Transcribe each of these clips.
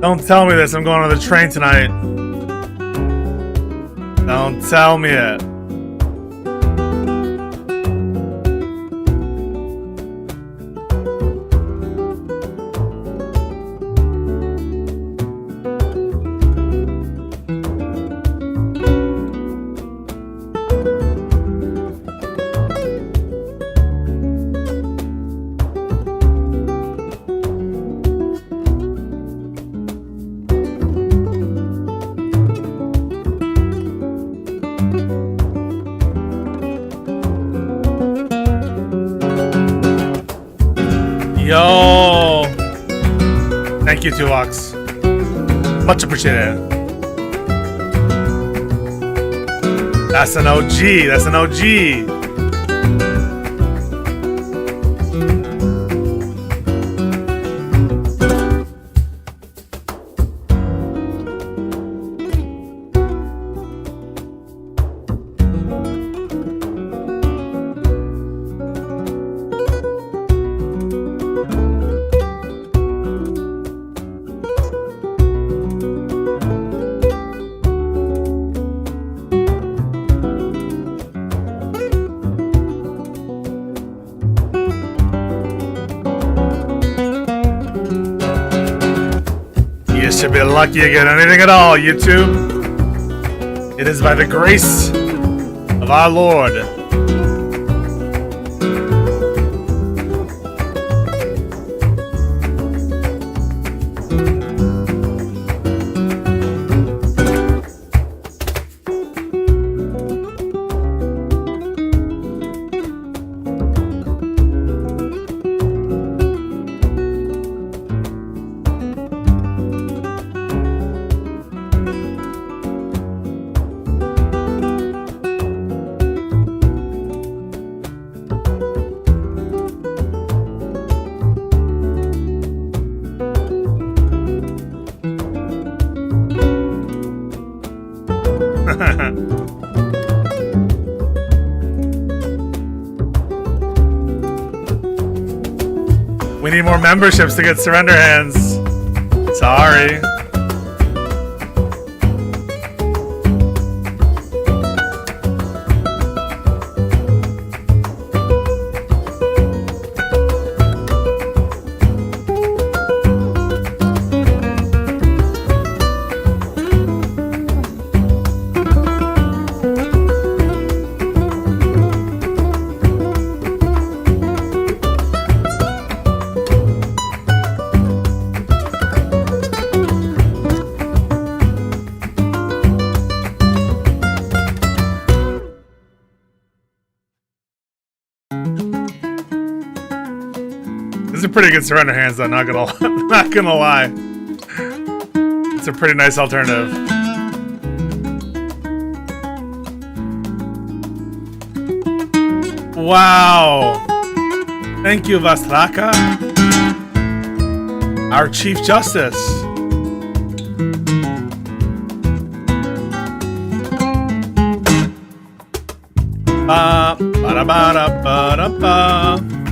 Don't tell me this. I'm going on the train tonight. Don't tell me it. Yo! Thank you, Tuvox. Much appreciated. That's an OG. That's an OG. You should be lucky to get anything at all, YouTube. It is by the grace of our Lord. We need more memberships to get surrender hands. Sorry. These are pretty good surrender hands, though. Not gonna lie. It's a pretty nice alternative. Wow! Thank you, Vastraka, our Chief Justice. Ba-da-ba-da-ba-da-ba.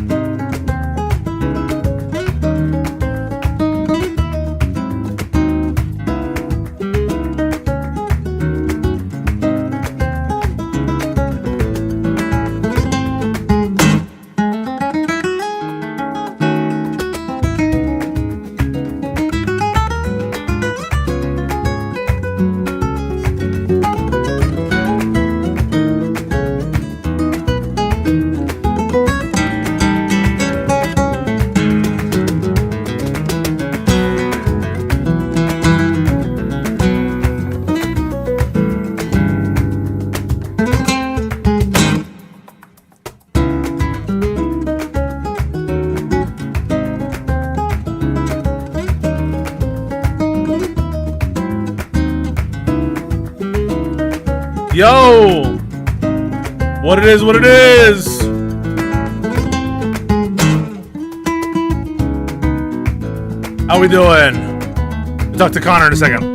Yo! What it is, what it is! How we doing? We'll talk to Connor in a second.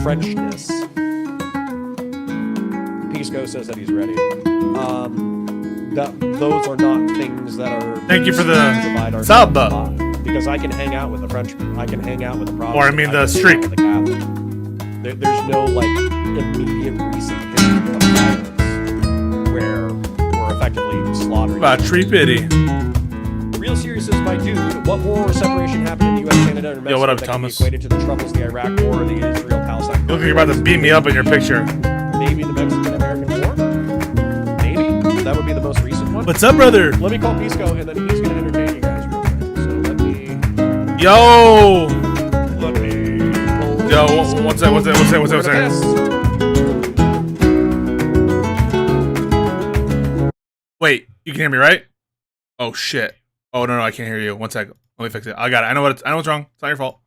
Frenchness. Pisco says that he's ready. Those are not things that are. Thank you for the sub. Because I can hang out with a Frenchman. I can hang out with a Protestant. Or I mean the streak. The Catholic. There's no like immediate recent history of violence where we're effectively slaughtering. About tree pity. Real serious is my dude. What war or separation happened in the U.S., Canada, and Mexico? Yo, what up, that Thomas? Can be equated to the troubles of the Iraq War or the Israel-Palestine? You look like you're about to beat me up in your picture. Maybe the Mexican-American War? Maybe. That would be the most recent one. What's up, brother? Let me call Pisco, and then he's going to entertain you guys real quick. So let me... Yo! Let me... Yo, what's that? Wait, you can hear me, right? Oh, shit. Oh, no, I can't hear you. 1 second. Let me fix it. I got it. I know what's wrong. It's not your fault.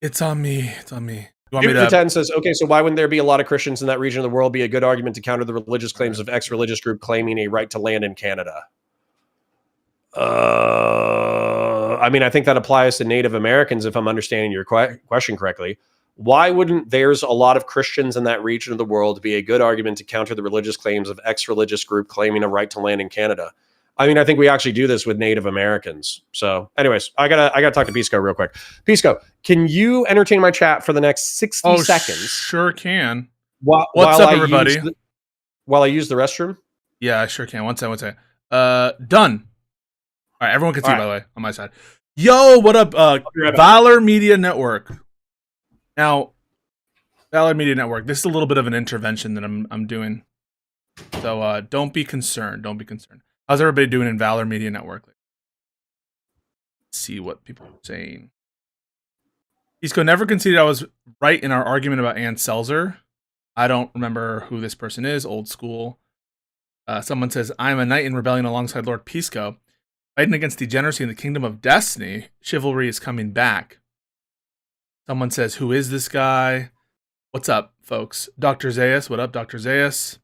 It's on me. It's on me. You want me to... 10 says, okay, so why wouldn't there be a lot of Christians in that region of the world be a good argument to counter the religious claims of X religious group claiming a right to land in Canada? I mean, I think that applies to Native Americans, if I'm understanding your question correctly. Why wouldn't there's a lot of Christians in that region of the world be a good argument to counter the religious claims of X religious group claiming a right to land in Canada? I mean, I think we actually do this with Native Americans. So anyways, I gotta talk to Pisco real quick. Pisco, can you entertain my chat for the next 60 seconds? Sure can. What's up, everybody? While I use the restroom? Yeah, I sure can. One second. Done. All right, everyone can see, by the way, on my side. Yo, what up? Valor Media Network. Now, Valor Media Network, this is a little bit of an intervention that I'm doing. So don't be concerned. Don't be concerned. How's everybody doing in Valor Media Network? Let's see what people are saying. Pisco never conceded I was right in our argument about Ann Selzer. I don't remember who this person is. Old school. Someone says, I'm a knight in rebellion alongside Lord Pisco. Fighting against degeneracy in the kingdom of destiny. Chivalry is coming back. Someone says, who is this guy? What's up, folks? Dr. Zayas. What up, Dr. Zayas?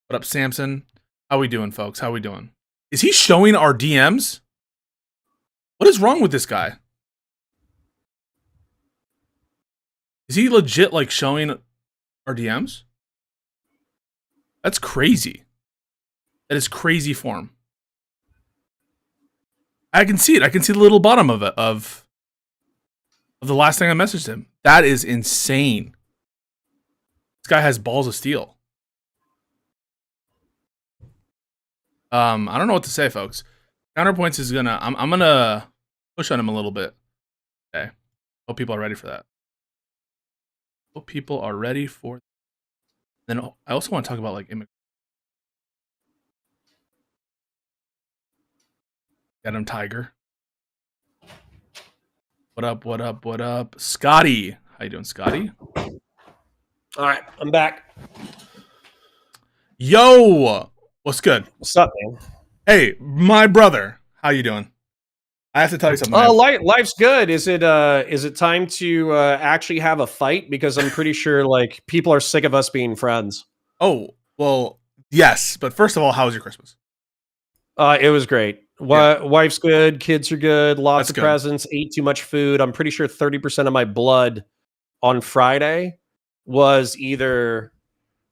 What up, Samson? How we doing, folks? How we doing? Is he showing our DMs? What is wrong with this guy? Is he legit, like, showing our DMs? That's crazy. That is crazy form. I can see it. I can see the little bottom of it, of the last thing I messaged him. That is insane. This guy has balls of steel. I don't know what to say, folks. Counterpoints is gonna. I'm gonna push on him a little bit. Okay. Hope people are ready for that. Hope people are ready for. Then I also want to talk about like immigrants. Get him, Tiger. What up? What up? What up, Scotty? How you doing, Scotty? All right, I'm back. Yo, what's good? What's up, man? Hey, my brother. How you doing? I have to tell you something. Life's good. Is it time to actually have a fight? Because I'm pretty sure like people are sick of us being friends. Oh, well, yes. But first of all, how was your Christmas? It was great. Wife's good. Kids are good. Lots of presents. Ate too much food. I'm pretty sure 30% of my blood on Friday was either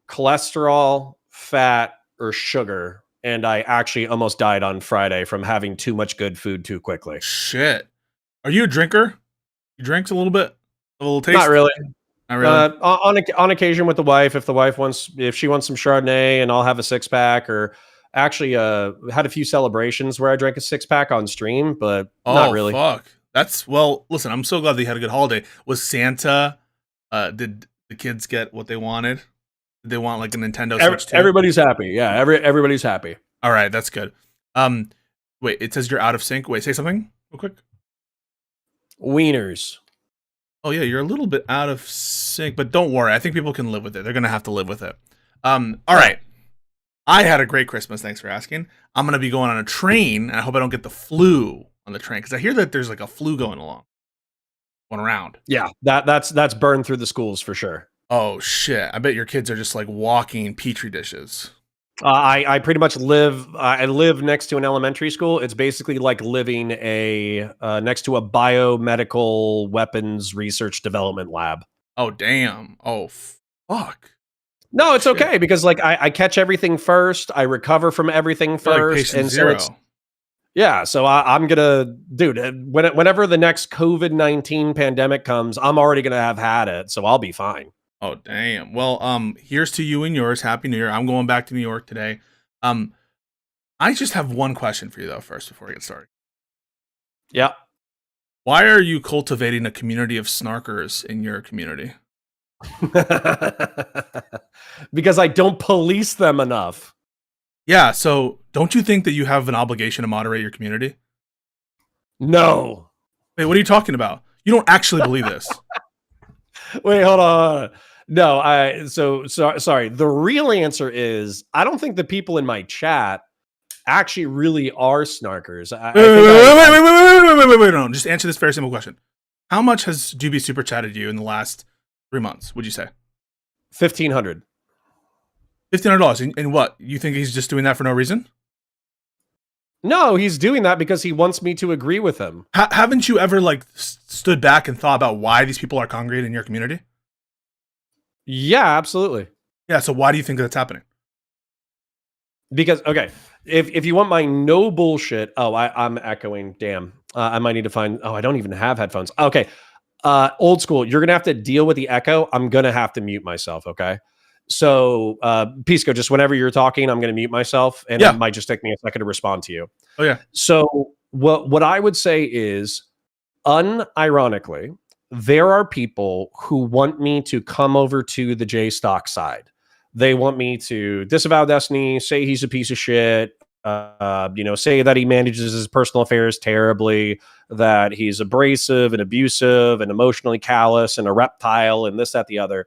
cholesterol, fat, or sugar. And I actually almost died on Friday from having too much good food too quickly. Shit. Are you a drinker? You drinks a little bit? A little taste? Not really. Not really. On occasion with the wife, if she wants some Chardonnay, and I'll have a 6-pack, or actually had a few celebrations where I drank a 6-pack on stream, but not really. Fuck. Listen, I'm so glad that you had a good holiday. Was Santa, did the kids get what they wanted? Did they want like a Nintendo Switch too? Everybody's happy. Yeah, everybody's happy. All right, that's good. Wait, it says you're out of sync. Wait, say something real quick. Wieners. Oh yeah, you're a little bit out of sync, but don't worry. I think people can live with it. They're gonna have to live with it. All right. I had a great Christmas. Thanks for asking. I'm gonna be going on a train, and I hope I don't get the flu on the train because I hear that there's like a flu going around. Yeah, that's burned through the schools for sure. Oh shit! I bet your kids are just like walking petri dishes. I pretty much live. I live next to an elementary school. It's basically like living next to a biomedical weapons research development lab. Oh damn! Oh fuck! No, it's okay because like I catch everything first. I recover from everything first, and zero. So so I'm gonna, dude. Whenever the next COVID-19 pandemic comes, I'm already gonna have had it, so I'll be fine. Oh damn. Well, here's to you and yours. Happy New Year. I'm going back to New York today. I just have one question for you though first before we get started. Yeah. Why are you cultivating a community of snarkers in your community? Because I don't police them enough. Yeah, so don't you think that you have an obligation to moderate your community? No. Wait, what are you talking about? You don't actually believe this. Wait, hold on. No, sorry. The real answer is I don't think the people in my chat actually really are snarkers. Wait, no. Just answer this very simple question. How much has Doobie super chatted you in the last 3 months, would you say? $1,500. $1,500. And what? You think he's just doing that for no reason? No, he's doing that because he wants me to agree with him. Haven't you ever like stood back and thought about why these people are congregated in your community? Yeah, absolutely. Yeah, so why do you think that's happening? Because, okay, if you want my no bullshit, I'm echoing, damn. I might need to find, I don't even have headphones. Okay, old school, you're going to have to deal with the echo. I'm going to have to mute myself, okay? So, Pisco, just whenever you're talking, I'm going to mute myself, and it might just take me a second to respond to you. Oh, yeah. So, what I would say is, unironically, there are people who want me to come over to the J-Stock side. They want me to disavow Destiny, say he's a piece of shit, say that he manages his personal affairs terribly, that he's abrasive and abusive and emotionally callous and a reptile and this, that, the other.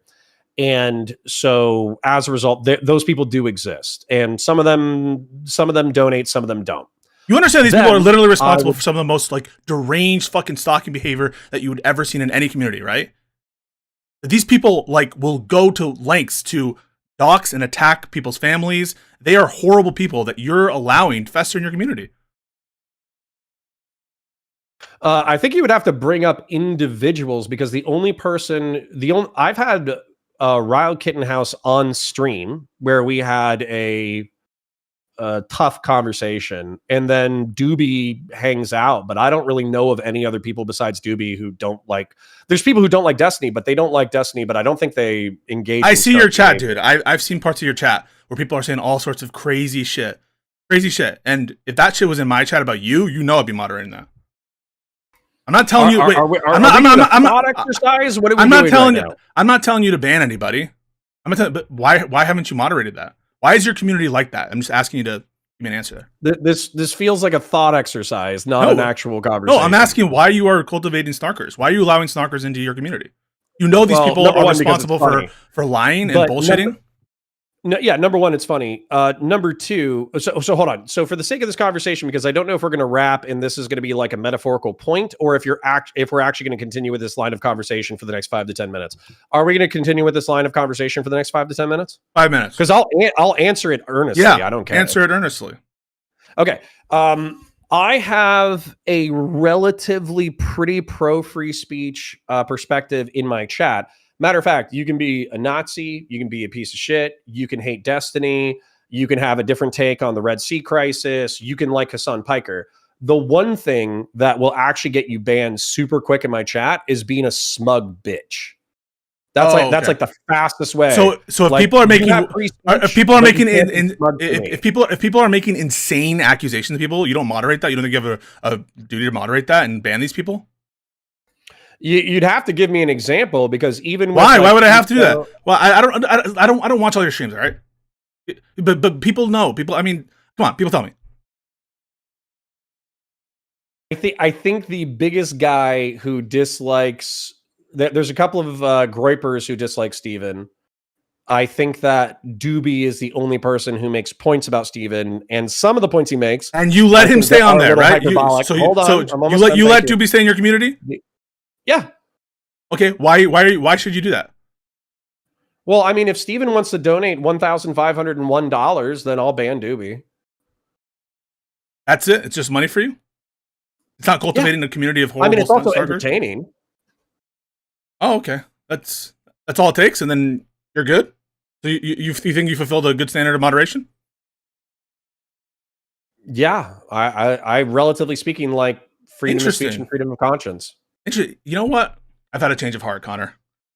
And so as a result, those people do exist. And some of them donate, some of them don't. You understand these people are literally responsible for some of the most like deranged fucking stalking behavior that you would ever seen in any community, right? These people like will go to lengths to dox and attack people's families. They are horrible people that you're allowing to fester in your community. I think you would have to bring up individuals because I've had Riled Kitten House on stream where we had a tough conversation, and then Doobie hangs out, but I don't really know of any other people besides Doobie who don't like. There's people who don't like Destiny, but they don't like Destiny, but I don't think they engage. I see your chat, dude. I've seen parts of your chat where people are saying all sorts of crazy shit. Crazy shit. And if that shit was in my chat about you, you know I'd be moderating that. I'm not telling you. Wait, I'm not exercise. What are we I'm not doing telling right you. now? I'm not telling you to ban anybody. I'm not telling. But why haven't you moderated that? Why is your community like that? I'm just asking you to give me an answer. This feels like a thought exercise, not an actual conversation. No, I'm asking why you are cultivating snarkers. Why are you allowing snarkers into your community? You know these people are responsible for lying and bullshitting. Number one, it's funny. Number two, so hold on. So for the sake of this conversation, because I don't know if we're going to wrap and this is going to be like a metaphorical point, or if we're actually going to continue with this line of conversation for the next 5 to 10 minutes. Are we going to continue with this line of conversation for the next 5 to 10 minutes? 5 minutes. Because I'll answer it earnestly. Yeah, I don't care. Answer it earnestly. Okay. I have a relatively pretty pro free speech perspective in my chat. Matter of fact, you can be a Nazi, you can be a piece of shit, you can hate Destiny, you can have a different take on the Red Sea crisis, you can like Hassan Piker. The one thing that will actually get you banned super quick in my chat is being a smug bitch. That's like the fastest way. So if people are making insane accusations to people, you don't moderate that. You don't think you have a duty to moderate that and ban these people? You'd have to give me an example, because even why would I have to do that? Well, I don't watch all your streams, all right? But people know. I mean, come on, people tell me. I think the biggest guy who dislikes. There's a couple of groypers who dislike Steven. I think that Doobie is the only person who makes points about Steven, and some of the points he makes. And you let him stay on there, right? You let Doobie stay in your community? Yeah. Okay. Why should you do that? Well, I mean, if Steven wants to donate $1,501, then I'll ban Doobie. That's it? It's just money for you? It's not cultivating a community of horrible. I mean, it's also entertaining. Oh, okay. That's all it takes, and then you're good? So you think you fulfilled a good standard of moderation? Yeah. I relatively speaking, like freedom of speech and freedom of conscience. You know what? I've had a change of heart, Connor.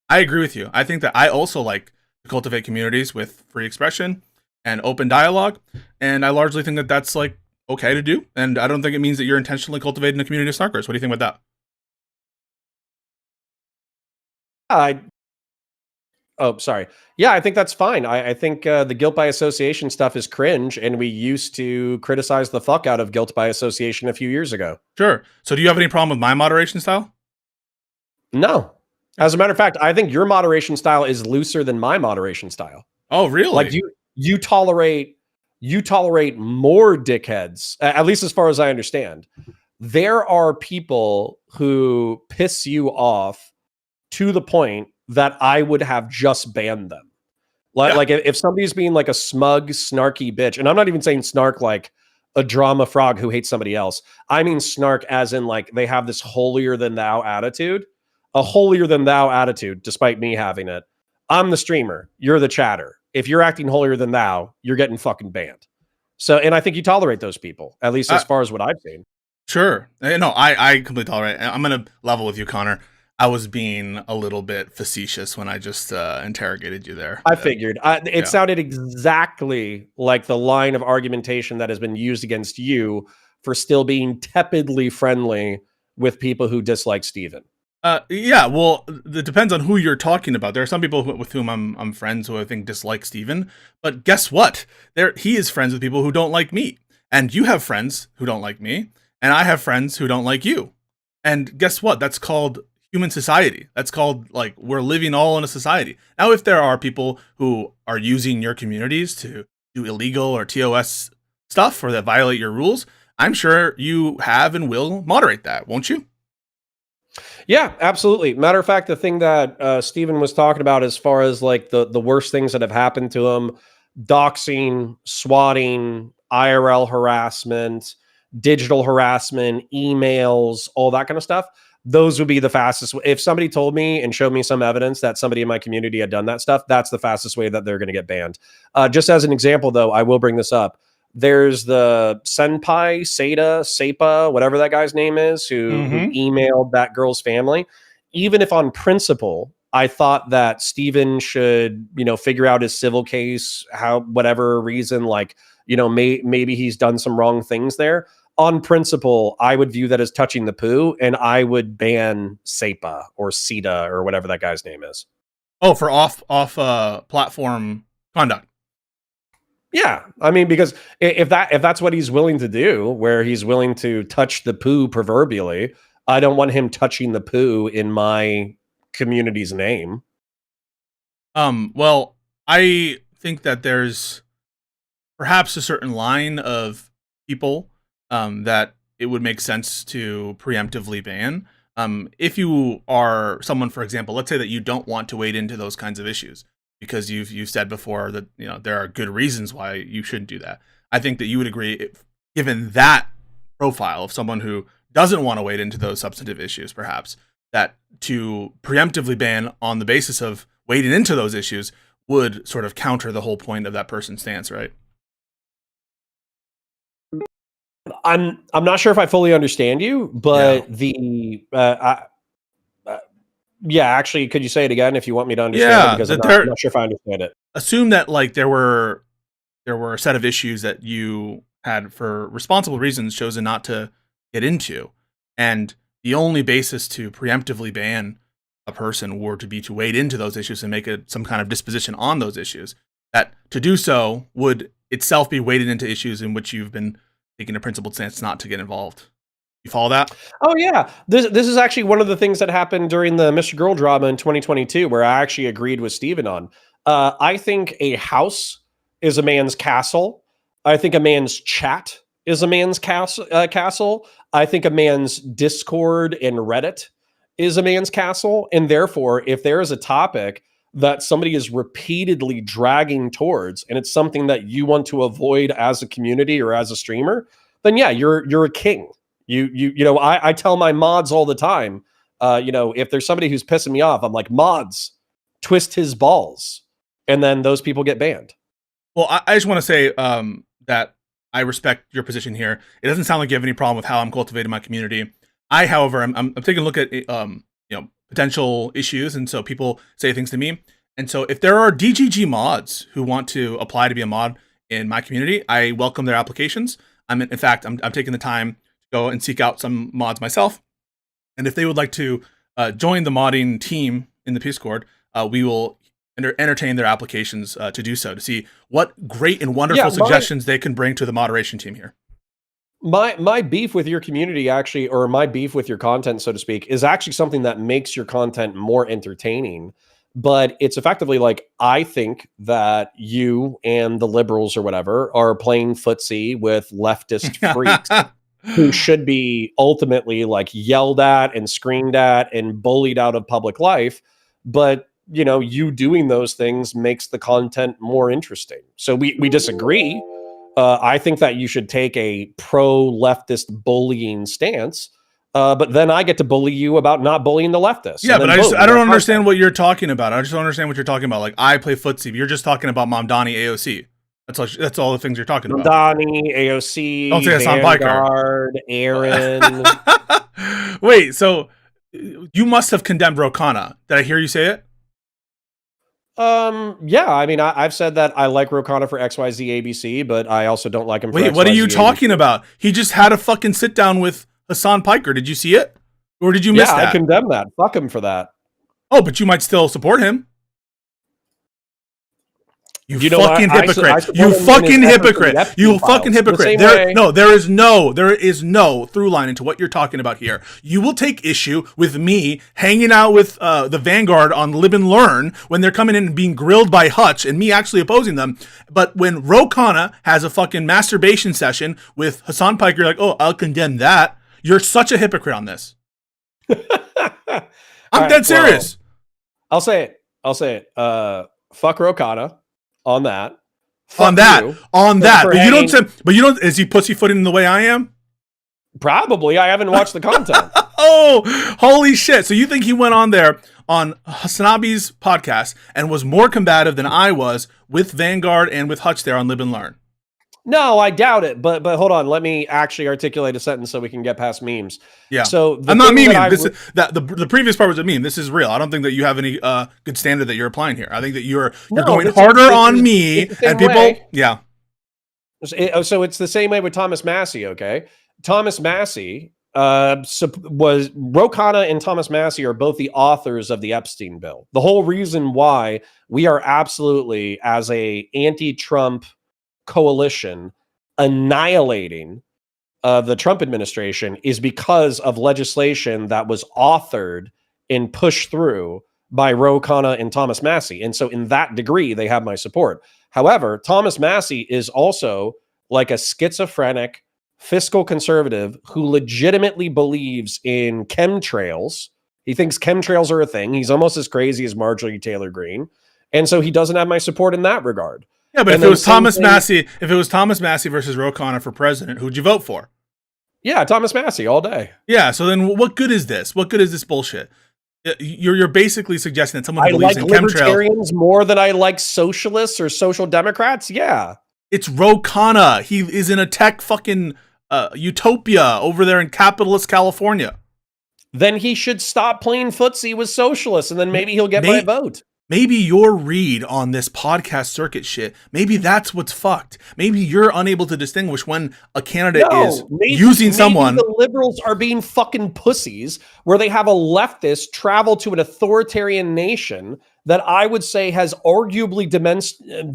I agree with you. I think that I also like to cultivate communities with free expression and open dialogue, and I largely think that that's like okay to do, and I don't think it means that you're intentionally cultivating a community of snarkers. What do you think about that? Sorry. Yeah, I think that's fine. I think the guilt by association stuff is cringe, and we used to criticize the fuck out of guilt by association a few years ago. Sure. So do you have any problem with my moderation style? No. As a matter of fact, I think your moderation style is looser than my moderation style. Oh, really? Like you tolerate more dickheads, at least as far as I understand. There are people who piss you off to the point that I would have just banned them. Like if somebody's being like a smug, snarky bitch, and I'm not even saying snark like a drama frog who hates somebody else. I mean snark as in like they have this holier than thou attitude. A holier than thou attitude, despite me having it. I'm the streamer. You're the chatter. If you're acting holier than thou, you're getting fucking banned. So, and I think you tolerate those people, at least as far as what I've seen. Sure. No, I completely tolerate it. I'm going to level with you, Connor. I was being a little bit facetious when I just interrogated you there. I figured. It sounded exactly like the line of argumentation that has been used against you for still being tepidly friendly with people who dislike Steven. Yeah, well, it depends on who you're talking about. There are some people with whom I'm friends who I think dislike Steven, but guess what? He is friends with people who don't like me, and you have friends who don't like me, and I have friends who don't like you. And guess what? That's called human society. That's called, like, we're living all in a society. Now, if there are people who are using your communities to do illegal or TOS stuff or that violate your rules, I'm sure you have and will moderate that, won't you? Yeah, absolutely. Matter of fact, the thing that Steven was talking about as far as like the worst things that have happened to him, doxing, swatting, IRL harassment, digital harassment, emails, all that kind of stuff, those would be the fastest. If somebody told me and showed me some evidence that somebody in my community had done that stuff, that's the fastest way that they're going to get banned. Just as an example, though, I will bring this up. There's the Senpai, Seipa, whatever that guy's name is, who emailed that girl's family. Even if on principle, I thought that Steven should, figure out his civil case, whatever reason, like, maybe he's done some wrong things there. On principle, I would view that as touching the poo, and I would ban SEPA or CETA or whatever that guy's name is. Oh, for off platform conduct. Yeah, I mean, because if that's what he's willing to do, where he's willing to touch the poo proverbially, I don't want him touching the poo in my community's name. Well, I think that there's perhaps a certain line of people that it would make sense to preemptively ban. If you are someone, for example, let's say that you don't want to wade into those kinds of issues because you've said before that there are good reasons why you shouldn't do that. I think that you would agree, given that profile of someone who doesn't want to wade into those substantive issues, perhaps, that to preemptively ban on the basis of wading into those issues would sort of counter the whole point of that person's stance, right? I'm not sure if I fully understand you, but actually, could you say it again if you want me to understand it? Because I'm not sure if I understand it. Assume that like there were a set of issues that you had, for responsible reasons, chosen not to get into, and the only basis to preemptively ban a person were to be to wade into those issues and make some kind of disposition on those issues. That to do so would itself be wading into issues in which you've been taking a principled stance not to get involved. You follow that? Oh yeah, this is actually one of the things that happened during the Mr. Girl drama in 2022, where I actually agreed with Steven on. I think a house is a man's castle. I think a man's chat is a man's castle. I think a man's Discord and Reddit is a man's castle. And therefore, if there is a topic that somebody is repeatedly dragging towards, and it's something that you want to avoid as a community or as a streamer, then yeah, you're a king. I tell my mods all the time, if there's somebody who's pissing me off, I'm like, mods, twist his balls. And then those people get banned. Well, I just want to say that I respect your position here. It doesn't sound like you have any problem with how I'm cultivating my community. I, however, I'm taking a look at potential issues, and so people say things to me. And so if there are DGG mods who want to apply to be a mod in my community, I welcome their applications. In fact, I'm taking the time to go and seek out some mods myself. And if they would like to join the modding team in the Discord, we will entertain their applications to do so, to see what great and wonderful suggestions they can bring to the moderation team here. My beef with your community, actually, or my beef with your content, so to speak, is actually something that makes your content more entertaining. But it's effectively like, I think that you and the liberals or whatever are playing footsie with leftist freaks who should be ultimately like yelled at and screamed at and bullied out of public life. But you doing those things makes the content more interesting. So we disagree. I think that you should take a pro-leftist bullying stance, but then I get to bully you about not bullying the leftists. Yeah, but I don't understand what you're talking about. I just don't understand what you're talking about. Like, I play footsie. You're just talking about Mamdani AOC. That's all the things you're talking about. Mamdani, AOC, don't say Vanguard, Aaron. Wait, so you must have condemned Rokana. Did I hear you say it? Yeah, I mean, I've said that I like Rokana for XYZ ABC, but I also don't like him for Wait, what are you talking about? He just had a fucking sit down with Hassan Piker. Did you see it? Or did you miss that? Yeah, I condemn that. Fuck him for that. Oh, but you might still support him. You fucking hypocrite. You fucking hypocrite. You fucking hypocrite. There is no through line into what you're talking about here. You will take issue with me hanging out with the Vanguard on Live and Learn when they're coming in and being grilled by Hutch and me actually opposing them. But when Rokana has a fucking masturbation session with Hassan Piker, you're like, oh, I'll condemn that. You're such a hypocrite on this. I'm dead serious. I'll say it. Fuck Rokana. On that. But you don't, is he pussyfooting in the way I am? Probably. I haven't watched the content. Oh, holy shit. So you think he went on there on Hasanabi's podcast and was more combative than I was with Vanguard and with Hutch there on Live and Learn? No, I doubt it. But hold on, let me actually articulate a sentence so we can get past memes. Yeah. So I'm not memeing. The previous part was a meme. This is real. I don't think that you have any good standard that you're applying here. I think that you're going harder on me and people. Way. Yeah. So it's the same way with Thomas Massie. Okay, Thomas Massie was Ro Khanna and Thomas Massie are both the authors of the Epstein bill. The whole reason why we are absolutely, as a anti-Trump coalition, annihilating the Trump administration is because of legislation that was authored and pushed through by Ro Khanna and Thomas Massie. And so in that degree, they have my support. However, Thomas Massie is also like a schizophrenic fiscal conservative who legitimately believes in chemtrails. He thinks chemtrails are a thing. He's almost as crazy as Marjorie Taylor Greene. And so he doesn't have my support in that regard. Yeah, but if it was Thomas Massie versus Ro Khanna for president, who'd you vote for? Yeah, Thomas Massie all day. Yeah, so then what good is this? What good is this bullshit? You're basically suggesting that someone who believes in chemtrails... I like libertarians more than I like socialists or social democrats? Yeah. It's Ro Khanna. He is in a tech fucking utopia over there in capitalist California. Then he should stop playing footsie with socialists, and then maybe he'll get my vote. Maybe your read on this podcast circuit shit, maybe that's what's fucked. Maybe you're unable to distinguish when a candidate is using someone. The liberals are being fucking pussies where they have a leftist travel to an authoritarian nation that I would say has arguably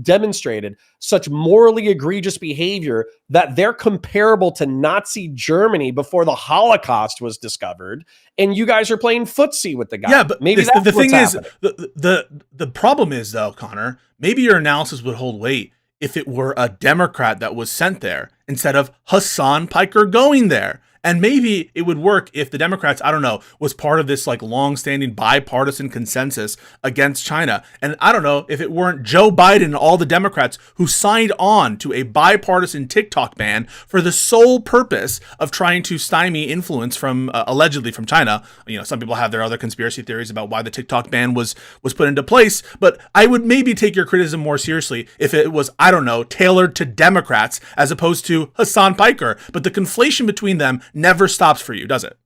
demonstrated such morally egregious behavior that they're comparable to Nazi Germany before the Holocaust was discovered. And you guys are playing footsie with the guy. Yeah, but maybe that's the thing is, the problem is, though, Connor, maybe your analysis would hold weight if it were a Democrat that was sent there instead of Hassan Piker going there. And maybe it would work if the Democrats, I don't know, was part of this like long-standing bipartisan consensus against China. And I don't know if it weren't Joe Biden and all the Democrats who signed on to a bipartisan TikTok ban for the sole purpose of trying to stymie influence from allegedly from China. You know, some people have their other conspiracy theories about why the TikTok ban was put into place. But I would maybe take your criticism more seriously if it was, I don't know, tailored to Democrats as opposed to Hassan Piker. But the conflation between them never stops for you, does it?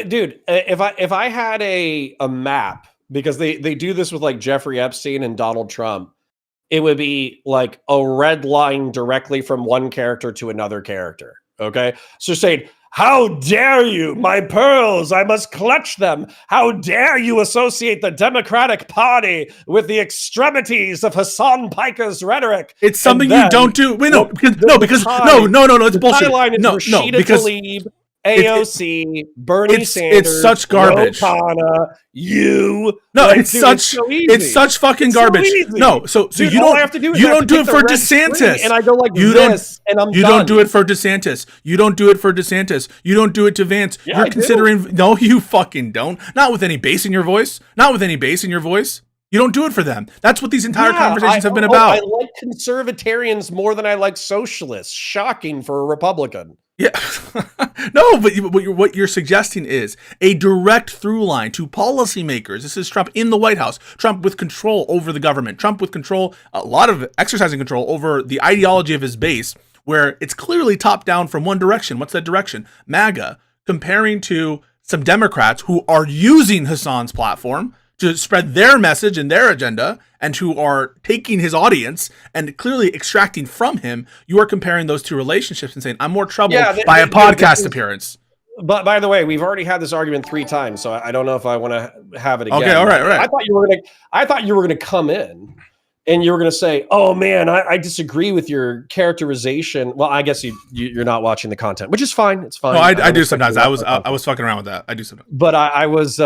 Dude, if I had a map, because they do this with like Jeffrey Epstein and Donald Trump, it would be like a red line directly from one character to another character. Okay. So saying, how dare you, my pearls, I must clutch them. How dare you associate the Democratic Party with the extremities of Hassan Piker's rhetoric? It's something you don't do. Wait, no, because it's bullshit. No, because Tlaib, AOC, Bernie Sanders, it's such garbage. Ro Khanna, you. No, like, it's such fucking garbage. No, so dude, you don't do it for DeSantis, and I go like this, and I'm done. You don't do it for DeSantis. You don't do it for DeSantis. You don't do it to Vance. Yeah, You're considering. No, you fucking don't. Not with any bass in your voice. Not with any bass in your voice. You don't do it for them. That's what these entire conversations have been about. I like conservatarians more than I like socialists. Shocking for a Republican. Yeah. No, but what you're suggesting is a direct through line to policymakers. This is Trump in the White House, Trump with control over the government, Trump with control, a lot of exercising control over the ideology of his base, where it's clearly top down from one direction. What's that direction? MAGA, comparing to some Democrats who are using Hassan's platform to spread their message and their agenda, and who are taking his audience and clearly extracting from him. You are comparing those two relationships and saying, I'm more troubled by a podcast appearance. But by the way, we've already had this argument 3 times, so I don't know if I want to have it again. Okay, all right. I thought you were gonna come in and you were gonna say, "Oh man, I disagree with your characterization." Well, I guess you're not watching the content, which is fine. It's fine. No, I do sometimes. I was fucking around with that. I do sometimes. But I was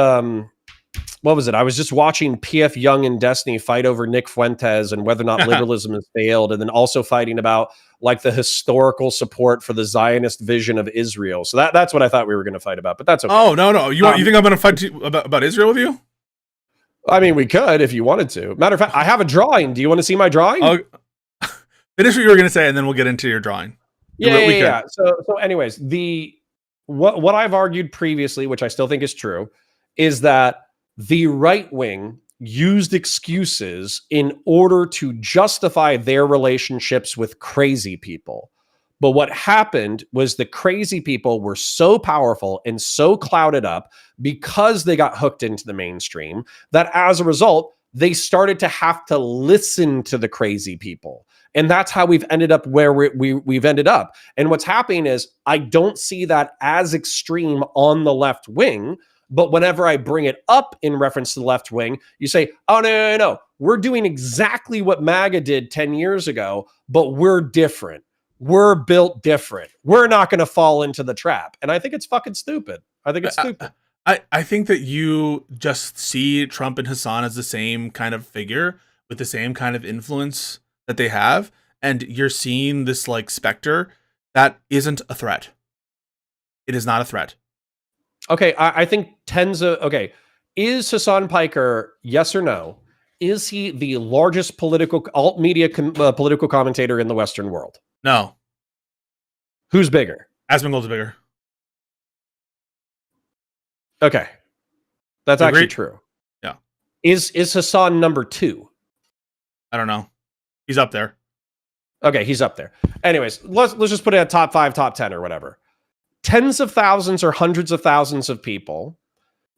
what was it? I was just watching PF Young and Destiny fight over Nick Fuentes and whether or not liberalism has failed, and then also fighting about like the historical support for the Zionist vision of Israel. So that's what I thought we were going to fight about, but that's okay. Oh, no. You think I'm going to fight about Israel with you? I mean, we could if you wanted to. Matter of fact, I have a drawing. Do you want to see my drawing? Finish what you were going to say, and then we'll get into your drawing. Yeah. So anyways, what I've argued previously, which I still think is true, is that the right wing used excuses in order to justify their relationships with crazy people. But what happened was the crazy people were so powerful and so clouded up because they got hooked into the mainstream that as a result, they started to have to listen to the crazy people. And that's how we've ended up where we've ended up. And what's happening is I don't see that as extreme on the left wing. But whenever I bring it up in reference to the left wing, you say, oh, no. We're doing exactly what MAGA did 10 years ago, but we're different. We're built different. We're not going to fall into the trap. And I think it's fucking stupid. I think it's stupid. I think that you just see Trump and Hassan as the same kind of figure with the same kind of influence that they have. And you're seeing this like specter that isn't a threat. It is not a threat. Okay, I think is Hassan Piker, yes or no? Is he the largest political alt media political commentator in the Western world? No. Who's bigger? Asmongold's bigger. Okay. That's actually true. Yeah. Is Hassan number 2? I don't know. He's up there. Okay, he's up there. Anyways, let's just put it at top 5, top 10 or whatever. Tens of thousands or hundreds of thousands of people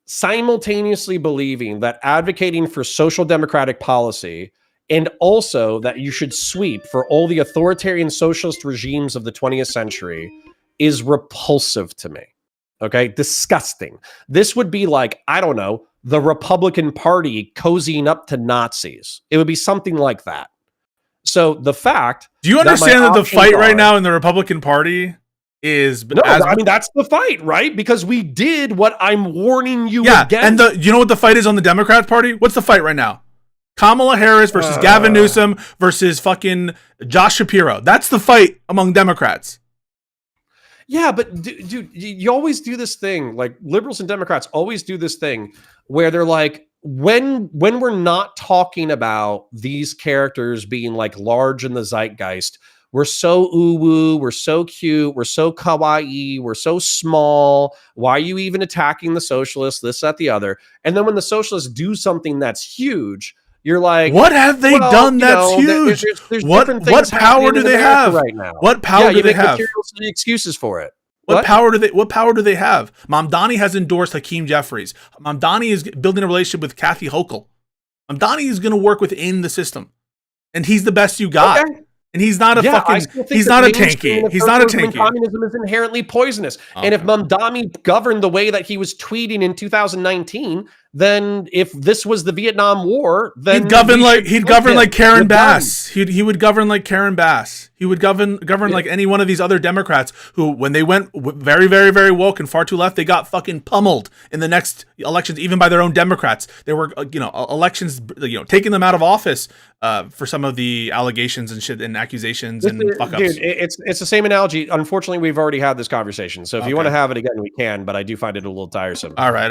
simultaneously believing that advocating for social democratic policy and also that you should sweep for all the authoritarian socialist regimes of the 20th century is repulsive to me. Okay, disgusting. This would be like, I don't know, the Republican Party cozying up to Nazis. It would be something like that. So the fact... Do you understand that the fight right now in the Republican Party is... No, I mean, that's the fight, right? Because we did what I'm warning you against. And you know what the fight is on the Democrat Party? What's the fight right now? Kamala Harris versus Gavin Newsom versus fucking Josh Shapiro. That's the fight among Democrats. Yeah, but dude, you always do this thing. Like liberals and Democrats always do this thing where they're like, when we're not talking about these characters being like large in the zeitgeist, we're so ooh-woo, we're so cute, we're so kawaii, we're so small. Why are you even attacking the socialists, this, that, the other? And then when the socialists do something that's huge, you're like, what have they done that's huge? There's what power do they have right now? What power do they have? Excuses for it. What power do they have? Mamdani has endorsed Hakeem Jeffries. Mamdani is building a relationship with Kathy Hochul. Mamdani is going to work within the system. And he's the best you got. Okay. And he's not a he's not a tanky. He's not a tanky. Communism is inherently poisonous. Okay. And if Mamdani governed the way that he was tweeting in 2019, then if this was the Vietnam War, then he'd govern like Karen Bass. He would govern like Karen Bass. He would govern like any one of these other Democrats who, when they went very, very, very woke and far too left, they got fucking pummeled in the next elections, even by their own Democrats. They were, elections, taking them out of office for some of the allegations and shit and accusations and fuck ups. Dude, it's the same analogy. Unfortunately, we've already had this conversation. So if you want to have it again, we can. But I do find it a little tiresome. All right.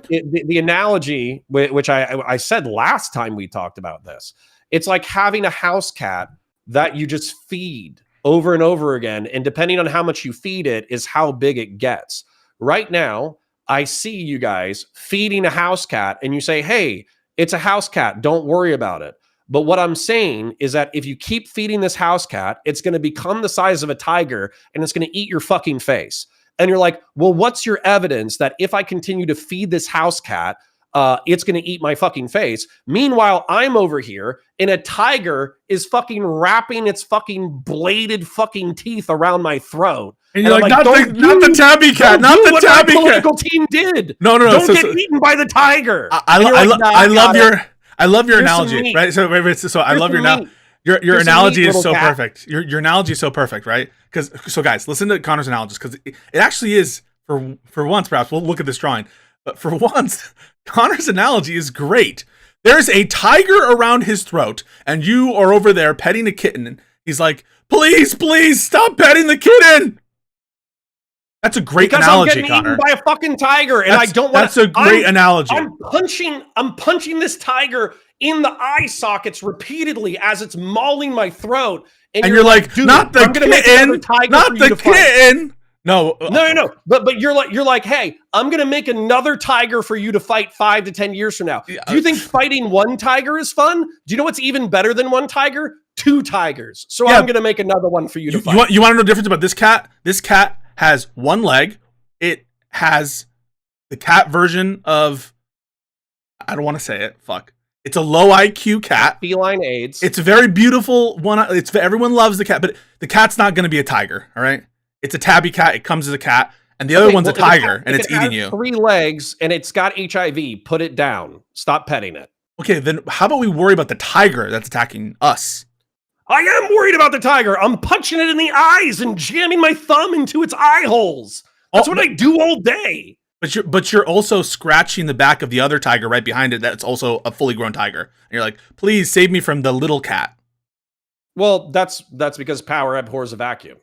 The analogy, which I said last time we talked about this, it's like having a house cat that you just feed over and over again. And depending on how much you feed it is how big it gets. Right now, I see you guys feeding a house cat and you say, hey, it's a house cat. Don't worry about it. But what I'm saying is that if you keep feeding this house cat, it's going to become the size of a tiger and it's going to eat your fucking face. And you're like, well, what's your evidence that if I continue to feed this house cat, it's going to eat my fucking face? Meanwhile, I'm over here and a tiger is fucking wrapping its fucking bladed fucking teeth around my throat. And you're like, not the tabby cat, not the tabby cat. Political team did. No. Don't get eaten by the tiger. I love your analogy, right? So I love your analogy is so perfect. Your analogy is so perfect, right? So guys, listen to Connor's analogies because it actually is for once. Perhaps we'll look at this drawing, but for once, Connor's analogy is great. There's a tiger around his throat, and you are over there petting a kitten. He's like, please stop petting the kitten. That's a great analogy, I'm getting Connor. Eaten by a fucking tiger, and I don't want. That's a great analogy. I'm punching this tiger in the eye sockets repeatedly as it's mauling my throat, and you're like, not the kitten, not the kitten, No. No. But you're like, hey, I'm gonna make another tiger for you to fight 5 to 10 years from now. Do you think fighting one tiger is fun? Do you know what's even better than one tiger? 2 tigers. So I'm gonna make another one for you to fight. You want to know the difference about this cat? This cat has one leg. It has the cat version of, I don't want to say it. Fuck. It's a low IQ cat. Feline AIDS. It's a very beautiful one. Everyone loves the cat, but the cat's not going to be a tiger. All right. It's a tabby cat. It comes as a cat, and the other one's a tiger, and it's eating you. 3 legs, and it's got HIV. Put it down. Stop petting it. Okay, then how about we worry about the tiger that's attacking us? I am worried about the tiger. I'm punching it in the eyes and jamming my thumb into its eye holes. That's what I do all day. But you're also scratching the back of the other tiger right behind it. That's also a fully grown tiger. And you're like, please save me from the little cat. Well, that's because power abhors a vacuum.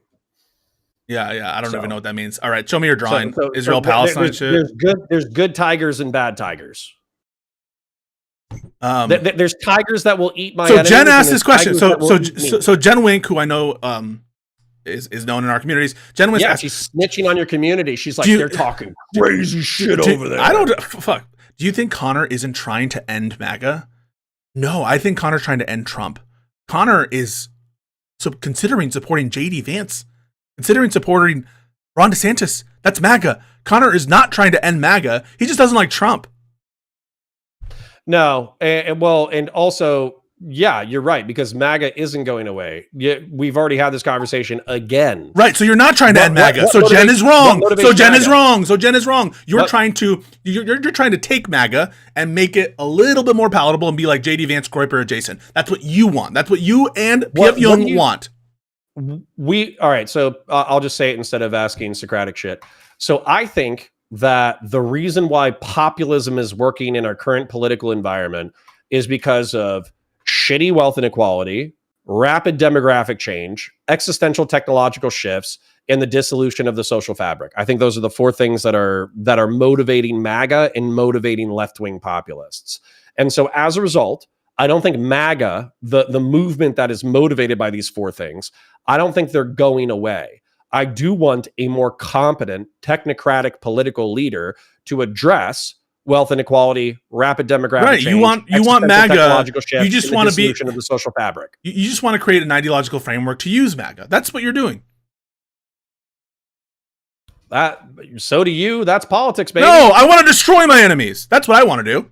Yeah. I don't even know what that means. All right, show me your drawing. Israel Palestine shit. There's good tigers and bad tigers. There's tigers that will eat my. So Jen asked this question. So Jen Wink, who I know is known in our communities. Jen Wink, she's snitching on your community. She's like, they're talking crazy shit over there. I don't fuck. Do you think Connor isn't trying to end MAGA? No, I think Connor's trying to end Trump. Connor is considering supporting JD Vance, considering supporting Ron DeSantis. That's MAGA. Connor is not trying to end MAGA. He just doesn't like Trump. No, and also, yeah, you're right, because MAGA isn't going away. We've already had this conversation again. Right, so you're not trying to end MAGA. So Jen is wrong. So Jen is wrong. So Jen is wrong. You're trying to take MAGA and make it a little bit more palatable and be like JD Vance, Groyper adjacent. That's what you want. That's what you and P.F. Young want. All right, so I'll just say it instead of asking Socratic shit. So I think that the reason why populism is working in our current political environment is because of shitty wealth inequality, rapid demographic change, existential technological shifts, and the dissolution of the social fabric. I think those are the 4 things that are motivating MAGA and motivating left-wing populists. And so as a result, I don't think MAGA, the movement that is motivated by these 4 things, I don't think they're going away. I do want a more competent, technocratic political leader to address wealth inequality, rapid demographic change. You want MAGA. Shift, you just want to be of the social fabric. You just want to create an ideological framework to use MAGA. That's what you're doing. So do you. That's politics, baby. No, I want to destroy my enemies. That's what I want to do.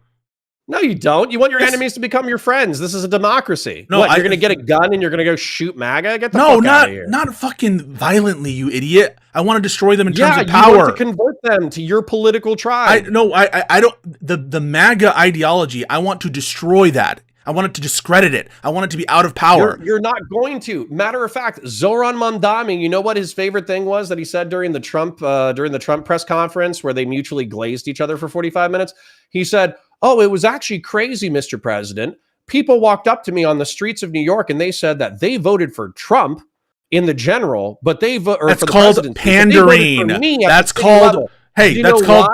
No, you don't. You want your enemies to become your friends. This is a democracy. No, you're going to get a gun and you're going to go shoot MAGA? Get the fuck out of here. Not fucking violently, you idiot. I want to destroy them in terms of power. You want to convert them to your political tribe. I don't. The MAGA ideology, I want to destroy that. I want it to discredit it. I want it to be out of power. You're not going to. Matter of fact, Zoran Mamdani, you know what his favorite thing was that he said during the Trump press conference where they mutually glazed each other for 45 minutes? He said, "Oh, it was actually crazy, Mr. President. People walked up to me on the streets of New York and they said that they voted for Trump in the general, but they voted That's called pandering. That's called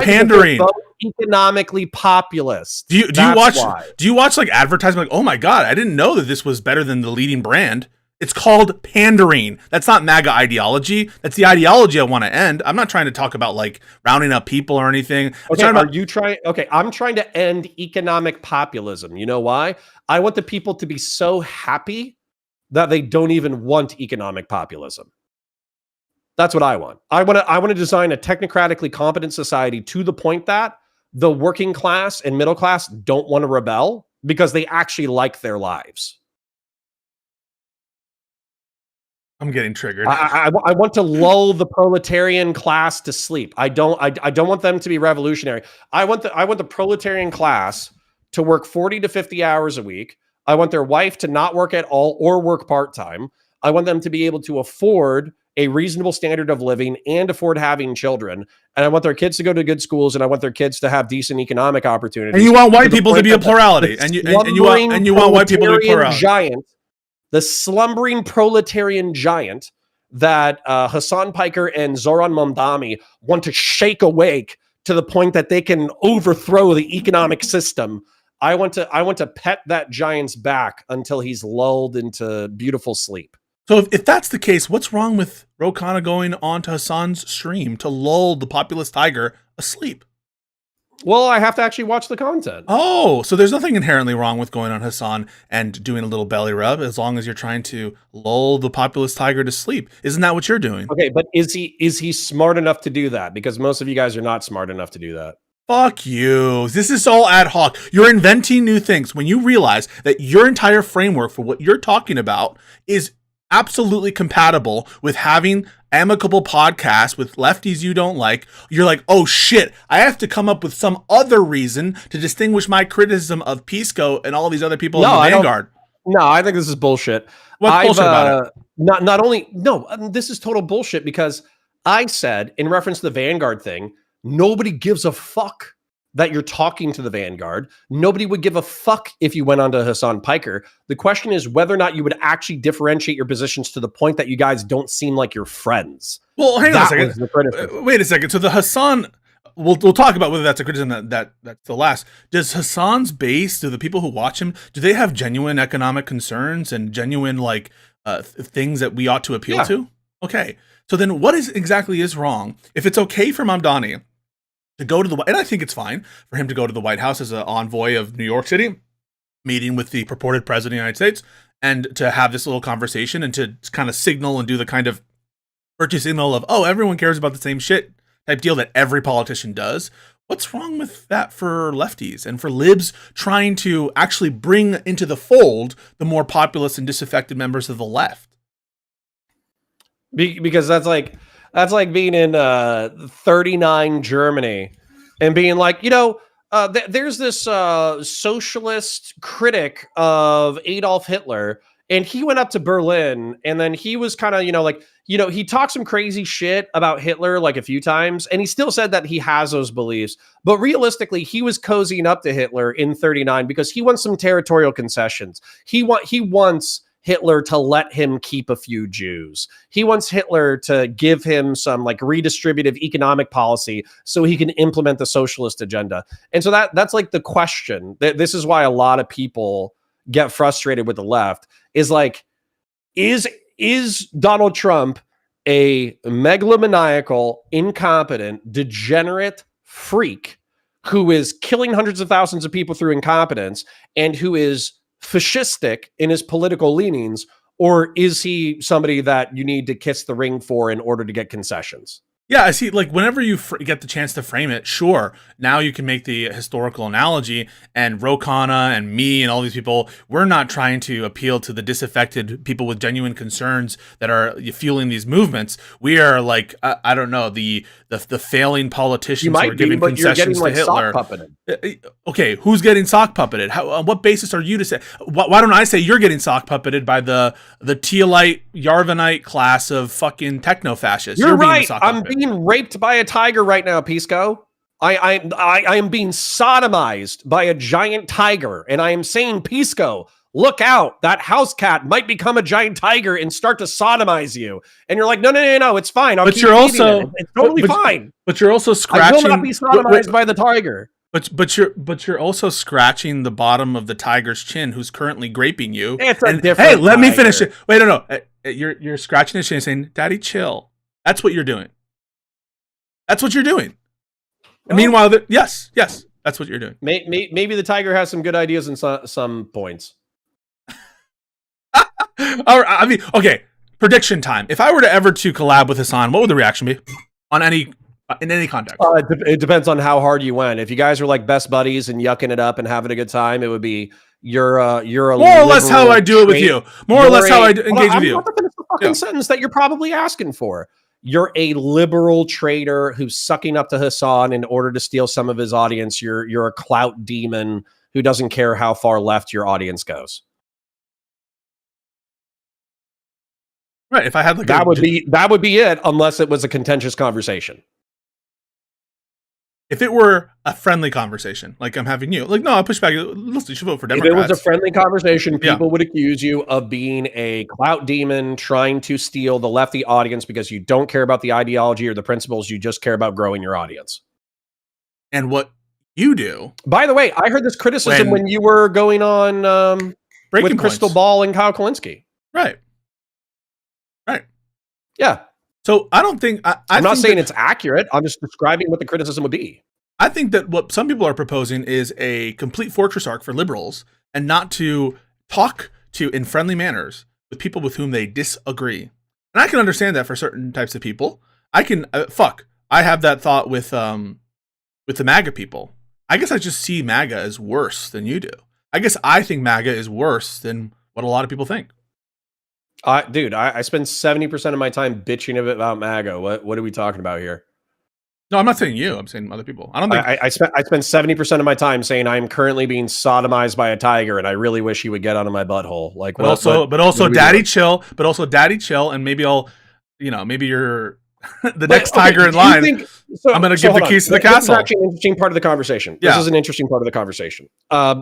pandering. Economically populist. Do you watch like advertisement? Like, oh my god, I didn't know that this was better than the leading brand. It's called pandering. That's not MAGA ideology. That's the ideology I want to end. I'm not trying to talk about like rounding up people or anything. I'm trying to end economic populism. You know why? I want the people to be so happy that they don't even want economic populism. That's what I want. I want to design a technocratically competent society to the point that the working class and middle class don't want to rebel because they actually like their lives. I'm getting triggered. I want to lull the proletarian class to sleep. I don't want them to be revolutionary. I want the proletarian class to work 40 to 50 hours a week. I want their wife to not work at all or work part-time. I want them to be able to afford a reasonable standard of living and afford having children. And I want their kids to go to good schools, and I want their kids to have decent economic opportunities. And you want white people to be a plurality. And you want white people to be plurality. The slumbering proletarian giant that Hassan Piker and Zoran Mamdani want to shake awake to the point that they can overthrow the economic system. I want to pet that giant's back until he's lulled into beautiful sleep. So if that's the case, what's wrong with Ro Khanna going on to Hassan's stream to lull the populist tiger asleep? Well, I have to actually watch the content. Oh, so there's nothing inherently wrong with going on Hassan and doing a little belly rub as long as you're trying to lull the populist tiger to sleep. Isn't that what you're doing? Okay, but is he smart enough to do that? Because most of you guys are not smart enough to do that. Fuck you. This is all ad hoc. You're inventing new things when you realize that your entire framework for what you're talking about is absolutely compatible with having amicable podcasts with lefties you don't like. You're like, oh shit, I have to come up with some other reason to distinguish my criticism of Pisco and all these other people in the Vanguard. No, I think this is bullshit. What's bullshit about it? Not only, no, this is total bullshit because I said in reference to the Vanguard thing, nobody gives a fuck that you're talking to the Vanguard. Nobody would give a fuck if you went on to Hassan Piker. The question is whether or not you would actually differentiate your positions to the point that you guys don't seem like you're friends. Well, hang on a second. Wait a second. So the Hassan, we'll talk about whether that's a criticism that's the last. Does Hassan's base, do the people who watch him, do they have genuine economic concerns and genuine like things that we ought to appeal to? Okay. So then what exactly is wrong? If it's okay for Mamdani to go to and I think it's fine for him to go to the White House as an envoy of New York City, meeting with the purported president of the United States, and to have this little conversation and to kind of signal and do the kind of virtue signal of, oh, everyone cares about the same shit type deal that every politician does. What's wrong with that for lefties and for libs trying to actually bring into the fold the more populist and disaffected members of the left? Because that's like being in 39 Germany and being like, there's this socialist critic of Adolf Hitler, and he went up to Berlin, and then he was kind of, he talked some crazy shit about Hitler like a few times, and he still said that he has those beliefs. But realistically, he was cozying up to Hitler in 39 because he wants some territorial concessions. He wants Hitler to let him keep a few Jews. He wants Hitler to give him some like redistributive economic policy so he can implement the socialist agenda. And so that's like the question. This is why a lot of people get frustrated with the left is like, is Donald Trump a megalomaniacal, incompetent, degenerate freak who is killing hundreds of thousands of people through incompetence and who is fascistic in his political leanings, or is he somebody that you need to kiss the ring for in order to get concessions? Yeah, I see. Like, whenever you get the chance to frame it, sure, now you can make the historical analogy, and Ro Khanna and me and all these people, we're not trying to appeal to the disaffected people with genuine concerns that are fueling these movements. We are like, I don't know, the failing politicians who are giving concessions to Hitler. Okay, who's getting sock puppeted? On what basis are you to say? Why don't I say you're getting sock puppeted by the Tealite, Yarvanite class of fucking techno-fascists? You're right. I'm being raped by a tiger right now, Pisco. I am being sodomized by a giant tiger, and I am saying, Pisco, look out. That house cat might become a giant tiger and start to sodomize you. And you're like, no, it's fine. It's totally fine. But you're also scratching. I will not be sodomized by the tiger. But you're also scratching the bottom of the tiger's chin, who's currently graping you. It's a different. Hey, let me finish it. Wait, no. You're scratching his chin, and saying, "Daddy, chill." That's what you're doing. That's what you're doing. And meanwhile, yes, that's what you're doing. Maybe the tiger has some good ideas in some points. All right, I mean, okay. Prediction time. If I were to ever to collab with Hassan, what would the reaction be on in any context? It depends on how hard you went. If you guys are like best buddies and yucking it up and having a good time, it would be you're a more or less how I do it with you. More or less how I engage with you. That's the fucking sentence that you're probably asking for. You're a liberal trader who's sucking up to Hassan in order to steal some of his audience. You're a clout demon who doesn't care how far left your audience goes. Right. If I had like that would be it, unless it was a contentious conversation. If it were a friendly conversation, like I'm having you, like, no, I'll push back. Listen, you should vote for Democrats. If it was a friendly conversation, people would accuse you of being a clout demon trying to steal the lefty audience because you don't care about the ideology or the principles. You just care about growing your audience. And what you do. By the way, I heard this criticism when you were going on with Crystal Ball and Kyle Kalinske. Right. Right. Yeah. So I don't think I'm not saying it's accurate. I'm just describing what the criticism would be. I think that what some people are proposing is a complete fortress arc for liberals, and not to talk to in friendly manners with people with whom they disagree. And I can understand that for certain types of people. I can I have that thought with the MAGA people. I guess I just see MAGA as worse than you do. I guess I think MAGA is worse than what a lot of people think. Dude, I spend 70% of my time bitching about MAGA. What are we talking about here? No, I'm not saying you. I'm saying other people. I don't think I spend 70% of my time saying I'm currently being sodomized by a tiger, and I really wish he would get out of my butthole. Like, but also, daddy chill. But also, daddy chill, and maybe maybe you're the next tiger in line. I'm going to give the keys to the castle. This is actually an interesting part of the conversation. Yeah. This is an interesting part of the conversation.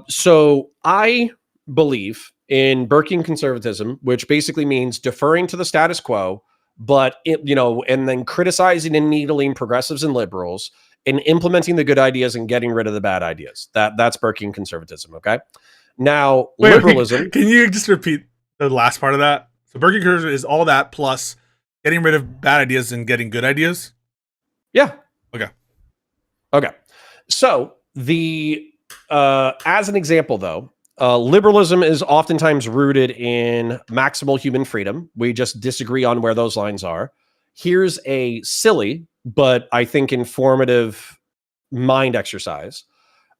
So I believe in Burkean conservatism, which basically means deferring to the status quo, but and then criticizing and needling progressives and liberals and implementing the good ideas and getting rid of the bad ideas. That's Burkean conservatism. Okay. Now, liberalism. Can you just repeat the last part of that? So Burkean conservatism is all that plus getting rid of bad ideas and getting good ideas? Yeah. Okay. So as an example, though, liberalism is oftentimes rooted in maximal human freedom. We just disagree on where those lines are. Here's a silly, but I think informative mind exercise.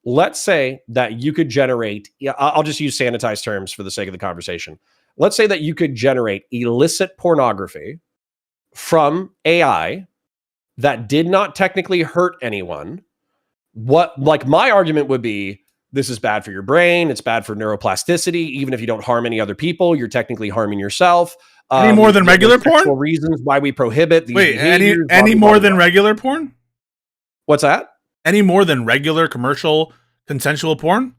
Let's say that you could generate, I'll just use sanitized terms for the sake of the conversation. Let's say that you could generate illicit pornography from AI that did not technically hurt anyone. My argument would be, this is bad for your brain. It's bad for neuroplasticity. Even if you don't harm any other people, you're technically harming yourself. Any more than regular porn? Reasons why we prohibit these. Wait, any more than regular porn? What's that? Any more than regular commercial consensual porn?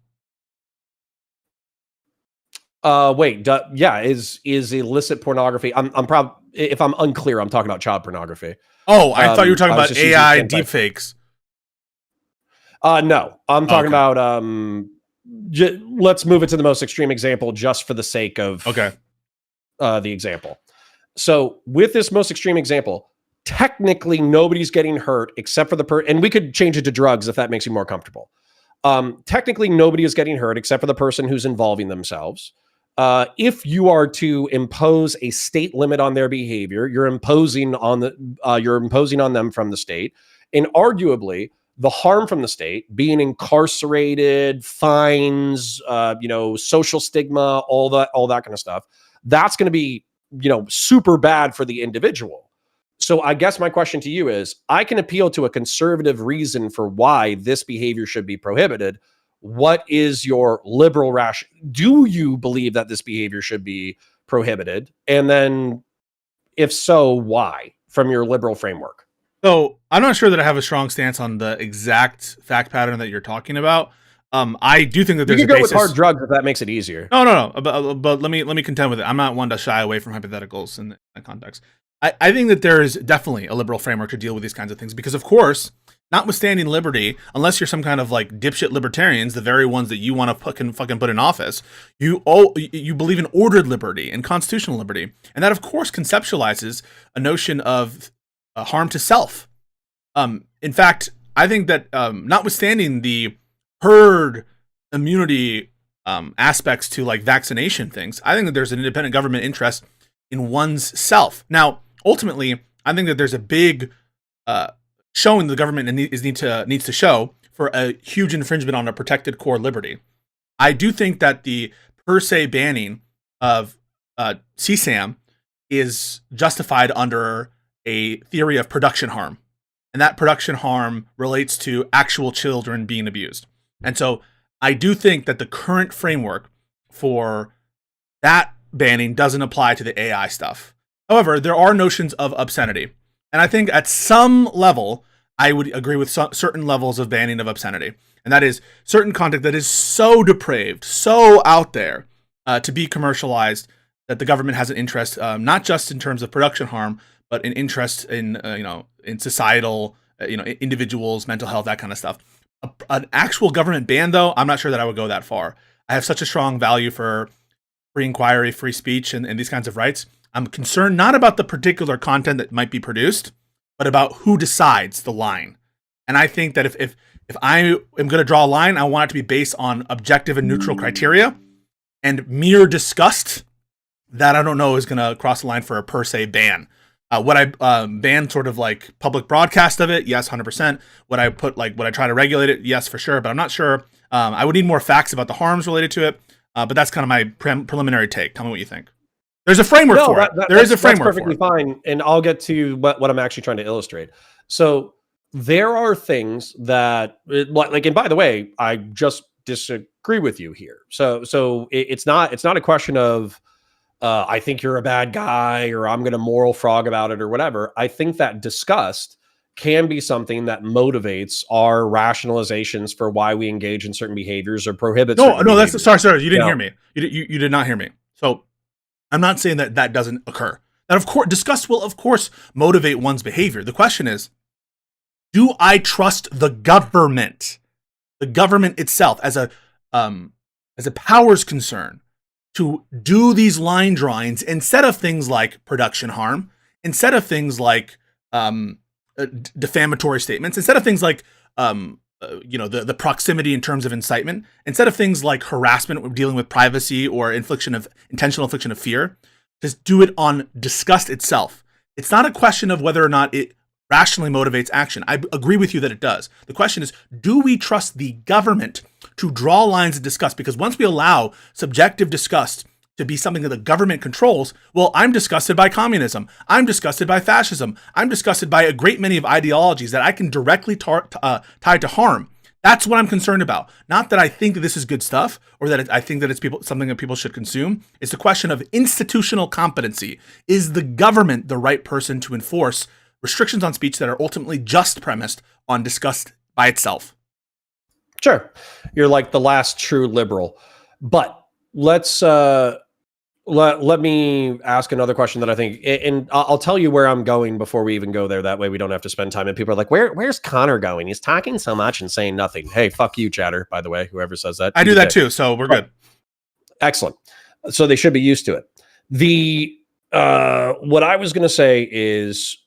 Is illicit pornography? If I'm unclear, I'm talking about child pornography. Oh, I thought you were talking about AI deepfakes. No, I'm talking about let's move it to the most extreme example just for the sake of the example. So with this most extreme example, technically nobody's getting hurt except for the and we could change it to drugs if that makes you more comfortable. Technically nobody is getting hurt except for the person who's involving themselves. If you are to impose a state limit on their behavior, you're imposing on them from the state, and arguably the harm from the state, being incarcerated, fines, social stigma, all that kind of stuff, that's going to be, super bad for the individual. So I guess my question to you is, I can appeal to a conservative reason for why this behavior should be prohibited. What is your liberal rationale? Do you believe that this behavior should be prohibited? And then if so, why, from your liberal framework? So I'm not sure that I have a strong stance on the exact fact pattern that you're talking about. I do think that there's a basis. You can go with hard drugs if that makes it easier. No. But let me contend with it. I'm not one to shy away from hypotheticals in that context. I think that there is definitely a liberal framework to deal with these kinds of things because, of course, notwithstanding liberty, unless you're some kind of like dipshit libertarians, the very ones that you want to fucking put in office, you believe in ordered liberty and constitutional liberty, and that of course conceptualizes a notion of harm to self. In fact, I think that notwithstanding the herd immunity aspects to like vaccination things, I think that there's an independent government interest in one's self. Now, ultimately, I think that there's a big showing the government needs to show for a huge infringement on a protected core liberty. I do think that the per se banning of CSAM is justified under a theory of production harm. And that production harm relates to actual children being abused. And so I do think that the current framework for that banning doesn't apply to the AI stuff. However, there are notions of obscenity. And I think at some level, I would agree with certain levels of banning of obscenity. And that is certain content that is so depraved, so out there to be commercialized that the government has an interest, not just in terms of production harm, but an interest in, in societal, individuals, mental health, that kind of stuff. An actual government ban, though, I'm not sure that I would go that far. I have such a strong value for free inquiry, free speech, and these kinds of rights. I'm concerned not about the particular content that might be produced, but about who decides the line. And I think that if I am going to draw a line, I want it to be based on objective and neutral criteria, and mere disgust that I don't know is going to cross the line for a per se ban. Would I ban sort of like public broadcast of it? Yes, 100%. Would I try to regulate it? Yes, for sure. But I'm not sure. I would need more facts about the harms related to it. But that's kind of my preliminary take. Tell me what you think. There's a framework for it. There is a framework. That's perfectly fine. And I'll get to what I'm actually trying to illustrate. So there are things that, like, and by the way, I just disagree with you here. So it's not a question of, I think you're a bad guy, or I'm going to moral frog about it, or whatever. I think that disgust can be something that motivates our rationalizations for why we engage in certain behaviors or prohibit. No, that's sorry. You didn't hear me. You did not hear me. So I'm not saying that doesn't occur. That of course, disgust will of course motivate one's behavior. The question is, do I trust the government itself as a powers concern, to do these line drawings instead of things like production harm, instead of things like defamatory statements, instead of things like the proximity in terms of incitement, instead of things like harassment dealing with privacy or intentional infliction of fear. Just do it on disgust itself. It's not a question of whether or not it rationally motivates action. I agree with you that it does. The question is, do we trust the government to draw lines of disgust? Because once we allow subjective disgust to be something that the government controls, well, I'm disgusted by communism. I'm disgusted by fascism. I'm disgusted by a great many of ideologies that I can directly tie to harm. That's what I'm concerned about. Not that I think that this is good stuff, or that I think that it's something that people should consume. It's a question of institutional competency. Is the government the right person to enforce restrictions on speech that are ultimately just premised on disgust by itself? Sure. You're like the last true liberal. But let's let me ask another question that I think, and I'll tell you where I'm going before we even go there. That way we don't have to spend time. And people are like, where's Connor going? He's talking so much and saying nothing. Hey, fuck you, chatter, by the way, whoever says that. I do that too, so we're good. Excellent. So they should be used to it. What I was going to say is,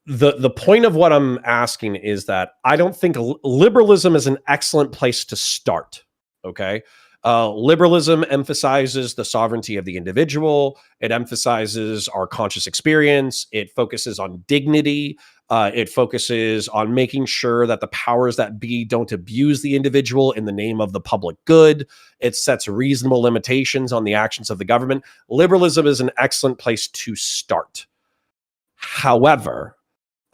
the point of what I'm asking is that I don't think liberalism is an excellent place to start. Okay. Liberalism emphasizes the sovereignty of the individual. It emphasizes our conscious experience. It focuses on dignity. It focuses on making sure that the powers that be don't abuse the individual in the name of the public good. It sets reasonable limitations on the actions of the government. Liberalism is an excellent place to start. However,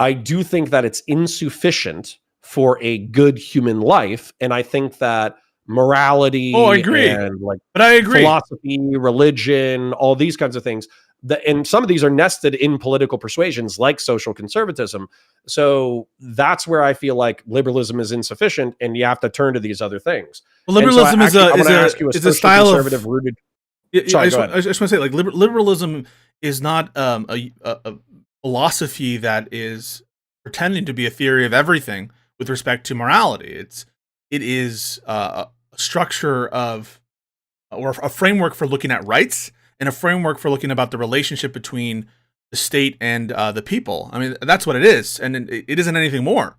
I do think that it's insufficient for a good human life. And I think that morality, I agree. And but I agree. Philosophy, religion, all these kinds of things, and some of these are nested in political persuasions like social conservatism. So that's where I feel like liberalism is insufficient, and you have to turn to these other things. Well, liberalism is a style of rooted. I just want to say, like, liberalism is not a philosophy that is pretending to be a theory of everything with respect to morality. It is a structure of, or a framework for looking at rights, and a framework for looking about the relationship between the state and the people. I mean, that's what it is, and it isn't anything more.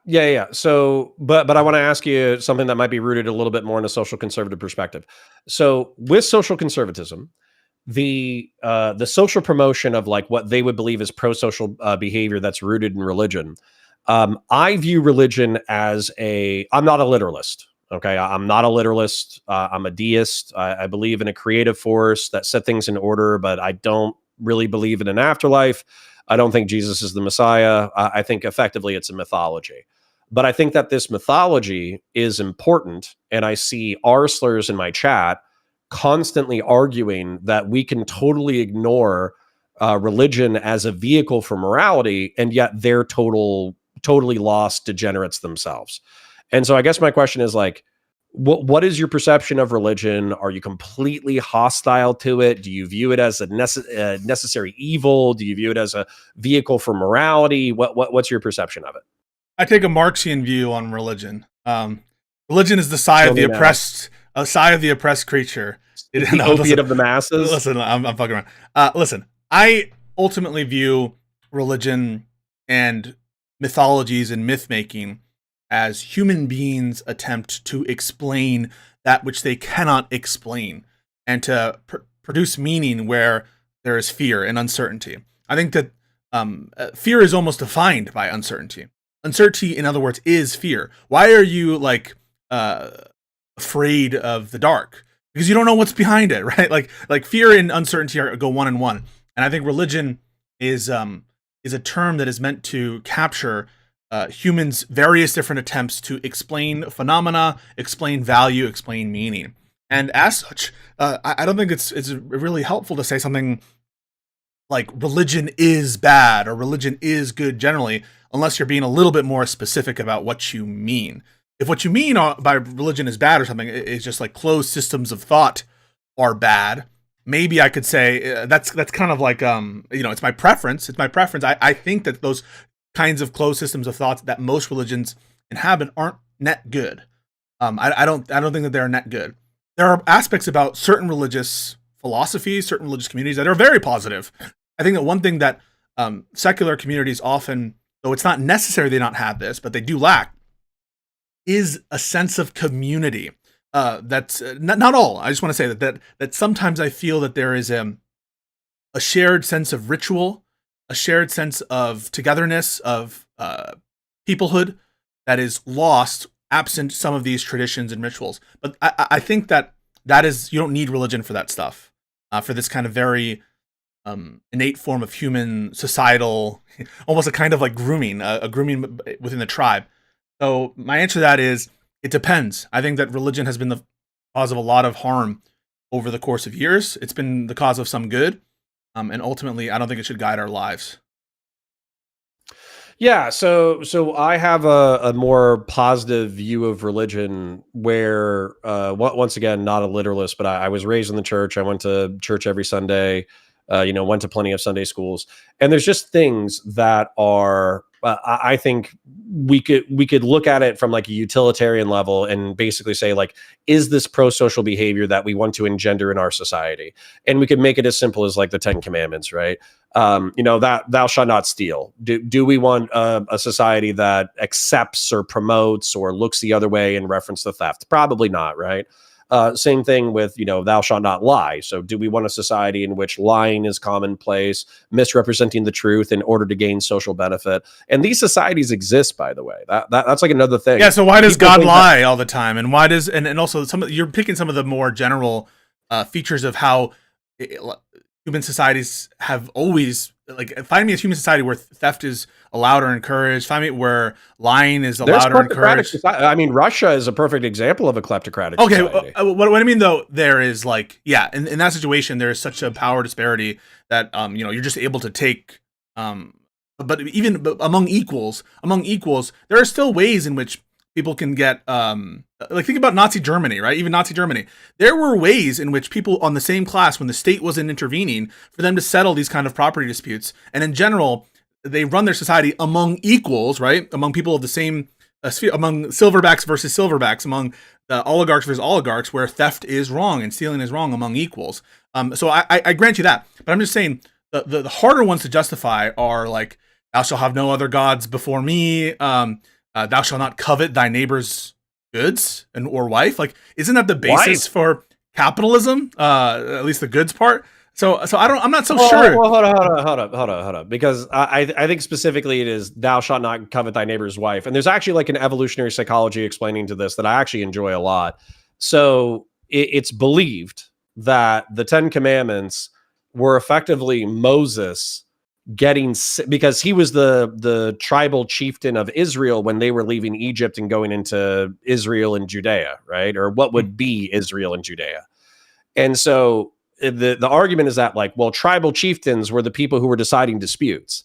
Yeah. So, but I want to ask you something that might be rooted a little bit more in a social conservative perspective. So, with social conservatism, the social promotion of like what they would believe is pro-social behavior that's rooted in religion. I view religion as I'm not a literalist. Okay. I'm not a literalist. I'm a deist. I believe in a creative force that set things in order, but I don't really believe in an afterlife. I don't think Jesus is the Messiah. I think effectively it's a mythology, but I think that this mythology is important. And I see arslers in my chat constantly arguing that we can totally ignore religion as a vehicle for morality, and yet they're totally lost degenerates themselves. And so I guess my question is, like, what is your perception of religion? Are you completely hostile to it? Do you view it as a necessary evil? Do you view it as a vehicle for morality? What's your perception of it? I take a Marxian view on religion. Religion is the sigh of the oppressed creature. It's the opiate of the masses. Listen, I'm fucking around. Listen, I ultimately view religion and mythologies and myth making as human beings attempt to explain that which they cannot explain, and to produce meaning where there is fear and uncertainty. I think that fear is almost defined by uncertainty. Uncertainty, in other words, is fear. Why are you like afraid of the dark? Because you don't know what's behind it, right? Like fear and uncertainty go one and one. And I think religion is a term that is meant to capture humans' various different attempts to explain phenomena, explain value, explain meaning. And as such, I don't think it's really helpful to say something like religion is bad or religion is good generally, unless you're being a little bit more specific about what you mean. If what you mean by religion is bad or something is just like closed systems of thought are bad, maybe I could say that's kind of like it's my preference. It's my preference. I think that those kinds of closed systems of thoughts that most religions inhabit aren't net good. I don't think that they're net good. There are aspects about certain religious philosophies, certain religious communities that are very positive. I think that one thing that secular communities often, though it's not necessary they not have this, but they do lack, is a sense of community. That's not all. I just want to say that sometimes I feel that there is a shared sense of ritual, a shared sense of togetherness, of peoplehood that is lost absent some of these traditions and rituals. But I think that is, you don't need religion for that stuff, for this kind of very innate form of human societal, almost a kind of like grooming, a grooming within the tribe. So my answer to that is, it depends. I think that religion has been the cause of a lot of harm over the course of years. It's been the cause of some good. And ultimately, I don't think it should guide our lives. Yeah, so I have a more positive view of religion where, once again, not a literalist, but I was raised in the church. I went to church every Sunday, went to plenty of Sunday schools. And there's just things that are, I think we could look at it from like a utilitarian level and basically say, like, is this pro-social behavior that we want to engender in our society? And we could make it as simple as like the 10 Commandments, right? That thou shalt not steal. Do we want a society that accepts or promotes or looks the other way in reference to theft? Probably not, right? Same thing with, thou shalt not lie. So do we want a society in which lying is commonplace, misrepresenting the truth in order to gain social benefit? And these societies exist, by the way. That's like another thing. Yeah, so why does God lie all the time? And why does, and also you're picking some of the more general features of how human societies have always, like, find me a human society where theft is allowed or encouraged. Find me where lying is allowed or encouraged. I mean, Russia is a perfect example of a kleptocratic society. What I mean, though, there is like, yeah, in that situation, there is such a power disparity that, you're just able to take, but even among equals, there are still ways in which people can get, like, think about Nazi Germany, right? Even Nazi Germany, there were ways in which people on the same class, when the state wasn't intervening, for them to settle these kind of property disputes. And in general, they run their society among equals, right? Among people of the same sphere, among silverbacks versus silverbacks, among the oligarchs versus oligarchs, where theft is wrong and stealing is wrong among equals. So I grant you that, but I'm just saying the harder ones to justify are like, thou shalt have no other gods before me. Thou shalt not covet thy neighbor's goods or wife. Like, isn't that the basis for capitalism? At least the goods part. So I'm not so sure. Well, hold on. Because I think specifically it is thou shalt not covet thy neighbor's wife. And there's actually like an evolutionary psychology explaining to this that I actually enjoy a lot. So it's believed that the 10 Commandments were effectively Moses getting, because he was the tribal chieftain of Israel when they were leaving Egypt and going into Israel and Judea, right? Or what would be Israel and Judea. And so the argument is that, like, well, tribal chieftains were the people who were deciding disputes.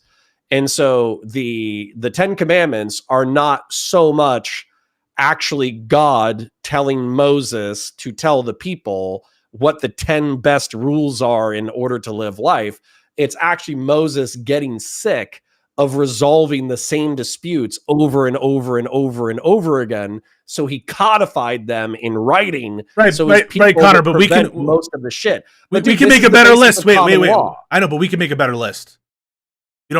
And so the 10 Commandments are not so much actually God telling Moses to tell the people what the 10 best rules are in order to live life. It's actually Moses getting sick of resolving the same disputes over and over and over and over again. So he codified them in writing. Right, so right, Connor. But we can most of the shit. We can make a better list. Wait. I know, but we can make a better list. We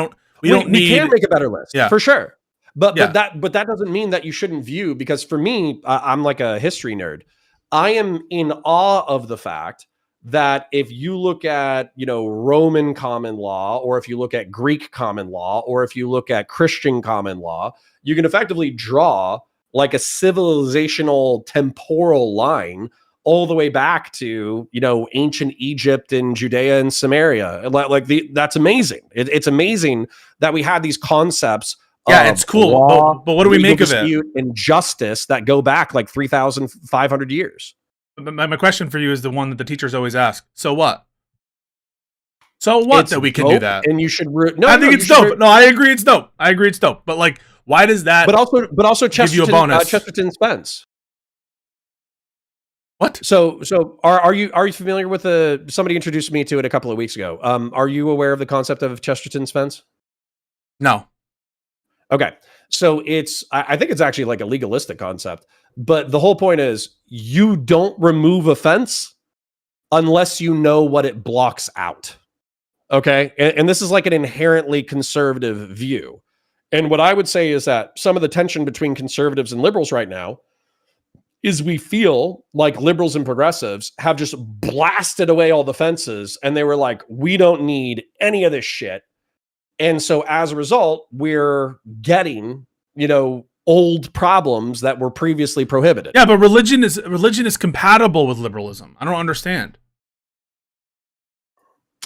can make a better list, yeah, for sure. But that doesn't mean that you shouldn't view, because for me, I'm like a history nerd. I am in awe of the fact that if you look at, Roman common law, or if you look at Greek common law, or if you look at Christian common law, you can effectively draw like a civilizational temporal line all the way back to, ancient Egypt and Judea and Samaria. That's amazing. It's amazing that we had these concepts. Yeah, it's cool. Law, but what do we make of it? And justice that go back like 3,500 years. My question for you is the one that the teachers always ask. So what? So what it's that we can do that? And you should. I think it's dope. No, I agree it's dope. But like, why does that? But also, give you a bonus? Chesterton Spence. What? So are you familiar with somebody introduced me to it a couple of weeks ago? Are you aware of the concept of Chesterton Spence? No. Okay. So I think it's actually like a legalistic concept, but the whole point is you don't remove a fence unless you know what it blocks out. Okay. And this is like an inherently conservative view. And what I would say is that some of the tension between conservatives and liberals right now is we feel like liberals and progressives have just blasted away all the fences, and they were like, we don't need any of this shit. And so as a result, we're getting, old problems that were previously prohibited. Yeah, but religion is compatible with liberalism. I don't understand.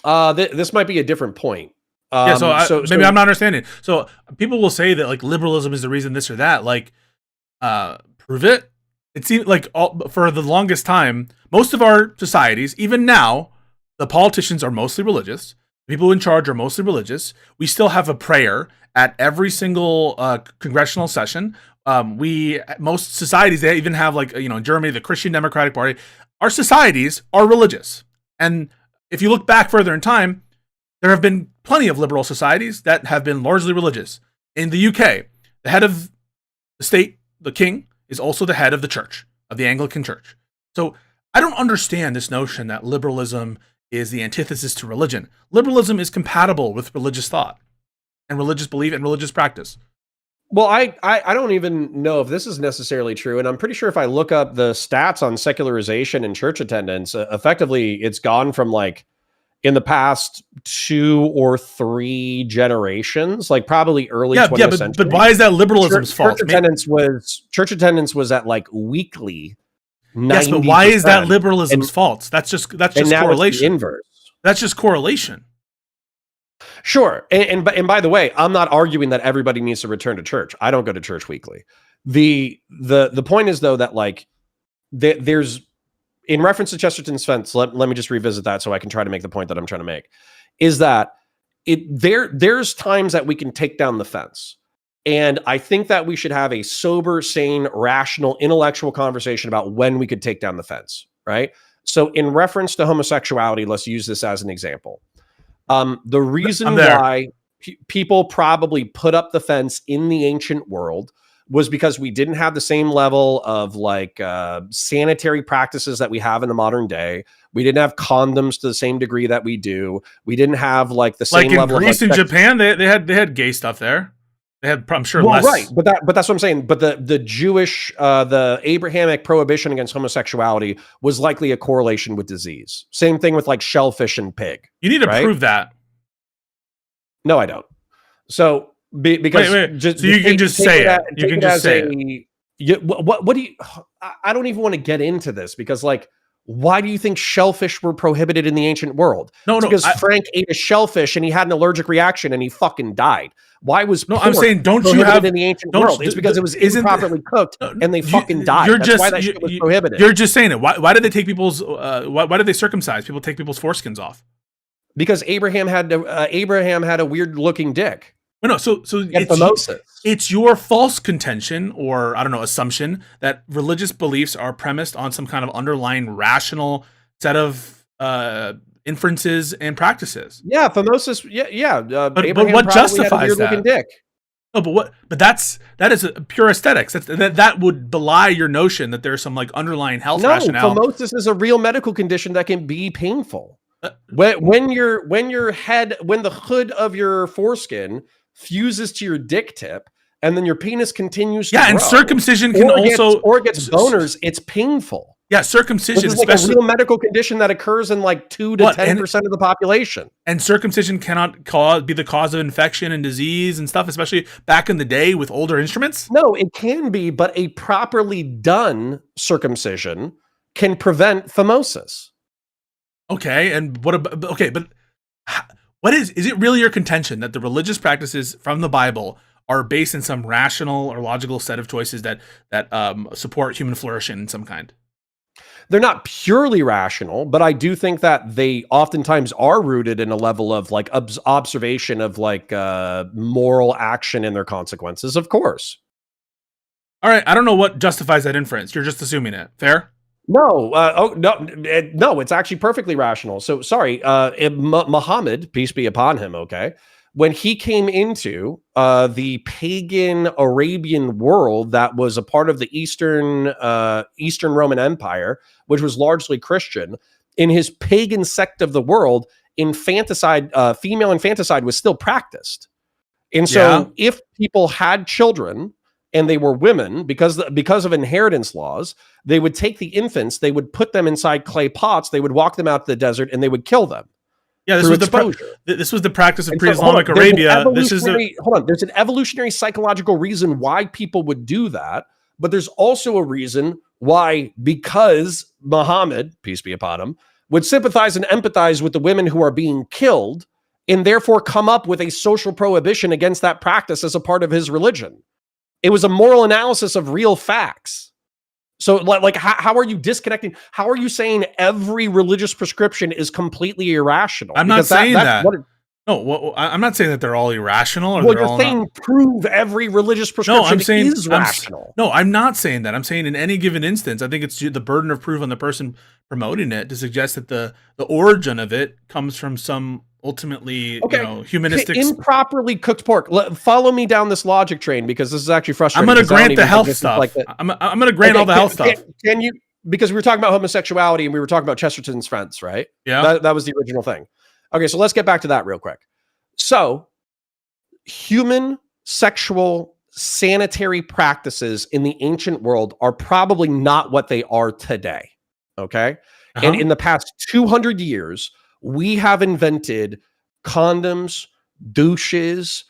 This might be a different point. So maybe I'm not understanding. So people will say that like liberalism is the reason this or that. Like, prove it. It seems like for the longest time, most of our societies, even now, the politicians are mostly religious. People in charge are mostly religious. We still have a prayer at every single congressional session. Most societies, they even have like, in Germany, the Christian Democratic Party. Our societies are religious. And if you look back further in time, there have been plenty of liberal societies that have been largely religious. In the UK, the head of the state, the king, is also the head of the church, of the Anglican Church. So I don't understand this notion that liberalism is the antithesis to religion. Liberalism is compatible with religious thought and religious belief and religious practice. Well, I don't even know if this is necessarily true. And I'm pretty sure if I look up the stats on secularization and church attendance, effectively it's gone from like in the past 2 or 3 generations, like probably early 20th century. But why is that liberalism's fault? Church attendance was at like weekly 90%. Yes, but why is that liberalism's fault? That's just correlation. Inverse. That's just correlation. Sure. And by the way, I'm not arguing that everybody needs to return to church. I don't go to church weekly. The point is though that like there's, in reference to Chesterton's fence, let me just revisit that so I can try to make the point that I'm trying to make, is that there's times that we can take down the fence. And I think that we should have a sober, sane, rational, intellectual conversation about when we could take down the fence, right? So in reference to homosexuality, let's use this as an example. The reason why people probably put up the fence in the ancient world was because we didn't have the same level of like sanitary practices that we have in the modern day. We didn't have condoms to the same degree that we do. We didn't have like the same level in Greece and Japan. They had gay stuff there. They had, I'm sure, well, less. Right, but that's what I'm saying. But the Jewish, the Abrahamic prohibition against homosexuality was likely a correlation with disease. Same thing with like shellfish and pig. You need to prove that. No, I don't. So because wait. So you can just say it. You can just say it. What do you? I don't even want to get into this because like, why do you think shellfish were prohibited in the ancient world? Because Frank ate a shellfish and he had an allergic reaction and he fucking died. Why was pork I'm saying don't you have in the ancient world? It's because it was improperly cooked and they fucking died. That's why that shit was prohibited. You're just saying it. Why did they take people's? Why did they circumcise people? Take people's foreskins off? Because Abraham had a weird looking dick. No, so it's your false contention or I don't know assumption that religious beliefs are premised on some kind of underlying rational set of inferences and practices. Yeah, phimosis. Yeah. But Abraham what probably had a justifies weird-looking that? dick. No, but that is a pure aesthetics. That would belie your notion that there's some like underlying health rationale. Phimosis is a real medical condition that can be painful. Uh, When the hood of your foreskin fuses to your dick tip, and then your penis continues to grow, and circumcision can also gets boners. It's painful. Yeah, circumcision is like especially a real medical condition that occurs in like 2 to 10% of the population. And circumcision cannot be the cause of infection and disease and stuff, especially back in the day with older instruments. No, it can be, but a properly done circumcision can prevent phimosis. Okay, and what about but what is it really your contention that the religious practices from the Bible are based in some rational or logical set of choices that support human flourishing in some kind? They're not purely rational, but I do think that they oftentimes are rooted in a level of like observation of like moral action and their consequences, of course. All right, I don't know what justifies that inference. You're just assuming it. Fair? No, no, it's actually perfectly rational. So sorry, Muhammad, peace be upon him, okay? When he came into the pagan Arabian world that was a part of the Eastern Roman Empire, which was largely Christian, in his pagan sect of the world, infanticide, female infanticide was still practiced. And so if people had children and they were women, because of inheritance laws, they would take the infants, they would put them inside clay pots, they would walk them out to the desert, and they would kill them. Yeah, this was the practice of pre-Islamic Arabia. There's an evolutionary psychological reason why people would do that, but there's also a reason why, because Muhammad, peace be upon him, would sympathize and empathize with the women who are being killed, and therefore come up with a social prohibition against that practice as a part of his religion. It was a moral analysis of real facts. So like how are you disconnecting? How are you saying every religious prescription is completely irrational? I'm not saying that. I'm not saying that they're all irrational. Or you're saying prove every religious prescription is rational. I'm not saying that. I'm saying in any given instance, I think it's the burden of proof on the person promoting it to suggest that the origin of it comes from some ultimately humanistic improperly cooked pork. Follow me down this logic train, because this is actually frustrating. I'm going to grant the health stuff. I'm going to grant all the health stuff. Can you? Because we were talking about homosexuality and we were talking about Chesterton's fence, right? Yeah, that was the original thing. Okay, so let's get back to that real quick. So, human sexual sanitary practices in the ancient world are probably not what they are today. Okay, and in the past 200 years, we have invented condoms, douches,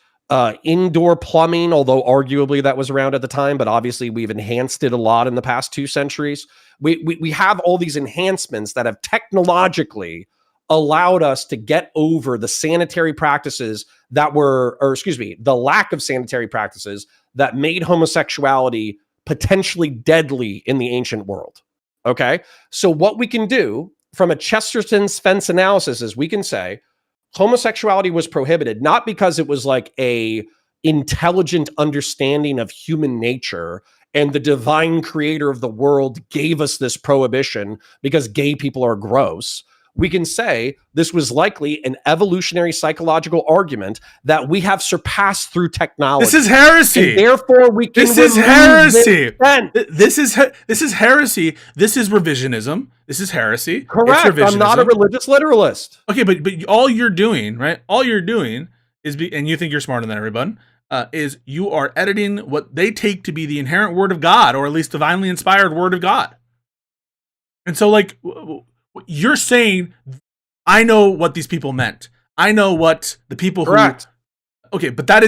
indoor plumbing, although arguably that was around at the time, but obviously we've enhanced it a lot in the past 2 centuries. We have all these enhancements that have technologically allowed us to get over the sanitary practices the lack of sanitary practices that made homosexuality potentially deadly in the ancient world. Okay, so what we can do from a Chesterton's fence analysis is we can say homosexuality was prohibited, not because it was like a intelligent understanding of human nature and the divine creator of the world gave us this prohibition because gay people are gross. We can say this was likely an evolutionary psychological argument that we have surpassed through technology. This is heresy. And therefore, we can. This is heresy. This is heresy. This is revisionism. This is heresy. Correct. I'm not a religious literalist. Okay, but all you're doing, right? All you're doing is, and you think you're smarter than everyone, is you are editing what they take to be the inherent word of God, or at least divinely inspired word of God. And so, like, you're saying, I know what these people meant. I know what the people Correct. Okay, but that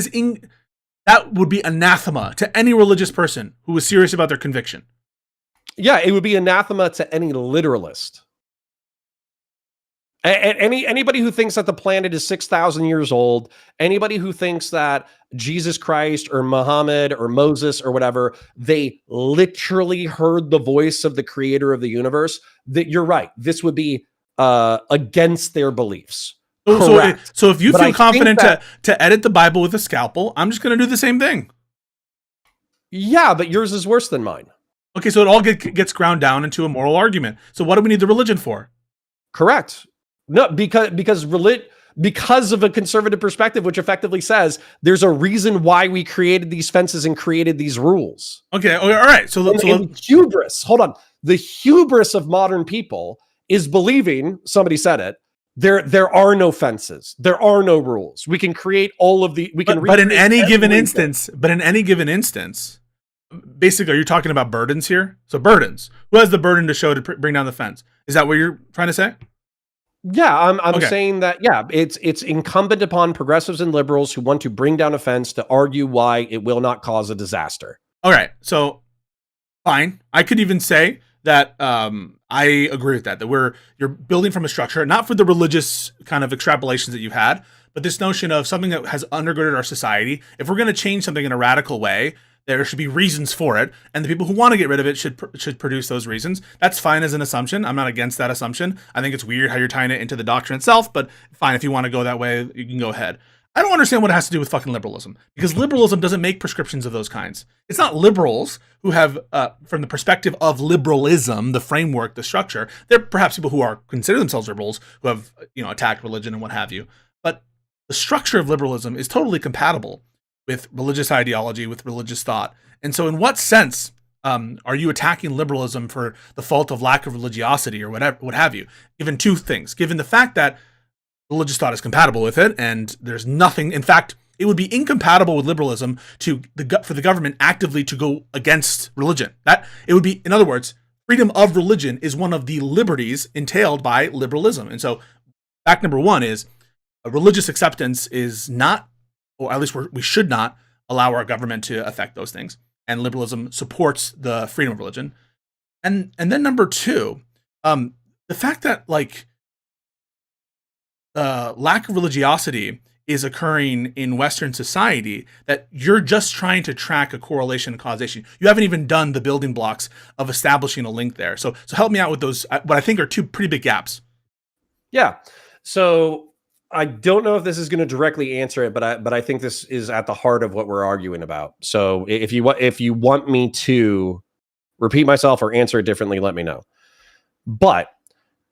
would be anathema to any religious person who was serious about their conviction. Yeah, it would be anathema to any literalist. Anybody who thinks that the planet is 6,000 years old, anybody who thinks that Jesus Christ or Muhammad or Moses or whatever, they literally heard the voice of the creator of the universe, that you're right. This would be against their beliefs. So if you feel confident to edit the Bible with a scalpel, I'm just going to do the same thing. Yeah, but yours is worse than mine. Okay, so it all gets ground down into a moral argument. So what do we need the religion for? Correct. No, because of a conservative perspective, which effectively says there's a reason why we created these fences and created these rules. Okay, all right. So the hubris, hold on. The hubris of modern people is believing, somebody said it, there are no fences. There are no rules. We can create all of the, but in any given instance, basically, are you talking about burdens here? So burdens. Who has the burden to show to bring down the fence? Is that what you're trying to say? Yeah, I'm saying that, yeah, it's incumbent upon progressives and liberals who want to bring down a fence to argue why it will not cause a disaster. All right, so fine. I could even say that I agree with that you're building from a structure, not for the religious kind of extrapolations that you've had, but this notion of something that has undergirded our society. If we're going to change something in a radical way, there should be reasons for it, and the people who want to get rid of it should produce those reasons. That's fine as an assumption. I'm not against that assumption. I think it's weird how you're tying it into the doctrine itself, but fine, if you want to go that way, you can go ahead. I don't understand what it has to do with fucking liberalism, because liberalism doesn't make prescriptions of those kinds. It's not liberals who have, from the perspective of liberalism, the framework, the structure, they're perhaps people who consider themselves liberals who have, attacked religion and what have you. But the structure of liberalism is totally compatible with religious ideology, with religious thought. And so in what sense are you attacking liberalism for the fault of lack of religiosity or whatever, what have you? Given two things, given the fact that religious thought is compatible with it, and there's nothing, in fact, it would be incompatible with liberalism for the government actively to go against religion. That it would be, in other words, freedom of religion is one of the liberties entailed by liberalism. And so fact number one is religious acceptance is not, or at least we should not allow our government to affect those things. And liberalism supports the freedom of religion. And then number two, the fact that lack of religiosity is occurring in Western society, that you're just trying to track a correlation and causation. You haven't even done the building blocks of establishing a link there. So help me out with those, what I think are two pretty big gaps. Yeah. So I don't know if this is going to directly answer it, but I think this is at the heart of what we're arguing about. So if you want me to repeat myself or answer it differently, let me know. But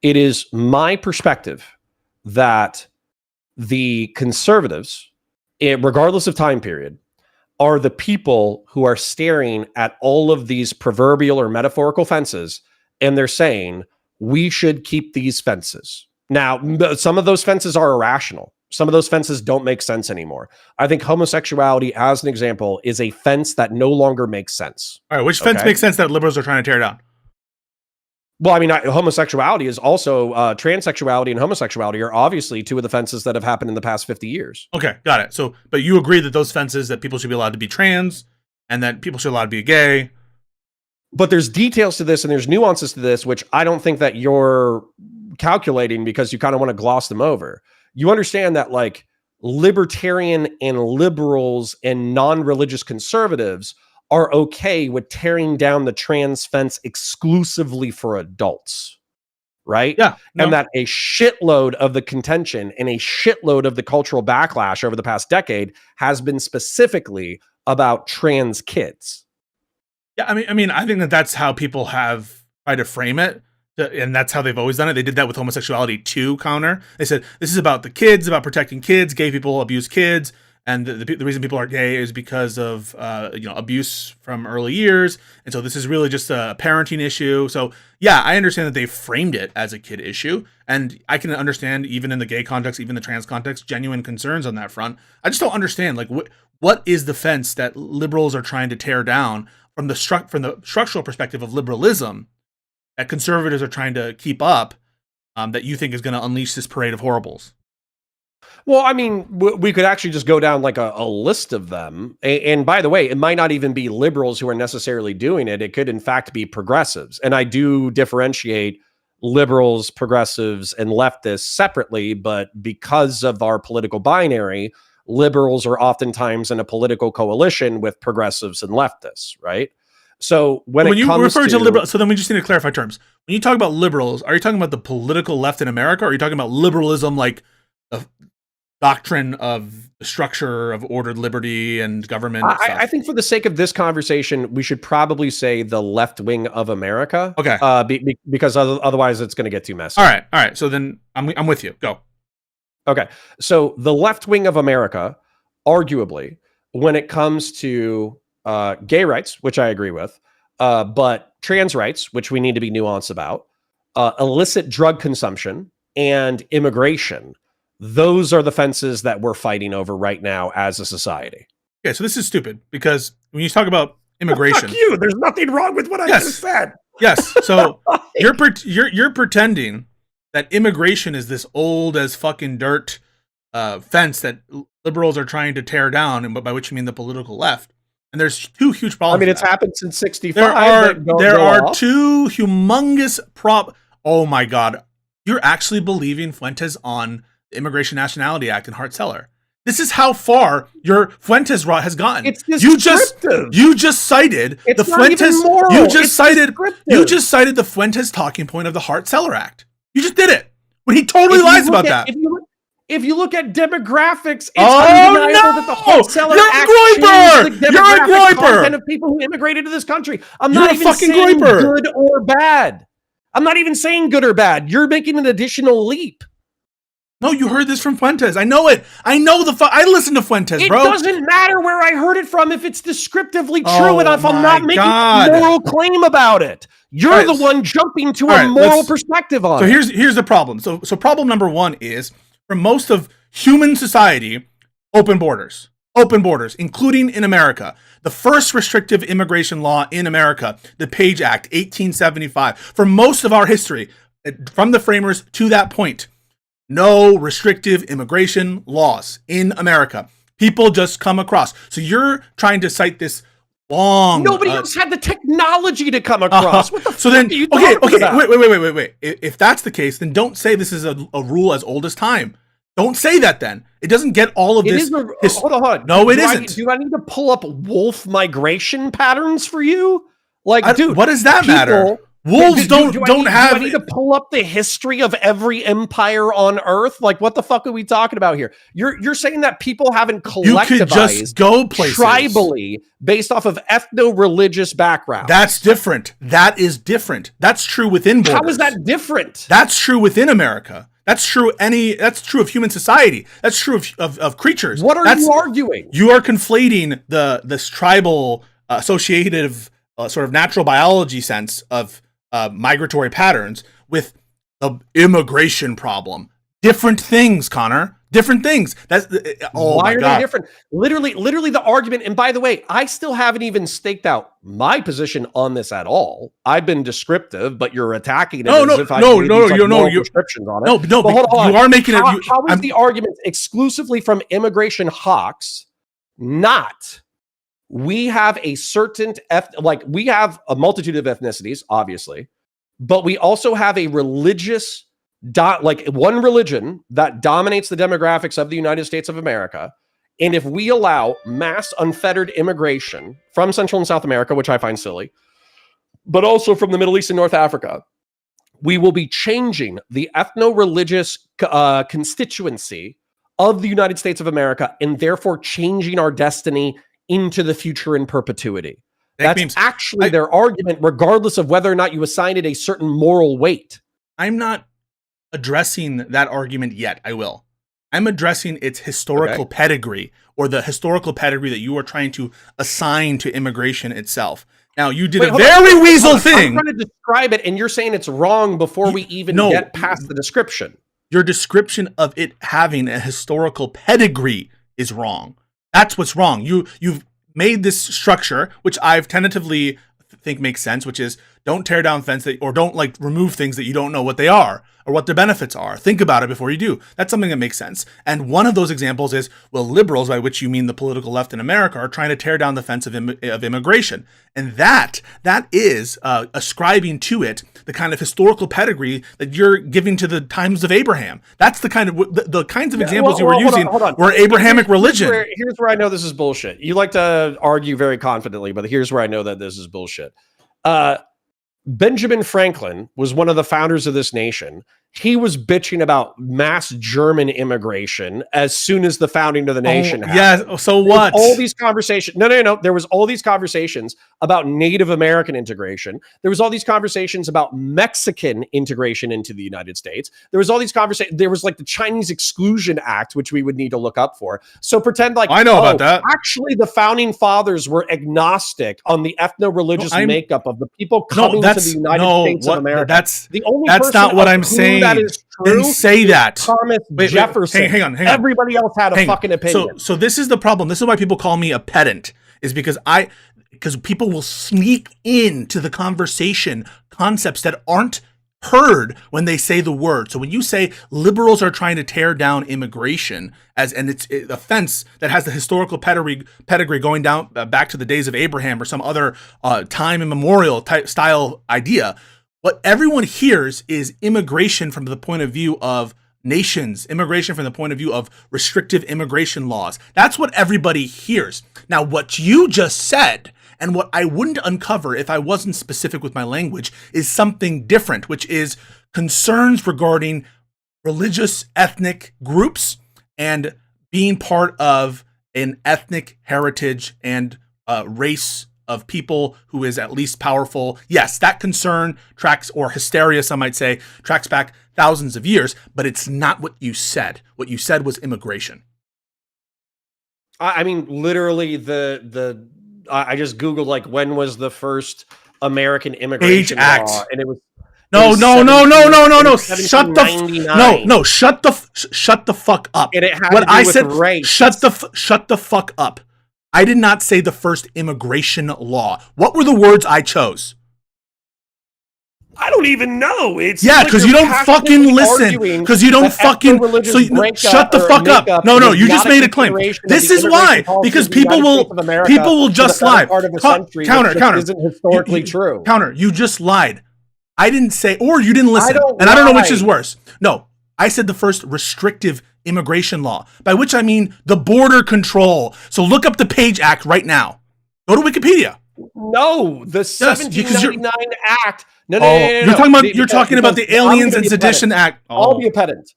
it is my perspective that the conservatives, regardless of time period, are the people who are staring at all of these proverbial or metaphorical fences, and they're saying, we should keep these fences. Now, some of those fences are irrational. Some of those fences don't make sense anymore. I think homosexuality, as an example, is a fence that no longer makes sense. All right, which fence makes sense that liberals are trying to tear down? Well, I mean, homosexuality is also, transsexuality and homosexuality are obviously two of the fences that have happened in the past 50 years. Okay, got it. So, but you agree that those fences, that people should be allowed to be trans and that people should be allowed to be gay. But there's details to this and there's nuances to this, which I don't think that you're calculating because you kind of want to gloss them over. You understand that libertarian and liberals and non-religious conservatives are okay with tearing down the trans fence exclusively for adults, right? Yeah. No. And that a shitload of the contention and a shitload of the cultural backlash over the past decade has been specifically about trans kids. Yeah, I mean, I think that that's how people have tried to frame it, and that's how they've always done it. They did that with homosexuality too, counter. They said, this is about the kids, about protecting kids, gay people abuse kids, and the reason people are gay is because of abuse from early years, and so this is really just a parenting issue. So yeah, I understand that they framed it as a kid issue, and I can understand, even in the gay context, even the trans context, genuine concerns on that front. I just don't understand, what is the fence that liberals are trying to tear down from the structural perspective of liberalism that conservatives are trying to keep up, that you think is going to unleash this parade of horribles? Well, I mean, we could actually just go down a list of them. And by the way, it might not even be liberals who are necessarily doing it. It could, in fact, be progressives. And I do differentiate liberals, progressives, and leftists separately. But because of our political binary, liberals are oftentimes in a political coalition with progressives and leftists, right? So when you refer to liberal, so then we just need to clarify terms. When you talk about liberals, are you talking about the political left in America, or are you talking about liberalism doctrine of the structure of ordered liberty and government. I think for the sake of this conversation, we should probably say the left wing of America. Okay. Because otherwise it's going to get too messy. All right. So then I'm with you. Go. Okay. So the left wing of America, arguably, when it comes to gay rights, which I agree with, but trans rights, which we need to be nuanced about, illicit drug consumption, and immigration. Those are the fences that we're fighting over right now as a society. Okay, so this is stupid because when you talk about immigration, fuck you. There's nothing wrong with what I just said. Yes. So you're pretending that immigration is this old as fucking dirt fence that liberals are trying to tear down, and by which you mean the political left. And there's two huge problems. I mean, it's happened since '65. There are two humongous Oh my God. You're actually believing Fuentes on the Immigration Nationality Act and Hart-Celler. This is how far your Fuentes rot has gotten. It's you just cited it's the Fuentes. Moral. You just cited the Fuentes talking point of the Hart-Celler Act. You just did it when he totally lies about that. If you look at demographics, it's undeniable that the Hart-Celler Act changed the demographic content of people who immigrated to this country. I'm not even saying good or bad. I'm not even saying good or bad. You're making an additional leap. No, you heard this from Fuentes. I know it. I know I listen to Fuentes, bro. It doesn't matter where I heard it from if it's descriptively true and if I'm not making a moral claim about it. You're the one jumping to a moral perspective on it. So here's the problem. So problem number one is, for most of human society, open borders, including in America. The first restrictive immigration law in America, the Page Act, 1875. For most of our history, from the framers to that point, no restrictive immigration laws in America. People just come across. So you're trying to cite this long... Nobody else had the technology to come across. What the fuck are you talking about? Wait. If that's the case, then don't say this is a rule as old as time. Don't say that then. It doesn't get all of this. Hold on. No, it isn't. Do I need to pull up wolf migration patterns for you? Dude, what does that matter? Wolves don't have... Do I need to pull up the history of every empire on Earth? What the fuck are we talking about here? You're saying that people haven't collectivized, you could just go places tribally based off of ethno-religious background. That's different. That is different. That's true within borders. How is that different? That's true within America. That's true. That's true of human society. That's true of creatures. What are you arguing? You are conflating this tribal associative sort of natural biology sense of migratory patterns with the immigration problem. Different things, Connor. Different things. Why are they different? Literally the argument. And by the way, I still haven't even staked out my position on this at all. I've been descriptive, but you're attacking it as if I made prescriptions on it. No, but hold on. You are making it. How is the argument exclusively from immigration hawks? Not. We have a certain we have a multitude of ethnicities, obviously, but we also have a religious one religion that dominates the demographics of the United States of America. And if we allow mass unfettered immigration from Central and South America, which I find silly, but also from the Middle East and North Africa, we will be changing the ethno-religious constituency of the United States of America and therefore changing our destiny into the future in perpetuity. That's actually their argument, regardless of whether or not you assign it a certain moral weight. I'm not addressing that argument yet. I will. I'm addressing its historical pedigree, or the historical pedigree that you are trying to assign to immigration itself. Now, you did a very weasel thing. I'm trying to describe it, and you're saying it's wrong before we even get past the description. Your description of it having a historical pedigree is wrong. That's what's wrong. You've made this structure, which I've tentatively think makes sense, which is don't tear down fence or don't remove things that you don't know what they are or what their benefits are. Think about it before you do. That's something that makes sense. And one of those examples is, liberals, by which you mean the political left in America, are trying to tear down the fence of immigration. And that is ascribing to it the kind of historical pedigree that you're giving to the times of Abraham. That's the kind of the kinds of examples you were using were Abrahamic religion. Here's where I know this is bullshit. You like to argue very confidently, but here's where I know that this is bullshit. Benjamin Franklin was one of the founders of this nation. he was bitching about mass German immigration as soon as the founding of the nation happened. Yeah, so what? All these conversations. No. There was all these conversations about Native American integration. There was all these conversations about Mexican integration into the United States. There was all these conversations. There was like the Chinese Exclusion Act, which we would need to look up for. So pretend like I know about that. Actually, the founding fathers were agnostic on the ethno-religious makeup of the people coming to the United States of America. That's the only that's not what I'm saying. That is true. Didn't say that. Thomas Jefferson. Hang on. Everybody else had a fucking opinion. So this is the problem. This is why people call me a pedant, is because people will sneak into the conversation concepts that aren't heard when they say the word. So when you say liberals are trying to tear down immigration and it's an offense that has the historical pedigree going down back to the days of Abraham or some other time immemorial type style idea, what everyone hears is immigration from the point of view of nations, immigration from the point of view of restrictive immigration laws. That's what everybody hears. Now, what you just said, and what I wouldn't uncover if I wasn't specific with my language, is something different, which is concerns regarding religious ethnic groups and being part of an ethnic heritage and race of people who is at least powerful. Yes, that concern tracks, or hysteria, some might say, tracks back thousands of years, but it's not what you said. What you said was immigration. I mean, literally, I just Googled, like, when was the first American immigration law, and it was No. Shut the fuck up. And it had what to do I with said. Race. Shut the fuck up. I did not say the first immigration law. What were the words I chose? I don't even know. It's because you don't fucking listen. Because you don't fucking. So shut the fuck up. No. You just made a claim. This is why. Because people will just lie. Counter. Isn't historically true. Counter. You just lied. I didn't say, or you didn't listen. And I don't know which is worse. No, I said the first restrictive immigration law, by which I mean the border control. So look up the Page Act right now. Go to Wikipedia. No, the 1799 Act. No. You're talking about the Aliens and Sedition Act. I'll be a pedant.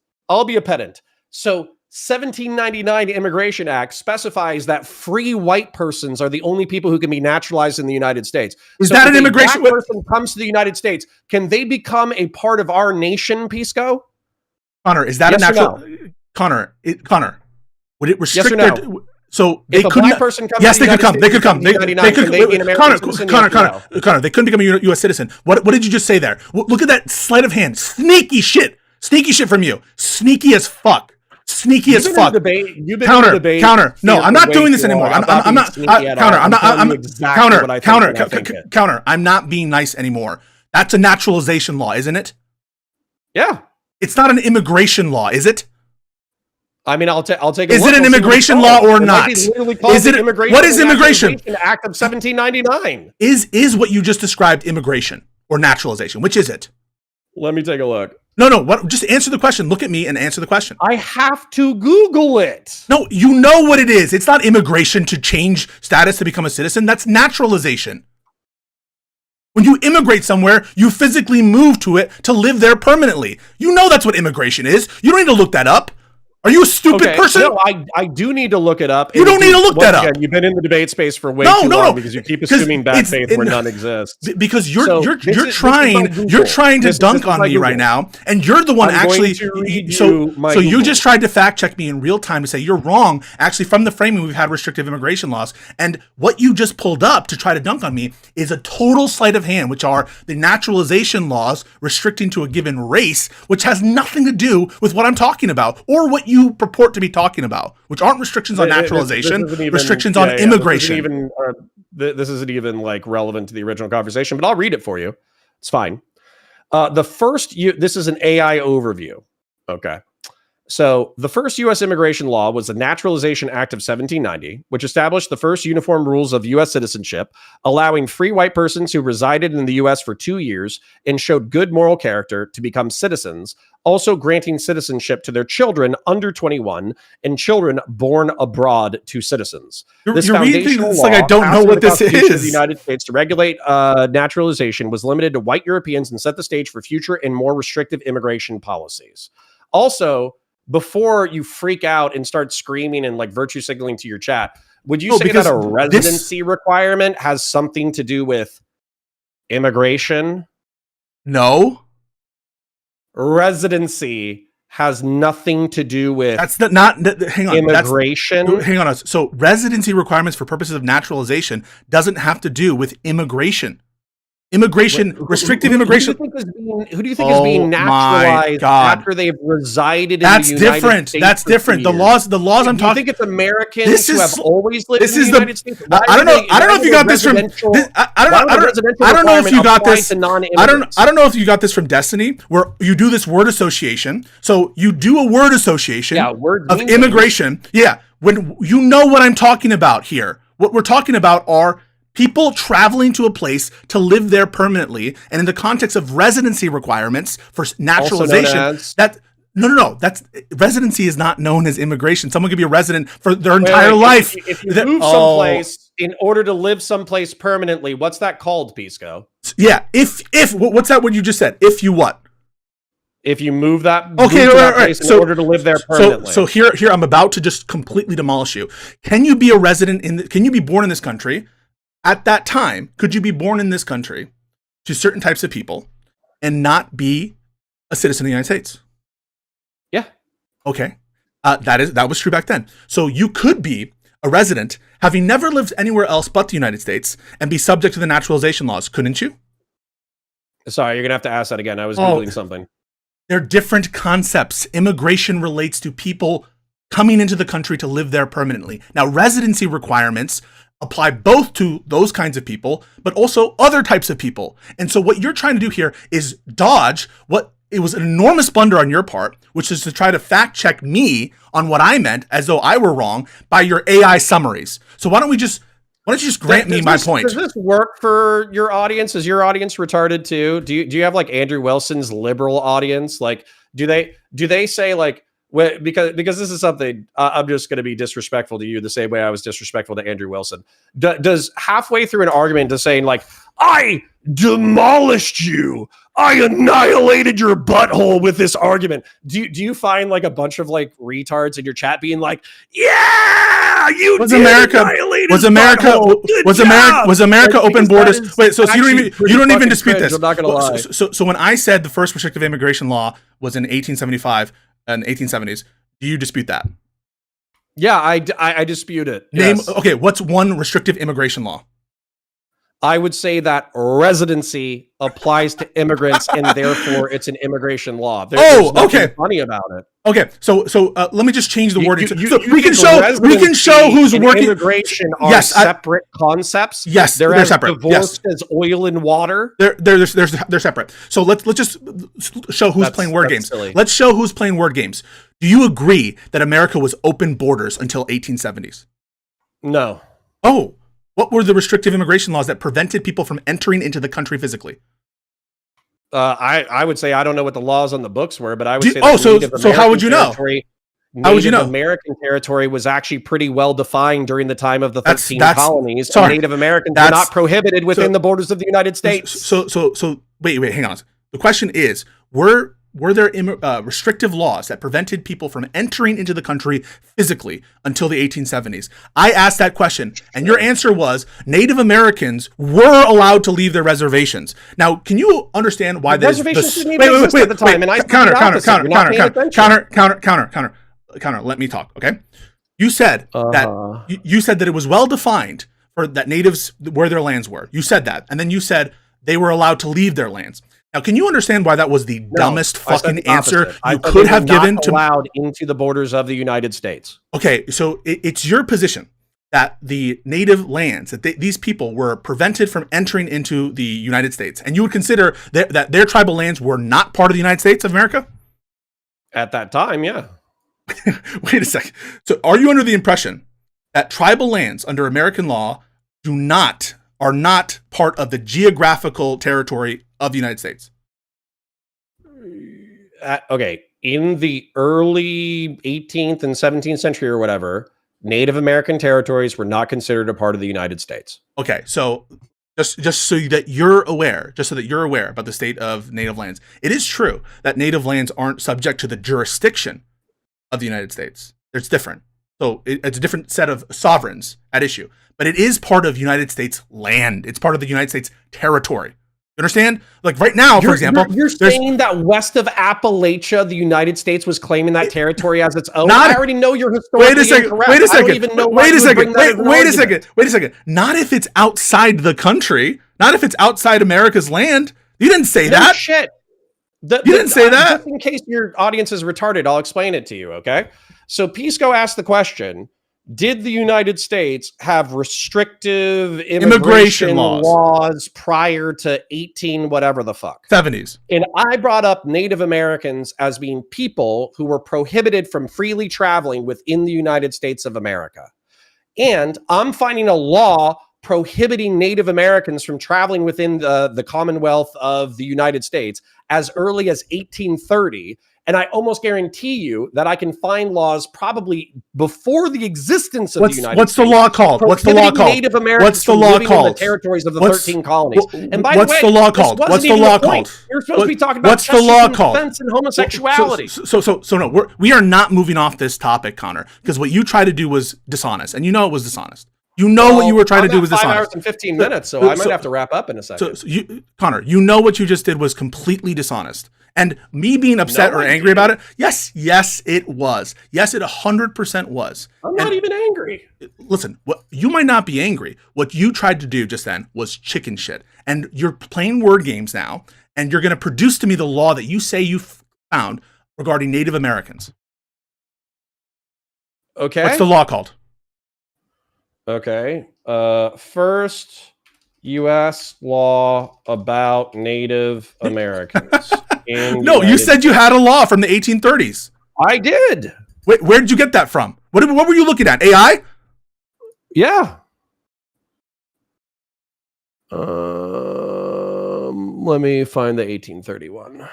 So 1799 Immigration Act specifies that free white persons are the only people who can be naturalized in the United States. Is that an immigration? If a black person comes to the United States, can they become a part of our nation, Pisco? Connor, is that a natural? No? Connor, would it restrict? Yes or no? So if a black person comes, yes, they could come. They could come. They could. Connor, they couldn't become a U.S. citizen. What did you just say there? Look at that sleight of hand. Sneaky shit from you. Sneaky as fuck. Counter. No, I'm not doing this anymore. I'm not. Counter. I'm not being nice anymore. That's a naturalization law, isn't it? Yeah. It's not an immigration law, is it? I mean, I'll take. Is it an immigration law or not? Is it? What is immigration? Act of 1799 is what you just described immigration or naturalization. Which is it? Let me take a look. No. What? Just answer the question. Look at me and answer the question. I have to Google it. No, you know what it is. It's not immigration to change status to become a citizen. That's naturalization. When you immigrate somewhere, you physically move to it to live there permanently. You know that's what immigration is. You don't need to look that up. Are you a stupid person? No, I do need to look it up. You don't need to look that up. You've been in the debate space for way too long because you keep assuming bad faith where none exists. Because you're trying to dunk on me right now, and you're the one actually. So you just tried to fact check me in real time to say you're wrong. Actually, from the framing, we've had restrictive immigration laws, and what you just pulled up to try to dunk on me is a total sleight of hand, which are the naturalization laws restricting to a given race, which has nothing to do with what I'm talking about or what you purport to be talking about, which aren't restrictions on naturalization, restrictions on immigration. This isn't even like relevant to the original conversation, but I'll read it for you. It's fine. This is an AI overview. Okay. So the first U.S. immigration law was the Naturalization Act of 1790, which established the first uniform rules of U.S. citizenship, allowing free white persons who resided in the U.S. for 2 years and showed good moral character to become citizens, also granting citizenship to their children under 21 and children born abroad to citizens. This foundational law, like I don't know what this is. The United States to regulate naturalization was limited to white Europeans and set the stage for future and more restrictive immigration policies. Also, before you freak out and start screaming and like virtue signaling to your chat, would you say that a residency requirement has something to do with immigration? No. Residency has nothing to do with hang on, immigration. Hang on. So residency requirements for purposes of naturalization doesn't have to do with immigration. Restrictive immigration. Who do you think is being naturalized after they've resided in the United States? That's different. The laws I'm talking. I think it's Americans who have always lived in the United States. I don't know if you got this from. I don't know if you got this. I don't know if you got this from Destiny, where you do this word association. So you do a word association of immigration. Yeah, when you know what I'm talking about here. What we're talking about are people traveling to a place to live there permanently, and in the context of residency requirements for naturalization, that's residency is not known as immigration. Someone could be a resident for their entire life. If you move someplace in order to live someplace permanently, what's that called, Pisco? Yeah, what's that? What you just said? If you what? If you move that, right. In order to live there permanently. So here, I'm about to just completely demolish you. Can you be a resident can you be born in this country? At that time, could you be born in this country to certain types of people and not be a citizen of the United States? Yeah. Okay. That was true back then. So you could be a resident, having never lived anywhere else but the United States, and be subject to the naturalization laws, couldn't you? Sorry, you're going to have to ask that again. I was Googling something. They're different concepts. Immigration relates to people coming into the country to live there permanently. Now, residency requirements apply both to those kinds of people, but also other types of people. And so what you're trying to do here is dodge what it was an enormous blunder on your part, which is to try to fact check me on what I meant as though I were wrong by your AI summaries. So why don't you just grant me my point? Does this work for your audience? Is your audience retarded too? Do you have like Andrew Wilson's liberal audience? Like, do they say like, because this is something I'm just going to be disrespectful to you the same way I was disrespectful to Andrew Wilson. Does halfway through an argument to saying like, I demolished you, I annihilated your butthole with this argument. Do you find like a bunch of like retards in your chat being like, yeah, you was America open borders? Wait, so you don't even dispute this. I'm not gonna lie. So when I said the first restrictive immigration law was in 1875 and 1870s, do you dispute that? Yeah, I dispute it. Yes. Okay, what's one restrictive immigration law? I would say that residency applies to immigrants, and therefore it's an immigration law. There's nothing funny about it. Okay, so let me just change the wording. We can show who's working. Immigration are separate concepts. Yes, they're separate. Divorce as oil and water. They're separate. So let's just show who's playing word games. Silly. Let's show who's playing word games. Do you agree that America was open borders until 1870s? No. Oh. What were the restrictive immigration laws that prevented people from entering into the country physically? I would say I don't know what the laws on the books were, but I would say so how would you know? How would you know? American territory was actually pretty well defined during the time of the 13 colonies. Sorry, and Native Americans were not prohibited within the borders of the United States. So wait, hang on. The question is, were there restrictive laws that prevented people from entering into the country physically until the 1870s? I asked that question, and your answer was Native Americans were allowed to leave their reservations. Now, can you understand why there's reservations didn't even exist at the time? And I counter. Let me talk, okay? You said that it was well defined for that natives where their lands were. You said that, and then you said they were allowed to leave their lands. Now, can you understand why that was the dumbest fucking answer you could have given to allowed into the borders of the United States? Okay, so it's your position that the native lands, that these people were prevented from entering into the United States, and you would consider that their tribal lands were not part of the United States of America? At that time, yeah. Wait a second. So are you under the impression that tribal lands under American law are not part of the geographical territory of the United States? Okay. In the early 18th and 17th century or whatever, Native American territories were not considered a part of the United States. Okay, so just so that you're aware, about the state of native lands, it is true that native lands aren't subject to the jurisdiction of the United States. It's different. So it's a different set of sovereigns at issue, but it is part of United States land. It's part of the United States territory. You understand? Like right now, for example, you're saying that west of Appalachia, the United States was claiming that territory as its own. I already know you're historically incorrect. Wait a second. Not if it's outside the country. Not if it's outside America's land. You didn't say that. Shit. You didn't say that. Just in case your audience is retarded, I'll explain it to you. Okay. So Pisco asked the question: did the United States have restrictive immigration laws prior to 18 whatever the fuck? 70s. And I brought up Native Americans as being people who were prohibited from freely traveling within the United States of America. And I'm finding a law prohibiting Native Americans from traveling within the Commonwealth of the United States as early as 1830. And I almost guarantee you that I can find laws probably before the existence of the United States. What's the law called? What's the law called? Native Americans from living in the territories of the 13 colonies. And by the way, what's the law called? What's the law called? You're supposed to be talking about what's the law called? Defense and homosexuality. So no, we are not moving off this topic, Connor, because what you tried to do was dishonest, and you know it was dishonest. You know what you were trying to do was dishonest. 5 hours and 15 minutes, so I might have to wrap up in a second. Connor, you know what you just did was completely dishonest. And me being upset or angry about it, yes, it was. Yes, it 100% was. I'm not even angry. Listen, you might not be angry. What you tried to do just then was chicken shit. And you're playing word games now, and you're going to produce to me the law that you say you found regarding Native Americans. Okay. What's the law called? Okay. First U.S. law about Native Americans. No, you said you had a law from the 1830s. I did. Wait, where did you get that from? What were you looking at? AI? Yeah. Let me find the 1831.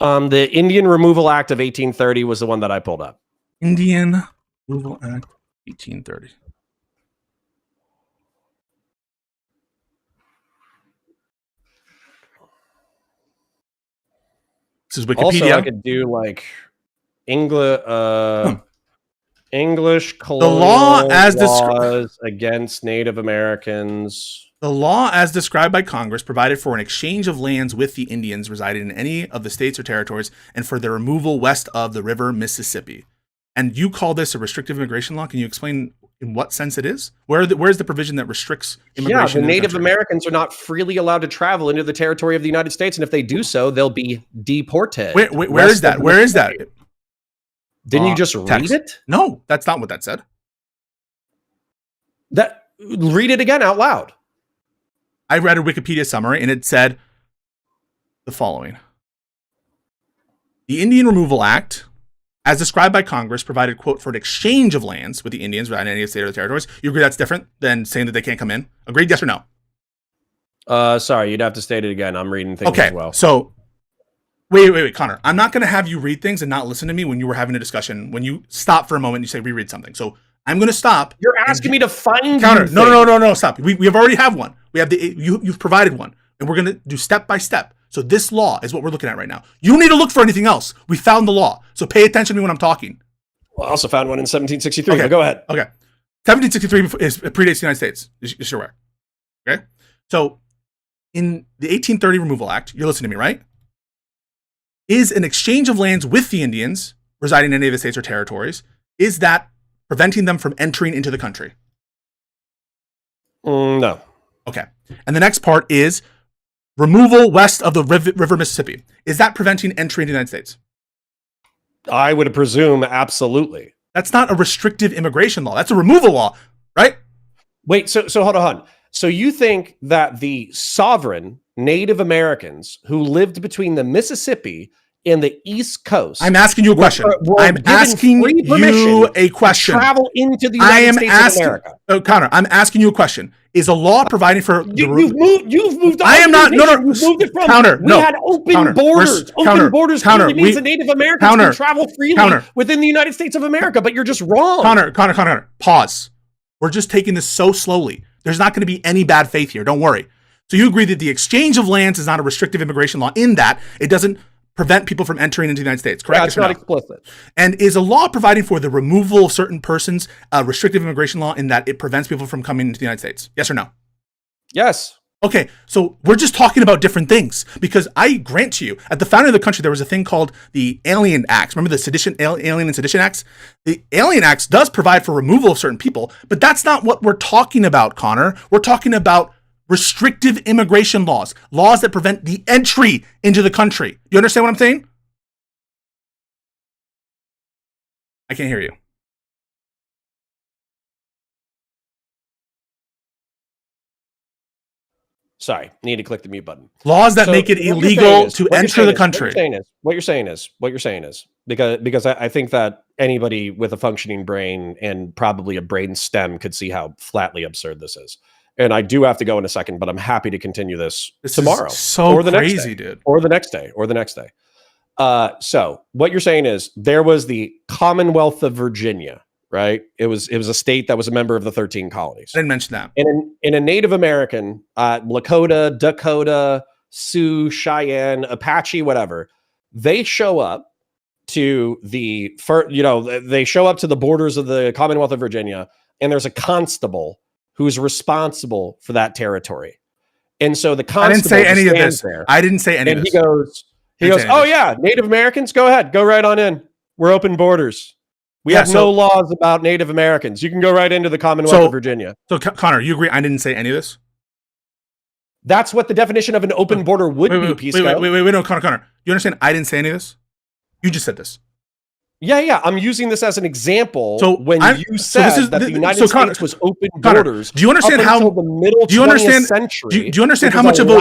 The Indian Removal Act of 1830 was the one that I pulled up. Indian Removal Act 1830. This is Wikipedia. Also, I could do like English colonial laws against Native Americans. The law, as described by Congress, provided for an exchange of lands with the Indians residing in any of the states or territories and for their removal west of the river Mississippi. And you call this a restrictive immigration law? Can you explain in what sense it is? Where's the provision that restricts immigration? Yeah, the Native Americans are not freely allowed to travel into the territory of the United States, and if they do so, they'll be deported. Where is that? Where is that? Didn't you just read it? No, that's not what that said. Read it again out loud. I read a Wikipedia summary, and it said the following. The Indian Removal Act, as described by Congress, provided, quote, for an exchange of lands with the Indians without any state or territories. You agree that's different than saying that they can't come in? Agreed, yes or no? Sorry, you'd have to state it again. I'm reading things as well. So, wait, Connor. I'm not going to have you read things and not listen to me when you were having a discussion. When you stop for a moment and you say reread something. So, I'm going to stop. You're asking me to find Connor, no, stop. We have already have one. We have you've provided one. And we're going to do step by step. So this law is what we're looking at right now. You don't need to look for anything else. We found the law. So pay attention to me when I'm talking. Well, I also found one in 1763. Okay. Go ahead. Okay. 1763 predates the United States. You're sure aware. Okay. So in the 1830 Removal Act, you're listening to me, right? Is an exchange of lands with the Indians residing in any of the states or territories, is that preventing them from entering into the country? No. Okay. And the next part is removal west of the river Mississippi. Is that preventing entry into the United States? I would presume absolutely. That's not a restrictive immigration law. That's a removal law, right? Wait, so hold on. So you think that the sovereign Native Americans who lived between the Mississippi and the East Coast. I'm asking you a question. I'm asking you a question. To travel into the United States of America. Connor, I'm asking you a question. Is a law providing for you've moved I am not. No. You've moved it from. Counter. We had open borders. Open borders clearly means that Native Americans can travel freely within the United States of America, but you're just wrong. Connor. Pause. We're just taking this so slowly. There's not going to be any bad faith here. Don't worry. So you agree that the exchange of lands is not a restrictive immigration law in that it doesn't prevent people from entering into the United States, correct? Yeah, it's not explicit. And is a law providing for the removal of certain persons a restrictive immigration law in that it prevents people from coming into the United States? Yes or no? Yes. Okay, so we're just talking about different things because I grant to you, at the founding of the country, there was a thing called the Alien Acts. Remember the Alien and Sedition Acts? The Alien Acts does provide for removal of certain people, but that's not what we're talking about, Connor. We're talking about restrictive immigration laws that prevent the entry into the country. You understand what I'm saying? I can't hear you. Sorry, need to click the mute button. Laws that make it illegal to enter the country. What you're saying is, because I think that anybody with a functioning brain and probably a brain stem could see how flatly absurd this is. And I do have to go in a second, but I'm happy to continue this tomorrow. Or the next day, dude. Or the next day. So what you're saying is there was the Commonwealth of Virginia, right? It was a state that was a member of the 13 colonies. I didn't mention that. And in a Native American, Lakota, Dakota, Sioux, Cheyenne, Apache, whatever, they show up to they show up to the borders of the Commonwealth of Virginia, and there's a constable who's responsible for that territory. And so the constable, I didn't say any of this. I didn't say any of this. He goes, oh yeah, Native Americans, go ahead, go right on in. We're open borders. We have no laws about Native Americans. You can go right into the Commonwealth of Virginia. So Connor, you agree I didn't say any of this? That's what the definition of an open border would be, Pisco. Wait, no, Connor. You understand I didn't say any of this? You just said this. Yeah. I'm using this as an example. So when you said that the United States was open borders, do you understand how the middle 20th century? Do you understand how much of a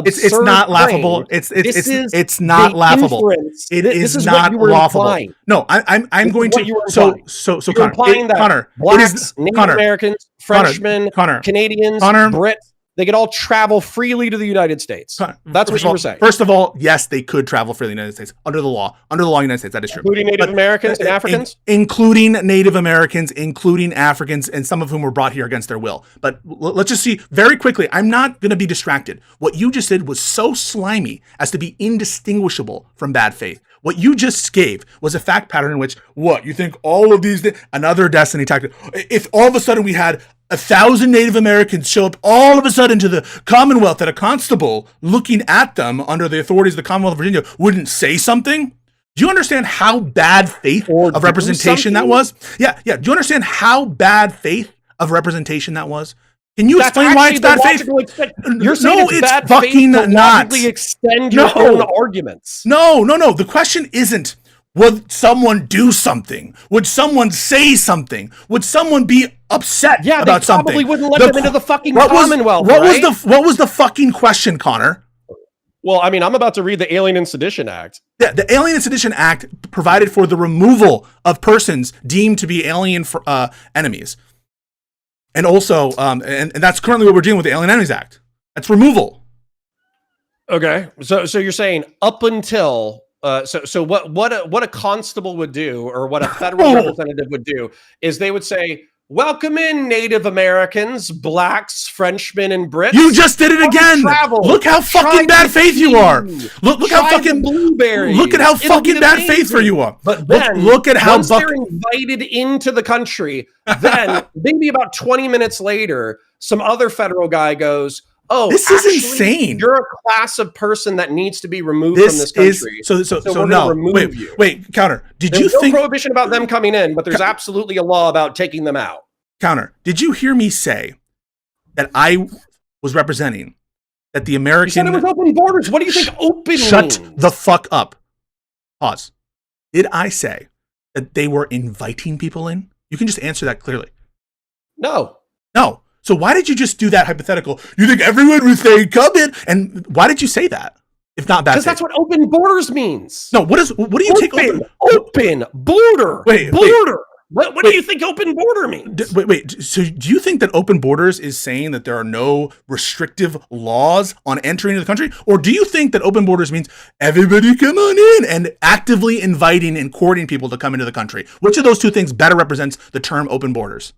it's not laughable? It's not laughable. It is not laughable. No, I'm going to. So you're implying that Connor, blacks, Native Americans, Frenchmen, Canadians, Brits, they could all travel freely to the United States. That's what you were saying. First of all, yes, they could travel freely to the United States under the law. Under the law of the United States, that is true. Including Native Americans and Africans? Including Native Americans, including Africans, and some of whom were brought here against their will. But let's just see very quickly. I'm not going to be distracted. What you just did was so slimy as to be indistinguishable from bad faith. What you just gave was a fact pattern in which, you think all of these, another destiny tactic. If all of a sudden we had 1,000 Native Americans show up all of a sudden to the Commonwealth, that a constable looking at them under the authorities of the Commonwealth of Virginia wouldn't say something? Do you understand how bad faith of representation that was? Yeah. Do you understand how bad faith of representation that was? Can you explain why it's bad faith? You're saying it's bad fucking faith to logically extend your own arguments. No. The question isn't, would someone do something? Would someone say something? Would someone be upset about something? Probably wouldn't let them into the fucking Commonwealth. What was the fucking question, Connor? Well, I mean, I'm about to read the Alien and Sedition Act. Yeah, the Alien and Sedition Act provided for the removal of persons deemed to be alien enemies. And also, and that's currently what we're dealing with the Alien Enemies Act. That's removal. Okay, so you're saying up until so what a constable would do, or what a federal representative would do, is they would say, "Welcome in, Native Americans, blacks, Frenchmen, and Brits." You just did it again. Look how fucking bad faith you are. Look how fucking blueberries. Look at how fucking bad faithful you are. But then, look at how once they're invited into the country, then maybe about 20 minutes later, some other federal guy goes, "Oh, this is insane. You're a class of person that needs to be removed from this country. So no. Wait, Counter. There's no prohibition about them coming in, but there's absolutely a law about taking them out. Counter. Did you hear me say that I was representing that the American? You said it was open borders. What do you think open Shut means? The fuck up. Pause. Did I say that they were inviting people in? You can just answer that clearly. No. So So why did you just do that hypothetical? You think everyone was saying come in? And why did you say that? If not bad, because that's what open borders means. No, what do you take open border? Wait, border. What do you think open border means? Wait. So do you think that open borders is saying that there are no restrictive laws on entering into the country? Or do you think that open borders means everybody come on in and actively inviting and courting people to come into the country? Which of those two things better represents the term open borders?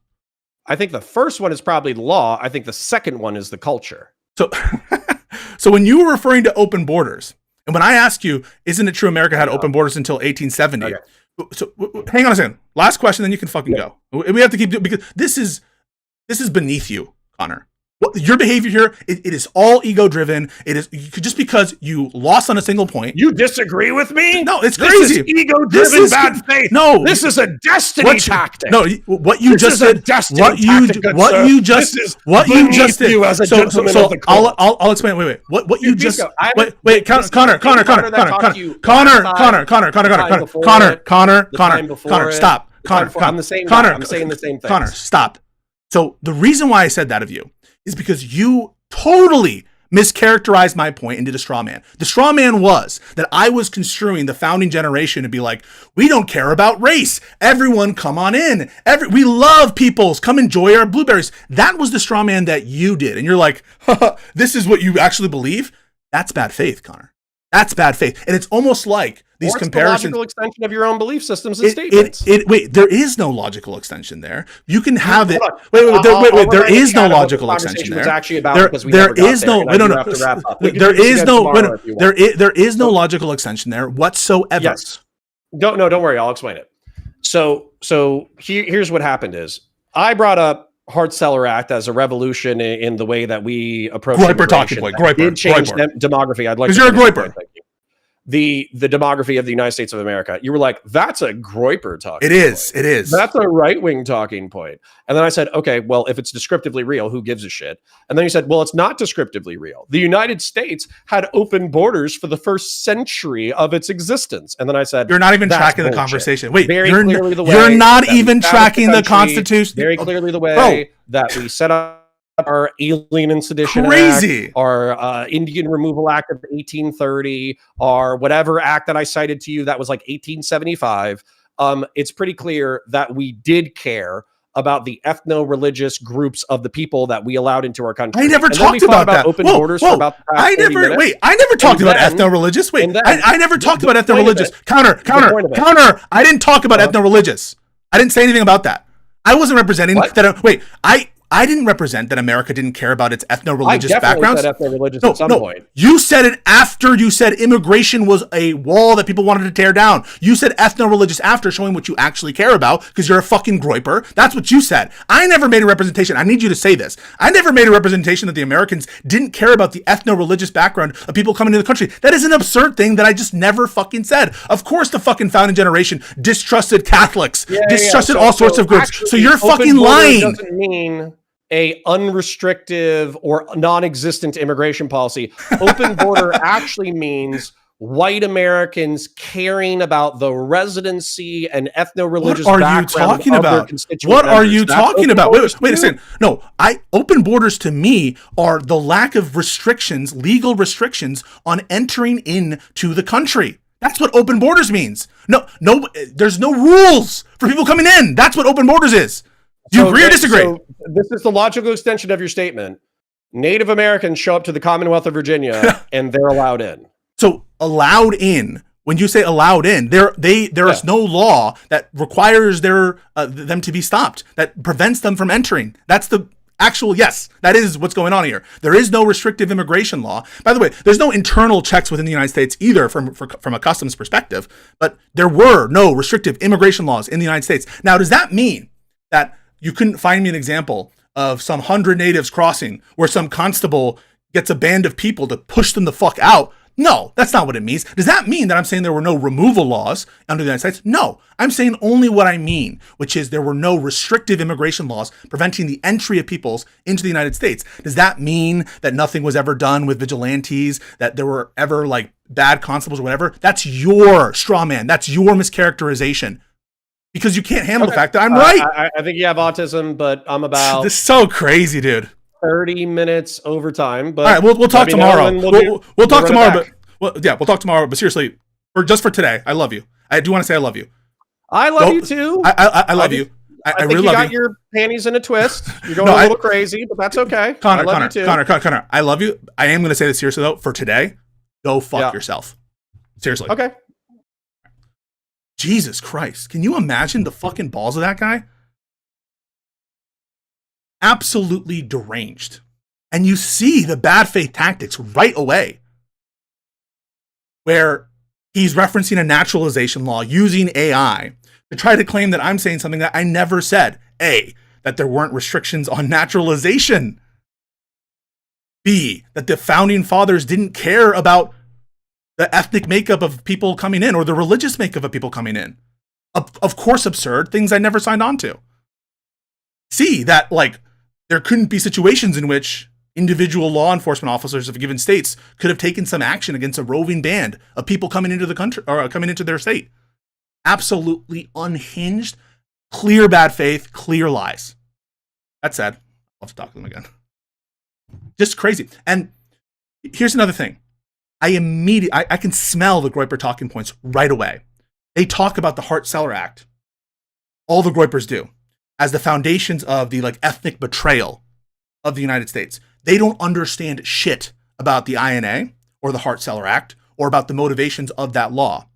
I think the first one is probably the law. I think the second one is the culture. So when you were referring to open borders, and when I asked you, isn't it true America had open borders until 1870? Okay. So hang on a second. Last question, then you can fucking go. We have to keep doing, because this is beneath you, Connor. Your behavior here, it is all ego driven. It is just because you lost on a single point. You disagree with me? No, it's crazy. This is ego driven bad faith. No, this is a destiny tactic. No, what you just said. What you just did. You as a gentleman of the court. I'll explain. Wait. What you just wait. Connor. Stop. Connor. I'm saying the same thing. Connor, stop. So the reason why I said that of you is because you totally mischaracterized my point and did a straw man. The straw man was that I was construing the founding generation to be like, we don't care about race. Everyone come on in. We love peoples. Come enjoy our blueberries. That was the straw man that you did. And you're like, this is what you actually believe? That's bad faith, Connor. That's bad faith. And it's almost like these comparisons. The logical extension of your own belief systems and statements. Wait, there is no logical extension there. You can have it. Wait. There is no logical extension there. There is no logical extension there whatsoever. Yes. Don't worry. I'll explain it. So here's what happened is I brought up Hart-Celler Act as a revolution in the way that we approach immigration. Did change demography. I'd like because you're a groiper. The demography of the United States of America. You were like, that's a groiper talking point. It is. That's a right-wing talking point. And then I said, okay, well, if it's descriptively real, who gives a shit? And then you said, well, it's not descriptively real. The United States had open borders for the first century of its existence. And then I said, you're not even tracking the conversation. Wait, you're not even tracking the Constitution. Very clearly the way that we set up our Alien and Sedition Act, our Indian Removal Act of 1830, our whatever act that I cited to you that was like 1875. It's pretty clear that we did care about the ethno-religious groups of the people that we allowed into our country. I never talked about that. Open borders for about the past I never talked about ethno-religious. I never talked about ethno-religious. Counter. I didn't talk about ethno-religious. I didn't say anything about that. I wasn't representing that. I didn't represent that America didn't care about its ethno-religious backgrounds. Said ethno-religious at some point. You said it after you said immigration was a wall that people wanted to tear down. You said ethno-religious after, showing what you actually care about because you're a fucking groiper. That's what you said. I never made a representation. I need you to say this. I never made a representation that the Americans didn't care about the ethno-religious background of people coming into the country. That is an absurd thing that I just never fucking said. Of course the fucking founding generation distrusted Catholics, distrusted all sorts of groups. Actually, so you're fucking lying. Doesn't mean a unrestrictive or non-existent immigration policy. Open border actually means white Americans caring about the residency and ethno-religious background of their constituent What are you members. talking about? Wait a second. No, open borders to me are the lack of restrictions, legal restrictions on entering into the country. That's what open borders means. No, there's no rules for people coming in. That's what open borders is. Do you agree or disagree? So this is the logical extension of your statement. Native Americans show up to the Commonwealth of Virginia and they're allowed in. So allowed in, when you say allowed in, there is no law that requires them to be stopped, that prevents them from entering. That's the actual, yes, that is what's going on here. There is no restrictive immigration law. By the way, there's no internal checks within the United States either from a customs perspective, but there were no restrictive immigration laws in the United States. Now, does that mean that you couldn't find me an example of some 100 natives crossing where some constable gets a band of people to push them the fuck out? No, that's not what it means. Does that mean that I'm saying there were no removal laws under the United States? No, I'm saying only what I mean, which is there were no restrictive immigration laws preventing the entry of peoples into the United States. Does that mean that nothing was ever done with vigilantes, that there were ever like bad constables or whatever? That's your straw man. That's your mischaracterization. because you can't handle the fact that I'm right. I think you have autism, but I'm about This is so crazy, dude. 30 minutes over time. But all right, we'll talk tomorrow. We'll talk tomorrow. But we'll talk tomorrow. But seriously, just for today, I love you. I do want to say I love you. I love you too. I love you. I think really you love got your panties in a twist. You're going a little crazy, but that's okay. Connor, I love you. I am going to say this seriously though. For today, go fuck yourself. Seriously. Okay. Jesus Christ. Can you imagine the fucking balls of that guy? Absolutely deranged. And you see the bad faith tactics right away, where he's referencing a naturalization law using AI to try to claim that I'm saying something that I never said. A, that there weren't restrictions on naturalization. B, that the founding fathers didn't care about the ethnic makeup of people coming in or the religious makeup of people coming in. Of course, absurd things I never signed on to. C, that like there couldn't be situations in which individual law enforcement officers of given states could have taken some action against a roving band of people coming into the country or coming into their state. Absolutely unhinged, clear bad faith, clear lies. That's sad. I'll have to talk to them again. Just crazy. And here's another thing. I can smell the Groyper talking points right away. They talk about the Hart-Celler Act. All the Groypers do. As the foundations of the like ethnic betrayal of the United States. They don't understand shit about the INA or the Hart-Celler Act or about the motivations of that law.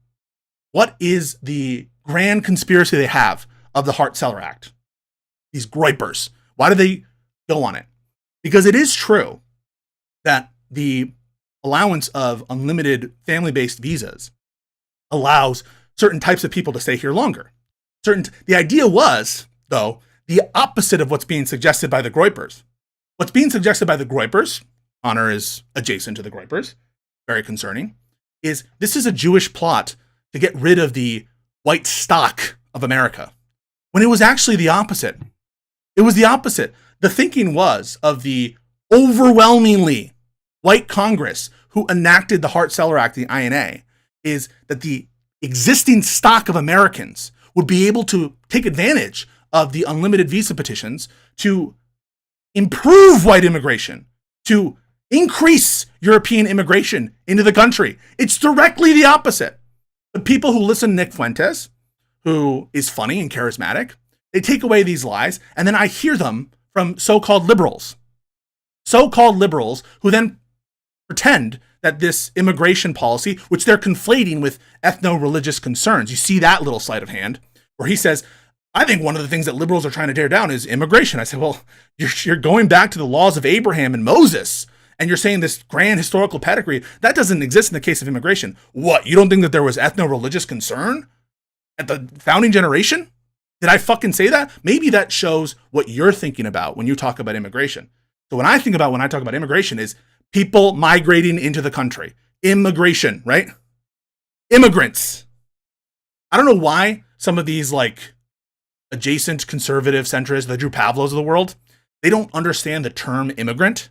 What is the grand conspiracy they have of the Hart-Celler Act? These Groypers. Why do they go on it? Because it is true that the allowance of unlimited family-based visas allows certain types of people to stay here longer. The idea was, though, the opposite of what's being suggested by the Groypers. What's being suggested by the Groypers, Connor is adjacent to the Groypers, very concerning, is this is a Jewish plot to get rid of the white stock of America. When it was actually the opposite. It was the opposite. The thinking was of the overwhelmingly white Congress who enacted the Hart-Celler Act, the INA, is that the existing stock of Americans would be able to take advantage of the unlimited visa petitions to improve white immigration, to increase European immigration into the country. It's directly the opposite. The people who listen to Nick Fuentes, who is funny and charismatic, they take away these lies, and then I hear them from so-called liberals. So-called liberals who then pretend that this immigration policy, which they're conflating with ethno-religious concerns. You see that little sleight of hand, where he says, I think one of the things that liberals are trying to tear down is immigration. I said, well, you're going back to the laws of Abraham and Moses, and you're saying this grand historical pedigree, that doesn't exist in the case of immigration. What, you don't think that there was ethno-religious concern at the founding generation? Did I fucking say that? Maybe that shows what you're thinking about when you talk about immigration. So when I talk about immigration is people migrating into the country. Immigration, right? Immigrants. I don't know why some of these like adjacent conservative centrists, the Drew Pavlos of the world, they don't understand the term immigrant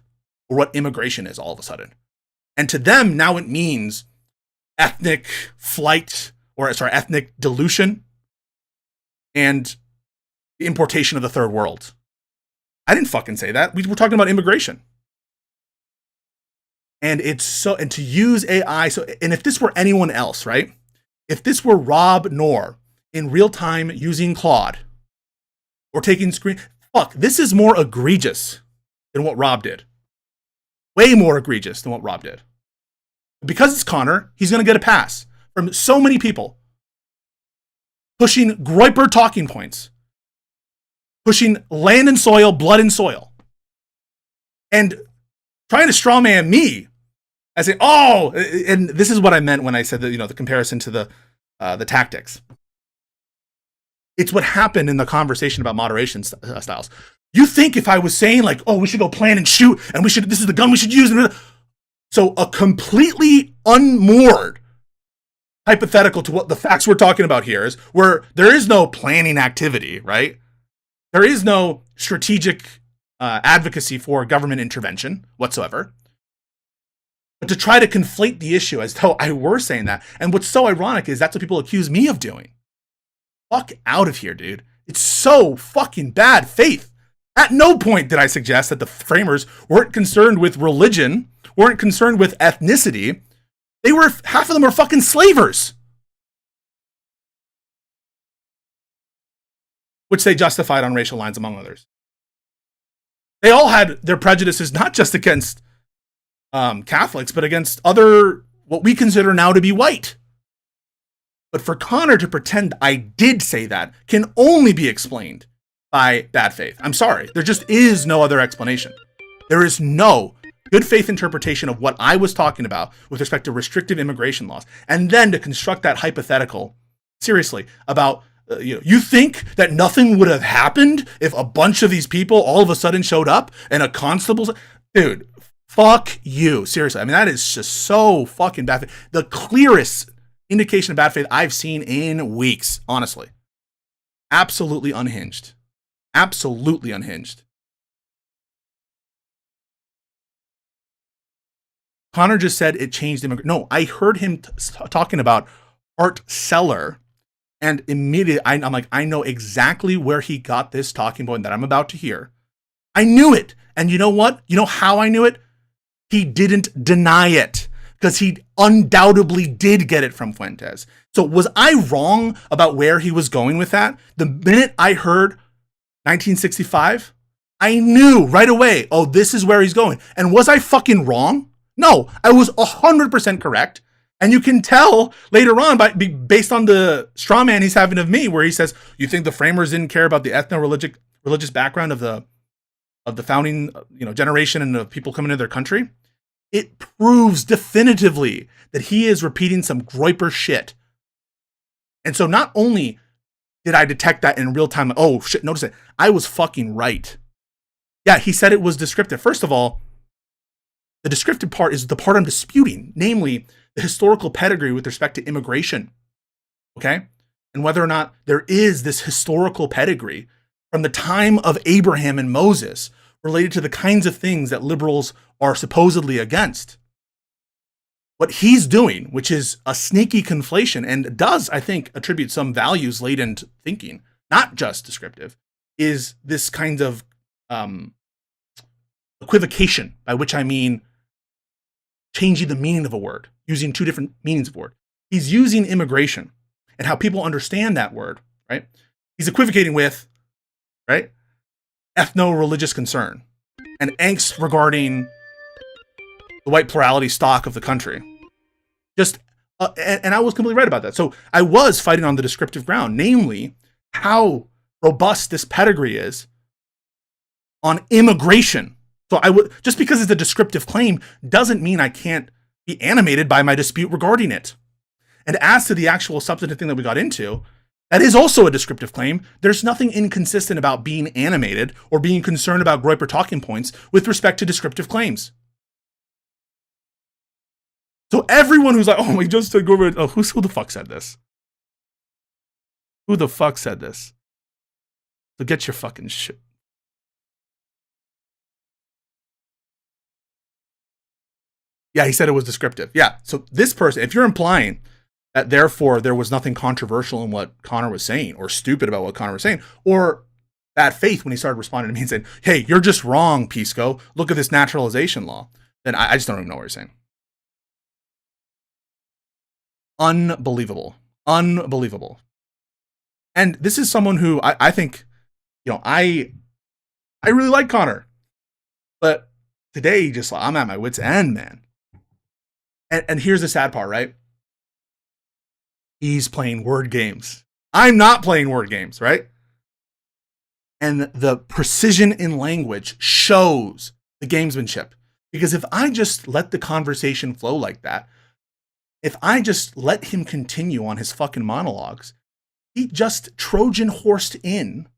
or what immigration is all of a sudden. And to them, now it means ethnic flight, ethnic dilution and the importation of the third world. I didn't fucking say that. We were talking about immigration. And and to use AI, and if this were anyone else, right? If this were Rob Knorr in real time using Claude or taking this is more egregious than what Rob did. Way more egregious than what Rob did. Because it's Connor, he's going to get a pass from so many people pushing Groyper talking points, pushing land and soil, blood and soil, and trying to strawman me. I say, oh, and this is what I meant when I said that, the comparison to the tactics. It's what happened in the conversation about moderation styles. You think if I was saying like, oh, we should go plan and shoot, and this is the gun we should use. So a completely unmoored hypothetical to what the facts we're talking about here is, where there is no planning activity, right? There is no strategic advocacy for government intervention whatsoever. But to try to conflate the issue as though I were saying that. And what's so ironic is that's what people accuse me of doing. fuck out of here, dude. It's so fucking bad faith. At no point did I suggest that the framers weren't concerned with religion, weren't concerned with ethnicity. Half of them were fucking slavers. Which they justified on racial lines, among others. They all had their prejudices not just against Catholics, but against other, what we consider now to be white. But for Connor to pretend I did say that can only be explained by bad faith. I'm sorry. There just is no other explanation. There is no good faith interpretation of what I was talking about with respect to restrictive immigration laws. And then to construct that hypothetical, seriously, about, you think that nothing would have happened if a bunch of these people all of a sudden showed up and a constable's... Dude, fuck you. Seriously. I mean, that is just so fucking bad faith. The clearest indication of bad faith I've seen in weeks, honestly. Absolutely unhinged. Absolutely unhinged. Connor just said it changed immigration. No, I heard him talking about Art Seller, and immediately I'm like, I know exactly where he got this talking point that I'm about to hear. I knew it. And you know what? You know how I knew it? He didn't deny it, because he undoubtedly did get it from Fuentes. So was I wrong about where he was going with that? The minute I heard 1965, I knew right away, oh, this is where he's going. And was I fucking wrong? No, I was 100% correct. And you can tell later on based on the straw man he's having of me, where he says, you think the framers didn't care about the ethno-religious background of the founding generation and the people coming into their country? It proves definitively that he is repeating some Groyper shit. And so not only did I detect that in real time, oh shit, notice it, I was fucking right. Yeah, he said it was descriptive. First of all, the descriptive part is the part I'm disputing, namely the historical pedigree with respect to immigration. Okay? And whether or not there is this historical pedigree from the time of Abraham and Moses related to the kinds of things that liberals are supposedly against. What he's doing, which is a sneaky conflation, and does, I think, attribute some values-laden thinking, not just descriptive, is this kind of equivocation, by which I mean changing the meaning of a word, using two different meanings of a word. He's using immigration and how people understand that word, right? He's equivocating with, right, ethno-religious concern and angst regarding the white plurality stock of the country. And I was completely right about that. So I was fighting on the descriptive ground, namely how robust this pedigree is on immigration. So just because it's a descriptive claim doesn't mean I can't be animated by my dispute regarding it. And as to the actual substantive thing that we got into, that is also a descriptive claim. There's nothing inconsistent about being animated or being concerned about Groyper talking points with respect to descriptive claims. So everyone who's like, oh, we just took over, who the fuck said this? Who the fuck said this? So get your fucking shit. Yeah, he said it was descriptive. Yeah, so this person, if you're implying that therefore there was nothing controversial in what Connor was saying, or stupid about what Connor was saying, or bad faith when he started responding to me and saying, hey, you're just wrong, Pisco. Look at this naturalization law. Then I just don't even know what you're saying. Unbelievable. Unbelievable. And this is someone who I think, I really like Connor. But today, I'm at my wit's end, man. And here's the sad part, right? He's playing word games. I'm not playing word games, right? And the precision in language shows the gamesmanship. Because if I just let the conversation flow like that, if I just let him continue on his fucking monologues, he just Trojan horsed in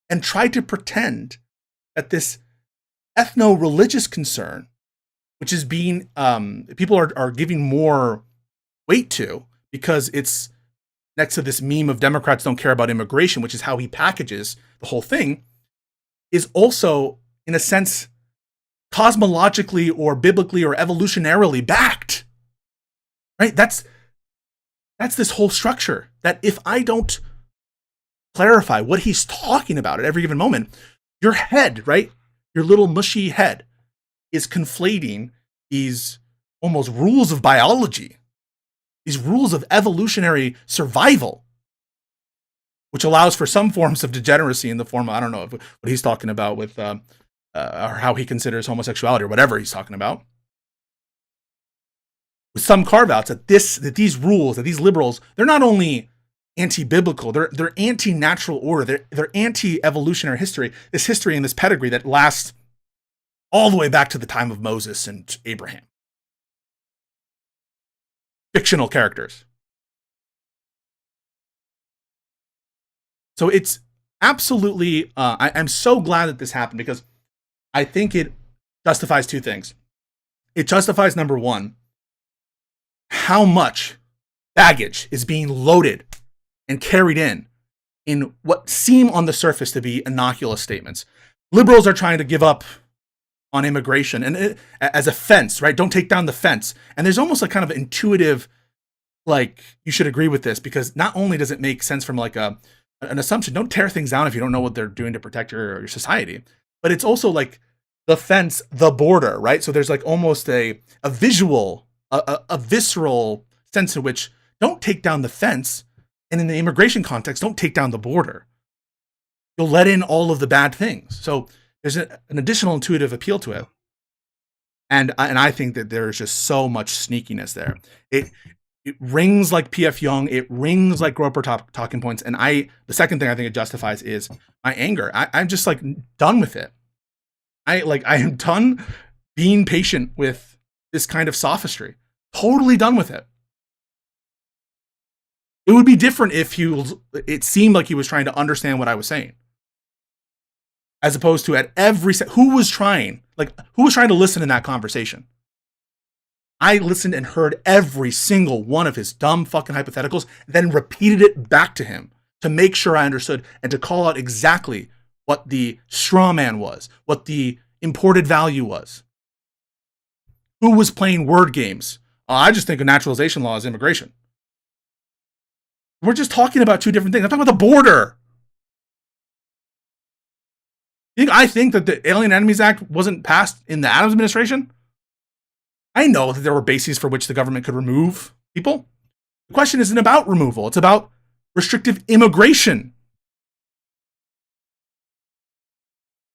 and tried to pretend that this ethno-religious concern, which is being, people are giving more weight to because it's next to this meme of Democrats don't care about immigration, which is how he packages the whole thing, is also, in a sense, cosmologically or biblically or evolutionarily backed. Right? That's this whole structure, that if I don't clarify what he's talking about at every given moment, your head, right? Your little mushy head is conflating these almost rules of biology, these rules of evolutionary survival, which allows for some forms of degeneracy in the form of, I don't know, what he's talking about with, or how he considers homosexuality or whatever he's talking about. With some carve-outs that these rules, that these liberals, they're not only anti-biblical, they're anti-natural order, they're anti-evolutionary history, this history and this pedigree that lasts all the way back to the time of Moses and Abraham. Fictional characters. So it's absolutely, I'm so glad that this happened, because I think it justifies two things. It justifies, number one, how much baggage is being loaded and carried in what seem on the surface to be innocuous statements. Liberals are trying to give up on immigration and as a fence, right? Don't take down the fence. And there's almost a kind of intuitive, like, you should agree with this, because not only does it make sense from like an assumption, don't tear things down if you don't know what they're doing to protect your society, but it's also like the fence, the border, right? So there's like almost a visual, a visceral sense in which don't take down the fence. And in the immigration context, don't take down the border. You'll let in all of the bad things. So there's an additional intuitive appeal to it. And I think that there's just so much sneakiness there. It rings like P.F. Young. It rings like Groper talking points. And the second thing I think it justifies is my anger. I'm just like done with it. I am done being patient with this kind of sophistry. Totally done with it. It would be different if it seemed like he was trying to understand what I was saying, as opposed to at every who was trying to listen in that conversation. I listened and heard every single one of his dumb fucking hypotheticals, then repeated it back to him to make sure I understood and to call out exactly what the straw man was, what the imported value was, who was playing word games. I just think a naturalization law is immigration. We're just talking about two different things. I'm talking about the border. I think that the Alien Enemies Act wasn't passed in the Adams administration. I know that there were bases for which the government could remove people. The question isn't about removal. It's about restrictive immigration.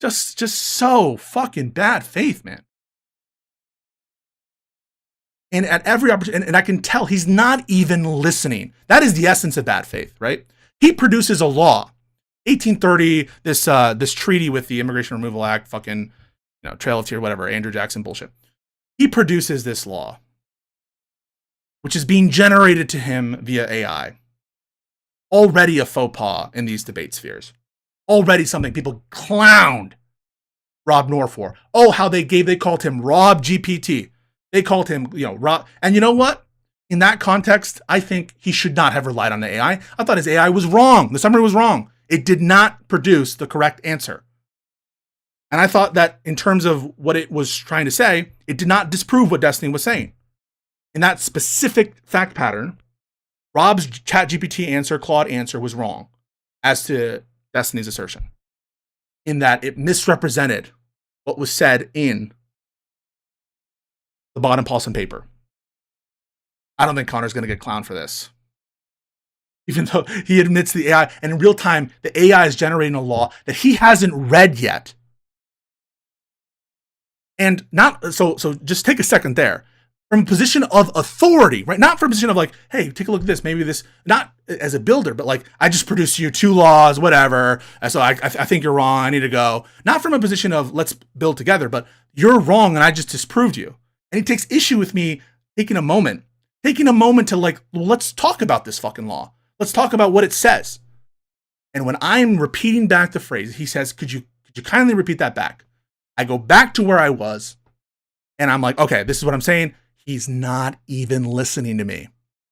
Just so fucking bad faith, man. And at every opportunity, and I can tell he's not even listening. That is the essence of bad faith, right? He produces a law, 1830, this treaty with the Immigration Removal Act, fucking, Trail of Tears, whatever, Andrew Jackson bullshit. He produces this law, which is being generated to him via AI. Already a faux pas in these debate spheres. Already something people clowned Rob Noor for. Oh, how they called him Rob GPT. They called him, Rob. And you know what? In that context, I think he should not have relied on the AI. I thought his AI was wrong. The summary was wrong. It did not produce the correct answer. And I thought that in terms of what it was trying to say, it did not disprove what Destiny was saying. In that specific fact pattern, Rob's ChatGPT answer, Claude answer, was wrong as to Destiny's assertion, in that it misrepresented what was said in the bottom Paulson paper. I don't think Connor's going to get clowned for this. Even though he admits the AI, and in real time, the AI is generating a law that he hasn't read yet. And not, so just take a second there. From a position of authority, right? Not from a position of like, hey, take a look at this. Maybe this, not as a builder, but like, I just produced you 2 laws, whatever. So I think you're wrong. I need to go. Not from a position of let's build together, but you're wrong and I just disproved you. And he takes issue with me taking a moment to like, well, let's talk about this fucking law. Let's talk about what it says. And when I'm repeating back the phrase, he says, could you kindly repeat that back? I go back to where I was and I'm like, okay, this is what I'm saying. He's not even listening to me.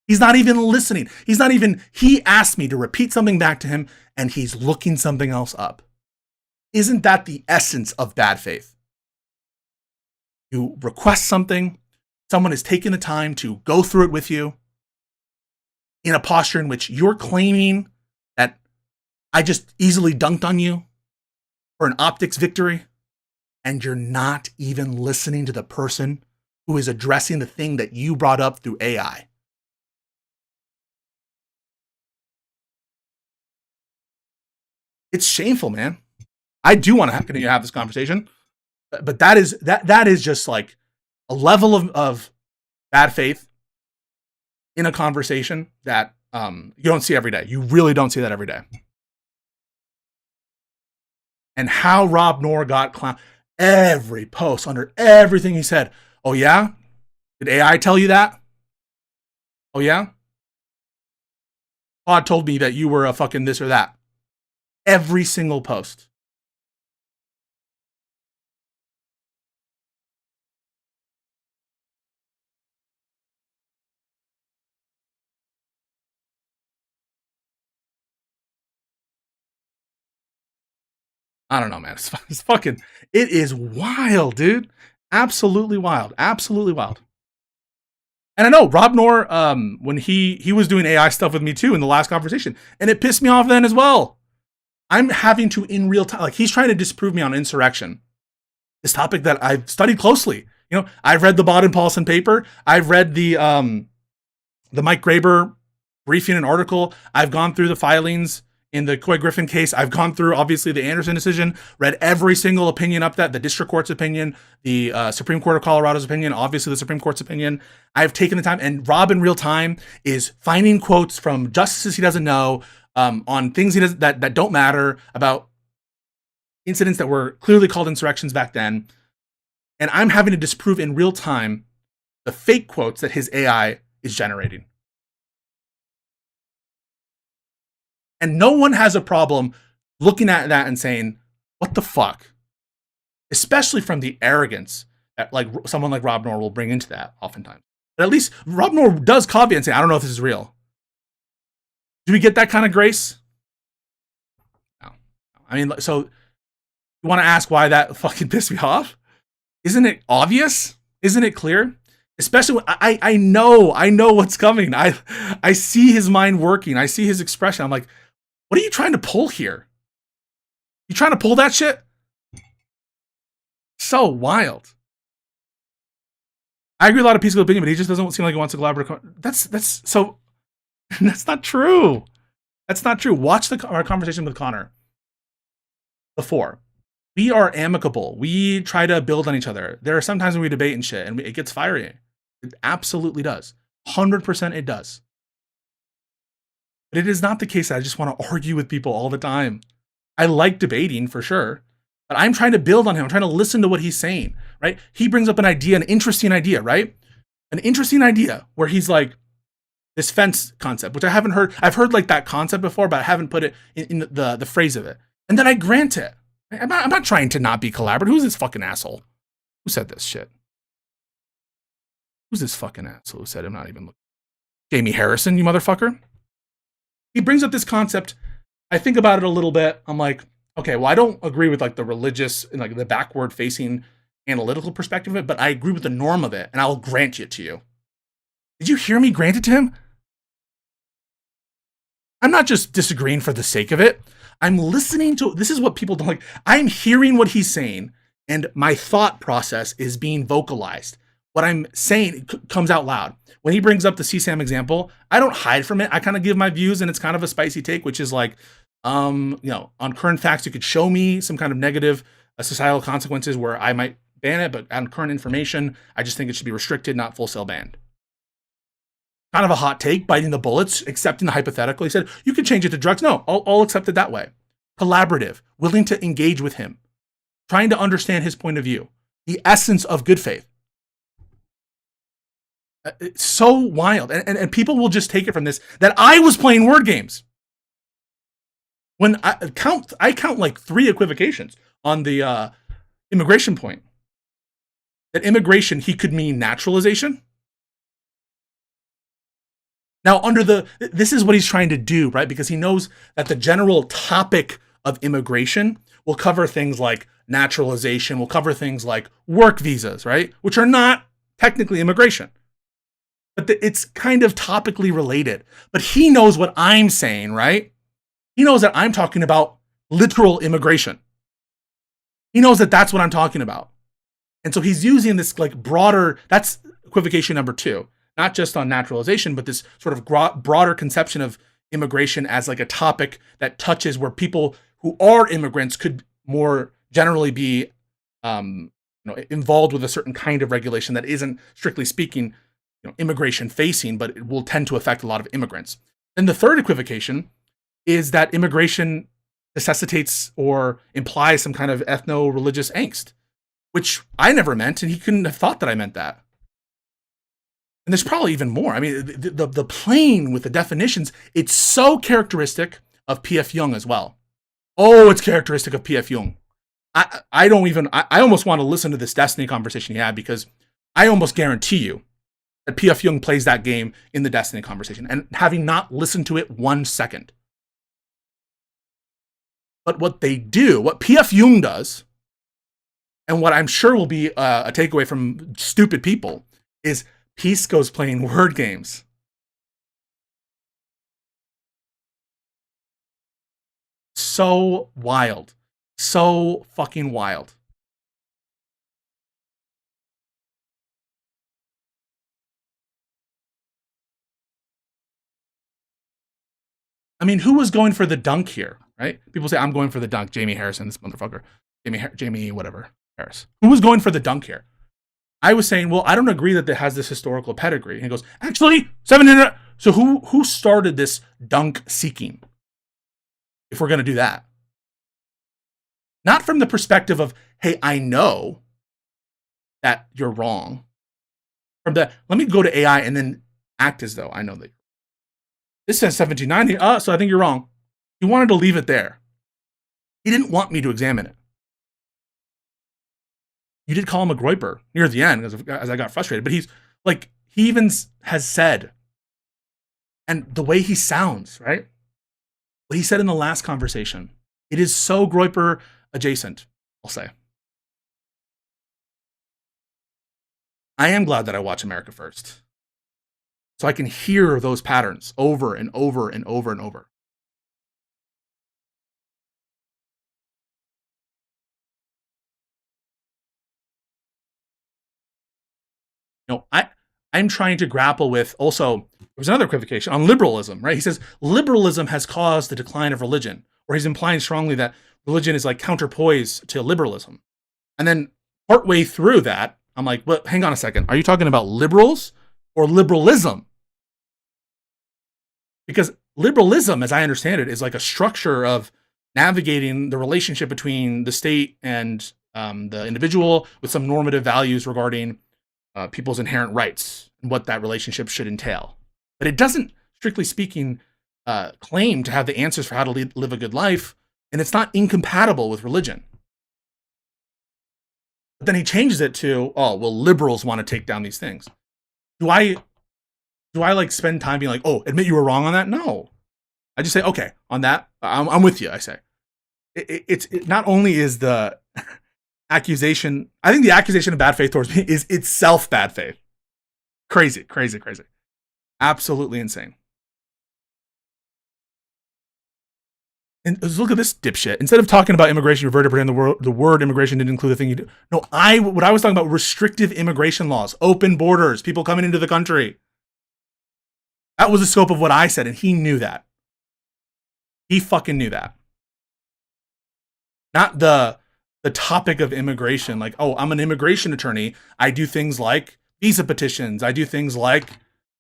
He's not even listening. He asked me to repeat something back to him and he's looking something else up. Isn't that the essence of bad faith? You request something, someone has taken the time to go through it with you in a posture in which you're claiming that I just easily dunked on you for an optics victory, and you're not even listening to the person who is addressing the thing that you brought up through AI. It's shameful, man. I do want to continue to have this conversation, but that is just like a level of bad faith in a conversation that you don't see every day. You really don't see that every day. And how Rob Noor got clown every post under everything he said. Oh yeah? Did AI tell you that? Oh yeah? Pod told me that you were a fucking this or that. Every single post. I don't know, man. It's fucking, it is wild, dude. Absolutely wild. Absolutely wild. And I know Rob Noor, when he was doing AI stuff with me too in the last conversation, and it pissed me off then as well. I'm having to in real time, like he's trying to disprove me on insurrection, this topic that I've studied closely. You know, I've read the Baden-Paulson paper. I've read the Mike Graber briefing and article. I've gone through the filings in the Coy Griffin case. I've gone through, obviously, the Anderson decision, read every single opinion up that, the district court's opinion, the Supreme Court of Colorado's opinion, obviously the Supreme Court's opinion. I've taken the time, and Rob in real time is finding quotes from justices he doesn't know, on things he does that don't matter, about incidents that were clearly called insurrections back then. And I'm having to disprove in real time the fake quotes that his AI is generating. And no one has a problem looking at that and saying, what the fuck? Especially from the arrogance that like someone like Rob Noor will bring into that oftentimes. But at least Rob Noor does caveat and say, I don't know if this is real. Do we get that kind of grace? No. I mean, so you want to ask why that fucking pissed me off? Isn't it obvious? Isn't it clear? Especially when I know what's coming. I see his mind working. I see his expression. I'm like, what are you trying to pull here? You trying to pull that shit? So wild. I agree with a lot of Pisco's opinion, but he just doesn't seem like he wants to collaborate. That's so. That's not true. That's not true. Watch our conversation with Connor before. We are amicable. We try to build on each other. There are some times when we debate and shit, and it gets fiery. It absolutely does. 100% it does. But it is not the case that I just want to argue with people all the time. I like debating for sure, but I'm trying to build on him. I'm trying to listen to what he's saying, right? He brings up an idea, an interesting idea, right? An interesting idea where he's like, this fence concept, which I haven't heard. I've heard like that concept before, but I haven't put it in the phrase of it. And then I grant it. I'm not trying to not be collaborative. Who's this fucking asshole? Who said this shit? Who's this fucking asshole who said I'm not even looking? Jamie Harrison, you motherfucker. He brings up this concept. I think about it a little bit. I'm like, okay, well, I don't agree with like the religious and like the backward facing analytical perspective of it, but I agree with the norm of it, and I'll grant it to you. Did you hear me grant it to him? I'm not just disagreeing for the sake of it. I'm listening to, this is what people don't like. I'm hearing what he's saying, and my thought process is being vocalized. What I'm saying comes out loud. When he brings up the CSAM example, I don't hide from it. I kind of give my views, and it's kind of a spicy take, which is like, you know, on current facts, you could show me some kind of negative societal consequences where I might ban it, but on current information, I just think it should be restricted, not full sale banned. Kind of a hot take, biting the bullets, accepting the hypothetical. He said, you could change it to drugs. No, I'll accept it that way. Collaborative, willing to engage with him, trying to understand his point of view, the essence of good faith. It's so wild. And people will just take it from this, that I was playing word games. When I count like 3 equivocations on the immigration point. That immigration, he could mean naturalization. Now, this is what he's trying to do, right? Because he knows that the general topic of immigration will cover things like naturalization, will cover things like work visas, right? Which are not technically immigration. But it's kind of topically related. But he knows what I'm saying, right? He knows that I'm talking about literal immigration. He knows that that's what I'm talking about. And so he's using this like broader, that's equivocation number 2, not just on naturalization, but this sort of broader conception of immigration as like a topic that touches where people who are immigrants could more generally be involved with a certain kind of regulation that isn't strictly speaking immigration facing, but it will tend to affect a lot of immigrants. And the third equivocation is that immigration necessitates or implies some kind of ethno-religious angst, which I never meant, and he couldn't have thought that I meant that. And there's probably even more. I mean, the playing with the definitions, it's so characteristic of P.F. Jung as well. Oh, it's characteristic of P.F. Jung. I almost want to listen to this Destiny conversation he had, because I almost guarantee you that P.F. Jung plays that game in the Destiny conversation, and having not listened to it 1 second. But what they do, what P.F. Jung does, and what I'm sure will be a takeaway from stupid people, is Pisco's playing word games. So wild. So fucking wild. I mean, who was going for the dunk here, right? People say, I'm going for the dunk. Jamie Harrison, this motherfucker. Jamie whatever, Harris. Who was going for the dunk here? I was saying, well, I don't agree that it has this historical pedigree. And he goes, actually, 700. So who started this dunk seeking? If we're going to do that. Not from the perspective of, hey, I know that you're wrong. From the, let me go to AI and then act as though I know that. This says 1790. So I think you're wrong. He wanted to leave it there. He didn't want me to examine it. You did call him a groiper near the end as I got frustrated. But he's like, he even has said, and the way he sounds, right? What he said in the last conversation, it is so groiper adjacent, I'll say. I am glad that I watch America First, so I can hear those patterns over and over and over and over. I'm trying to grapple with also, there's another equivocation on liberalism, right? He says liberalism has caused the decline of religion, or he's implying strongly that religion is like counterpoise to liberalism. And then partway through that, I'm like, well, hang on a second. Are you talking about liberals or liberalism? Because liberalism, as I understand it, is like a structure of navigating the relationship between the state and the individual with some normative values regarding people's inherent rights and what that relationship should entail. But it doesn't, strictly speaking, claim to have the answers for how to live a good life, and it's not incompatible with religion. But then he changes it to, oh, well, liberals want to take down these things. Do I like spend time being like, oh, admit you were wrong on that? No. I just say, okay, on that, I'm with you, I say. It not only is the accusation, I think the accusation of bad faith towards me is itself bad faith. Crazy, crazy, crazy. Absolutely insane. And look at this dipshit. Instead of talking about immigration, you reverted to pretend the word immigration didn't include the thing you do. No, what I was talking about, restrictive immigration laws, open borders, people coming into the country. That was the scope of what I said, and he knew that. He fucking knew that. Not the topic of immigration, like, oh, I'm an immigration attorney. I do things like visa petitions. I do things like,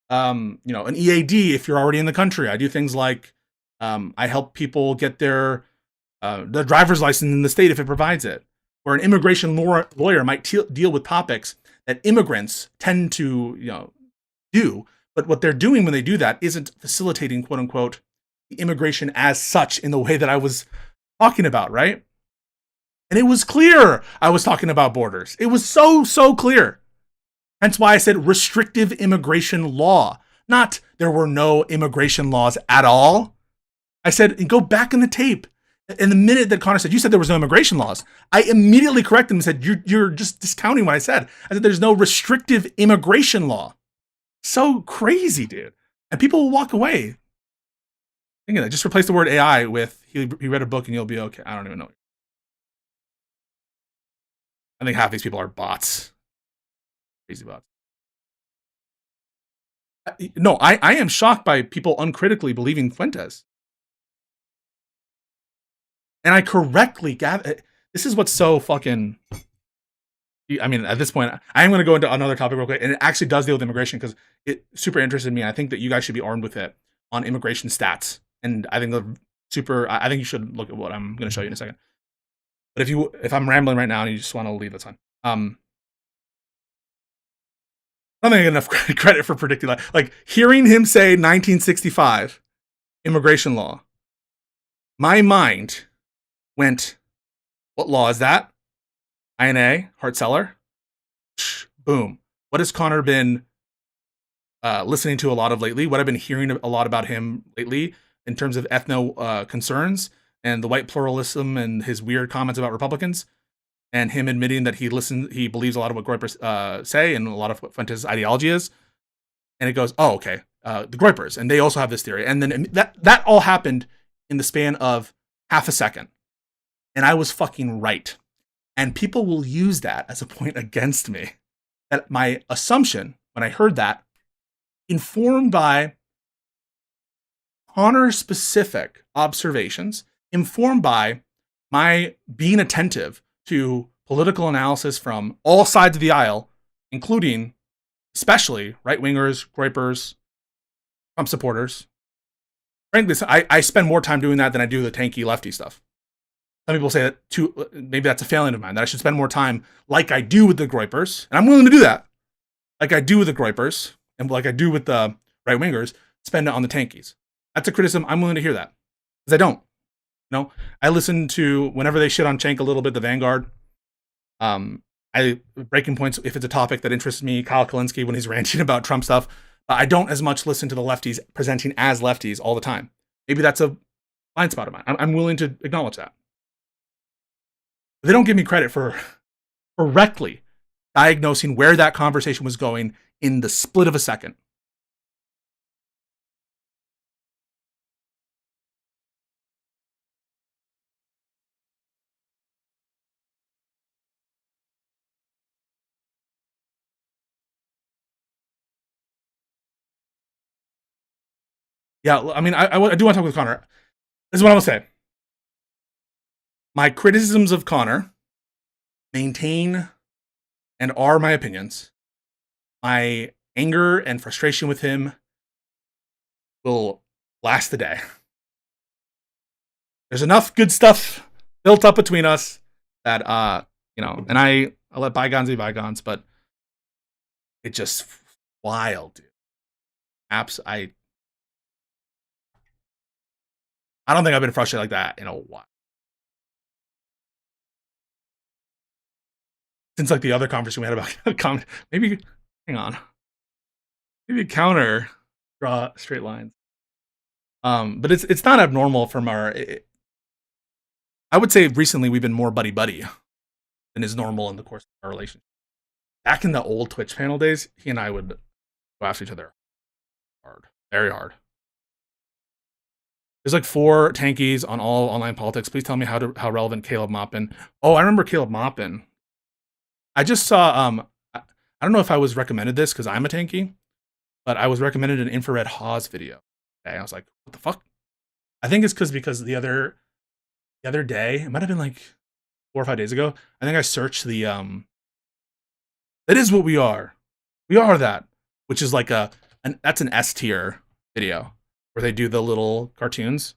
an EAD if you're already in the country. I do things like, I help people get their driver's license in the state if it provides it. Where an immigration lawyer might deal with topics that immigrants tend to, do. But what they're doing when they do that isn't facilitating, quote unquote, the immigration as such in the way that I was talking about, right? And it was clear I was talking about borders. It was so clear. Hence why I said restrictive immigration law, not there were no immigration laws at all. I said, go back in the tape. And the minute that Connor said, you said there was no immigration laws, I immediately corrected him and said, you're just discounting what I said. I said, there's no restrictive immigration law. So crazy, dude. And people will walk away. Think of that. Just replace the word AI with he read a book and you'll be okay. I don't even know. I think half these people are bots. Crazy bots. No, I am shocked by people uncritically believing Fuentes. And I correctly gather. This is what's so fucking. I mean, at this point, I am going to go into another topic real quick, and it actually does deal with immigration because it super interested me. I think that you guys should be armed with it on immigration stats, and I think I think you should look at what I'm going to show you in a second. But if I'm rambling right now and you just want to leave, that's fine. I'm not getting enough credit for predicting that. Like hearing him say 1965 immigration law, my mind went, "What law is that? INA, Hart-Celler? Boom. What has Connor been listening to a lot of lately? What I've been hearing a lot about him lately in terms of ethno concerns and the white pluralism and his weird comments about Republicans and him admitting that he believes a lot of what Groypers say and a lot of what Fuentes' ideology is. And it goes, oh, okay, the Groypers. And they also have this theory. And then that all happened in the span of half a second. And I was fucking right. And people will use that as a point against me. That my assumption, when I heard that, informed by Connor-specific observations, informed by my being attentive to political analysis from all sides of the aisle, including, especially, right-wingers, Groypers, Trump supporters. Frankly, I spend more time doing that than I do the tanky lefty stuff. Some people say that maybe that's a failing of mine, that I should spend more time like I do with the Groypers, and I'm willing to do that. Like I do with the Groypers, and like I do with the right-wingers, spend it on the tankies. That's a criticism. I'm willing to hear that. Because I don't. You know, I listen to, whenever they shit on Cenk a little bit, the Vanguard, breaking points, if it's a topic that interests me, Kyle Kalinske when he's ranting about Trump stuff, I don't as much listen to the lefties presenting as lefties all the time. Maybe that's a blind spot of mine. I'm willing to acknowledge that. But they don't give me credit for correctly diagnosing where that conversation was going in the split of a second. Yeah, I mean, I do want to talk with Connor. This is what I'm going to say. My criticisms of Connor maintain and are my opinions. My anger and frustration with him will last the day. There's enough good stuff built up between us that, and I'll let bygones be bygones, but it's just wild, dude. I don't think I've been frustrated like that in a while. Since like the other conversation we had about maybe, hang on. Maybe counter draw straight lines. But it's not abnormal from I would say recently we've been more buddy-buddy than is normal in the course of our relationship. Back in the old Twitch panel days, he and I would go after each other hard. Very hard. There's like 4 tankies on all online politics. Please tell me how relevant Caleb Maupin. Oh, I remember Caleb Maupin. I just saw I don't know if I was recommended this because I'm a tanky, but I was recommended an infrared Haas video. Okay, I was like, what the fuck? I think it's because the other day, it might have been like 4 or 5 days ago, I think I searched the that is what we are. We are that, which is like that's an S tier video where they do the little cartoons.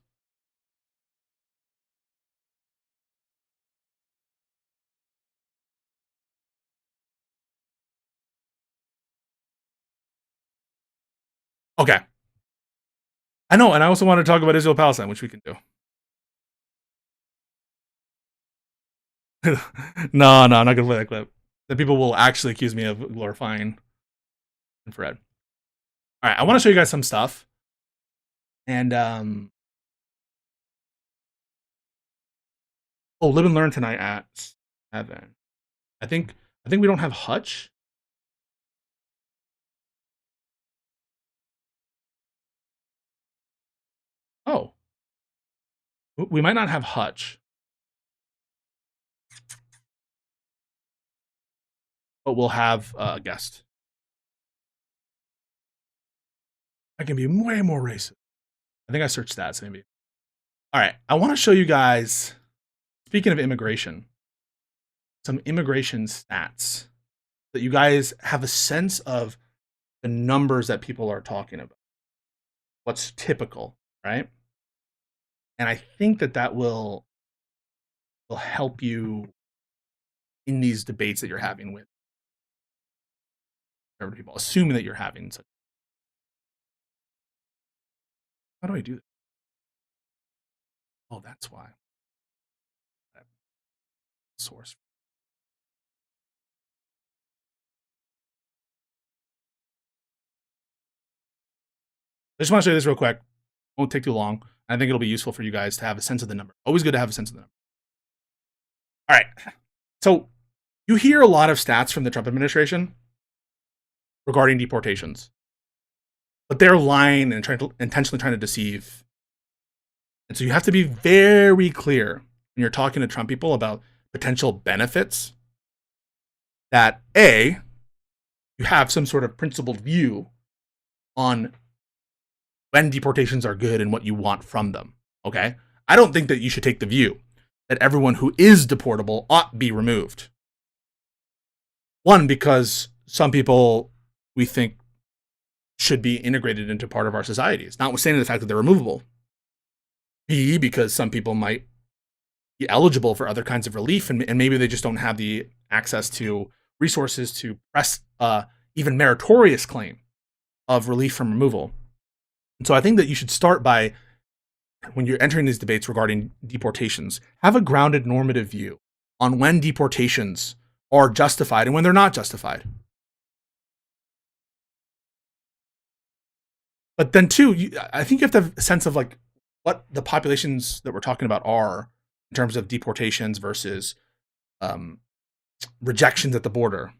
Okay. I know, and I also want to talk about Israel-Palestine, which we can do. No, I'm not gonna play that clip. The people will actually accuse me of glorifying infrared. All right, I want to show you guys some stuff, and live and learn tonight at 7. I think we don't have Hutch. Oh, We might not have Hutch, but we'll have a guest. I can be way more racist. I think I searched stats maybe. All right, I want to show you guys, speaking of immigration, some immigration stats that you guys have a sense of the numbers that people are talking about. What's typical, right? And I think that will help you in these debates that you're having with people, assuming that you're having such. How do I do that? Oh, that's why. Source. I just want to show you this real quick. Won't take too long. I think it'll be useful for you guys to have a sense of the number. Always good to have a sense of the number. All right. So you hear a lot of stats from the Trump administration regarding deportations, but they're lying and intentionally trying to deceive. And so you have to be very clear when you're talking to Trump people about potential benefits that A, you have some sort of principled view on when deportations are good and what you want from them. Okay? I don't think that you should take the view that everyone who is deportable ought be removed. One, because some people we think should be integrated into part of our societies, notwithstanding the fact that they're removable. B, because some people might be eligible for other kinds of relief, and maybe they just don't have the access to resources to press even meritorious claim of relief from removal. And so I think that you should start by, when you're entering these debates regarding deportations, have a grounded normative view on when deportations are justified and when they're not justified. But then two, I think you have to have a sense of like what the populations that we're talking about are in terms of deportations versus rejections at the border,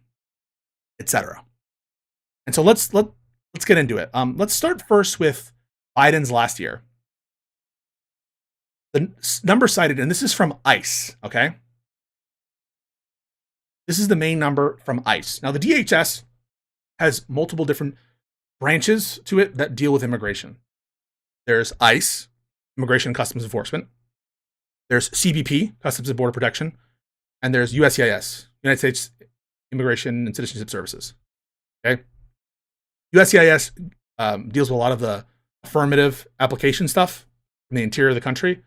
etc. And so let's get into it. Let's start first with Biden's last year. The number cited, and this is from ICE, okay? This is the main number from ICE. Now, the DHS has multiple different branches to it that deal with immigration. There's ICE, Immigration and Customs Enforcement. There's CBP, Customs and Border Protection. And there's USCIS, United States Immigration and Citizenship Services. Okay? USCIS deals with a lot of the affirmative application stuff in the interior of the country.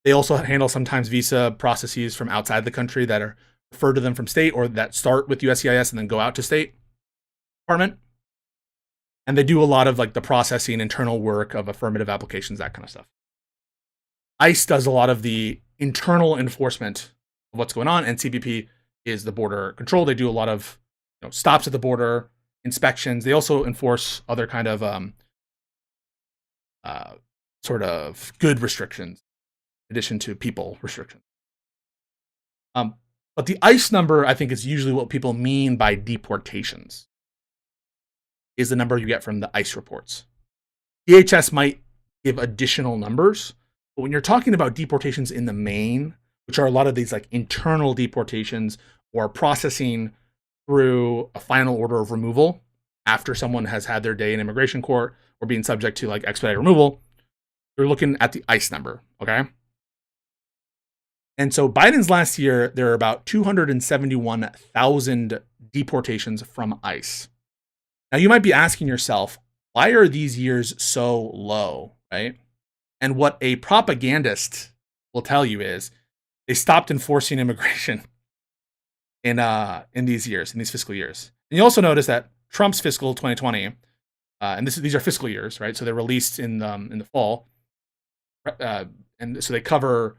They also handle sometimes visa processes from outside the country that are referred to them from state or that start with USCIS and then go out to state department. And they do a lot of like the processing, internal work of affirmative applications, that kind of stuff. ICE does a lot of the internal enforcement of what's going on, and CBP is the border control. They do a lot of stops at the border, inspections. They also enforce other kind of sort of good restrictions, in addition to people restrictions. But the ICE number, I think, is usually what people mean by deportations, is the number you get from the ICE reports. DHS might give additional numbers, but when you're talking about deportations in the main, which are a lot of these like internal deportations or processing through a final order of removal after someone has had their day in immigration court or being subject to like expedited removal, you're looking at the ICE number, okay? And so Biden's last year, there are about 271,000 deportations from ICE. Now, you might be asking yourself, why are these years so low, right? And what a propagandist will tell you is they stopped enforcing immigration in these years, in these fiscal years. And you also notice that Trump's fiscal 2020, and these are fiscal years, right? So they're released in the fall, and so they cover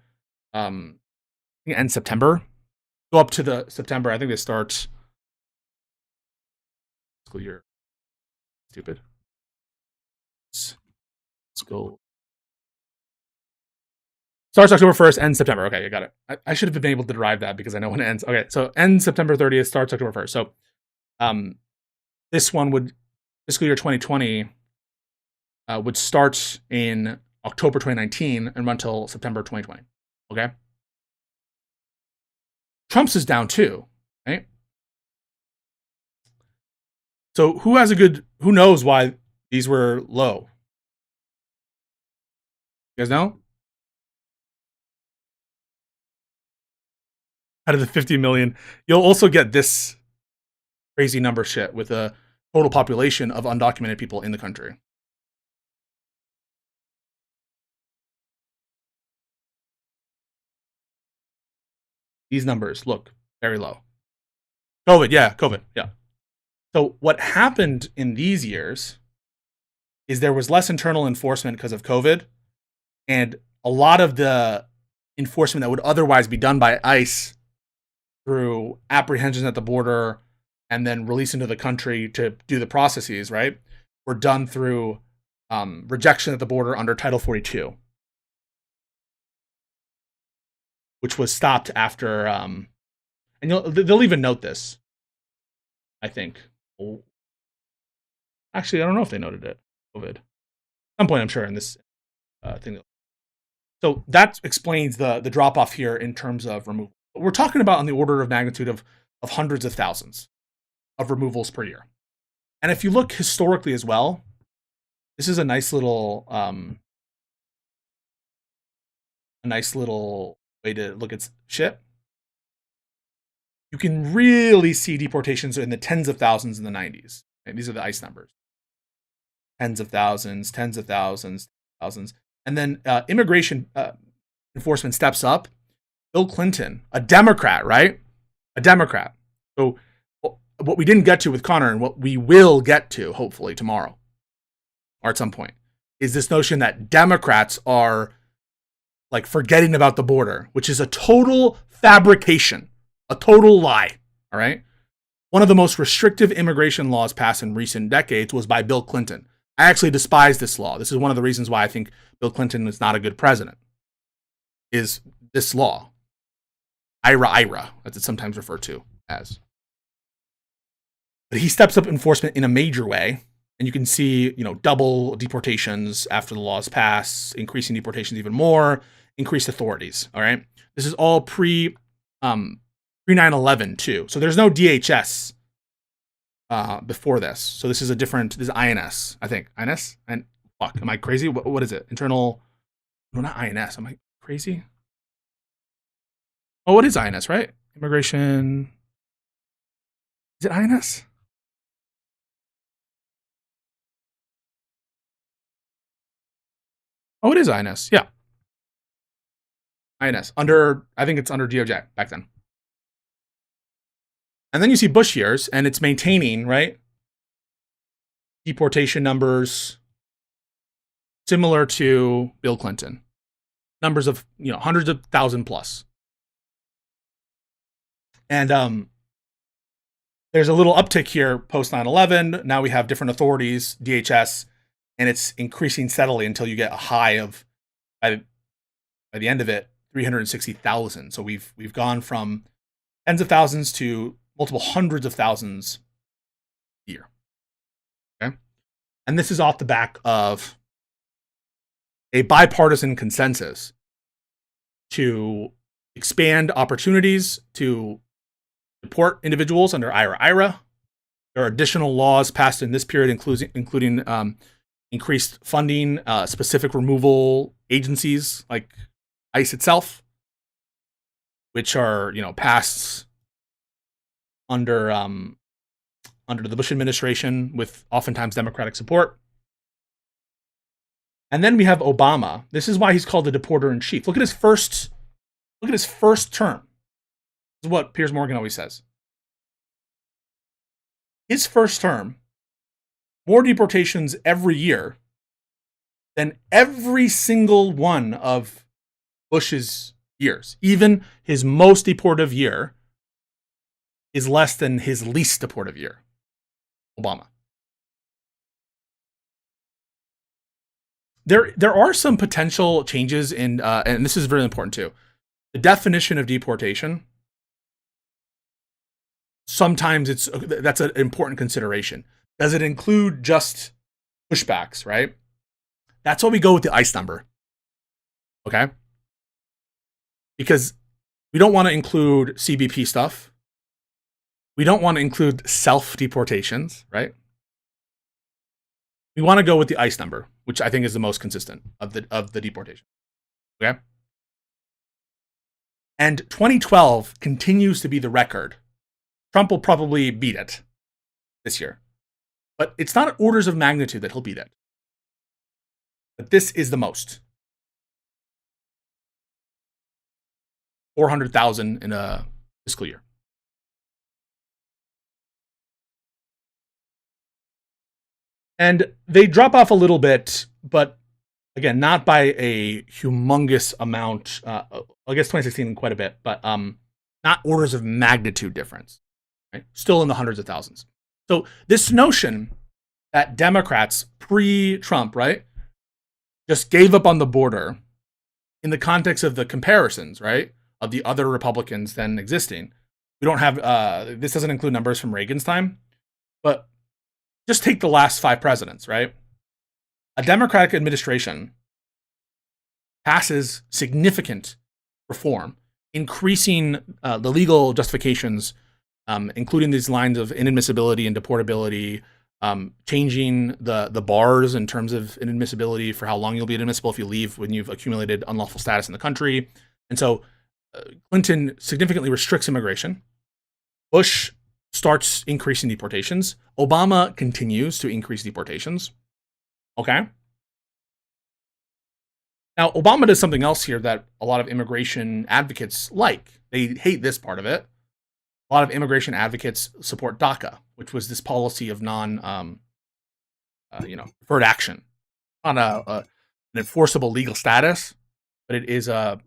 end September, go up to the September. I think they start fiscal year. Stupid. Let's go. Starts October 1st, ends September. Okay, you got it. I should have been able to derive that because I know when it ends. Okay, so ends September 30th, starts October 1st. So this one would, fiscal year 2020, would start in October 2019 and run until September 2020. Okay? Trump's is down too, right? So who knows why these were low? You guys know? Out of the 50 million, you'll also get this crazy number shit with a total population of undocumented people in the country. These numbers look very low. COVID, yeah. So what happened in these years is there was less internal enforcement because of COVID, and a lot of the enforcement that would otherwise be done by ICE through apprehensions at the border and then release into the country to do the processes, right, were done through rejection at the border under Title 42, which was stopped after, and they'll even note this, I think. Actually, I don't know if they noted it, COVID. At some point, I'm sure, in this thing. So that explains the drop-off here in terms of removal. But we're talking about on the order of magnitude of hundreds of thousands of removals per year. And if you look historically as well, this is a nice little way to look at shit. You can really see deportations in the tens of thousands in the 90s. And these are the ICE numbers. Tens of thousands. And then immigration enforcement steps up. Bill Clinton, a Democrat, right? A Democrat. So what we didn't get to with Connor and what we will get to, hopefully, tomorrow or at some point, is this notion that Democrats are like forgetting about the border, which is a total fabrication, a total lie, all right? One of the most restrictive immigration laws passed in recent decades was by Bill Clinton. I actually despise this law. This is one of the reasons why I think Bill Clinton is not a good president, is this law. IRA, as it's sometimes referred to as. But he steps up enforcement in a major way. And you can see, double deportations after the laws pass, increasing deportations even more, increased authorities, all right? This is all pre 9/11 too. So there's no DHS before this. So this is this is INS, I think. INS? And fuck, am I crazy? What is it? Internal, no, not INS. Am I crazy? Oh, what is INS, right? Immigration. Is it INS? Oh, it is INS. Yeah. INS. I think it's under DOJ back then. And then you see Bush years, and it's maintaining, right? Deportation numbers similar to Bill Clinton. Numbers of, hundreds of thousand plus. And there's a little uptick here post 9/11. Now we have different authorities, DHS, and it's increasing steadily until you get a high of, by the end of it, 360,000. So we've gone from tens of thousands to multiple hundreds of thousands a year. Okay? And this is off the back of a bipartisan consensus to expand opportunities to deport individuals under IRA. There are additional laws passed in this period, including increased funding, specific removal agencies like ICE itself, which are passed under the Bush administration with oftentimes Democratic support. And then we have Obama. This is why he's called the deporter in chief. Look at his first term. This is what Piers Morgan always says. His first term, more deportations every year than every single one of Bush's years. Even his most deportive year is less than his least deportive year, Obama. There are some potential changes in, and this is very important too, the definition of deportation. Sometimes that's an important consideration. Does it include just pushbacks, right? That's why we go with the ICE number. Okay? Because we don't want to include CBP stuff. We don't want to include self-deportations, right? We want to go with the ICE number, which I think is the most consistent of the deportation. Okay? And 2012 continues to be the record. Trump will probably beat it this year. But it's not orders of magnitude that he'll beat it. But this is the most. 400,000 in a fiscal year. And they drop off a little bit, but again, not by a humongous amount. I guess 2016 quite a bit, but not orders of magnitude difference. Right? Still in the hundreds of thousands. So this notion that Democrats pre-Trump, right, just gave up on the border in the context of the comparisons, right, of the other Republicans then existing. We don't have this doesn't include numbers from Reagan's time, but just take the last 5 presidents, right? A Democratic administration passes significant reform, increasing the legal justifications, including these lines of inadmissibility and deportability, changing the bars in terms of inadmissibility for how long you'll be inadmissible if you leave when you've accumulated unlawful status in the country. And so Clinton significantly restricts immigration. Bush starts increasing deportations. Obama continues to increase deportations. Okay? Now, Obama does something else here that a lot of immigration advocates like. They hate this part of it. A lot of immigration advocates support DACA, which was this policy of deferred action on an enforceable legal status, but it is not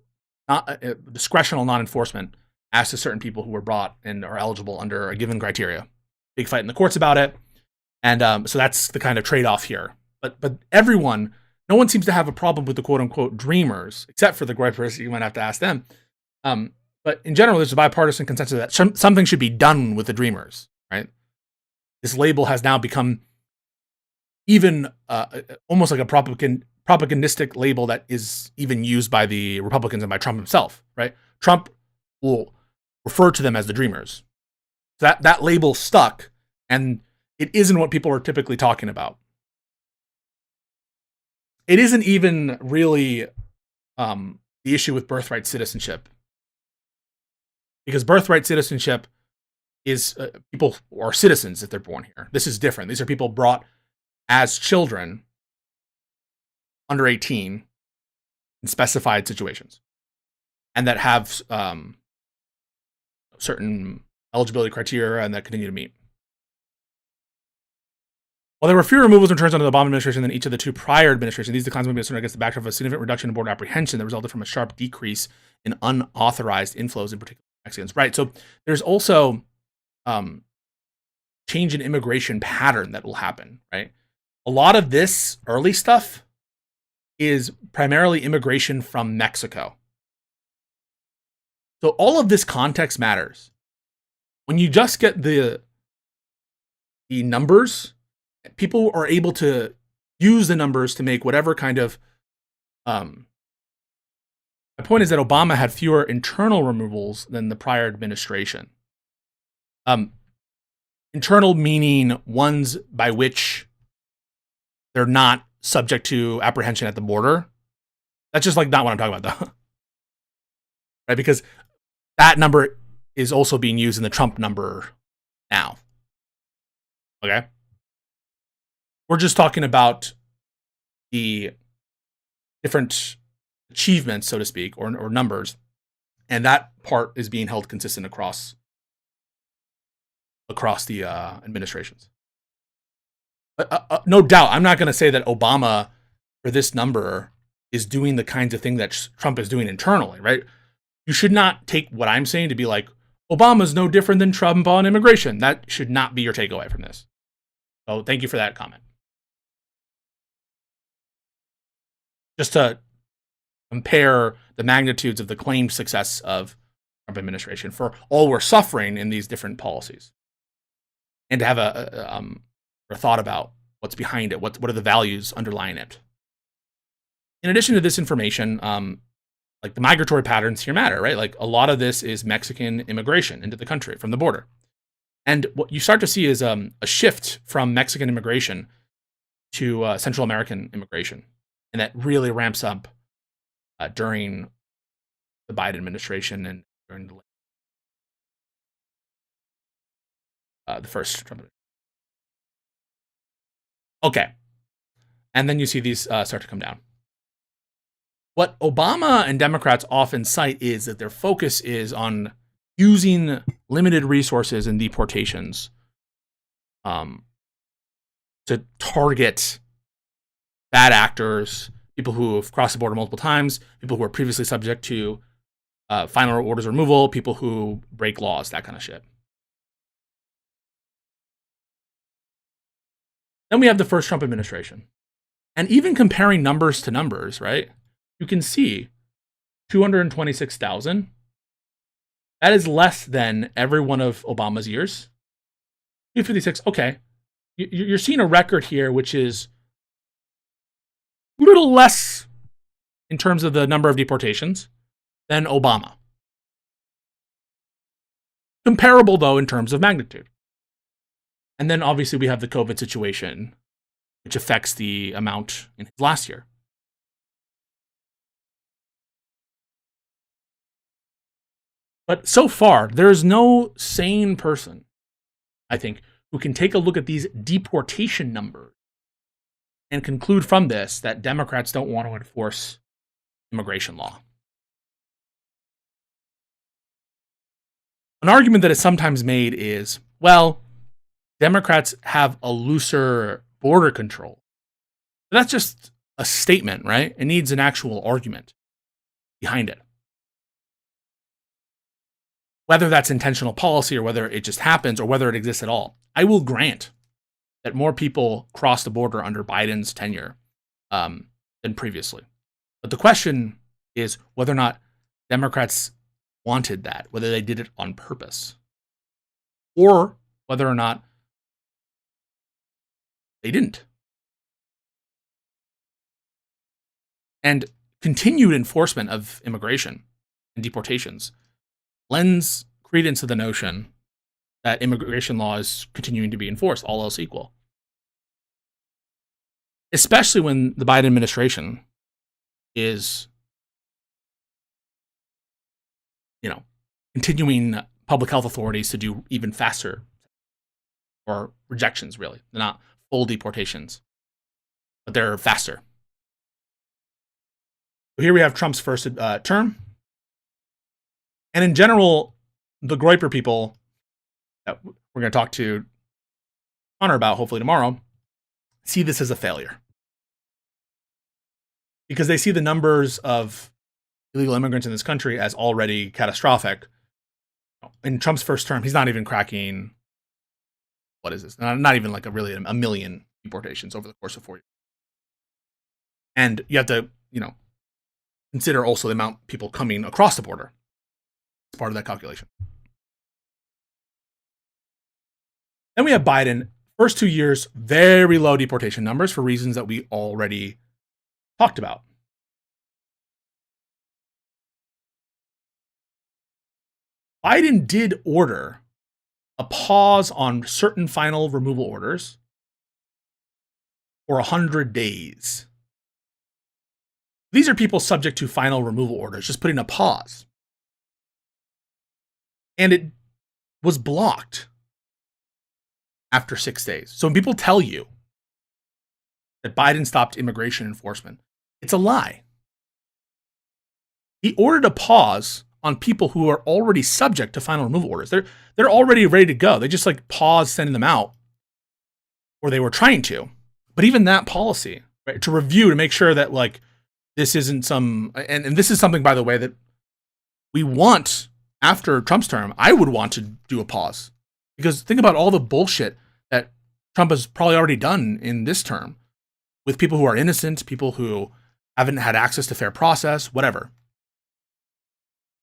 a discretional non-enforcement as to certain people who were brought and are eligible under a given criteria. Big fight in the courts about it, and so that's the kind of trade-off here. But everyone, no one seems to have a problem with the quote-unquote dreamers, except for the gripers. You might have to ask them. But in general, there's a bipartisan consensus that something should be done with the dreamers, right? This label has now become even almost like a propagandistic label that is even used by the Republicans and by Trump himself, right? Trump will refer to them as the dreamers. That label stuck, and it isn't what people are typically talking about. It isn't even really the issue with birthright citizenship. Because birthright citizenship is people are citizens if they're born here. This is different. These are people brought as children under 18 in specified situations and that have certain eligibility criteria and that continue to meet. While there were fewer removals and returns under the Obama administration than each of the 2 prior administrations, these declines may be assumed against the backdrop of a significant reduction in border apprehension that resulted from a sharp decrease in unauthorized inflows, in particular Mexicans. Right. So there's also change in immigration pattern that will happen. Right. A lot of this early stuff is primarily immigration from Mexico. So all of this context matters. When you just get the numbers, people are able to use the numbers to make whatever kind of my point is that Obama had fewer internal removals than the prior administration. Internal meaning ones by which they're not subject to apprehension at the border. That's just like not what I'm talking about, though. Right? Because that number is also being used in the Trump number now. Okay? We're just talking about the different achievements, so to speak, or numbers, and that part is being held consistent across the administrations. But no doubt, I'm not going to say that Obama for this number is doing the kinds of thing that Trump is doing internally, right? You should not take what I'm saying to be like, Obama's no different than Trump on immigration. That should not be your takeaway from this. So thank you for that comment. Just to compare the magnitudes of the claimed success of Trump administration for all we're suffering in these different policies, and to have a thought about what's behind it. What are the values underlying it? In addition to this information, like the migratory patterns here matter, right? Like a lot of this is Mexican immigration into the country from the border. And what you start to see is a shift from Mexican immigration to Central American immigration. And that really ramps up during the Biden administration and during the first Trump administration. Okay. And then you see these start to come down. What Obama and Democrats often cite is that their focus is on using limited resources in deportations to target bad actors, people who have crossed the border multiple times, people who are previously subject to final orders of removal, people who break laws, that kind of shit. Then we have the first Trump administration. And even comparing numbers to numbers, right? You can see 226,000. That is less than every one of Obama's years. 256, okay. You're seeing a record here, which is a little less in terms of the number of deportations than Obama. Comparable, though, in terms of magnitude. And then, obviously, we have the COVID situation, which affects the amount in his last year. But so far, there is no sane person, I think, who can take a look at these deportation numbers and conclude from this that Democrats don't want to enforce immigration law. An argument that is sometimes made is, well, Democrats have a looser border control. But that's just a statement, right? It needs an actual argument behind it. Whether that's intentional policy or whether it just happens or whether it exists at all, I will grant that more people crossed the border under Biden's tenure than previously. But the question is whether or not Democrats wanted that, whether they did it on purpose, or whether or not they didn't. And continued enforcement of immigration and deportations lends credence to the notion that immigration law is continuing to be enforced, all else equal. Especially when the Biden administration is, continuing public health authorities to do even faster, or rejections, really. They're not full deportations, but they're faster. So here we have Trump's first term. And in general, the Groyper people that we're going to talk to Connor about, hopefully tomorrow, see this as a failure. Because they see the numbers of illegal immigrants in this country as already catastrophic. In Trump's first term, he's not even cracking, what is this? Not even like a million deportations over the course of 4 years. And you have to, consider also the amount of people coming across the border. It's part of that calculation. Then we have Biden. First 2 years, very low deportation numbers for reasons that we already talked about. Biden did order a pause on certain final removal orders for 100 days. These are people subject to final removal orders, just putting a pause. And it was blocked after 6 days. So when people tell you that Biden stopped immigration enforcement, it's a lie. He ordered a pause on people who are already subject to final removal orders. They're already ready to go. They just paused sending them out, or they were trying to. But even that policy, right, to review, to make sure that this isn't and this is something, by the way, that we want after Trump's term. I would want to do a pause, because think about all the bullshit that Trump has probably already done in this term with people who are innocent, people who haven't had access to fair process, whatever.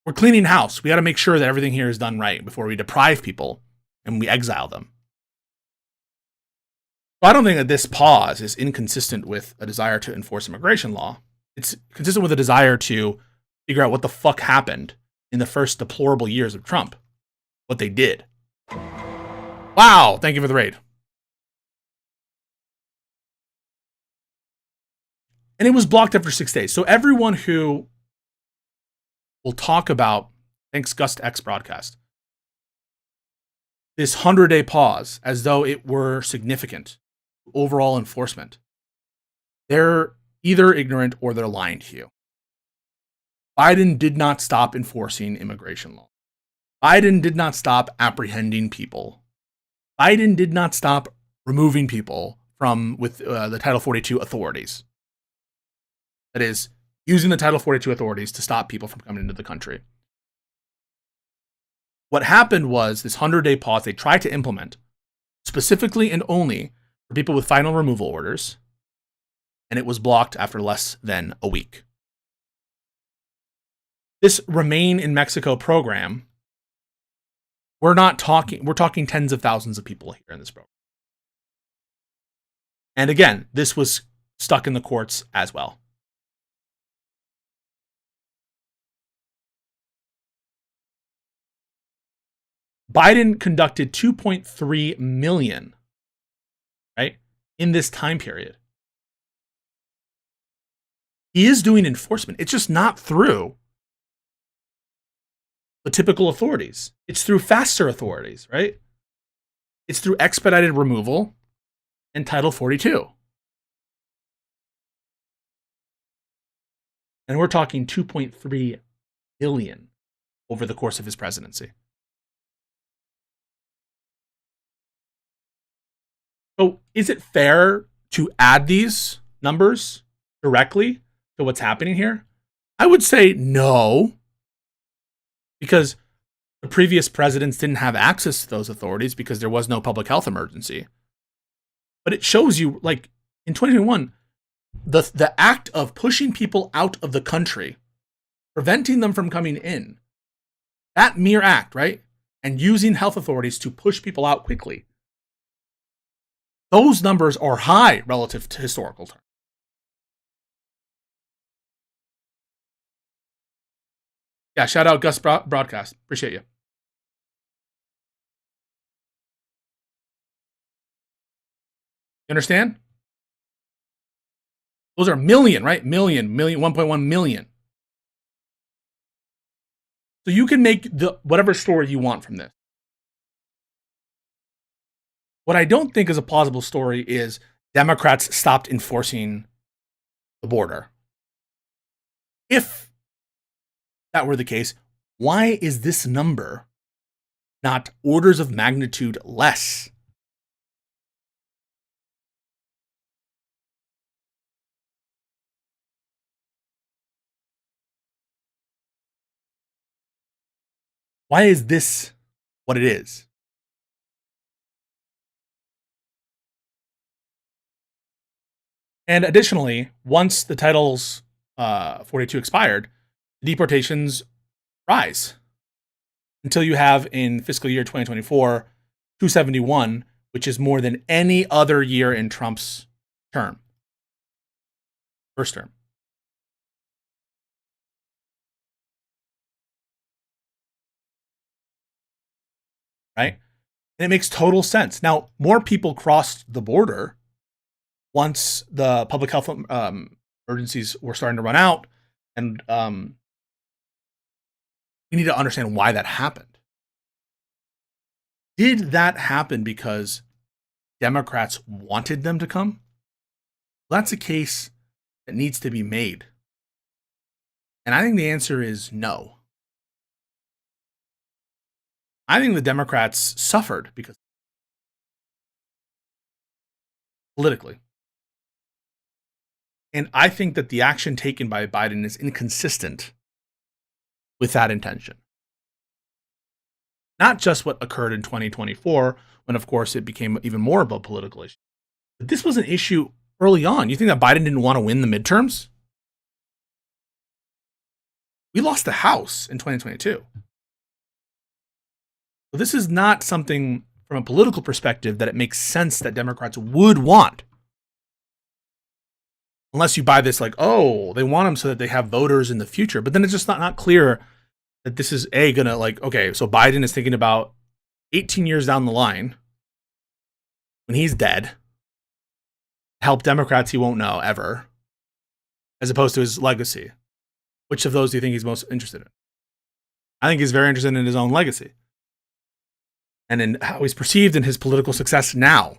We're cleaning house. We got to make sure that everything here is done right before we deprive people and we exile them. So I don't think that this pause is inconsistent with a desire to enforce immigration law. it's consistent with a desire to figure out what the fuck happened in the first deplorable years of Trump, what they did. Wow, thank you for the raid. And it was blocked after 6 days. So everyone who will talk about, thanks Gust X broadcast, this 100-day pause as though it were significant overall enforcement, they're either ignorant or they're lying to you. Biden did not stop enforcing immigration law. Biden did not stop apprehending people. Biden did not stop removing people from with the Title 42 authorities. That is, using the Title 42 authorities to stop people from coming into the country. What happened was this 100-day pause they tried to implement specifically and only for people with final removal orders, and it was blocked after less than a week. This Remain in Mexico program, we're talking tens of thousands of people here in this program. And again, this was stuck in the courts as well. Biden conducted 2.3 million, right, in this time period. He is doing enforcement. It's just not through the typical authorities. It's through faster authorities, right? It's through expedited removal and Title 42. And we're talking 2.3 billion over the course of his presidency. So is it fair to add these numbers directly to what's happening here? I would say no, because the previous presidents didn't have access to those authorities because there was no public health emergency. But it shows you, like, in 2021, the act of pushing people out of the country, preventing them from coming in, that mere act, right? And using health authorities to push people out quickly, those numbers are high relative to historical terms. Yeah, shout out Gus Broadcast. Appreciate you. You understand? Those are million, right? Million, 1.1 million. So you can make whatever story you want from this. What I don't think is a plausible story is Democrats stopped enforcing the border. If that were the case, why is this number not orders of magnitude less? Why is this what it is? And additionally, once the Titles 42 expired, deportations rise until you have in fiscal year 2024 271, which is more than any other year in Trump's term, first term. Right? And it makes total sense. Now, more people crossed the border once the public health emergencies were starting to run out, and we need to understand why that happened. Did that happen because Democrats wanted them to come? Well, that's a case that needs to be made. And I think the answer is no. I think the Democrats suffered because politically. And I think that the action taken by Biden is inconsistent with that intention. Not just what occurred in 2024, when, of course, it became even more of a political issue. But this was an issue early on. You think that Biden didn't want to win the midterms? We lost the House in 2022. So this is not something from a political perspective that it makes sense that Democrats would want. unless you buy this like, oh, they want them so that they have voters in the future. But then it's just not clear that this is gonna like, okay, so Biden is thinking about 18 years down the line when he's dead, help Democrats he won't know ever, as opposed to his legacy. Which of those do you think he's most interested in? I think he's very interested in his own legacy and in how he's perceived in his political success now.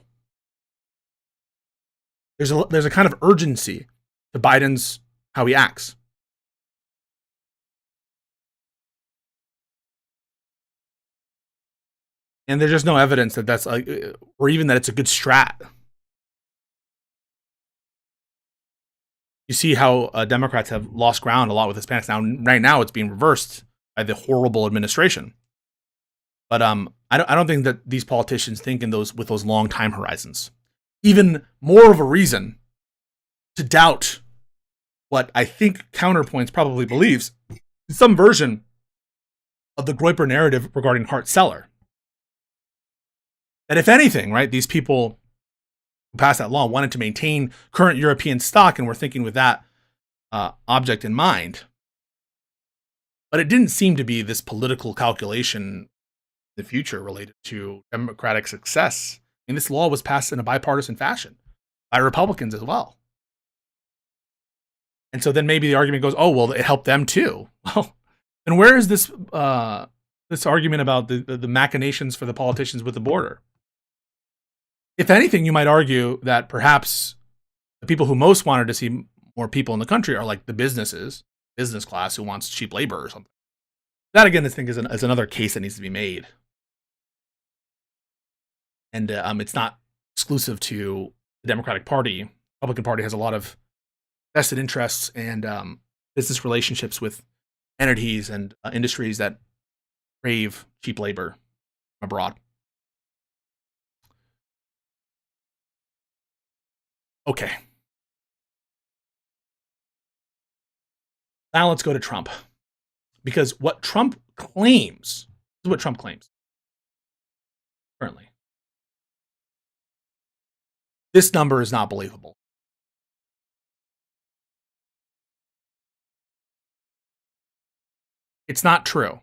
There's a kind of urgency to Biden's how he acts. And there's just no evidence that that's like, or even that it's a good strat. You see how Democrats have lost ground a lot with Hispanics now. Right now, it's being reversed by the horrible administration. But I don't think that these politicians think in those with those long time horizons. Even more of a reason to doubt what I think Counterpoints probably believes, some version of the Groyper narrative regarding Hart-Celler. That if anything, right, these people who passed that law wanted to maintain current European stock and were thinking with that object in mind. But it didn't seem to be this political calculation in the future related to Democratic success. And this law was passed in a bipartisan fashion by Republicans as well. And so then maybe the argument goes, oh, well, it helped them too. Well, and where is this this argument about the machinations for the politicians with the border? If anything, you might argue that perhaps the people who most wanted to see more people in the country are like the business class who wants cheap labor or something. That, again, I think is another case that needs to be made. And it's not exclusive to the Democratic Party. The Republican Party has a lot of vested interests and business relationships with entities and industries that crave cheap labor abroad. Okay. Now let's go to Trump. Because what Trump claims, this is what Trump claims currently. This number is not believable. It's not true.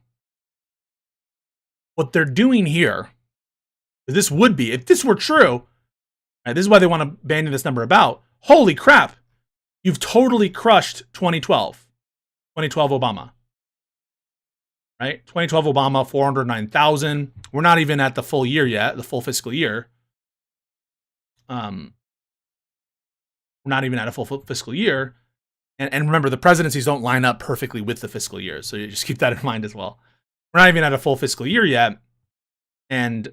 What they're doing here, this would be, if this were true, right, this is why they want to bandy this number about. Holy crap, you've totally crushed 2012 Obama. Right? 2012 Obama, 409,000. We're not even at the full year yet, the full fiscal year. We're not even at a full fiscal year. And remember, the presidencies don't line up perfectly with the fiscal year. So you just keep that in mind as well. We're not even at a full fiscal year yet. And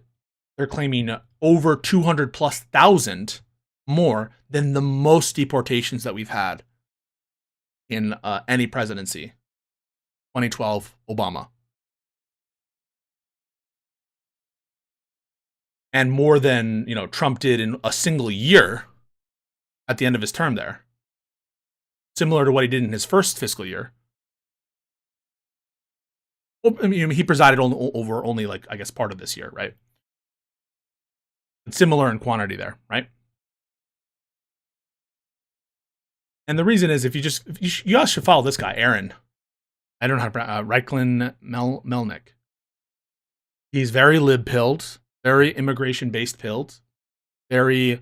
they're claiming over 200,000+ more than the most deportations that we've had in any presidency. 2012 Obama. And more than, Trump did in a single year at the end of his term there. Similar to what he did in his first fiscal year. Well, I mean, he presided over only, part of this year, right? It's similar in quantity there, right? And the reason is, you guys should follow this guy, Aaron. I don't know how to pronounce Reiklin Melnick. He's very lib-pilled, very immigration-based pilled, very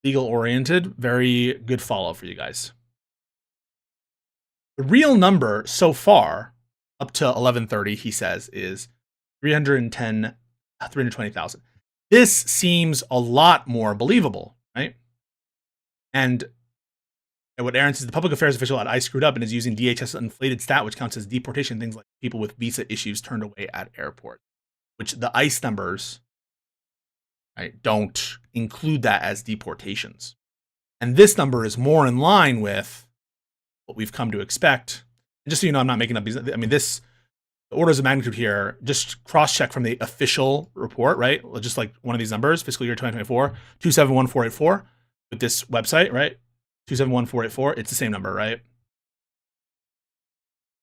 legal-oriented, very good follow for you guys. The real number so far, up to 11:30, he says, is 320,000. This seems a lot more believable, right? And what Aaron says, the public affairs official at ICE screwed up and is using DHS inflated stat, which counts as deportation, things like people with visa issues turned away at airports, which the ICE numbers, right, don't include that as deportations. And this number is more in line with what we've come to expect. And just so you know, I'm not making up these. I mean, the orders of magnitude here, just cross-check from the official report, right? Just like one of these numbers, fiscal year 2024, 271,484 with this website, right? 271,484, it's the same number, right?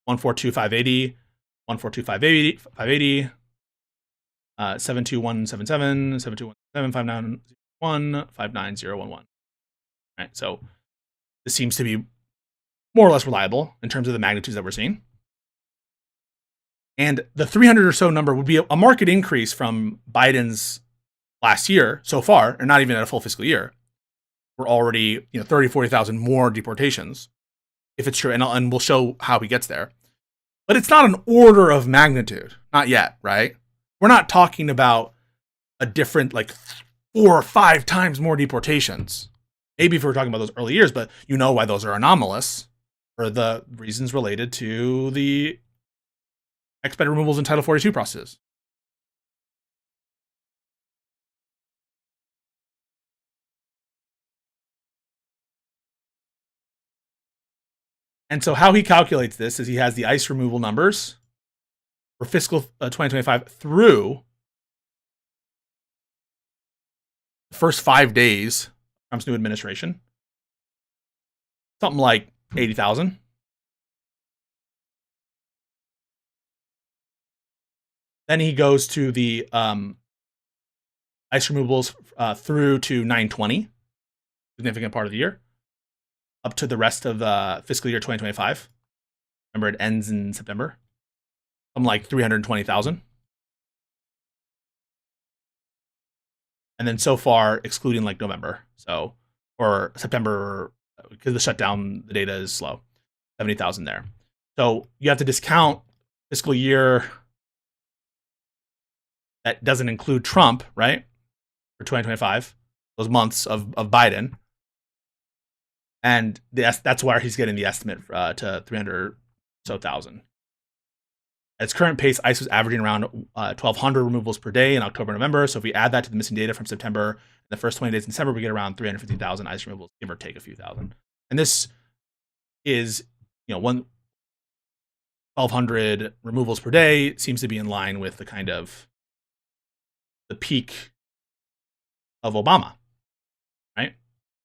142,580, 142,580, 72177, 72177, 591, 59011. Right, so This seems to be more or less reliable in terms of the magnitudes that we're seeing. And the 300 or so number would be a market increase from Biden's last year so far, and not even at a full fiscal year. We're already 30, 40,000 more deportations, if it's true, and we'll show how he gets there. But it's not an order of magnitude, not yet, right? We're not talking about a different, like 4 or 5 times more deportations. Maybe if we're talking about those early years, but you know why those are anomalous, for the reasons related to the expedited removals in Title 42 processes. And so how he calculates this is he has the ICE removal numbers for fiscal 2025 through the first 5 days of Trump's new administration. Something like 80,000. Then he goes to the ICE removals through to 9/20, significant part of the year, up to the rest of fiscal year 2025. Remember, it ends in September. I'm like 320,000. And then so far, excluding like November, or September, because the shutdown, the data is slow, 70,000 there. So you have to discount fiscal year that doesn't include Trump, right? For 2025, those months of Biden. And that's where he's getting the estimate to 300 so thousand. At its current pace, ICE was averaging around 1,200 removals per day in October and November. So if we add that to the missing data from September, and the first 20 days in December, we get around 350,000 ICE removals, give or take a few thousand. And this is, 1,200 removals per day seems to be in line with the kind of the peak of Obama, right?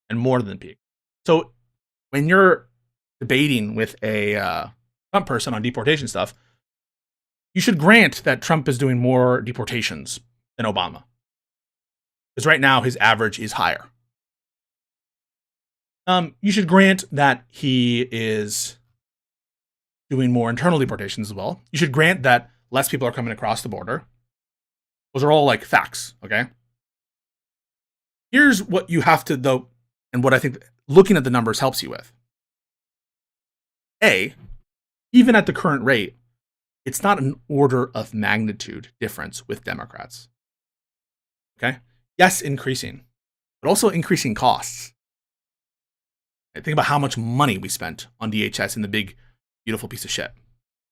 And more than the peak. So when you're debating with a Trump person on deportation stuff, you should grant that Trump is doing more deportations than Obama. Because right now his average is higher. You should grant that he is doing more internal deportations as well. You should grant that less people are coming across the border. Those are all like facts, okay? Here's what you have to, though, and what I think looking at the numbers helps you with. A, even at the current rate, it's not an order of magnitude difference with Democrats. Okay? Yes, increasing, but also increasing costs. Think about how much money we spent on DHS in the big, beautiful piece of shit.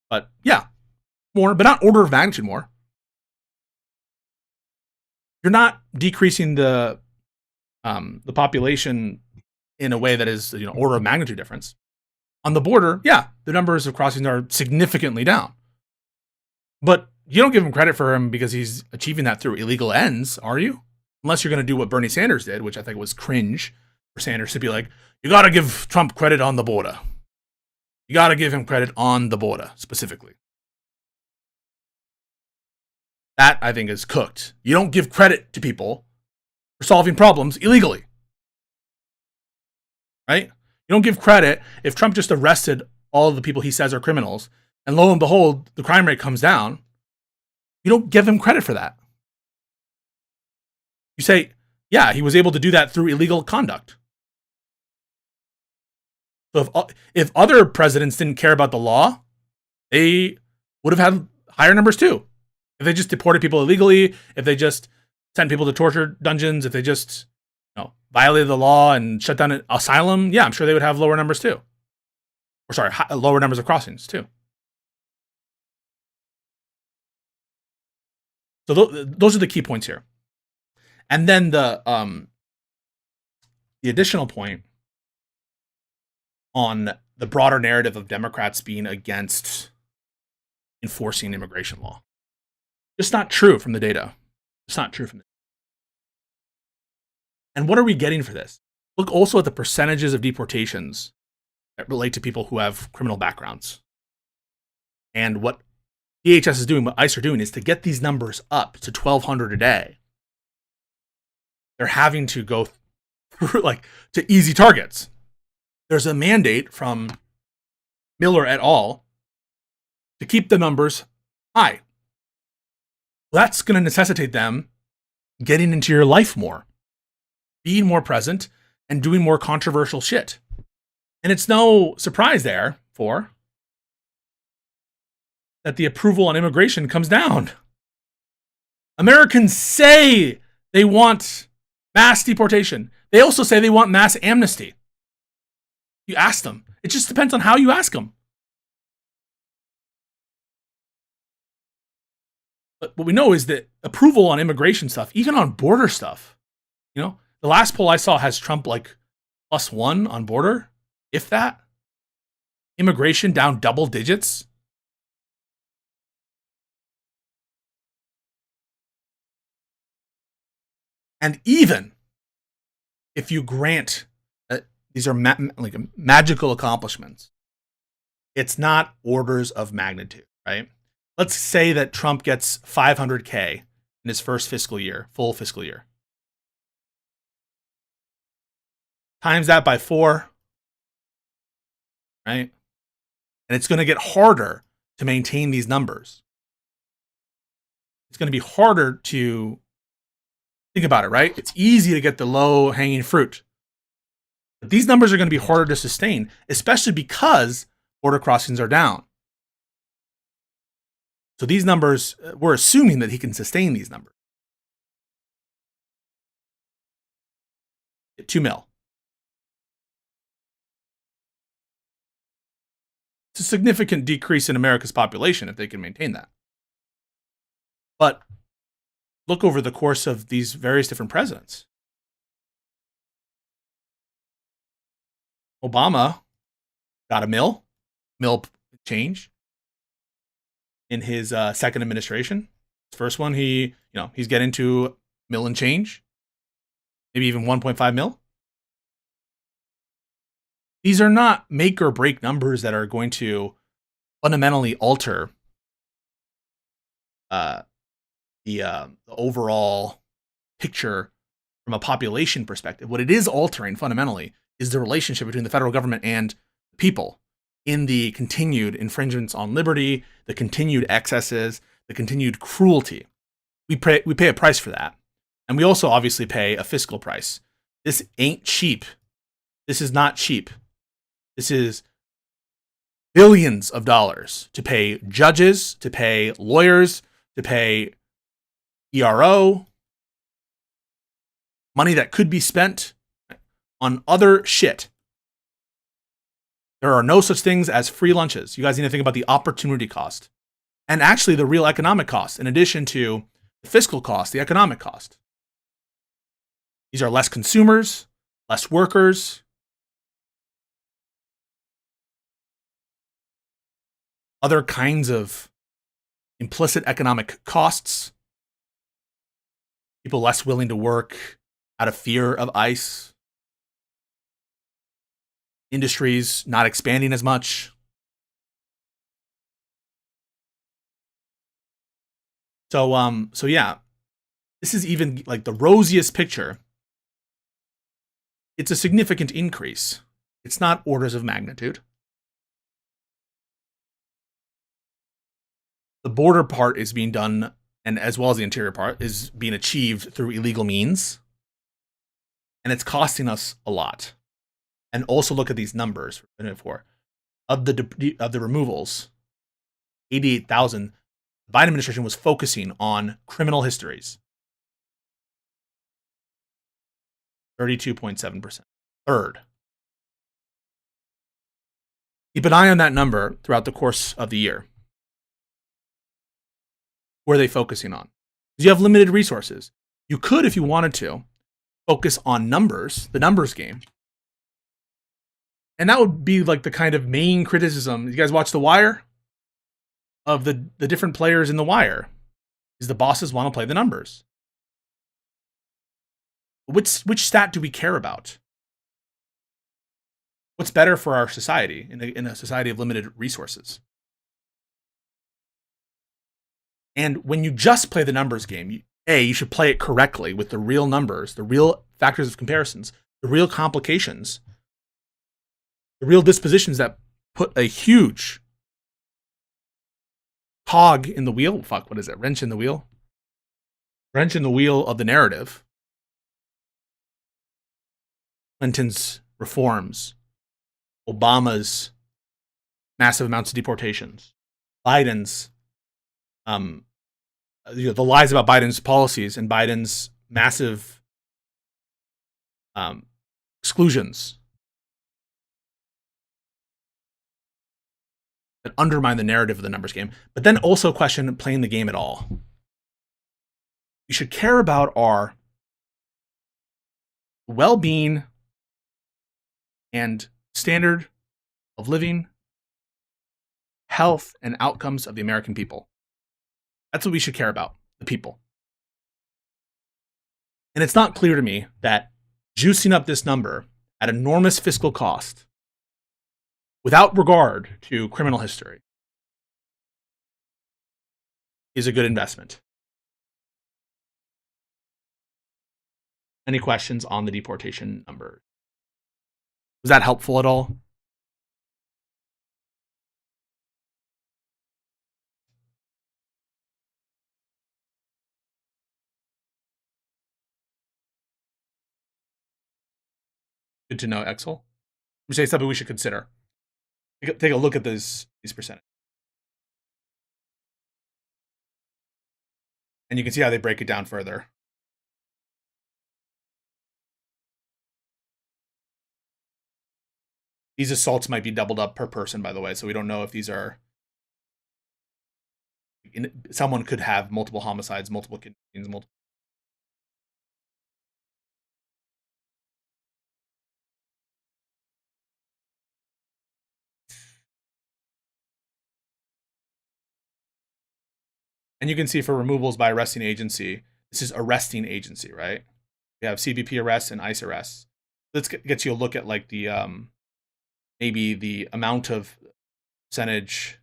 But yeah, more, but not order of magnitude more. You're not decreasing the population in a way that is order of magnitude difference. On the border, yeah, the numbers of crossings are significantly down. But you don't give him credit for him because he's achieving that through illegal ends, are you? Unless you're going to do what Bernie Sanders did, which I think was cringe for Sanders to be like, you got to give Trump credit on the border. You got to give him credit on the border, specifically. That, I think, is cooked. You don't give credit to people for solving problems illegally. Right? You don't give credit if Trump just arrested all of the people he says are criminals, and lo and behold, the crime rate comes down. You don't give him credit for that. You say, yeah, he was able to do that through illegal conduct. So if other presidents didn't care about the law, they would have had higher numbers too. If they just deported people illegally, if they just sent people to torture dungeons, if they just violated the law and shut down an asylum, yeah, I'm sure they would have lower numbers too. Or sorry, lower numbers of crossings too. So those are the key points here. And then the additional point on the broader narrative of Democrats being against enforcing immigration law. Just not true from the data. It's not true from the data. And what are we getting for this? Look also at the percentages of deportations that relate to people who have criminal backgrounds. And what DHS is doing, what ICE are doing, is to get these numbers up to 1,200 a day. They're having to go through to easy targets. there's a mandate from Miller et al. To keep the numbers high. Well, that's going to necessitate them getting into your life more, being more present, and doing more controversial shit. And it's no surprise therefore that the approval on immigration comes down. Americans say they want mass deportation. They also say they want mass amnesty. You ask them. It just depends on how you ask them. But what we know is that approval on immigration stuff, even on border stuff, you know, the last poll I saw has Trump like +1 on border, if that. Immigration down double digits. And even if you grant these are like magical accomplishments, it's not orders of magnitude, right? Let's say that Trump gets 500K in his first fiscal year, full fiscal year. Times that by 4, right? And it's going to get harder to maintain these numbers. It's going to be harder to think about it, right? It's easy to get the low-hanging fruit. But these numbers are going to be harder to sustain, especially because border crossings are down. So these numbers, we're assuming that he can sustain these numbers. 2 mil. It's a significant decrease in America's population if they can maintain that. But look over the course of these various different presidents. Obama got a mil change in his second administration. His first one, he's getting to mil and change, maybe even 1.5 mil. These are not make or break numbers that are going to fundamentally alter the overall picture from a population perspective. What it is altering fundamentally is the relationship between the federal government and people in the continued infringements on liberty, the continued excesses, the continued cruelty. We pay a price for that. And we also obviously pay a fiscal price. This ain't cheap. This is not cheap. This is billions of dollars to pay judges, to pay lawyers, to pay ERO, money that could be spent on other shit. There are no such things as free lunches. You guys need to think about the opportunity cost and actually the real economic cost, in addition to the fiscal cost, the economic cost. These are less consumers, less workers, other kinds of implicit economic costs, people less willing to work out of fear of ICE, industries not expanding as much. So yeah, this is even like the rosiest picture. It's a significant increase. It's not orders of magnitude. The border part is being done, and as well as the interior part, is being achieved through illegal means. And it's costing us a lot. And also look at these numbers of the removals. 88,000. The Biden administration was focusing on criminal histories. 32.7%. Third. Keep an eye on that number throughout the course of the year. Who are they focusing on? Because you have limited resources. You could, if you wanted to, focus on numbers, the numbers game. And that would be like the kind of main criticism. You guys watch The Wire? Of the different players in The Wire. Is the bosses want to play the numbers. Which stat do we care about? What's better for our society in a society of limited resources? And when you just play the numbers game, you should play it correctly with the real numbers, the real factors of comparisons, the real complications. the real dispositions that put a huge cog in the wheel. Fuck, what is it? Wrench in the wheel? Wrench in the wheel of the narrative. Clinton's reforms, Obama's massive amounts of deportations, Biden's, the lies about Biden's policies and Biden's massive exclusions that undermine the narrative of the numbers game, but then also question playing the game at all. You should care about our well-being and standard of living, health, and outcomes of the American people. That's what we should care about, the people. And it's not clear to me that juicing up this number at enormous fiscal cost, without regard to criminal history, is a good investment. Any questions on the deportation numbers? Was that helpful at all? Good to know, Excel. Let me say something we should consider. Take a look at these percentages. And you can see how they break it down further. These assaults might be doubled up per person, by the way, so we don't know if these are... someone could have multiple homicides, multiple kidnappings, multiple... And you can see for removals by arresting agency, this is arresting agency, right? We have CBP arrests and ICE arrests. Let's get you a look at like the maybe the amount of percentage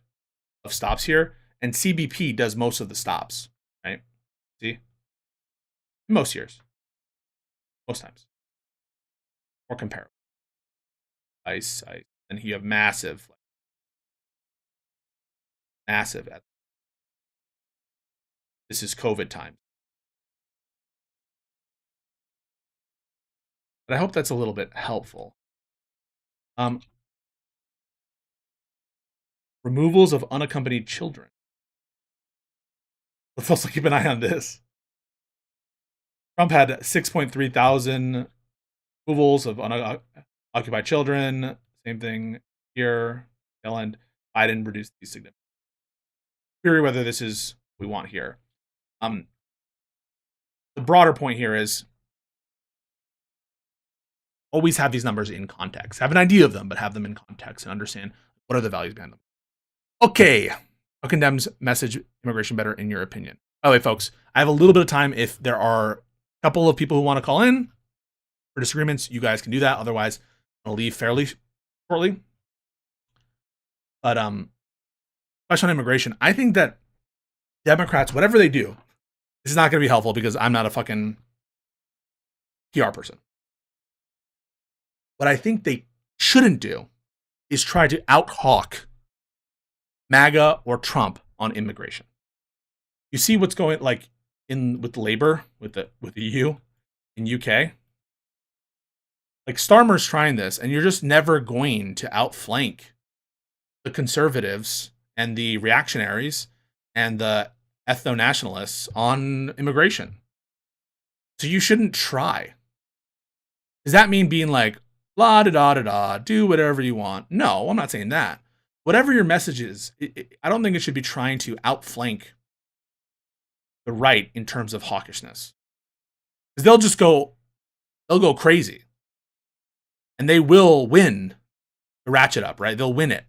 of stops here. And CBP does most of the stops, right? See? Most years. Most times. Or comparable. ICE. And you have massive. This is COVID time. But I hope that's a little bit helpful. Removals of unaccompanied children. Let's also keep an eye on this. Trump had 6.3 thousand removals of unoccupied children. Same thing here. And Biden reduced these significantly. Query whether this is what we want here. The broader point here is always have these numbers in context. Have an idea of them, but have them in context and understand what are the values behind them. Okay. How condemns message immigration better in your opinion? By the way, folks, I have a little bit of time. If there are a couple of people who want to call in for disagreements, you guys can do that. Otherwise, I'll leave fairly shortly. But question on immigration. I think that Democrats, whatever they do, this is not going to be helpful because I'm not a fucking PR person. What I think they shouldn't do is try to out-hawk MAGA or Trump on immigration. You see what's going like with Labour, with the EU in UK. Like Starmer's trying this, and you're just never going to outflank the conservatives and the reactionaries and the ethno-nationalists on immigration. So you shouldn't try. Does that mean being like, la da da da da, do whatever you want? No, I'm not saying that. Whatever your message is, I don't think it should be trying to outflank the right in terms of hawkishness. Because they'll go crazy. And they will win the ratchet up, right? They'll win it.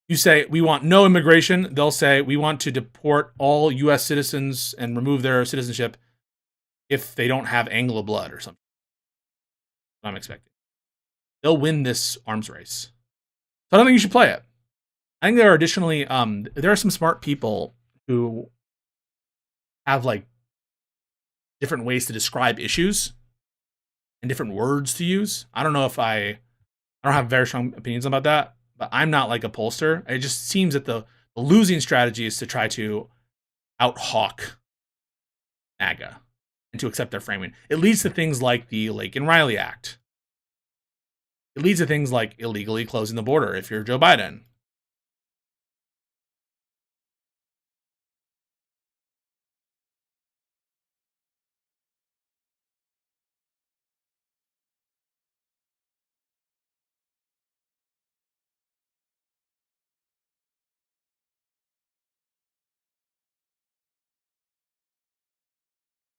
You say, we want no immigration. They'll say, we want to deport all U.S. citizens and remove their citizenship if they don't have Anglo blood or something. I'm expecting. They'll win this arms race. So I don't think you should play it. I think there are additionally, there are some smart people who have like different ways to describe issues. and different words to use. I don't know if I don't have very strong opinions about that, but I'm not like a pollster. It just seems that the losing strategy is to try to out-hawk MAGA and to accept their framing. It leads to things like the Lake and Riley Act. It leads to things like illegally closing the border if you're Joe Biden.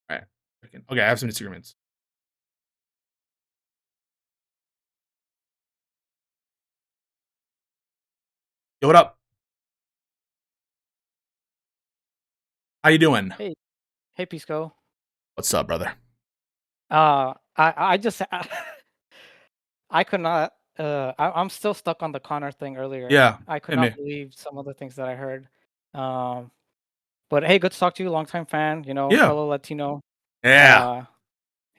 All right. Okay, I have some disagreements. Yo, what up? How you doing? Hey, Pisco. What's up, brother? I just I could not. I'm still stuck on the Connor thing earlier. Yeah, I could hit me. not believe some of the things that I heard. But hey, good to talk to you, longtime fan. You know, Yeah. fellow Latino. Yeah.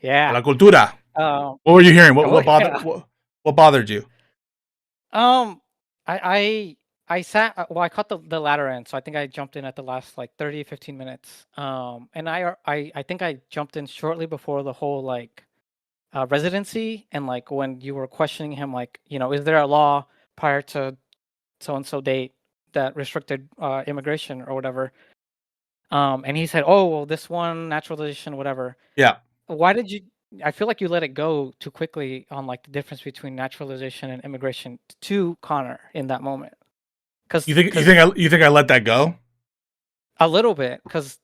Yeah. La cultura. What were you hearing? What yeah. bothered? What bothered you? I sat. Well, I caught the latter end, so I think I jumped in at the last like 30, 15 minutes. And I think I jumped in shortly before the whole like residency, and like when you were questioning him, like, you know, is there a law prior to so and so date that restricted immigration or whatever? And he said, oh well, this one naturalization, whatever. Yeah. Why did you? I feel like you let it go too quickly on like the difference between naturalization and immigration to Connor in that moment. Because you think I let that go? A little bit, because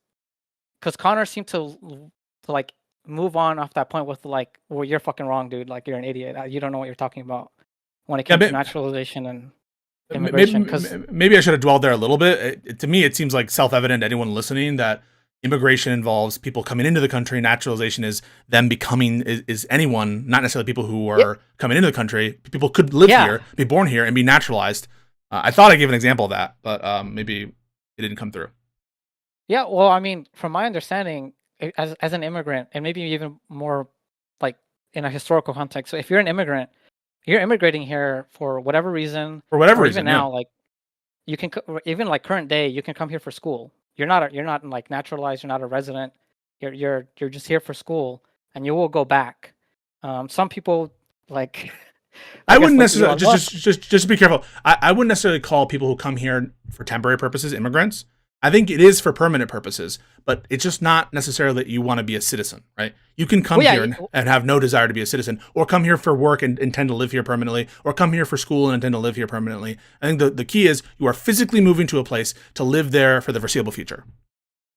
Connor seemed to like move on off that point with like, well, you're fucking wrong, dude. Like, you're an idiot. You don't know what you're talking about when it comes to naturalization and immigration. Maybe I should have dwelled there a little bit. To me, it seems like self-evident to anyone listening that immigration involves people coming into the country. Naturalization is them becoming is anyone, not necessarily people who are coming into the country. People could live here, be born here, and be naturalized. I thought I gave an example of that, but maybe it didn't come through. Yeah, well, I mean, from my understanding, as an immigrant, and maybe even more like in a historical context, so if you're an immigrant, you're immigrating here for whatever reason. For whatever reason, even now, like you can even like current day, you can come here for school. You're not like naturalized. You're not a resident. You're just here for school, and you will go back. Some people like. I wouldn't necessarily just be careful. I wouldn't necessarily call people who come here for temporary purposes immigrants. I think it is for permanent purposes, but it's just not necessarily that you want to be a citizen, right? You can come here and have no desire to be a citizen, or come here for work and intend to live here permanently, or come here for school and intend to live here permanently. I think the key is you are physically moving to a place to live there for the foreseeable future.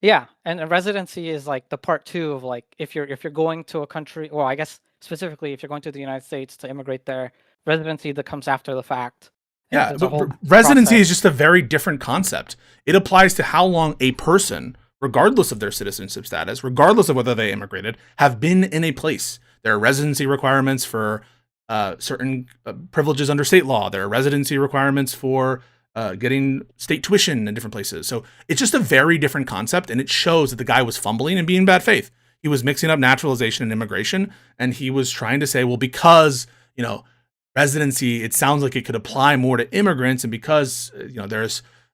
Yeah, and a residency is like the part two of like if you're going to a country, or I guess specifically if you're going to the United States to immigrate there, residency that comes after the fact. Yeah, but residency is just a very different concept. It applies to how long a person, regardless of their citizenship status, regardless of whether they immigrated, have been in a place. There are residency requirements for certain privileges under state law. There are residency requirements for getting state tuition in different places. So it's just a very different concept, and it shows that the guy was fumbling and being in bad faith. He was mixing up naturalization and immigration, and he was trying to say, well, because, you know, residency, it sounds like it could apply more to immigrants, and because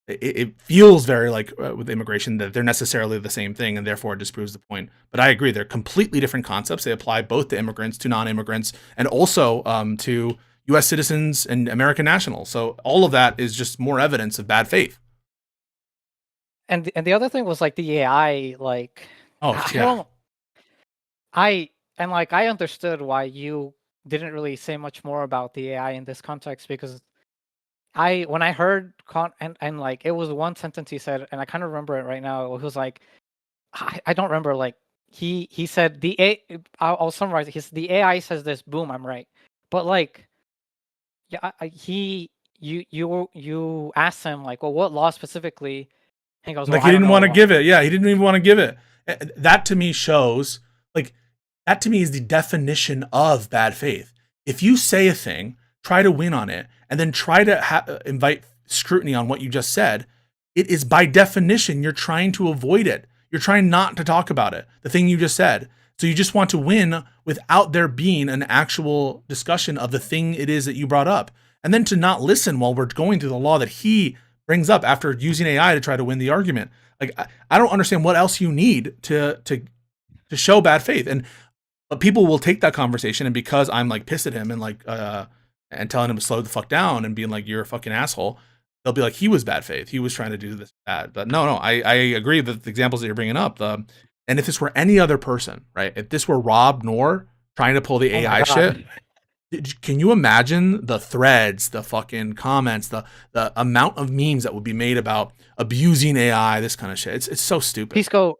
it feels very like with immigration that they're necessarily the same thing, and therefore it disproves the point. But I agree, they're completely different concepts. They apply both to immigrants, to non-immigrants, and also to U.S. citizens and American nationals. So all of that is just more evidence of bad faith. And the other thing was like the AI, like I understood why you didn't really say much more about the AI in this context, because when I heard and like it was one sentence he said, and I kind of remember it right now. It was like, I don't remember, like he said I'll summarize it. The AI says this, boom, I'm right. But like, yeah, you asked him like, well, what law specifically? And he goes, like, he didn't want to give it. Yeah, he didn't even want to give it. That to me shows, like, that to me is the definition of bad faith. If you say a thing, try to win on it, and then try to invite scrutiny on what you just said, it is by definition you're trying to avoid it. You're trying not to talk about it, the thing you just said. So you just want to win without there being an actual discussion of the thing it is that you brought up. And then to not listen while we're going through the law that he brings up after using AI to try to win the argument. Like, I don't understand what else you need to show bad faith. But people will take that conversation, and because I'm like pissed at him and like and telling him to slow the fuck down and being like, you're a fucking asshole, they'll be like, he was bad faith. He was trying to do this bad. But no, I agree that the examples that you're bringing up, and if this were any other person, right? If this were Rob Noor trying to pull the AI shit, can you imagine the threads, the fucking comments, the amount of memes that would be made about abusing AI, this kind of shit? It's so stupid. Pisco,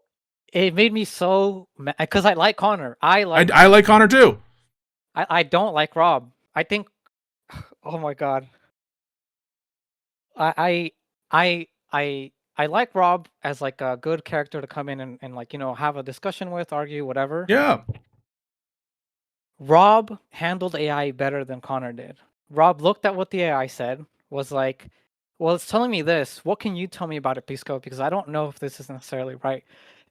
it made me so mad because I like Connor. I like Connor too. I don't like Rob. I think, oh my god, I like Rob as like a good character to come in and like, you know, have a discussion with, argue, whatever. Yeah. Rob handled AI better than Connor did. Rob looked at what the AI said, was like, well, it's telling me this. What can you tell me about it, Pisco? Because I don't know if this is necessarily right.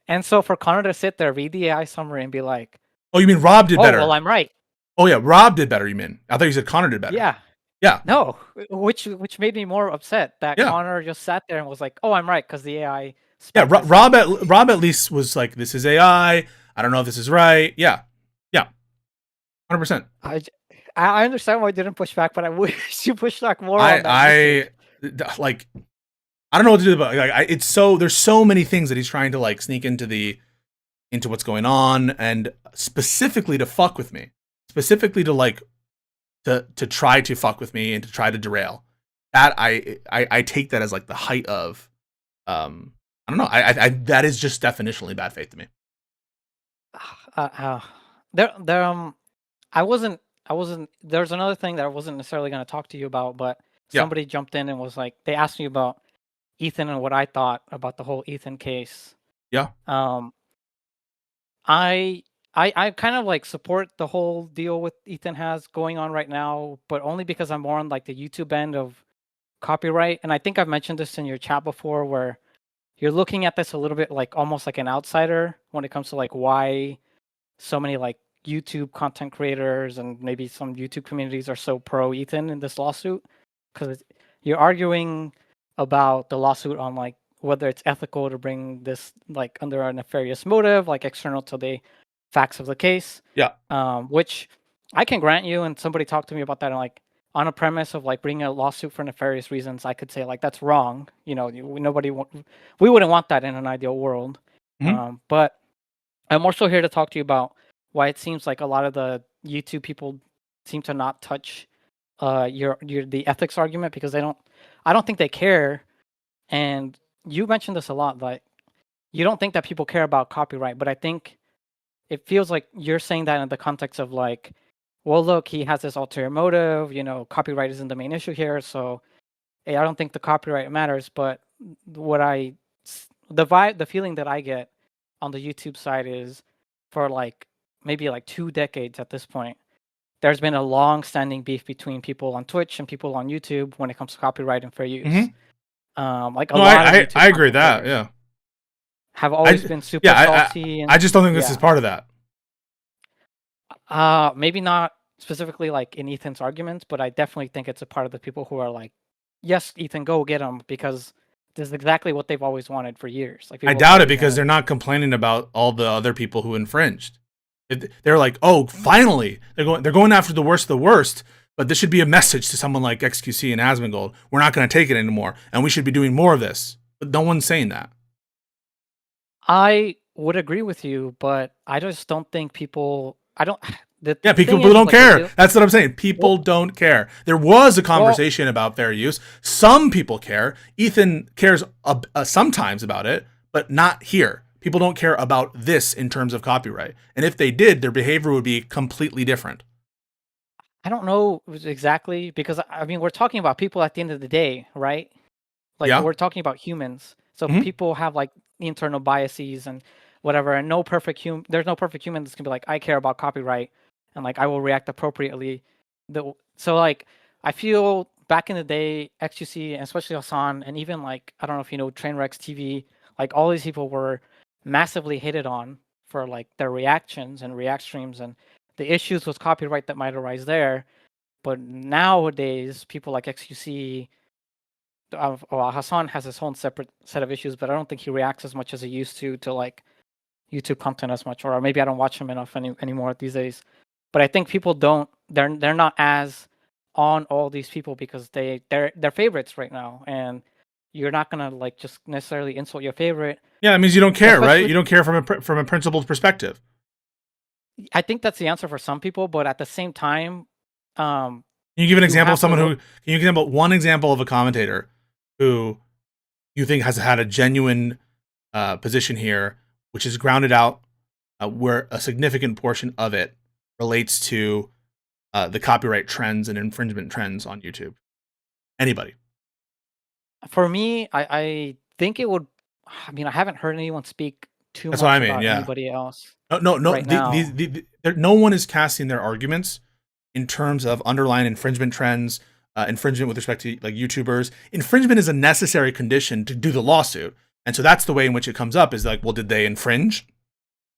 And so for Connor to sit there, read the AI summary and be like, oh, you mean Rob did better? Well, I'm right. Oh yeah, Rob did better, you mean? I thought you said Connor did better. Yeah. No, which made me more upset that Yeah. Connor just sat there and was like, oh, I'm right, because the AI... Yeah, Rob at least was like, this is AI. I don't know if this is right. Yeah. 100%. I understand why I didn't push back, but I wish you pushed back more on that. I don't know what to do about it. Like, there's so many things that he's trying to like sneak into what's going on, and specifically to fuck with me. Specifically to like to try to fuck with me and to try to derail. That I take that as like the height of I don't know. I that is just definitionally bad faith to me. I wasn't. There's another thing that I wasn't necessarily going to talk to you about, but somebody jumped in and was like, they asked me about Ethan and what I thought about the whole Ethan case. Yeah. I kind of like support the whole deal with Ethan has going on right now, but only because I'm more on like the YouTube end of copyright. And I think I've mentioned this in your chat before, where you're looking at this a little bit like almost like an outsider when it comes to like why so many like YouTube content creators and maybe some YouTube communities are so pro Ethan in this lawsuit, because you're arguing about the lawsuit on like whether it's ethical to bring this like under a nefarious motive, like external to the facts of the case. Yeah. Which I can grant you, and somebody talked to me about that, and like on a premise of like bringing a lawsuit for nefarious reasons, I could say like that's wrong. You know, we wouldn't want that in an ideal world. Mm-hmm. But I'm also here to talk to you about why it seems like a lot of the YouTube people seem to not touch the ethics argument, because I don't think they care. And you mentioned this a lot, like you don't think that people care about copyright, but I think it feels like you're saying that in the context of like, well, look, he has this ulterior motive, you know, copyright isn't the main issue here, so I don't think the copyright matters. But the feeling that I get on the YouTube side is, for like maybe like 2 decades at this point, there's been a long-standing beef between people on Twitch and people on YouTube when it comes to copyright and fair use. Mm-hmm. Like a lot of YouTube I agree with that. Yeah, have always been super salty. I just don't think this is part of that. Maybe not specifically like in Ethan's arguments, but I definitely think it's a part of the people who are like, yes, Ethan, go get him, because this is exactly what they've always wanted for years. Like, I doubt it, because they're not complaining about all the other people who infringed. They're like, oh, finally, they're going after the worst of the worst. But this should be a message to someone like XQC and Asmongold. We're not going to take it anymore, and we should be doing more of this. But no one's saying that. I would agree with you, but I just don't think people. People don't care. That's what I'm saying. People don't care. There was a conversation about fair use. Some people care. Ethan cares sometimes about it, but not here. People don't care about this in terms of copyright. And if they did, their behavior would be completely different. I don't know exactly, because I mean, we're talking about people at the end of the day, right? Like, we're talking about humans. So people have like internal biases and whatever, and there's no perfect human that's gonna be like, I care about copyright and like I will react appropriately. So like, I feel back in the day, XQC and especially Hassan, and even like, I don't know if you know Trainwrecks TV, like all these people were massively hated on for like their reactions and react streams and the issues with copyright that might arise there. But nowadays, people like XQC, well, Hassan has his own separate set of issues, but I don't think he reacts as much as he used to like YouTube content as much, or maybe I don't watch him enough anymore these days. But I think people don't, they're not as on all these people because they're favorites right now, and you're not gonna like just necessarily insult your favorite. Yeah, it means you don't care, right? You don't care from a principled perspective. I think that's the answer for some people, but at the same time, can you give an example of someone who? Can you give one example of a commentator who you think has had a genuine position here, which is grounded out, where a significant portion of it relates to the copyright trends and infringement trends on YouTube? Anybody? For me, I think it would. I mean, I haven't heard anyone speak too That's much what I mean, about yeah. anybody else. No. Right now. No one is casting their arguments in terms of underlying infringement trends, infringement with respect to like YouTubers. Infringement is a necessary condition to do the lawsuit, and so that's the way in which it comes up. Is like, well, did they infringe?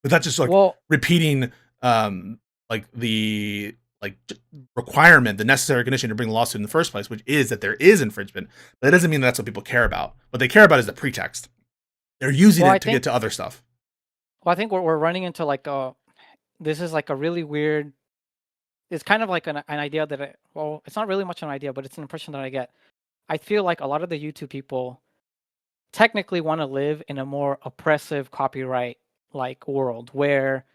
But that's just like repeating like the requirement, the necessary condition to bring the lawsuit in the first place, which is that there is infringement. But that doesn't mean that's what people care about. What they care about is the pretext. They're using it to get to other stuff. Well, I think we're running into like this is like a really weird. It's kind of like an idea that it's not really much an idea, but it's an impression that I get. I feel like a lot of the YouTube people technically want to live in a more oppressive copyright like world where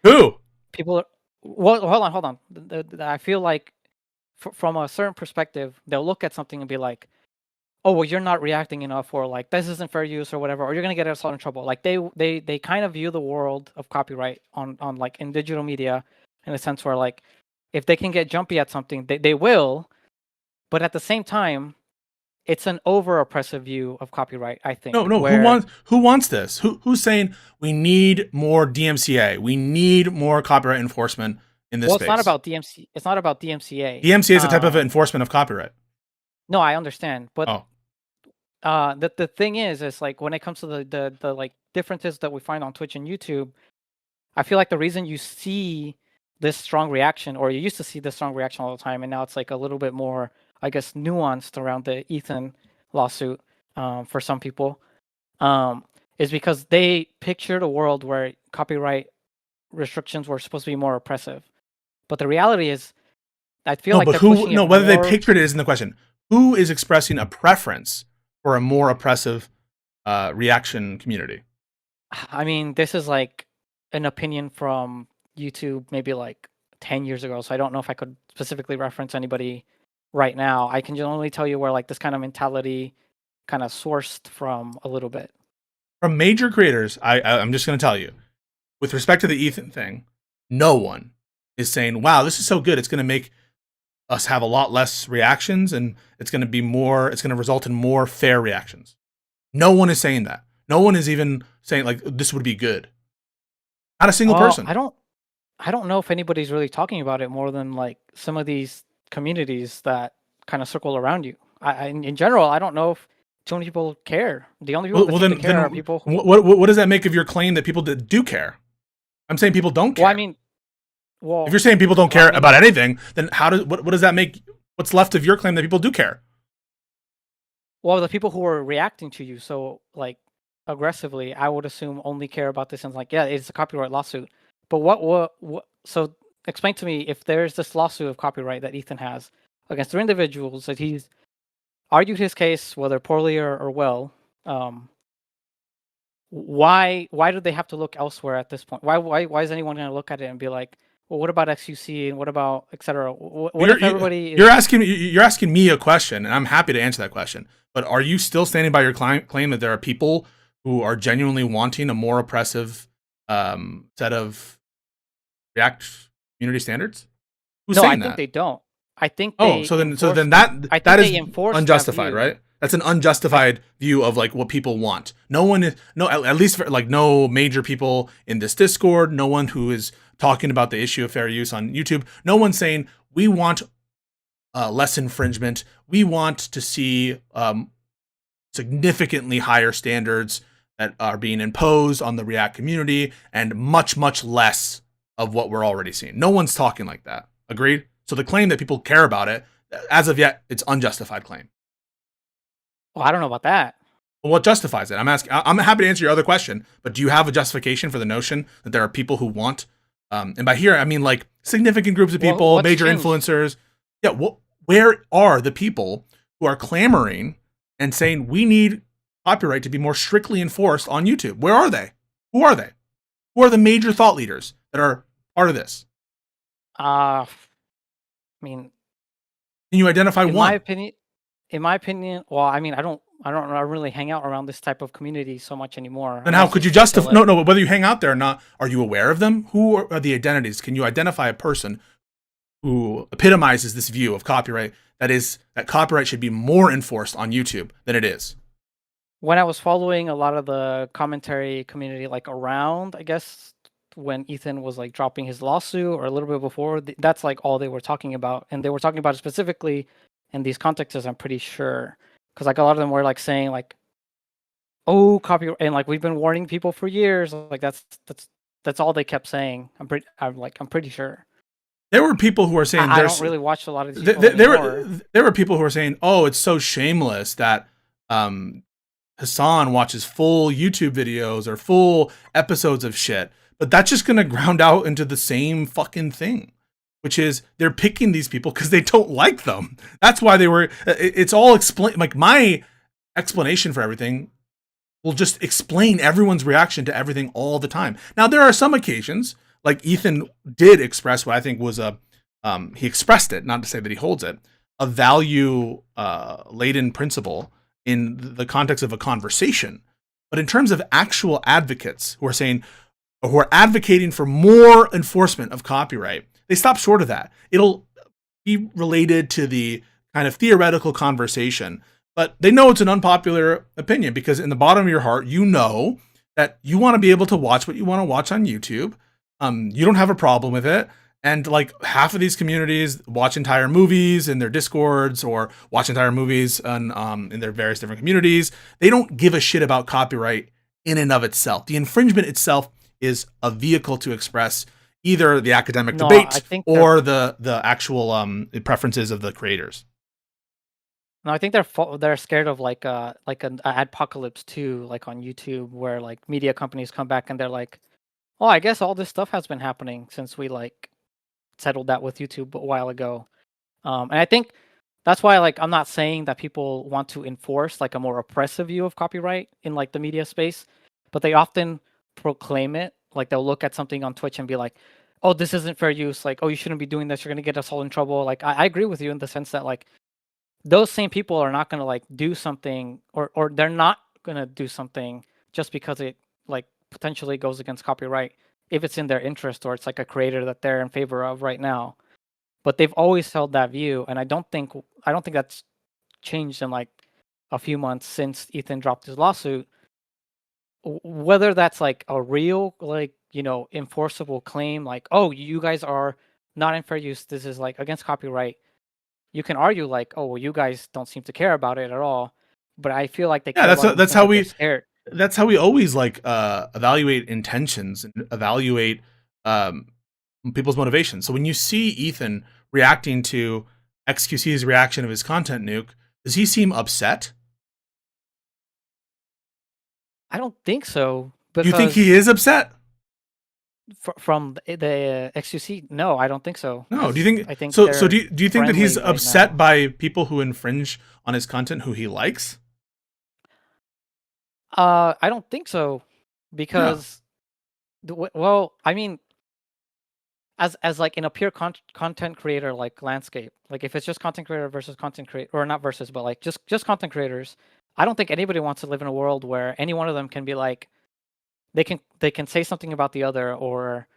people are, well, hold on. I feel like from a certain perspective, they'll look at something and be like, oh, well, you're not reacting enough, or like this isn't fair use or whatever, or you're gonna get us all in trouble. Like they kind of view the world of copyright on like in digital media in a sense where like if they can get jumpy at something, they will, but at the same time, it's an over oppressive view of copyright, I think. No. Who wants this? Who's saying we need more DMCA? We need more copyright enforcement in this space. It's not about DMCA. It's not about DMCA. DMCA is a type of enforcement of copyright. No, I understand, but the thing is like when it comes to the like differences that we find on Twitch and YouTube, I feel like the reason you see this strong reaction, or you used to see this strong reaction all the time, and now it's like a little bit more, I guess, nuanced around the Ethan lawsuit for some people, is because they pictured a world where copyright restrictions were supposed to be more oppressive. But the reality is, I feel like whether they pictured it isn't the question. Who is expressing a preference for a more oppressive reaction community? I mean, this is like an opinion from YouTube maybe like 10 years ago, so I don't know if I could specifically reference anybody right now. I can only tell you where like this kind of mentality kind of sourced from a little bit. From major creators, I'm just going to tell you, with respect to the Ethan thing, no one is saying, wow, this is so good, it's going to make us have a lot less reactions, and it's going to result in more fair reactions. No one is saying that. No one is even saying like this would be good. Not a single person. I don't know if anybody's really talking about it more than like some of these communities that kind of circle around you. In general, I don't know if too many people care. The only people that care are people who... What does that make of your claim that people that do care? I'm saying people don't care. Well, I mean, if you're saying people don't care about anything, then what does that make? What's left of your claim that people do care? Well, the people who are reacting to you so like aggressively, I would assume only care about this and like, yeah, it's a copyright lawsuit. But what? So explain to me, if there's this lawsuit of copyright that Ethan has against three individuals that he's argued his case, whether poorly or well, why do they have to look elsewhere at this point? Why is anyone going to look at it and be like, well, what about XQC and what about etc.? What if everybody? You're asking me a question, and I'm happy to answer that question. But are you still standing by your claim that there are people who are genuinely wanting a more oppressive set of React community standards? Who's saying that? I think they don't. I think so then that is unjustified, right? That's an unjustified view of like what people want. At least for, like no major people in this Discord, no one who is talking about the issue of fair use on YouTube. No one's saying we want less infringement. We want to see significantly higher standards that are being imposed on the React community, and much, much less of what we're already seeing. No one's talking like that. Agreed? So the claim that people care about it, as of yet, it's unjustified claim. Well, I don't know about that. Well, what justifies it? I'm asking. I'm happy to answer your other question, but do you have a justification for the notion that there are people who want, and by here I mean like significant groups of people, major changed? influencers? Yeah. Where are the people who are clamoring and saying we need copyright to be more strictly enforced on YouTube? Where are they? Who are they? Who are the major thought leaders that are part of this? I mean, can you identify in one? my opinion, well, I mean, I don't really hang out around this type of community so much anymore. Then how could you justify? No, whether you hang out there or not, are you aware of them? Who are the identities? Can you identify a person who epitomizes this view of copyright, that copyright should be more enforced on YouTube than it is? When I was following a lot of the commentary community, like around, I guess, when Ethan was like dropping his lawsuit or a little bit before, that's like all they were talking about. And they were talking about it specifically in these contexts, I'm pretty sure. Because like a lot of them were like saying like, oh, copyright, and like we've been warning people for years. Like that's all they kept saying. I'm pretty sure. There were people who were saying I don't really watch a lot of these people there were people who were saying, oh, it's so shameless that Hassan watches full YouTube videos or full episodes of shit. But that's just going to ground out into the same fucking thing, which is they're picking these people because they don't like them. That's why they were. It's all explained. Like my explanation for everything will just explain everyone's reaction to everything all the time. Now, there are some occasions, like Ethan did express what I think was he expressed it, not to say that he holds it, a value laden principle in the context of a conversation. But in terms of actual advocates who are saying, who are advocating for more enforcement of copyright, they stop short of that. It'll be related to the kind of theoretical conversation, but they know it's an unpopular opinion because in the bottom of your heart, you know that you want to be able to watch what you want to watch on YouTube. You don't have a problem with it. And like half of these communities watch entire movies in their Discords or watch entire movies in their various different communities. They don't give a shit about copyright in and of itself. The infringement itself is a vehicle to express either the academic debate or the actual preferences of the creators. No, I think they're scared of like an adpocalypse too, like on YouTube, where like media companies come back and they're like, "Oh, I guess all this stuff has been happening since we like settled that with YouTube a while ago." And I think that's why like I'm not saying that people want to enforce like a more oppressive view of copyright in like the media space, but they often proclaim it. Like they'll look at something on Twitch and be like, "Oh, this isn't fair use. Like, oh, you shouldn't be doing this. You're gonna get us all in trouble." Like I agree with you in the sense that like those same people are not gonna like do something or they're not gonna do something just because it like potentially goes against copyright if it's in their interest or it's like a creator that they're in favor of right now. But they've always held that view, and I don't think that's changed in like a few months since Ethan dropped his lawsuit. Whether that's like a real like enforceable claim, like, oh, you guys are not in fair use, this is like against copyright, you can argue like, oh, well, you guys don't seem to care about it at all. But I feel like they that's how we always like evaluate intentions and evaluate people's motivations. So when you see Ethan reacting to XQC's reaction of his content nuke, does he seem upset? I don't think so. Do you think he is upset? From the XQC? No, I don't think so. No, do you think? I think so. So do you think that he's upset by people who infringe on his content who he likes? I don't think so, because, well, I mean, as like in a pure content creator like landscape, like if it's just content creator versus content creator, or not versus, but like just content creators, I don't think anybody wants to live in a world where any one of them can be like, they can say something about the other, or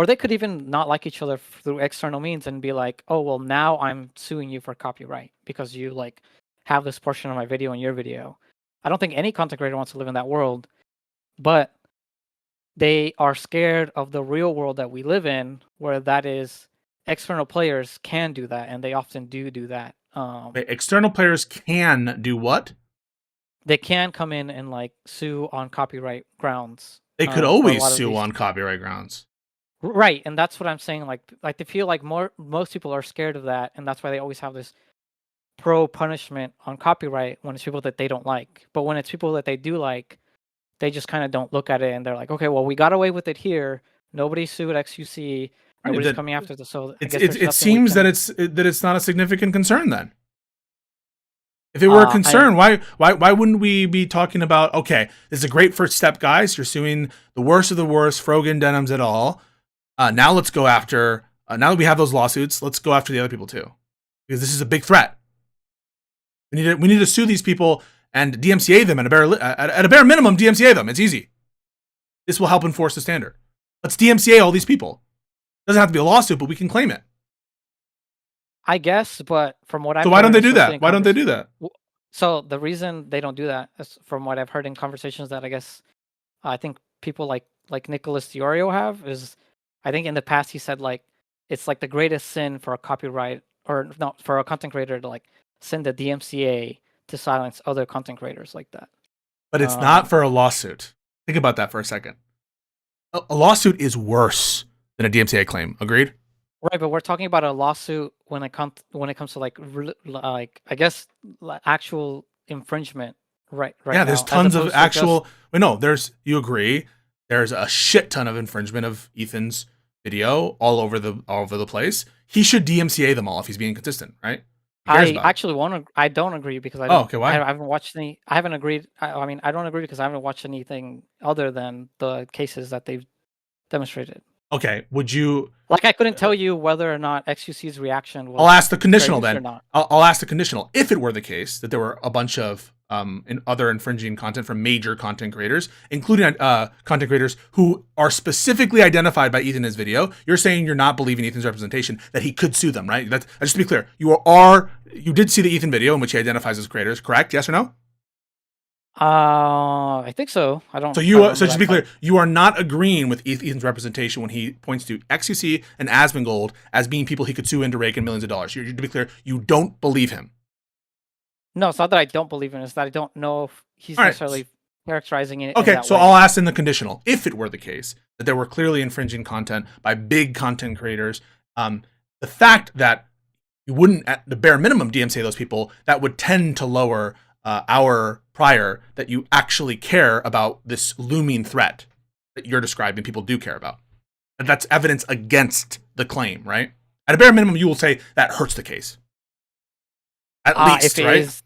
they could even not like each other through external means and be like, oh, well, now I'm suing you for copyright because you like have this portion of my video in your video. I don't think any content creator wants to live in that world, but they are scared of the real world that we live in, where that is external players can do that, and they often do that. External players can do what? they can come in and like sue on copyright grounds. They could for a always lot of sue these- on copyright grounds. Right, and that's what I'm saying. Like they feel like most people are scared of that, and that's why they always have this pro punishment on copyright when it's people that they don't like. But when it's people that they do like, they just kind of don't look at it and they're like, okay, well, we got away with it here. Nobody sued XQC. Nobody's coming after this. So it seems that it's not a significant concern then. If it were a concern, why wouldn't we be talking about, okay, this is a great first step, guys. You're suing the worst of the worst, Frogan, Denims et al. Now let's go after, now that we have those lawsuits, let's go after the other people too. Because this is a big threat. We need to sue these people and DMCA them at a bare minimum, DMCA them. It's easy. This will help enforce the standard. Let's DMCA all these people. Doesn't have to be a lawsuit, but we can claim it. I guess, but from what I've So why don't they do that? Why don't they do that? So the reason they don't do that is from what I've heard in conversations that I think people like Nicholas Diorio have is, I think in the past he said like it's like the greatest sin for a copyright or no, for a content creator to like send the DMCA to silence other content creators like that. But it's not for a lawsuit. Think about that for a second. A lawsuit is worse than a DMCA claim. Agreed? Right, but we're talking about a lawsuit when it comes to like I guess actual infringement. Right. Yeah, there's tons of actual. You agree? There's a shit ton of infringement of Ethan's video all over the place. He should DMCA them all if he's being consistent, right? I actually I don't agree because I don't. Oh, okay. Why? I haven't watched any. I haven't agreed. I mean, I don't agree because I haven't watched anything other than the cases that they've demonstrated. Okay. Would you? Like, I couldn't tell you whether or not XQC's reaction was. I'll ask the conditional then. Or not. I'll ask the conditional. If it were the case that there were a bunch of other infringing content from major content creators, including content creators who are specifically identified by Ethan in his video, you're saying you're not believing Ethan's representation, that he could sue them, right? Just to be clear, you did see the Ethan video in which he identifies as creators, correct? Yes or no? I think so. I don't. So just to be clear, you are not agreeing with Ethan's representation when he points to XQC and Asmongold as being people he could sue into rake in millions of dollars. To be clear, you don't believe him. No, it's not that I don't believe in it. It's that I don't know if he's necessarily characterizing it. Okay, so I'll ask in the conditional. If it were the case that there were clearly infringing content by big content creators, the fact that you wouldn't, at the bare minimum, DMCA those people, that would tend to lower our prior that you actually care about this looming threat that you're describing people do care about. And that's evidence against the claim, right? At a bare minimum, you will say that hurts the case. At least, right?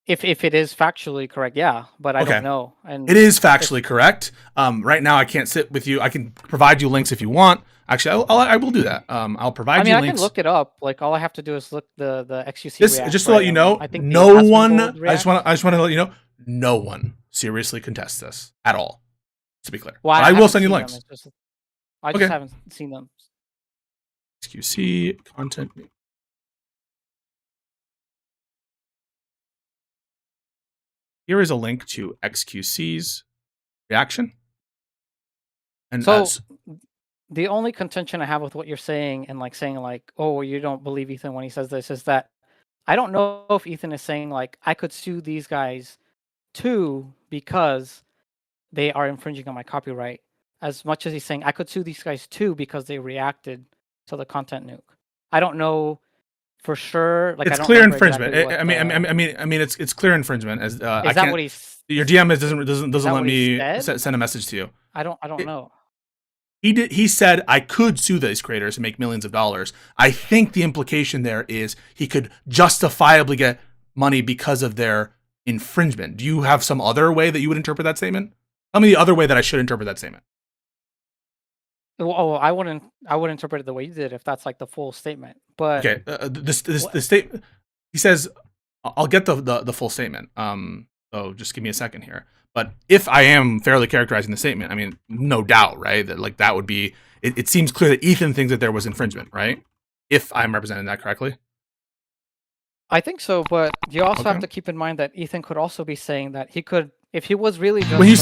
If it is factually correct, yeah, but I don't know. And it is factually correct. Right now, I can't sit with you. I can provide you links if you want. Actually, I will do that. I'll provide you links. I can look it up. Like, all I have to do is look the XQC. Just to let you know, I think no one. I just want to let you know, no one seriously contests this at all. To be clear, well, I will send you links. I just haven't seen them. XQC content. Here is a link to XQC's reaction. And so the only contention I have with what you're saying and like saying like, oh, you don't believe Ethan when he says this is that I don't know if Ethan is saying like I could sue these guys too because they are infringing on my copyright, as much as he's saying I could sue these guys too because they reacted to the content nuke. I don't know for sure. Like, it's clear infringement. Exactly I mean, it's clear infringement. As is that what he's? Your DM doesn't let me send a message to you. I don't know. He said I could sue these creators and make millions of dollars. I think the implication there is he could justifiably get money because of their infringement. Do you have some other way that you would interpret that statement? Tell me the other way that I should interpret that statement. Well, I wouldn't interpret it the way you did if that's like the full statement. But okay, the statement, he says, I'll get the full statement. So just give me a second here. But if I am fairly characterizing the statement, I mean, no doubt, right? That like that would be. It seems clear that Ethan thinks that there was infringement, right? If I'm representing that correctly. I think so, but you also have to keep in mind that Ethan could also be saying that he could, if he was really just when you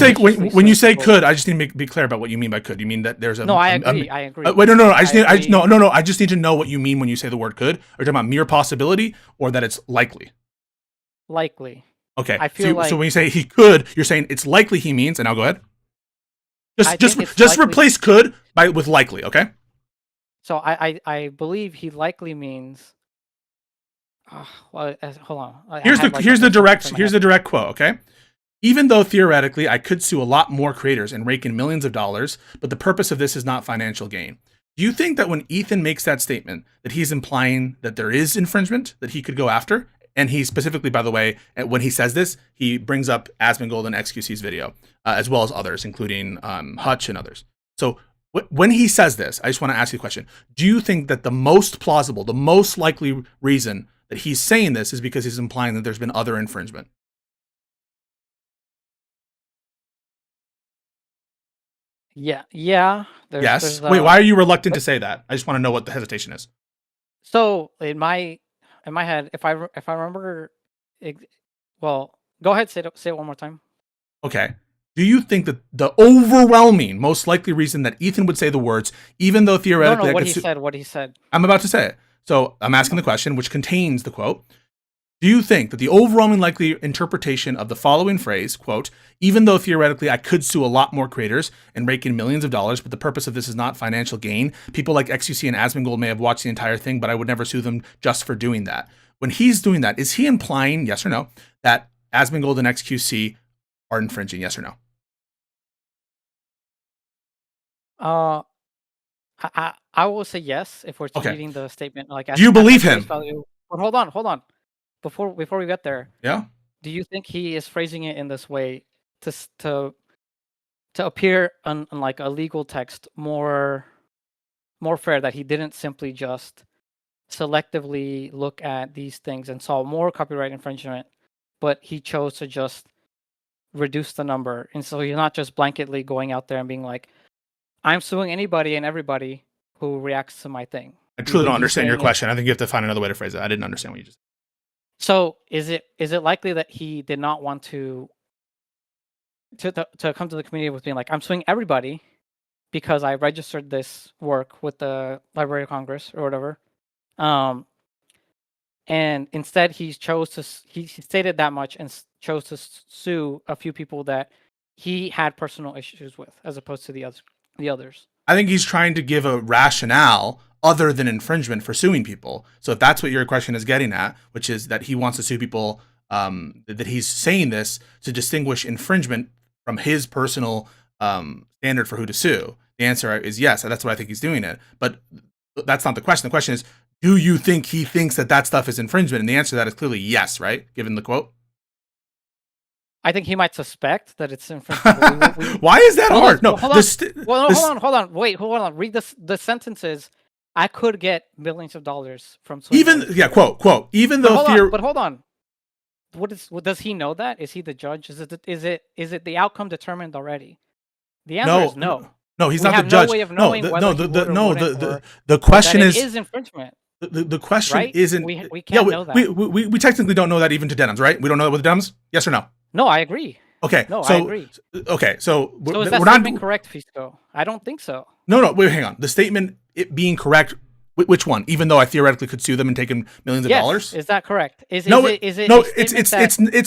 say could, I just need to be clear about what you mean by could. You mean that there's a I agree. Wait, no. I just need to know what you mean when you say the word could. Are you talking about mere possibility or that it's likely? Likely. Okay. I feel like so when you say he could, you're saying it's likely he means, and I'll go ahead. Just likely, replace could with likely, okay? So I believe he likely means. Well, hold on. Here's the direct quote, okay? Even though theoretically I could sue a lot more creators and rake in millions of dollars, but the purpose of this is not financial gain. Do you think that when Ethan makes that statement that he's implying that there is infringement that he could go after? And he specifically, by the way, when he says this, he brings up Asmongold and XQC's video, as well as others, including Hutch and others. So when he says this, I just want to ask you a question. Do you think that the most plausible, the most likely reason that he's saying this is because he's implying that there's been other infringement? Yeah. Yes. Wait, why are you reluctant to say that? I just want to know what the hesitation is. So in my head, if I remember, well, go ahead, say it one more time. Okay. Do you think that the overwhelming, most likely reason that Ethan would say the words, even though theoretically, what he said? I'm about to say it. So I'm asking the question, which contains the quote. Do you think that the overwhelming likely interpretation of the following phrase, quote, even though theoretically I could sue a lot more creators and rake in millions of dollars, but the purpose of this is not financial gain. People like XQC and Asmongold may have watched the entire thing, but I would never sue them just for doing that. When he's doing that, is he implying, yes or no, that Asmongold and XQC are infringing, yes or no? I will say yes if we're reading the statement. Like, do you believe him? But hold on. Before we get there, yeah. Do you think he is phrasing it in this way to appear on like a legal text more fair, that he didn't simply just selectively look at these things and saw more copyright infringement, but he chose to just reduce the number, and so he's not just blanketly going out there and being like, I'm suing anybody and everybody who reacts to my thing. I truly don't understand your question. I think you have to find another way to phrase it. I didn't understand what you just said. So is it likely that he did not want to come to the community with being like, I'm suing everybody because I registered this work with the Library of Congress or whatever, and instead he stated that much and chose to sue a few people that he had personal issues with, as opposed to the others. I think he's trying to give a rationale other than infringement for suing people. So if that's what your question is getting at, which is that he wants to sue people, that he's saying this to distinguish infringement from his personal standard for who to sue, the answer is yes. That's what I think he's doing it. But that's not the question. The question is, do you think he thinks that stuff is infringement? And the answer to that is clearly yes, right? Given the quote. I think he might suspect that it's infringement. Why is that hard? No, hold on. Wait, hold on. Read the sentences. I could get millions of dollars from quote. Even though but hold on. What does he know that? Is he the judge? Is it the outcome determined already? The answer is no. No, he's not the judge. No way of knowing the question is infringement. The question right? isn't. We can't know that. We technically don't know that even to denims, right? We don't know that with denims. Yes or no? No, I agree. Okay. No, I agree. Okay, so is that statement correct, Pisco? I don't think so. No. Wait, hang on. The statement it being correct. Which one? Even though I theoretically could sue them and take in millions of dollars? Is that correct? It's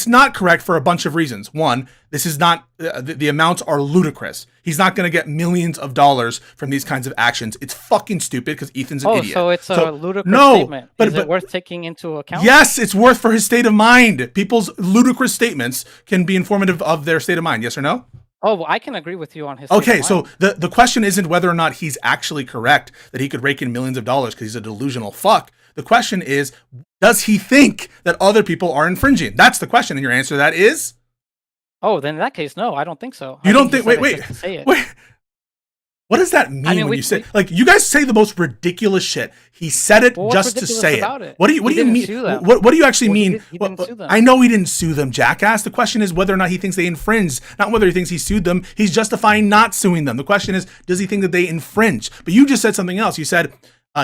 not correct for a bunch of reasons. One, this is not the amounts are ludicrous. He's not going to get millions of dollars from these kinds of actions. It's fucking stupid because Ethan's an idiot. So it's a ludicrous statement. Is it worth taking into account? Yes, it's worth for his state of mind. People's ludicrous statements can be informative of their state of mind. Yes or no? Oh, well, I can agree with you on his. Okay, so the question isn't whether or not he's actually correct that he could rake in millions of dollars because he's a delusional fuck. The question is, does he think that other people are infringing? That's the question, and your answer to that is? Oh, then in that case, no, I don't think so. You don't think? Wait. What does that mean when you say? Like, you guys say the most ridiculous shit. He said it just to say it. What do you mean? What do you actually mean? I know he didn't sue them, jackass. The question is whether or not he thinks they infringed, not whether he thinks he sued them. He's justifying not suing them. The question is, does he think that they infringe? But you just said something else. You said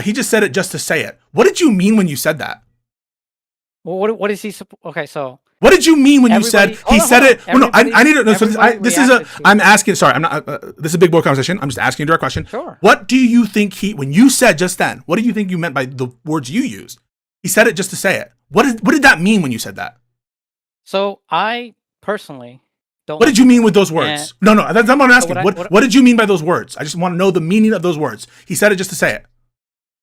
he just said it just to say it. What did you mean when you said that? Well, what is he? Okay, so. What did you mean when you said he said it? Well, no, I need to know. So I'm asking. Sorry, I'm not. This is a big boy conversation. I'm just asking a direct question. Sure. What do you think when you said just then? What do you think you meant by the words you used? He said it just to say it. What did that mean when you said that? So I personally don't. What did you mean with those words? No, that's not what I'm asking. What did you mean by those words? I just want to know the meaning of those words. He said it just to say it.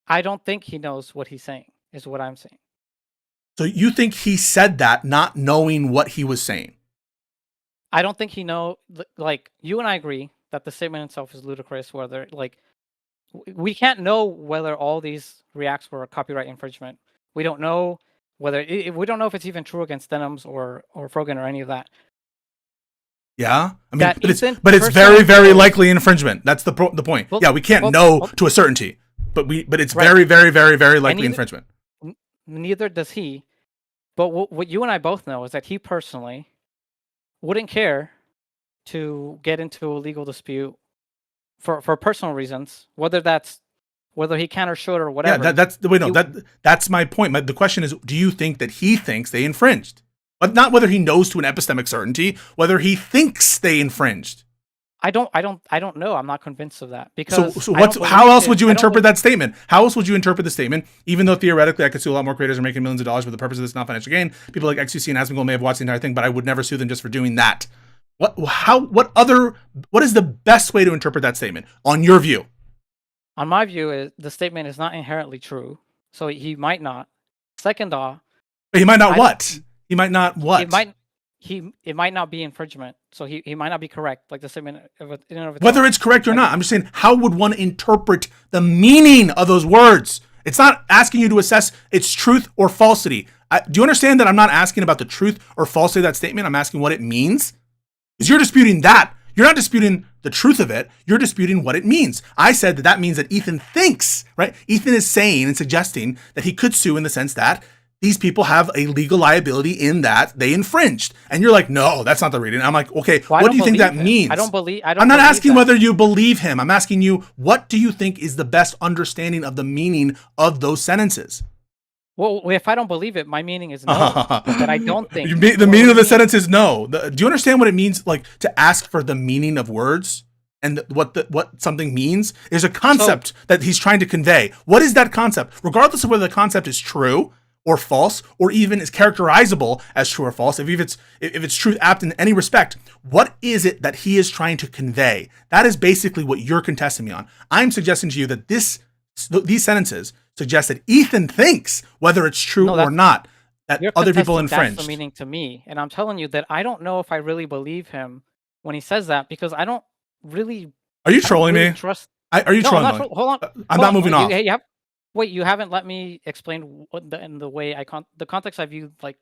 I don't think he knows what he's saying, is what I'm saying. So you think he said that not knowing what he was saying? I don't think he know. Like, you and I agree that the statement itself is ludicrous. Whether, like, we can't know whether all these reacts were a copyright infringement. We don't know whether we don't know if it's even true against Denims or Frogan or any of that. Yeah, I mean, That but it's very, very likely infringement. That's the point. Well, yeah, we can't know to a certainty, but it's very, very, very, very likely infringement. Neither does he. But what you and I both know is that he personally wouldn't care to get into a legal dispute for personal reasons, whether he can or should or whatever. Yeah, that's my point. The question is, do you think that he thinks they infringed? But not whether he knows to an epistemic certainty, whether he thinks they infringed. I don't know. I'm not convinced of that, because how else would you interpret that statement? How else would you interpret the statement? Even though theoretically I could sue a lot more creators and making millions of dollars for the purpose of this non-financial gain, people like XQC and Asmongold may have watched the entire thing, but I would never sue them just for doing that. What is the best way to interpret that statement on your view? On my view, the statement is not inherently true, so he might not. Second off, he might not what? He might not what? It might not be infringement, so he might not be correct. Like the statement in and of itself. Whether it's correct or not, I'm just saying, how would one interpret the meaning of those words? It's not asking you to assess its truth or falsity. Do you understand that I'm not asking about the truth or falsity of that statement? I'm asking what it means. Because you're disputing that. You're not disputing the truth of it. You're disputing what it means. I said that means that Ethan thinks, right? Ethan is saying and suggesting that he could sue in the sense that these people have a legal liability in that they infringed. And you're like, no, that's not the reading. I'm like, okay, what do you think that means? I'm not asking whether you believe him. I'm asking you, what do you think is the best understanding of the meaning of those sentences? Well, if I don't believe it, my meaning is no. That I don't think. The meaning of the sentence is no. Do you understand what it means, like, to ask for the meaning of words and what something means? There's a concept that he's trying to convey. What is that concept? Regardless of whether the concept is true or false, or even is characterizable as true or false, if it's truth apt in any respect, what is it that he is trying to convey? That is basically what you're contesting me on. I'm suggesting to you that these sentences suggest that Ethan thinks, whether it's true or not, that other people infringed. That's the meaning to me, and I'm telling you that I don't know if I really believe him when he says that, because I don't really. Are you trolling me? Are you trolling me? Hold on. I'm not moving off. Wait, you haven't let me explain in the way the context I view, like,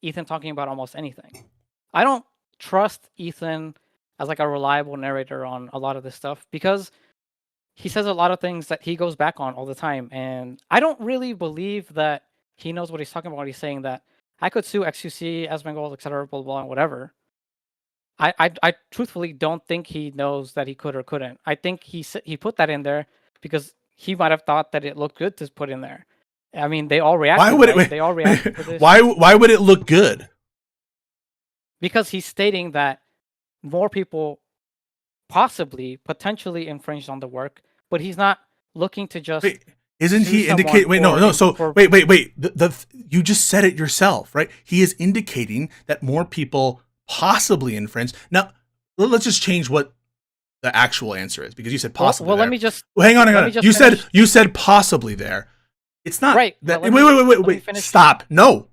Ethan talking about almost anything. I don't trust Ethan as like a reliable narrator on a lot of this stuff, because he says a lot of things that he goes back on all the time, and I don't really believe that he knows what he's talking about when he's saying that I could sue XQC, Asmongold, etc., blah, blah, blah, whatever. I truthfully don't think he knows that he could or couldn't. I think he put that in there because he might have thought that it looked good to put in there. I mean, they all reacted. Why would it? They all reacted for this. Why would it look good? Because he's stating that more people potentially infringed on the work, but he's not looking to just. Wait, isn't he indicate? Wait, no. So wait. You just said it yourself, right? He is indicating that more people possibly infringed. Now, let's just change what the actual answer is, because you said possibly. Well, let me just. Well, hang on. You said possibly there. It's not right. Wait. Stop. No.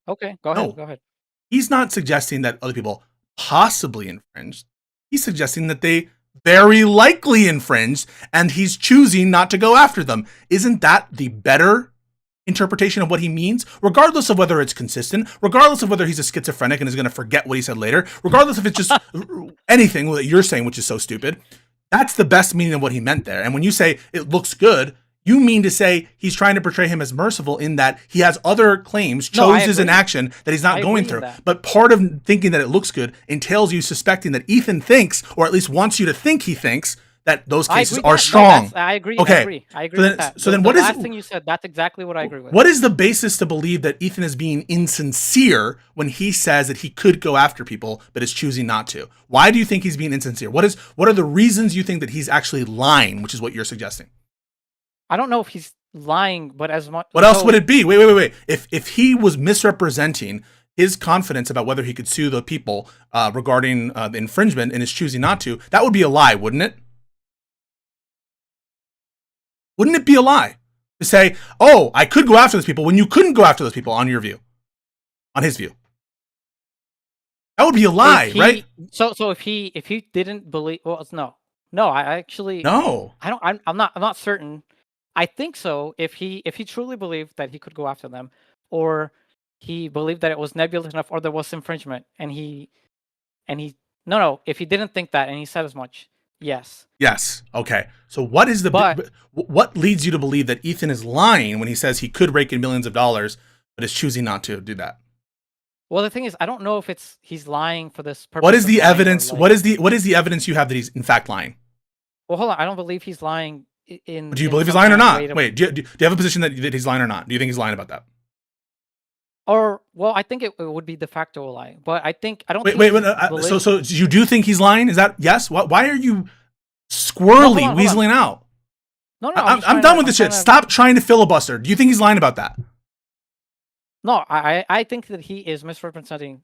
Okay, go ahead. He's not suggesting that other people possibly infringed. He's suggesting that they very likely infringed, and he's choosing not to go after them. Isn't that the better interpretation of what he means? Regardless of whether it's consistent, regardless of whether he's a schizophrenic and is going to forget what he said later, regardless if it's just anything that you're saying, which is so stupid, that's the best meaning of what he meant there. And when you say it looks good, you mean to say he's trying to portray him as merciful in that he has other claims, choices in action that he's not going through. But part of thinking that it looks good entails you suspecting that Ethan thinks, or at least wants you to think he thinks, that those cases are strong. I agree. Okay. I agree with that. So then what is the last thing you said? That's exactly what I agree with. What is the basis to believe that Ethan is being insincere when he says that he could go after people but is choosing not to? Why do you think he's being insincere? What are the reasons you think that he's actually lying, which is what you're suggesting? I don't know if he's lying, but as much. What else would it be? Wait. If he was misrepresenting his confidence about whether he could sue the people regarding the infringement and is choosing not to, that would be a lie, wouldn't it? Wouldn't it be a lie to say, oh, I could go after those people when you couldn't go after those people on your view, on his view? That would be a lie, right? So if he didn't believe, well, no, I actually no, I'm not certain. I think so. If he truly believed that he could go after them, or he believed that it was nebulous enough, or there was infringement, and he no, if he didn't think that and he said as much, yes. Yes. Okay. So what is what leads you to believe that Ethan is lying when he says he could rake in millions of dollars, but is choosing not to do that? Well, the thing is, I don't know if he's lying for this purpose. What is the evidence? What is the evidence you have that he's in fact lying? Well, hold on. I don't believe he's lying. Do you believe he's lying or not? Wait, do you have a position that he's lying or not? Do you think he's lying about that? Or, well, I think it would be de facto a lie, but I don't. Wait. So you do think he's lying? Is that yes? Why are you squirrely weaseling out? No. I'm done with this shit. Stop trying to filibuster. Do you think he's lying about that? No, I think that he is misrepresenting.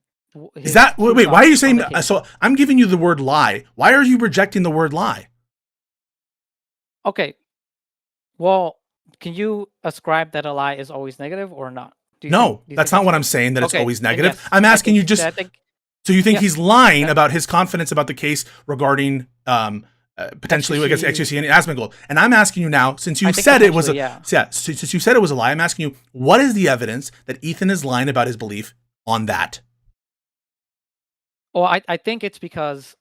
Is that wait? Why are you saying? So I'm giving you the word lie. Why are you rejecting the word lie? Okay. Well, can you ascribe that a lie is always negative or not? No, that's not what I'm saying, that it's always negative. Yes, I'm asking you just, so you think he's lying about his confidence about the case regarding potentially, I guess, XQC and Asmongold. And I'm asking you now, since you said it was since you said it was a lie, I'm asking you, what is the evidence that Ethan is lying about his belief on that? Well, I think it's because...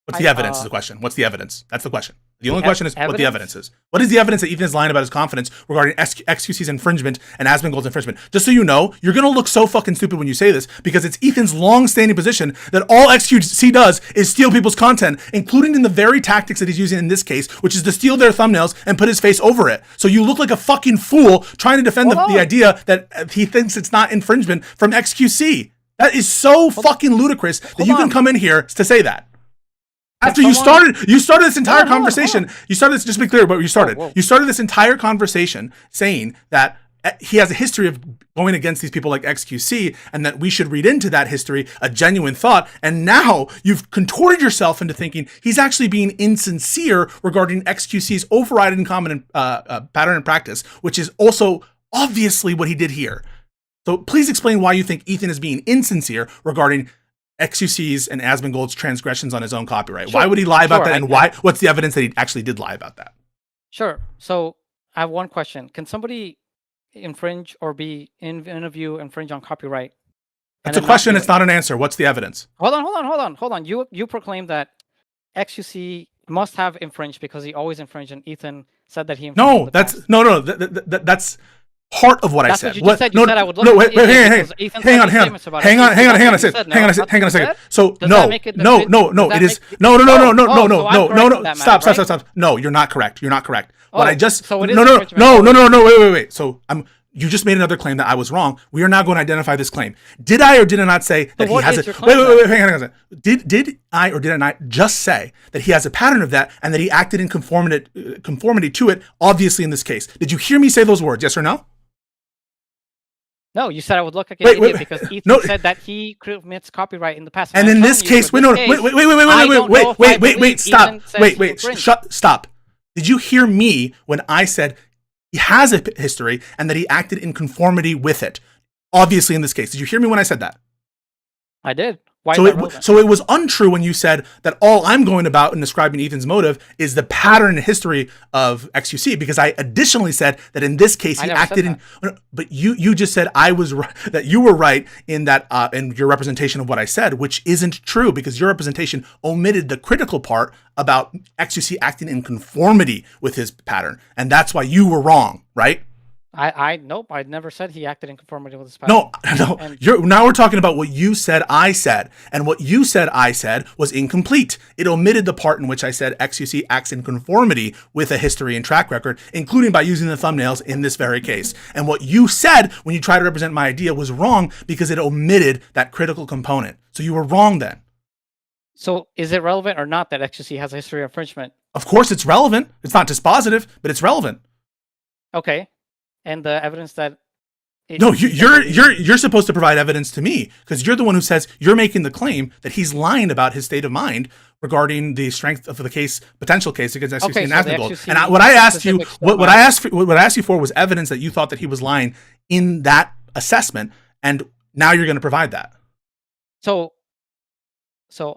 What's the evidence is the question. What's the evidence? That's the question. The only question is what the evidence is. What is the evidence that Ethan is lying about his confidence regarding XQC's infringement and Asmongold's infringement? Just so you know, you're going to look so fucking stupid when you say this, because it's Ethan's long-standing position that all XQC does is steal people's content, including in the very tactics that he's using in this case, which is to steal their thumbnails and put his face over it. So you look like a fucking fool trying to defend the idea that he thinks it's not infringement from XQC. That is so fucking ludicrous that you can come in here to say that. After you started this entire conversation, you started this, just to be clear, but you started this entire conversation saying that he has a history of going against these people like XQC, and that we should read into that history a genuine thought. And now you've contorted yourself into thinking he's actually being insincere regarding XQC's overriding common pattern and practice, which is also obviously what he did here. So please explain why you think Ethan is being insincere regarding XQC's and Asmongold's transgressions on his own copyright. Why would he lie about that? And what's the evidence that he actually did lie about that? Sure. So I have one question. Can somebody infringe or be in a view infringe on copyright? That's a question. It's not an answer. What's the evidence? Hold on. You proclaim that XQC must have infringed because he always infringed, and Ethan said that he infringed. No, that's part of what I said. What you just said. You said I would look. No, wait, hang on a second. So no, it is no. Stop. No, you're not correct. What I just wait. So you just made another claim that I was wrong. We are now going to identify this claim. Did I or did I not say that he has it? Wait, hang on a second. Did I or did I not just say that he has a pattern of that and that he acted in conformity to it, obviously in this case? Did you hear me say those words, yes or no? No, you said I would look like an idiot because Ethan said that he commits copyright in the past. And in this case, stop. Did you hear me when I said he has a history and that he acted in conformity with it? Obviously in this case. Did you hear me when I said that? I did. So it was untrue when you said that all I'm going about in describing Ethan's motive is the pattern and history of XQC, because I additionally said that in this case he acted in. But you just said I was right, that you were right in that in your representation of what I said, which isn't true because your representation omitted the critical part about XQC acting in conformity with his pattern, and that's why you were wrong, right? Nope. I never said he acted in conformity with his pattern. No. Now we're talking about what you said I said, and what you said I said was incomplete. It omitted the part in which I said XQC acts in conformity with a history and track record, including by using the thumbnails in this very case. And what you said when you tried to represent my idea was wrong because it omitted that critical component. So you were wrong then. So is it relevant or not that XQC has a history of infringement? Of course it's relevant. It's not dispositive, but it's relevant. Okay. And the evidence that No, you're supposed to provide evidence to me because you're the one who says you're making the claim that he's lying about his state of mind regarding the strength of the case, potential case against XQC and Asmongold. And what I asked you, what I asked you for was evidence that you thought that he was lying in that assessment, and now you're going to provide that. So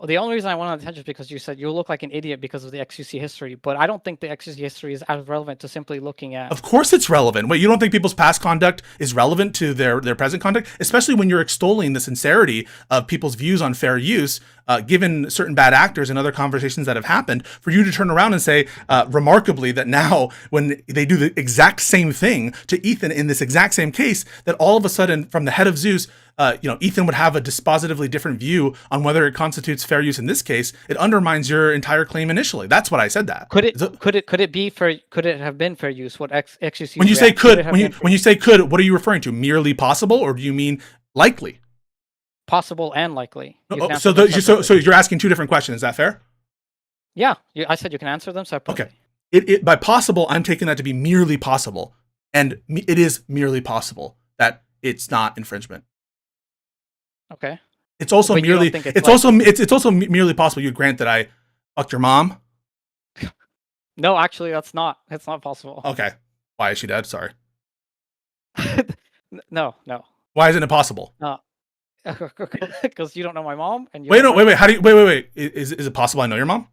the only reason I went on attention is because you said you look like an idiot because of the XQC history, but I don't think the XQC history is as relevant to simply looking at. Of course it's relevant. Wait, you don't think people's past conduct is relevant to their present conduct? Especially when you're extolling the sincerity of people's views on fair use, given certain bad actors and other conversations that have happened, for you to turn around and say, remarkably, that now when they do the exact same thing to Ethan in this exact same case, that all of a sudden from the head of Zeus, Ethan would have a dispositively different view on whether it constitutes fair use in this case. It undermines your entire claim initially. That's what I said. That could it have been fair use? What XQC? When you say when you say could, what are you referring to? Merely possible, or do you mean likely? Possible and likely. So you're asking two different questions. Is that fair? Yeah, I said you can answer them separately. Okay. By possible, I'm taking that to be merely possible, and it is merely possible that it's not infringement. Okay. It's also but merely it's also merely possible you grant that I fucked your mom. No, actually, that's not possible. Okay. Why is she dead? Sorry. No. Why isn't it possible? Because you don't know my mom. And wait. How do you wait? Is it possible I know your mom?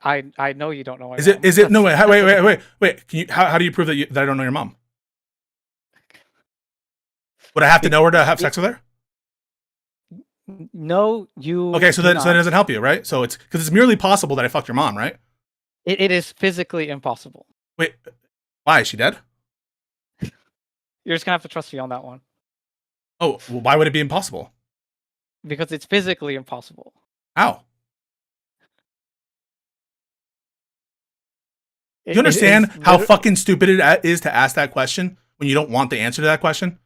I know you don't know my mom. Is it no wait. Can you how do you prove that I don't know your mom? Would I have to know her to have sex with her? No, you. Okay, so that doesn't help you, right? So it's because it's merely possible that I fucked your mom, right? It is physically impossible. Wait, why is she dead? You're just gonna have to trust me on that one. Oh, well, why would it be impossible? Because it's physically impossible. How? Do you understand how fucking stupid it is to ask that question when you don't want the answer to that question?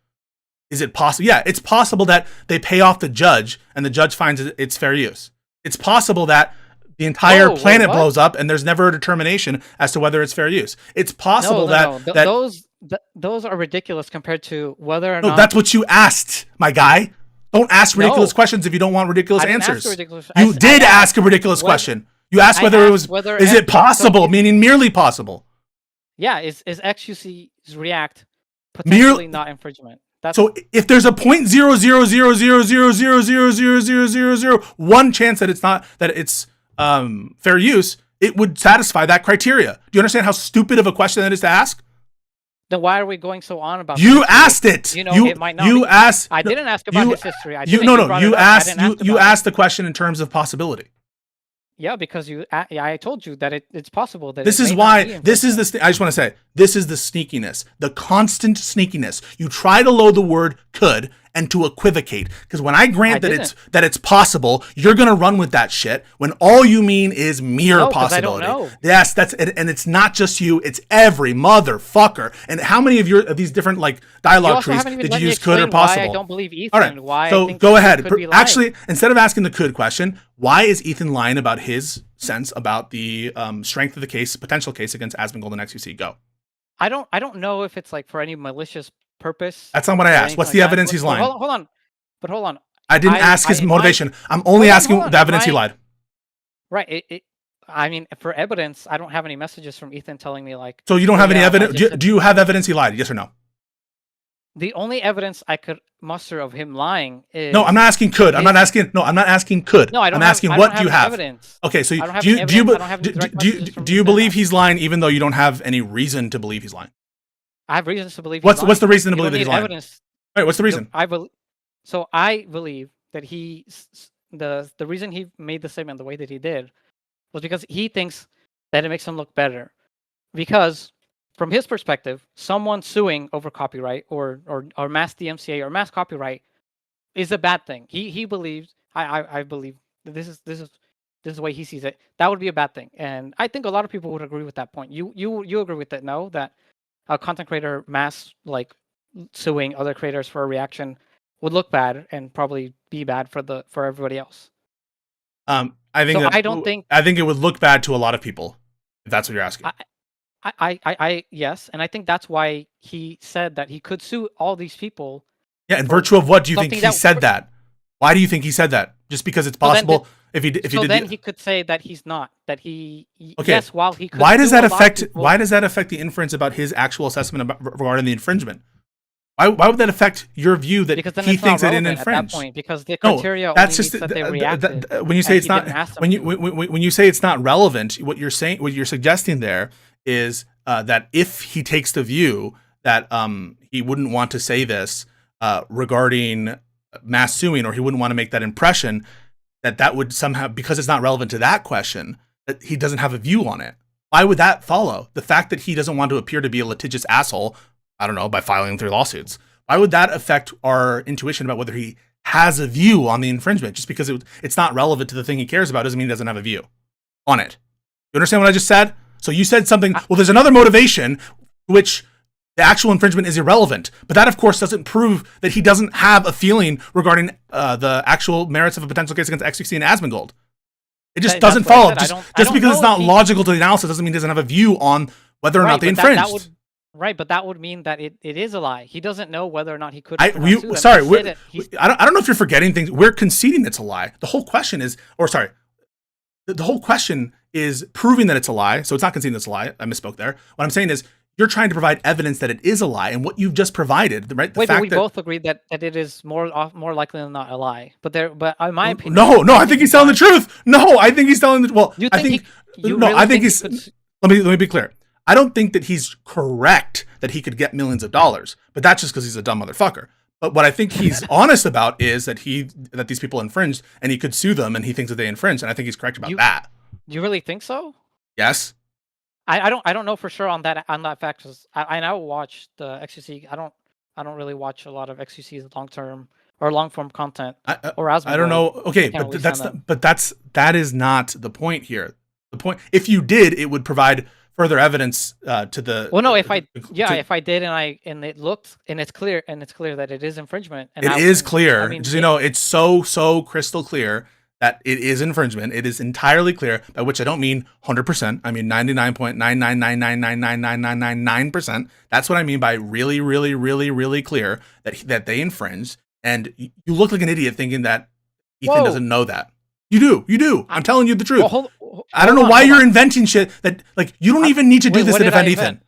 Is it possible? Yeah, it's possible that they pay off the judge and the judge finds it's fair use. It's possible that the entire planet blows up and there's never a determination as to whether it's fair use. It's possible those are ridiculous compared to whether or not. No, that's what you asked, my guy. Don't ask ridiculous questions if you don't want ridiculous answers. You did ask a ridiculous question. You asked whether it was. Is it possible? Meaning merely possible. Yeah, is XQC's React potentially not infringement? So if there's a 0.00000000001 chance that it's not fair use, it would satisfy that criteria. Do you understand how stupid of a question that is to ask? Then why are we going so on about? You asked it. You know, it might not. You asked. I didn't ask about his history. You asked the question in terms of possibility. Yeah, because I told you that it's possible that this is why this is the. I just want to say this is the sneakiness, the constant sneakiness. You try to load the word could and to equivocate, because when I grant that it's possible, you're gonna run with that shit when all you mean is mere possibility. I don't know. Yes, and it's not just you; it's every motherfucker. And how many of these different dialogue trees did you use could or possible? Why I don't believe Ethan. All right, why so go ahead. Actually, instead of asking the could question, why is Ethan lying about his sense about the strength of the case, potential case against Asmongold and XQC? Go. I don't know if it's for any malicious purpose. That's not what I asked. What's the evidence he's lying? Hold on. I didn't ask his motivation. I'm only asking the evidence he lied. Right. I mean, for evidence, I don't have any messages from Ethan telling me So you don't have any evidence? Do you have evidence he lied? Yes or no? The only evidence I could muster of him lying is... No, I'm not asking could. I'm not asking could. No, I'm asking what do you have? Evidence. Okay, so do you believe he's lying even though you don't have any reason to believe he's lying? I have reasons to believe he's lying. What's the reason to believe that he's lying? Evidence. All right, what's the reason? I believe that the reason he made the statement the way that he did was because he thinks that it makes him look better. Because from his perspective, someone suing over copyright or mass DMCA or mass copyright is a bad thing. He believes, I believe that this is the way he sees it. That would be a bad thing, and I think a lot of people would agree with that point. You agree with it? No, that a content creator mass suing other creators for a reaction would look bad and probably be bad for everybody else. I think it would look bad to a lot of people if that's what you're asking. Yes, and I think that's why he said that he could sue all these people. Yeah, in virtue of what do you think something he said that? Why do you think he said that? Just because it's possible if he So did. then he could say that he's not. That he Okay. yes, while he could. Why does sue a that lot of affect? people- Why does that affect the inference about his actual assessment about, regarding the infringement? Why would that affect your view that Because then he it's thinks not they didn't relevant at infringe? that point, because the No, criteria that's only just means that they reacted. when you say and it's he not didn't ask them when to. when you say it's not relevant. What you're suggesting there is that if he takes the view that he wouldn't want to say this regarding mass suing, or he wouldn't want to make that impression, that would somehow, because it's not relevant to that question, that he doesn't have a view on it. Why would that follow? The fact that he doesn't want to appear to be a litigious asshole, I don't know, by filing 3 lawsuits. Why would that affect our intuition about whether he has a view on the infringement? Just because it's not relevant to the thing he cares about doesn't mean he doesn't have a view on it. You understand what I just said? So you said something, well, there's another motivation, which the actual infringement is irrelevant. But that, of course, doesn't prove that he doesn't have a feeling regarding the actual merits of a potential case against XQC and Asmongold. It just doesn't follow. Just because it's not logical to the analysis doesn't mean he doesn't have a view on whether or not they infringed. Right, but that would mean that it is a lie. He doesn't know whether or not he could. I don't know if you're forgetting things. We're conceding it's a lie. The whole question is, the whole question is proving that it's a lie. So it's not conceding it's a lie. I misspoke there. What I'm saying is you're trying to provide evidence that it is a lie, and what you've just provided, right? But we both agreed that it is more likely than not a lie. But in my opinion, no, I think he's telling the truth. No, I think he's telling the. Well, you I think I think he's. Let me be clear. I don't think that he's correct that he could get millions of dollars, but that's just because he's a dumb motherfucker. But what I think he's honest about is that these people infringed, and he could sue them, and he thinks that they infringed, and I think he's correct about that. You really think so? Yes. I don't know for sure on that fact, because I now watch the XQC. I don't really watch a lot of XQC's long form content. I don't know. Okay, but that is not the point here. The point, if you did, it would provide further evidence to the. Well, no, if I did, and it's clear that it is infringement. And it is clear. I mean, just, it's so crystal clear that it is infringement. It is entirely clear, by which I don't mean 100%. I mean 99.999999999%. That's what I mean by really, really, really, really clear that they infringed. And you look like an idiot thinking that Ethan doesn't know that. You do. I'm telling you the truth. I don't know why you're inventing shit that, like, you don't even need to do this to defend Ethan.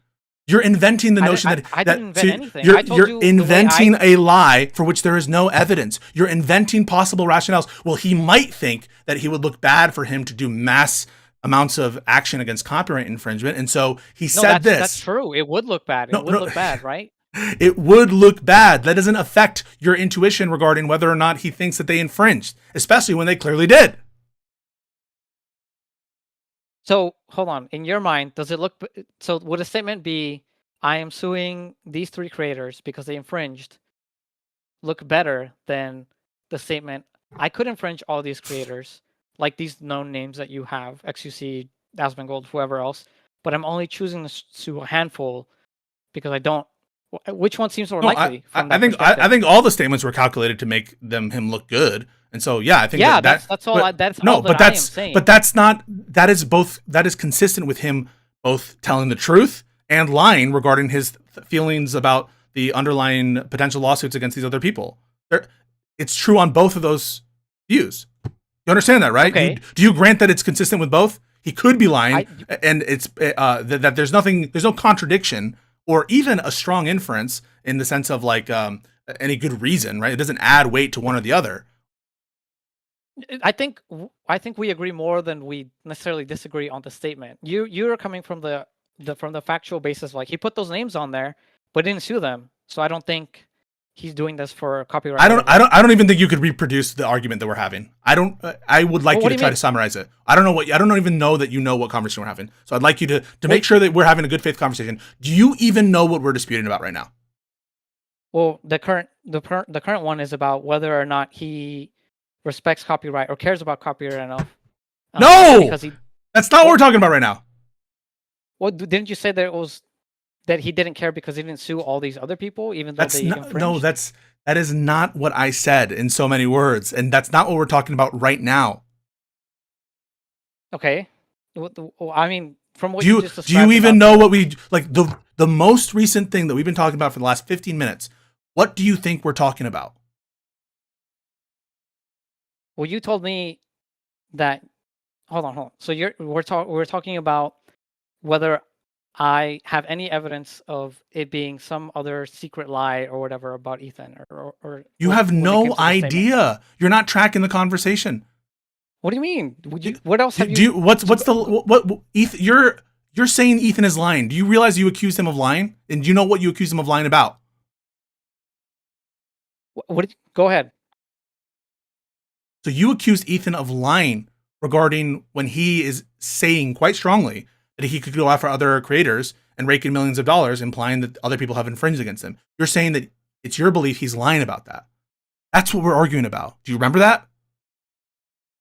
You're inventing the notion that I didn't invent anything. You're inventing a lie for which there is no evidence. You're inventing possible rationales. Well, he might think that he would look bad for him to do mass amounts of action against copyright infringement, and so he said this. That's true. It would look bad. It would look bad, right? It would look bad. That doesn't affect your intuition regarding whether or not he thinks that they infringed, especially when they clearly did. So, hold on. In your mind, does it look... So, would a statement be, I am suing these 3 creators because they infringed, look better than the statement, I could infringe all these creators, like these known names that you have, XQC, Asmongold, whoever else, but I'm only choosing to sue a handful because I don't... Which one seems more likely? I think all the statements were calculated to make him look good. And so, yeah, I think that's all. I am saying. But that's not. That is consistent with him both telling the truth and lying regarding his feelings about the underlying potential lawsuits against these other people. It's true on both of those views. You understand that, right? Okay. Do you grant that it's consistent with both? He could be lying, and it's that there's no contradiction or even a strong inference in the sense of like any good reason, right? It doesn't add weight to one or the other. I think we agree more than we necessarily disagree on the statement. You're coming from the factual basis, like he put those names on there, but didn't sue them. So I don't think he's doing this for copyright. I don't even think you could reproduce the argument that we're having. I would like you to try to summarize it. I don't even know that you know what conversation we're having. So I'd like you to make sure that we're having a good faith conversation. Do you even know what we're disputing about right now? Well, the current one is about whether or not he respects copyright or cares about copyright enough. No, that's not what we're talking about right now. Well, didn't you say that it was that he didn't care because he didn't sue all these other people, even though they infringed? No, that is not what I said in so many words, and that's not what we're talking about right now. Okay, I mean, from what Do you just you described even about know what we like the most recent thing that we've been talking about for the last 15 minutes? What do you think we're talking about? Well, you told me that. Hold on. So we're talking about whether I have any evidence of it being some other secret lie or whatever about Ethan, or You have no idea. You're not tracking the conversation. What do you mean? What else have you? Do you what's the what Ethan? You're saying Ethan is lying. Do you realize you accused him of lying? And do you know what you accused him of lying about? Go ahead. So you accused Ethan of lying regarding when he is saying quite strongly that he could go after other creators and rake in millions of dollars, implying that other people have infringed against him. You're saying that it's your belief he's lying about that. That's what we're arguing about. Do you remember that?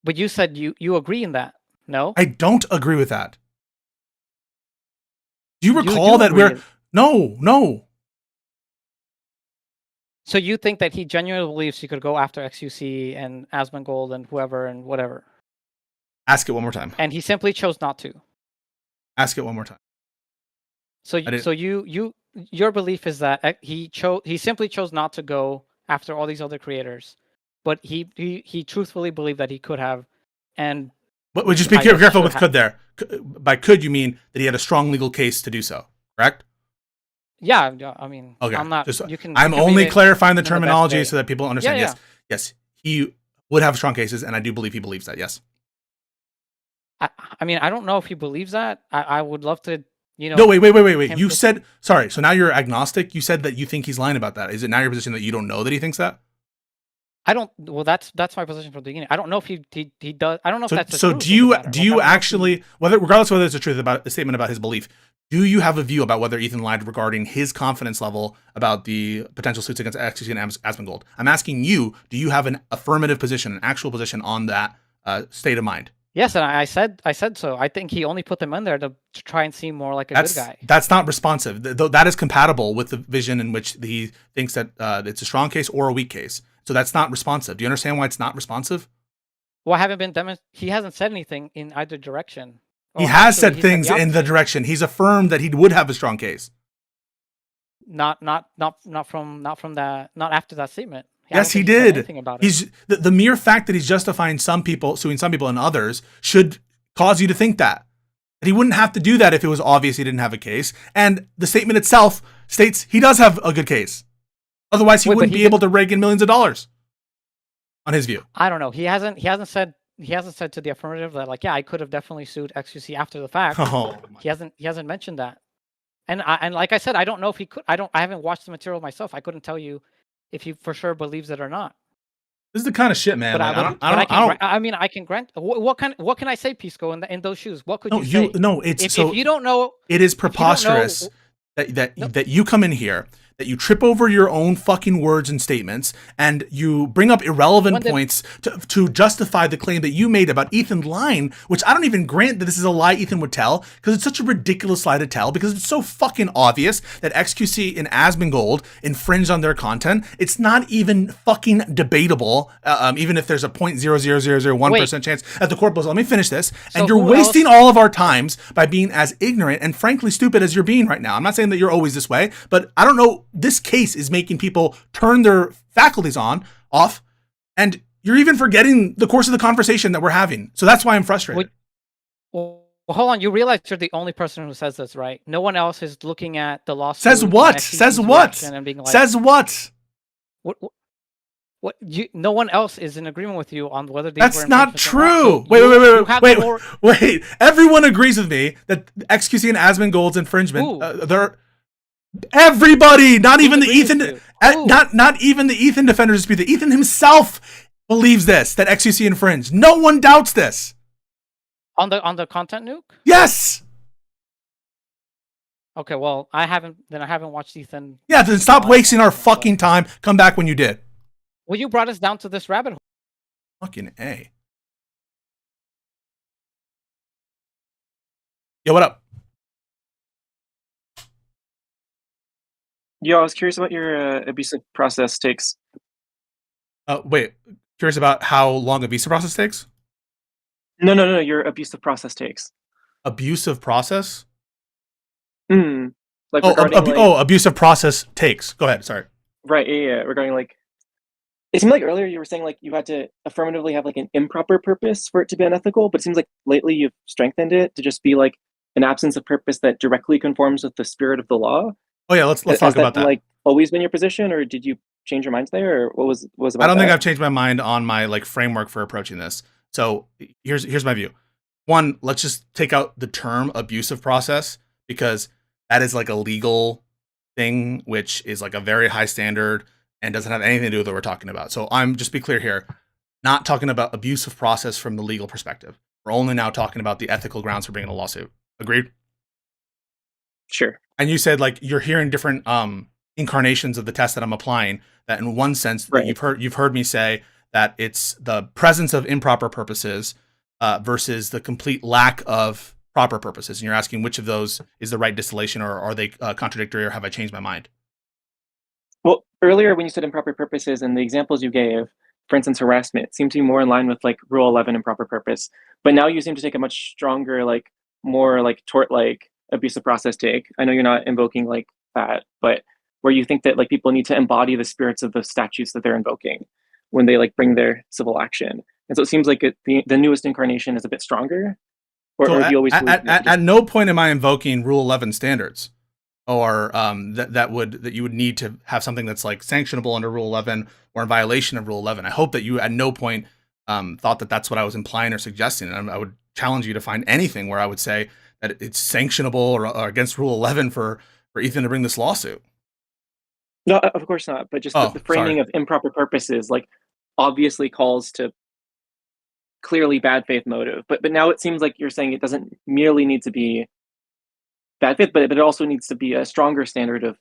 But you said you agree in that. No? I don't agree with that. Do you recall that No. So you think that he genuinely believes he could go after XQC and Asmongold and whoever and whatever? Ask it one more time. And he simply chose not to. Ask it one more time. So your belief is that he simply chose not to go after all these other creators, but he truthfully believed that he could have, and but would just be careful with could there. By could you mean that he had a strong legal case to do so, correct? Yeah, I mean, okay. I'm not. I'm only clarifying the terminology so that people understand. Yeah. Yes, he would have strong cases, and I do believe he believes that. Yes. I mean, I don't know if he believes that. I would love to. No, wait. You said sorry. So now you're agnostic. You said that you think he's lying about that. Is it now your position that you don't know that he thinks that? I don't. Well, that's my position from the beginning. I don't know if he does. I don't know if that's so. Do you actually regardless of whether it's the truth about a statement about his belief? Do you have a view about whether Ethan lied regarding his confidence level about the potential suits against XQC and Asmongold? I'm asking you. Do you have an affirmative position, an actual position on that state of mind? Yes, and I said so. I think he only put them in there to try and seem more like a good guy. That's not responsive. That is compatible with the vision in which he thinks that it's a strong case or a weak case. So that's not responsive. Do you understand why it's not responsive? Well, he hasn't said anything in either direction. He has said things in the direction. He's affirmed that he would have a strong case. Not after that statement. Yes, he did. He's the mere fact that he's justifying suing some people and others should cause you to think that he wouldn't have to do that if it was obvious he didn't have a case. And the statement itself states he does have a good case. Otherwise, he wouldn't be able to rake in millions of dollars. On his view, I don't know. He hasn't said to the affirmative that I could have definitely sued XQC after the fact. Oh. He hasn't mentioned that. And like I said, I don't know if he could. I haven't watched the material myself. I couldn't tell you if he for sure believes it or not. This is the kind of shit, man. I can grant. What can I say, Pisco, in those shoes? What could you say? If you don't know, it is preposterous that you come in here, that you trip over your own fucking words and statements, and you bring up irrelevant points to justify the claim that you made about Ethan lying, which I don't even grant that this is a lie Ethan would tell, because it's such a ridiculous lie to tell, because it's so fucking obvious that XQC and Asmongold infringed on their content. It's not even fucking debatable, even if there's a 0.00001% chance at the court blows. Let me finish this. So and you're wasting all of our times by being as ignorant and frankly stupid as you're being right now. I'm not saying that you're always this way, but I don't know. This case is making people turn their faculties off, and you're even forgetting the course of the conversation that we're having. So that's why I'm frustrated. Well, hold on. You realize you're the only person who says this, right? No one else is looking at the lawsuit. Says what? Says what? And being like, says what? What? No one else is in agreement with you on whether these That's not true. So wait. Everyone agrees with me that XQC and Asmongold's infringement. They're everybody, not even the Ethan, not even the Ethan defenders dispute that Ethan himself believes this, that XQC infringed. No one doubts this. On the content nuke? Yes. Okay, well, I haven't watched Ethan. Yeah, then stop wasting our fucking time. Come back when you did. Well, you brought us down to this rabbit hole. Fucking A. Yo, what up? Yo, I was curious about your abusive process takes. Wait, curious about how long a visa process takes? No, your abusive process takes. Abusive process? Like regarding abusive process takes. Go ahead. Sorry. Right. Yeah. Regarding like, it seemed like earlier you were saying like you had to affirmatively have like an improper purpose for it to be unethical, but it seems like lately you've strengthened it to just be like an absence of purpose that directly conforms with the spirit of the law. Oh yeah, let's talk about that. Like always been your position, or did you change your minds there, or what was about? I don't think I've changed my mind on my like framework for approaching this. So here's my view. One, let's just take out the term abusive process, because that is like a legal thing, which is like a very high standard and doesn't have anything to do with what we're talking about. So I'm just be clear here, not talking about abusive process from the legal perspective. We're only now talking about the ethical grounds for bringing a lawsuit. Agreed? Sure. And you said like you're hearing different incarnations of the test that I'm applying. That in one sense, right. you've heard me say that it's the presence of improper purposes versus the complete lack of proper purposes. And you're asking which of those is the right distillation, or are they contradictory, or have I changed my mind? Well, earlier when you said improper purposes and the examples you gave, for instance, harassment, seemed to be more in line with like Rule 11 improper purpose. But now you seem to take a much stronger, like more like tort-like abusive process take. I know you're not invoking like that, but where you think that like people need to embody the spirits of the statutes that they're invoking when they like bring their civil action. And so it seems like the newest incarnation is a bit stronger. Or do you always at no point am I invoking Rule 11 standards, or that you would need to have something that's like sanctionable under Rule 11 or in violation of Rule 11. I hope that you at no point thought that that's what I was implying or suggesting. And I would challenge you to find anything where I would say that it's sanctionable or against Rule 11 for Ethan to bring this lawsuit. No, of course not. But just the framing of improper purposes, like obviously calls to clearly bad faith motive. But now it seems like you're saying it doesn't merely need to be bad faith, but it also needs to be a stronger standard of,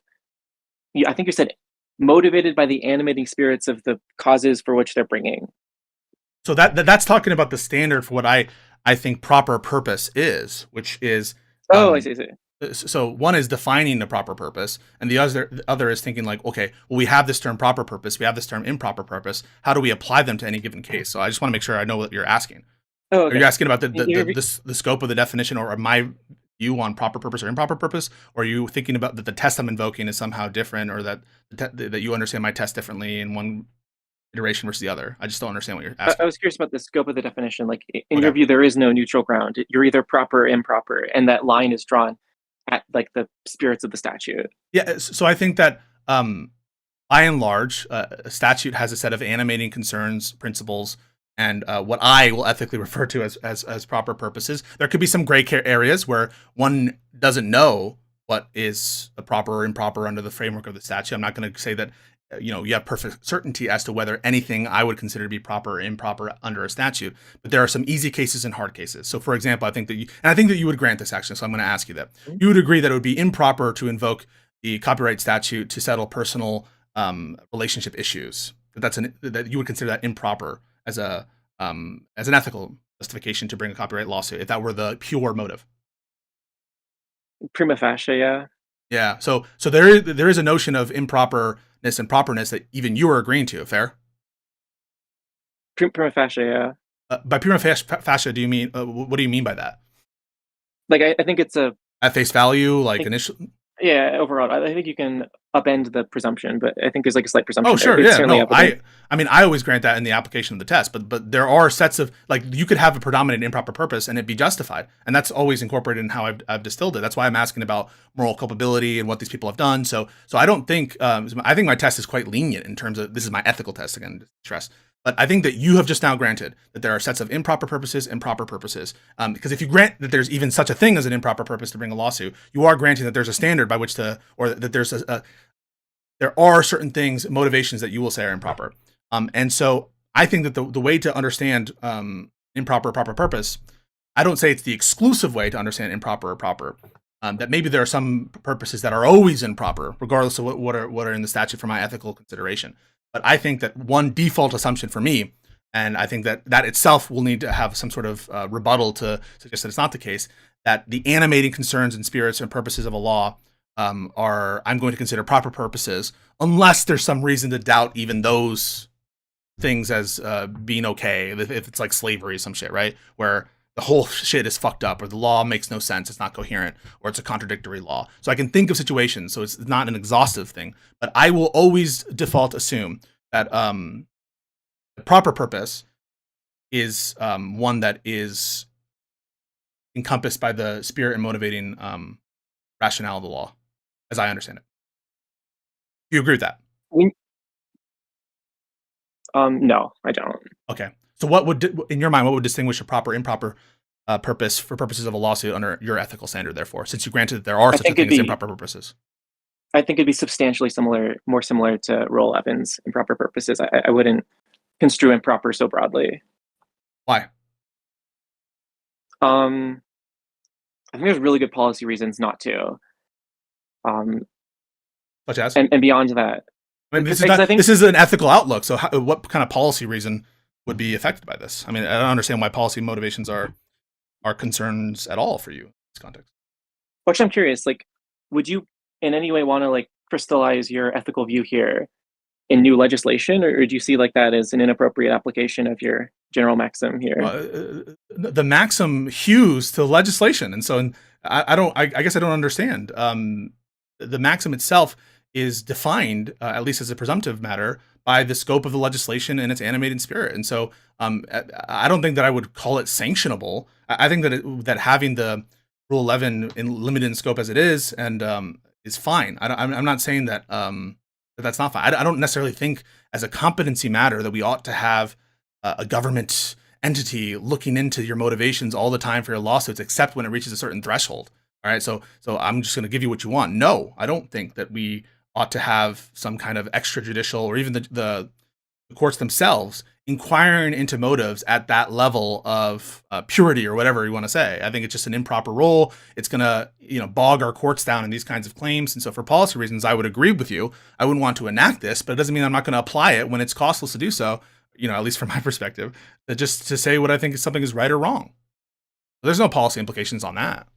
I think you said, motivated by the animating spirits of the causes for which they're bringing. So that's talking about the standard for what I think proper purpose is, which is I see. So one is defining the proper purpose, and the other is thinking like, okay, well, we have this term proper purpose, we have this term improper purpose. How do we apply them to any given case? So I just want to make sure I know what you're asking. Oh, okay. Are you asking about the scope of the definition, or my view on proper purpose or improper purpose? Or are you thinking about that the test I'm invoking is somehow different, or that you understand my test differently in one iteration versus the other? I just don't understand what you're asking. I was curious about the scope of the definition. Like in your view, there is no neutral ground. You're either proper or improper, and that line is drawn at like the spirits of the statute. Yeah, so I think that by and large, a statute has a set of animating concerns, principles, and what I will ethically refer to as proper purposes. There could be some gray areas where one doesn't know what is a proper or improper under the framework of the statute. I'm not going to say that you have perfect certainty as to whether anything I would consider to be proper or improper under a statute, but there are some easy cases and hard cases. So for example, I think that you would grant this actually, so I'm going to ask you that. You would agree that it would be improper to invoke the copyright statute to settle personal relationship issues. That you would consider that improper as an ethical justification to bring a copyright lawsuit if that were the pure motive. Prima facie, yeah. Yeah. So there is a notion of improperness and properness that even you are agreeing to. Fair? Prima facie, yeah. By prima facie, do you mean what do you mean by that? Like I think it's at face value, like initial. Yeah, overall, I think you can upend the presumption, but I think there's like a slight presumption. Oh, sure, yeah. No, I mean, I always grant that in the application of the test, but there are sets of, like, you could have a predominant improper purpose and it be justified, and that's always incorporated in how I've distilled it. That's why I'm asking about moral culpability and what these people have done. So I don't think, I think my test is quite lenient in terms of, this is my ethical test, again, to stress. But I think that you have just now granted that there are sets of improper purposes and proper purposes. Because if you grant that there's even such a thing as an improper purpose to bring a lawsuit, you are granting that there's a standard by which to, or that there's there are certain things, motivations that you will say are improper. And so I think that the way to understand improper or proper purpose, I don't say it's the exclusive way to understand improper or proper. That maybe there are some purposes that are always improper, regardless of what are in the statute for my ethical consideration. But I think that one default assumption for me, and I think that itself will need to have some sort of rebuttal to suggest that it's not the case, that the animating concerns and spirits and purposes of a law I'm going to consider proper purposes, unless there's some reason to doubt even those things as being okay. If it's like slavery or some shit, right? Where the whole shit is fucked up, or the law makes no sense, it's not coherent, or it's a contradictory law. So I can think of situations, so it's not an exhaustive thing, but I will always default assume that the proper purpose is one that is encompassed by the spirit and motivating rationale of the law, as I understand it. Do you agree with that? No, I don't. Okay. So what would, in your mind, what would distinguish a proper, improper purpose for purposes of a lawsuit under your ethical standard, therefore, since you granted that there are such a thing as improper purposes? I think it'd be substantially similar, more similar to Rule 11's improper purposes. I wouldn't construe improper so broadly. Why? I think there's really good policy reasons not to. Such as? And beyond that. I mean, this is an ethical outlook, so what kind of policy reason would be affected by this? I mean, I don't understand why policy motivations are concerns at all for you in this context. Actually, I'm curious, like, would you in any way want to like crystallize your ethical view here in new legislation, or do you see like that as an inappropriate application of your general maxim here? The maxim hews to legislation, and so I guess I don't understand. The maxim itself is defined, at least as a presumptive matter, by the scope of the legislation and its animated spirit. And so I don't think that I would call it sanctionable. I think that having the Rule 11 limited in scope as it is is fine. I'm not saying that that's not fine. I don't necessarily think as a competency matter that we ought to have a government entity looking into your motivations all the time for your lawsuits, except when it reaches a certain threshold. All right, so I'm just going to give you what you want. No, I don't think that we ought to have some kind of extrajudicial, or even the courts themselves inquiring into motives at that level of purity, or whatever you want to say. I think it's just an improper role. It's going to bog our courts down in these kinds of claims. And so for policy reasons, I would agree with you. I wouldn't want to enact this, but it doesn't mean I'm not going to apply it when it's costless to do so. At least from my perspective, just to say what I think something is right or wrong. There's no policy implications on that.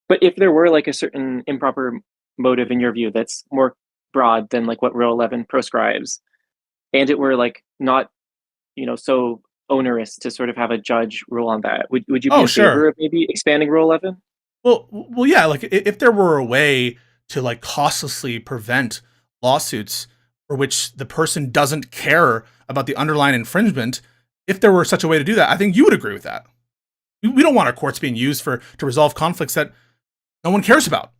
But if there were like a certain improper motive in your view that's more broad than like what Rule 11 proscribes, and it were like not, so onerous to sort of have a judge rule on that, would you be in favor of maybe expanding Rule 11? Well, yeah. Like if there were a way to like costlessly prevent lawsuits for which the person doesn't care about the underlying infringement, if there were such a way to do that, I think you would agree with that. We don't want our courts being used to resolve conflicts that no one cares about.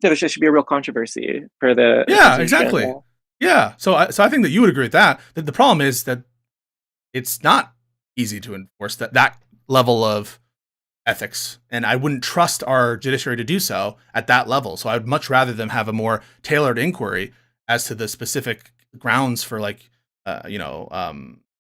Yeah, there should be a real controversy for the. Yeah, exactly. Yeah, so I think that you would agree with that. The problem is that it's not easy to enforce that level of ethics, and I wouldn't trust our judiciary to do so at that level. So I would much rather them have a more tailored inquiry as to the specific grounds for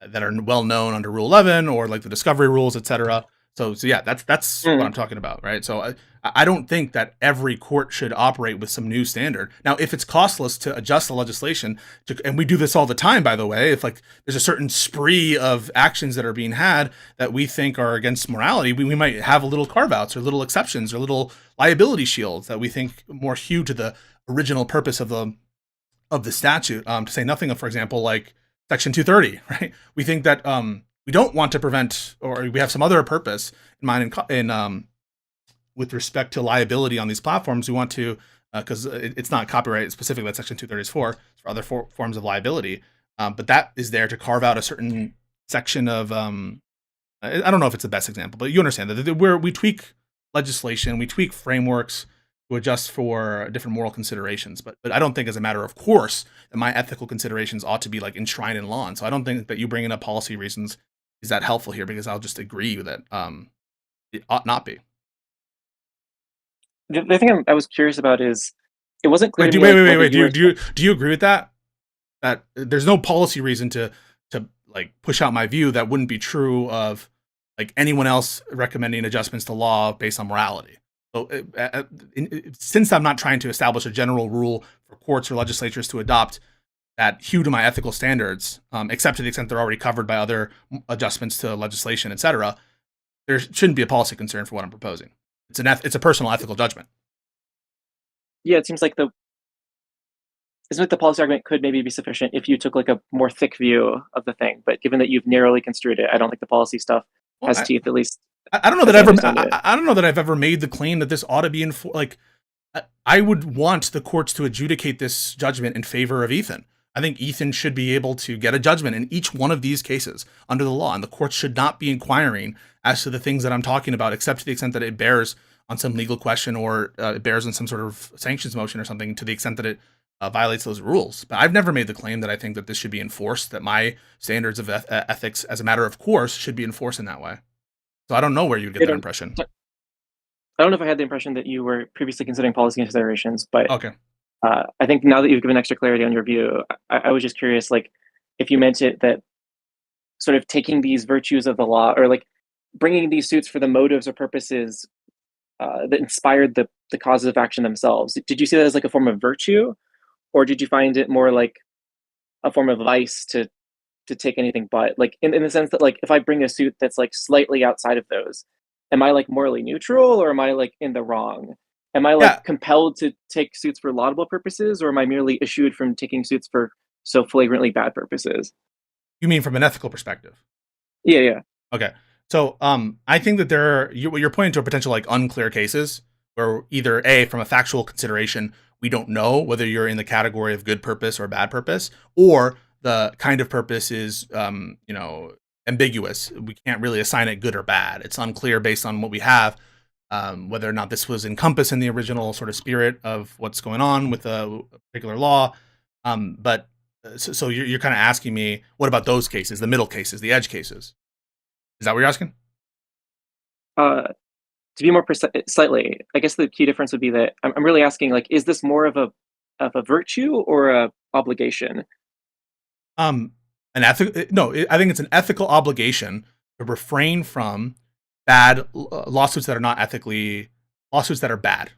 that are well known under Rule 11 or like the discovery rules, etc. So yeah, that's what I'm talking about, right? So I don't think that every court should operate with some new standard. Now, if it's costless to adjust the legislation, and we do this all the time, by the way, if like there's a certain spree of actions that are being had that we think are against morality, we might have a little carve-outs or little exceptions or little liability shields that we think more hew to the original purpose of the statute. To say nothing of, for example, like Section 230, right? We think that we don't want to prevent, or we have some other purpose in mind with respect to liability on these platforms. We want to, because it's not copyright specific, that Section 230 is for other forms of liability. But that is there to carve out a certain section of, I don't know if it's the best example, but you understand that where we tweak legislation, we tweak frameworks to adjust for different moral considerations. But I don't think as a matter of course that my ethical considerations ought to be like enshrined in law. And so I don't think that you bringing up policy reasons is that helpful here, because I'll just agree with it. It ought not be. The thing I was curious about is it wasn't clear. Wait. Do you agree with that? That there's no policy reason to like push out my view that wouldn't be true of like anyone else recommending adjustments to law based on morality. So since I'm not trying to establish a general rule for courts or legislatures to adopt that hew to my ethical standards, except to the extent they're already covered by other adjustments to legislation, etc., there shouldn't be a policy concern for what I'm proposing. It's a personal ethical judgment. Yeah, it seems like the isn't it the policy argument could maybe be sufficient if you took like a more thick view of the thing? But given that you've narrowly construed it, I don't think the policy stuff has teeth. At least I don't know that I don't know that I've ever made the claim that this ought to be like. I would want the courts to adjudicate this judgment in favor of Ethan. I think Ethan should be able to get a judgment in each one of these cases under the law, and the courts should not be inquiring as to the things that I'm talking about, except to the extent that it bears on some legal question or it bears on some sort of sanctions motion or something, to the extent that it violates those rules. But I've never made the claim that I think that this should be enforced, that my standards of ethics as a matter of course should be enforced in that way. So I don't know where you get that impression. I don't know if I had the impression that you were previously considering policy considerations, but okay. I think now that you've given extra clarity on your view, I was just curious, like, if you meant it that sort of taking these virtues of the law, or like bringing these suits for the motives or purposes that inspired the causes of action themselves. Did you see that as like a form of virtue, or did you find it more like a form of vice to take anything but? Like in the sense that, like, if I bring a suit that's like slightly outside of those, am I like morally neutral, or am I like in the wrong? Am I like compelled to take suits for laudable purposes, or am I merely issued from taking suits for so flagrantly bad purposes? You mean from an ethical perspective? Yeah. Okay. So I think that you're pointing to a potential like unclear cases where either A, from a factual consideration, we don't know whether you're in the category of good purpose or bad purpose, or the kind of purpose is, ambiguous. We can't really assign it good or bad. It's unclear based on what we have, whether or not this was encompassed in the original sort of spirit of what's going on with a particular law. But so you're kind of asking me, what about those cases, the middle cases, the edge cases? Is that what you're asking? To be more precise, slightly, I guess the key difference would be that I'm really asking, like, is this more of a virtue or a obligation? I think it's an ethical obligation to refrain from bad lawsuits that are not ethically, lawsuits that are bad.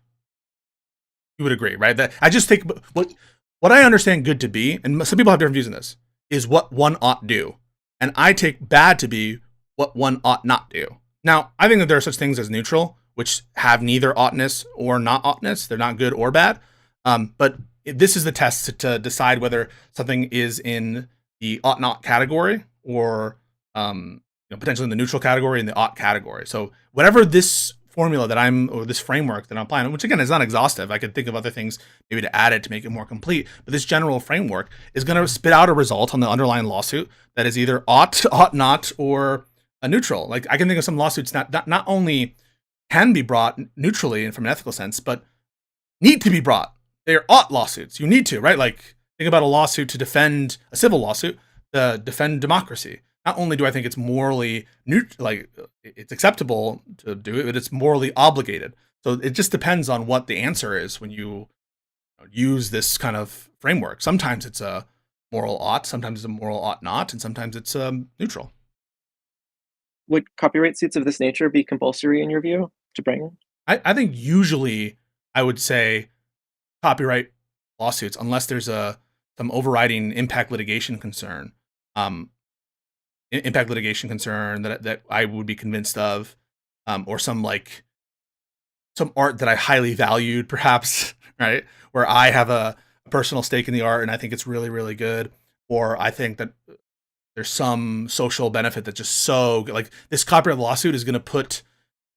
You would agree, right? That I just take what I understand good to be, and some people have different views on this, is what one ought do, and I take bad to be what one ought not do. Now, I think that there are such things as neutral, which have neither oughtness or not oughtness. They're not good or bad. But this is the test to decide whether something is in the ought not category, or potentially in the neutral category, in the ought category. So whatever this formula or this framework that I'm applying, which again is not exhaustive, I could think of other things maybe to add it to make it more complete, but this general framework is going to spit out a result on the underlying lawsuit that is either ought not, or a neutral. Like, I can think of some lawsuits that not only can be brought neutrally and from an ethical sense, but need to be brought. They're ought lawsuits. You need to, right? Like, think about a lawsuit to defend a civil lawsuit to defend democracy. Not only do I think it's morally it's acceptable to do it, but it's morally obligated. So it just depends on what the answer is when you use this kind of framework. Sometimes it's a moral ought, sometimes it's a moral ought not, and sometimes it's neutral. Would copyright suits of this nature be compulsory in your view to bring? I think usually I would say copyright lawsuits, unless there's some overriding impact litigation concern, that I would be convinced of, or some art that I highly valued, perhaps, right? Where I have a personal stake in the art and I think it's really, really good, or I think that there's some social benefit that's just so good. Like, this copyright lawsuit is going to put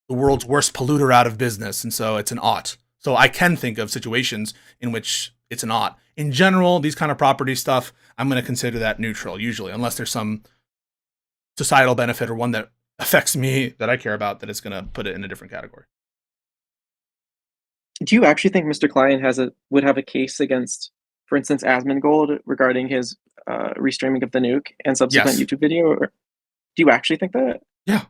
the world's worst polluter out of business, and so it's an ought. So I can think of situations in which it's an ought. In general, these kind of property stuff, I'm going to consider that neutral, usually, unless there's some societal benefit or one that affects me that I care about that is going to put it in a different category. Do you actually think Mr. Klein would have a case against, for instance, Asmongold regarding his restreaming of the nuke and subsequent YouTube video? Or do you actually think that? Yeah.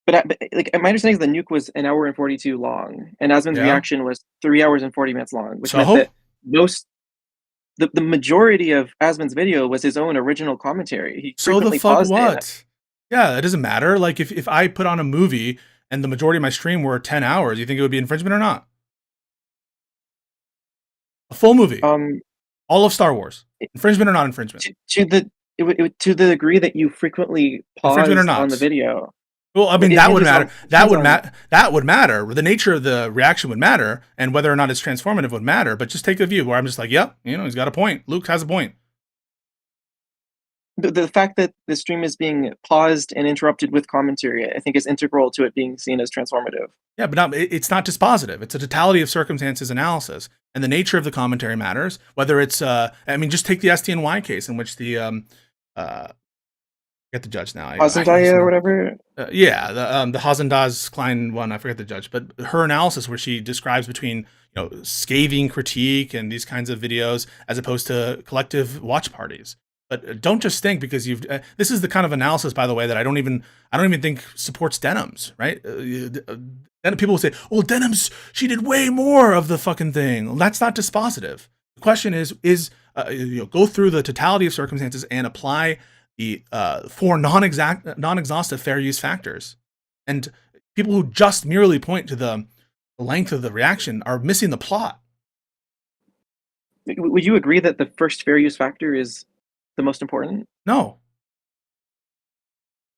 But like, my understanding is the nuke was 1 hour and 42 long, and Asmon's reaction was 3 hours and 40 minutes long, which meant that the majority of Asmon's video was his own original commentary. He frequently paused it. Yeah, it doesn't matter. Like, if I put on a movie and the majority of my stream were 10 hours, you think it would be infringement or not? A full movie, all of Star Wars, infringement or not infringement? To the degree that you frequently pause on the video. Well, I mean, It that would hinges matter. on- That would depends on- that would matter. The nature of the reaction would matter, and whether or not it's transformative would matter. But just take the view where I'm just like, yep, he's got a point. Luke has a point. The fact that the stream is being paused and interrupted with commentary, I think, is integral to it being seen as transformative. Yeah, but it's not dispositive. It's a totality of circumstances analysis, and the nature of the commentary matters. Whether it's, I mean, just take the SDNY case in which the get the judge now. Hasentaya or whatever. Yeah, the Hazen-Dazs Klein one. I forget the judge, but her analysis where she describes between scathing critique and these kinds of videos as opposed to collective watch parties. But don't just think because you've. This is the kind of analysis, by the way, that I don't even think supports Denham's. Right? Then people will say, "Well, Denham's she did way more of the fucking thing." Well, that's not dispositive. The question is go through the totality of circumstances and apply the 4 non-exhaustive fair use factors. And people who just merely point to the length of the reaction are missing the plot. Would you agree that the first fair use factor is the most important? No.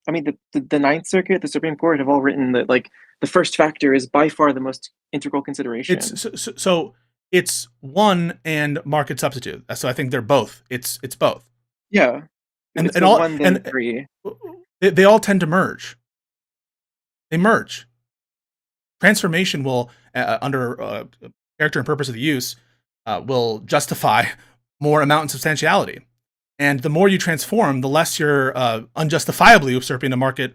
I mean, the Ninth Circuit, the Supreme Court have all written that like the first factor is by far the most integral consideration. So it's one and market substitute. So I think they're both. It's both. Yeah. And it's all one, then three. They all tend to merge. They merge. Transformation will, under character and purpose of the use, will justify more amount and substantiality. And the more you transform, the less you're unjustifiably usurping a market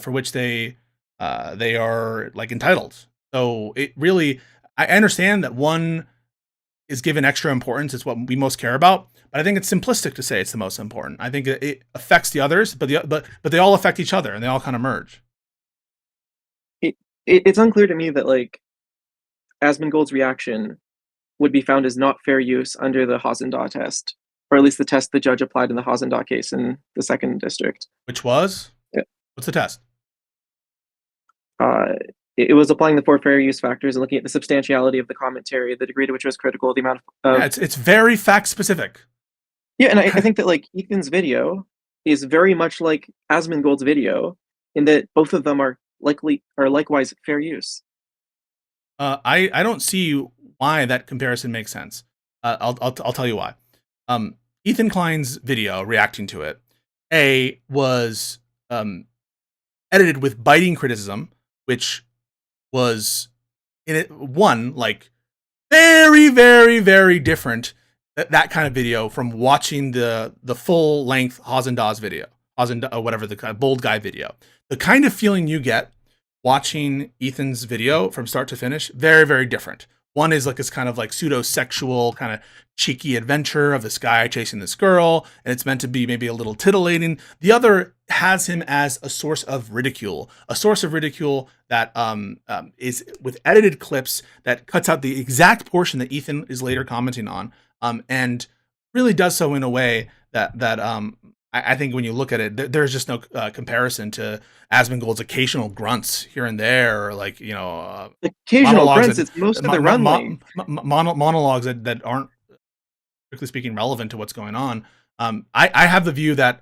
for which they are like entitled. So it really, I understand that one is given extra importance. It's what we most care about. But I think it's simplistic to say it's the most important. I think it affects the others, but they all affect each other and they all kind of merge. It's unclear to me that like Asmongold's reaction would be found as not fair use under the Hazen-Dazs test, or at least the test the judge applied in the Hazen-Dazs case in the second district. Which was? Yeah. What's the test? It was applying the 4 fair use factors and looking at the substantiality of the commentary, the degree to which it was critical, the amount of... Yeah, it's very fact specific. Yeah, and I think that like Ethan's video is very much like Asmongold's video in that both of them are likewise fair use. I don't see why that comparison makes sense. I'll tell you why. Ethan Klein's video reacting to it, was edited with biting criticism, which was in it like very, very, very different. That kind of video from watching the full length Hazen-Dazs video, whatever the bold guy video. The kind of feeling you get watching Ethan's video from start to finish, very, very different. One is like this kind of like pseudo-sexual kind of cheeky adventure of this guy chasing this girl, and it's meant to be maybe a little titillating. The other has him as a source of ridicule that is with edited clips that cuts out the exact portion that Ethan is later commenting on, and really does so in a way that I think when you look at it, there's just no comparison to Asmongold's occasional grunts here and there, or like occasional grunts. It's most of the run length. Monologues that aren't, strictly speaking, relevant to what's going on. I have the view that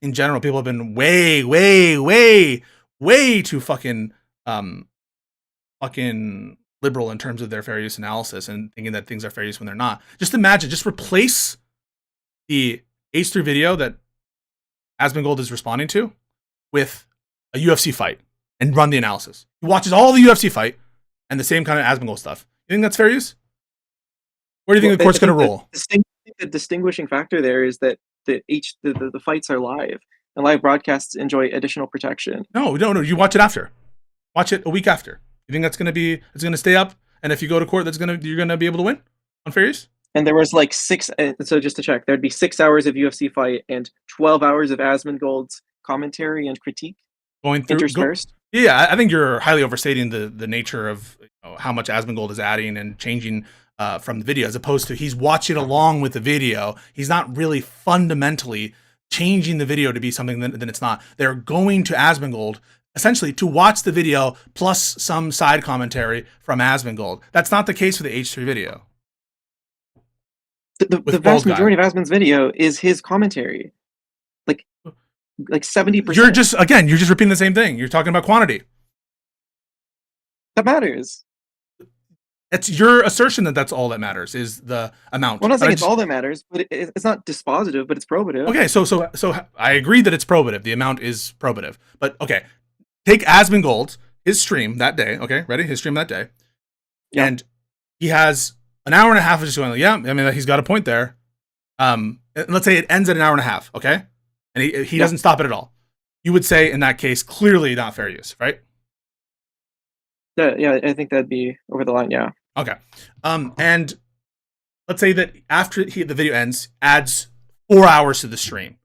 in general people have been way too fucking liberal in terms of their fair use analysis and thinking that things are fair use when they're not. Just imagine, just replace the H3 video that Asmongold is responding to with a UFC fight and run the analysis. He watches all the UFC fight and the same kind of Asmongold stuff. You think that's fair use? Where do you think the court's going to roll? The distinguishing factor there is that the fights are live, and live broadcasts enjoy additional protection. No. You watch it after. Watch it a week after. You think it's going to stay up? And if you go to court, you're going to be able to win on fair use? And there was like 6. So just to check, there'd be 6 hours of UFC fight and 12 hours of Asmongold's commentary and critique going through interspersed. Yeah, I think you're highly overstating the nature of how much Asmongold is adding and changing from the video, as opposed to he's watching along with the video. He's not really fundamentally changing the video to be something that it's not. They're going to Asmongold essentially to watch the video plus some side commentary from Asmongold. That's not the case for the H3 video. The vast majority of Asmon's video is his commentary. Like like 70%. You're just repeating the same thing. You're talking about quantity. That matters. It's your assertion that that's all that matters is the amount. Well, I'm not saying it's all that matters, but it's not dispositive, but it's probative. Okay, so I agree that it's probative. The amount is probative. But okay, take Asmongold, his stream that day. Okay, ready? His stream that day, and he has an hour and a half of just going. Yeah, I mean he's got a point there. Let's say it ends at an hour and a half. Okay, and he doesn't stop it at all. You would say in that case clearly not fair use, right? Yeah, I think that'd be over the line. Yeah. Okay. And let's say that after the video ends, adds 4 hours to the stream.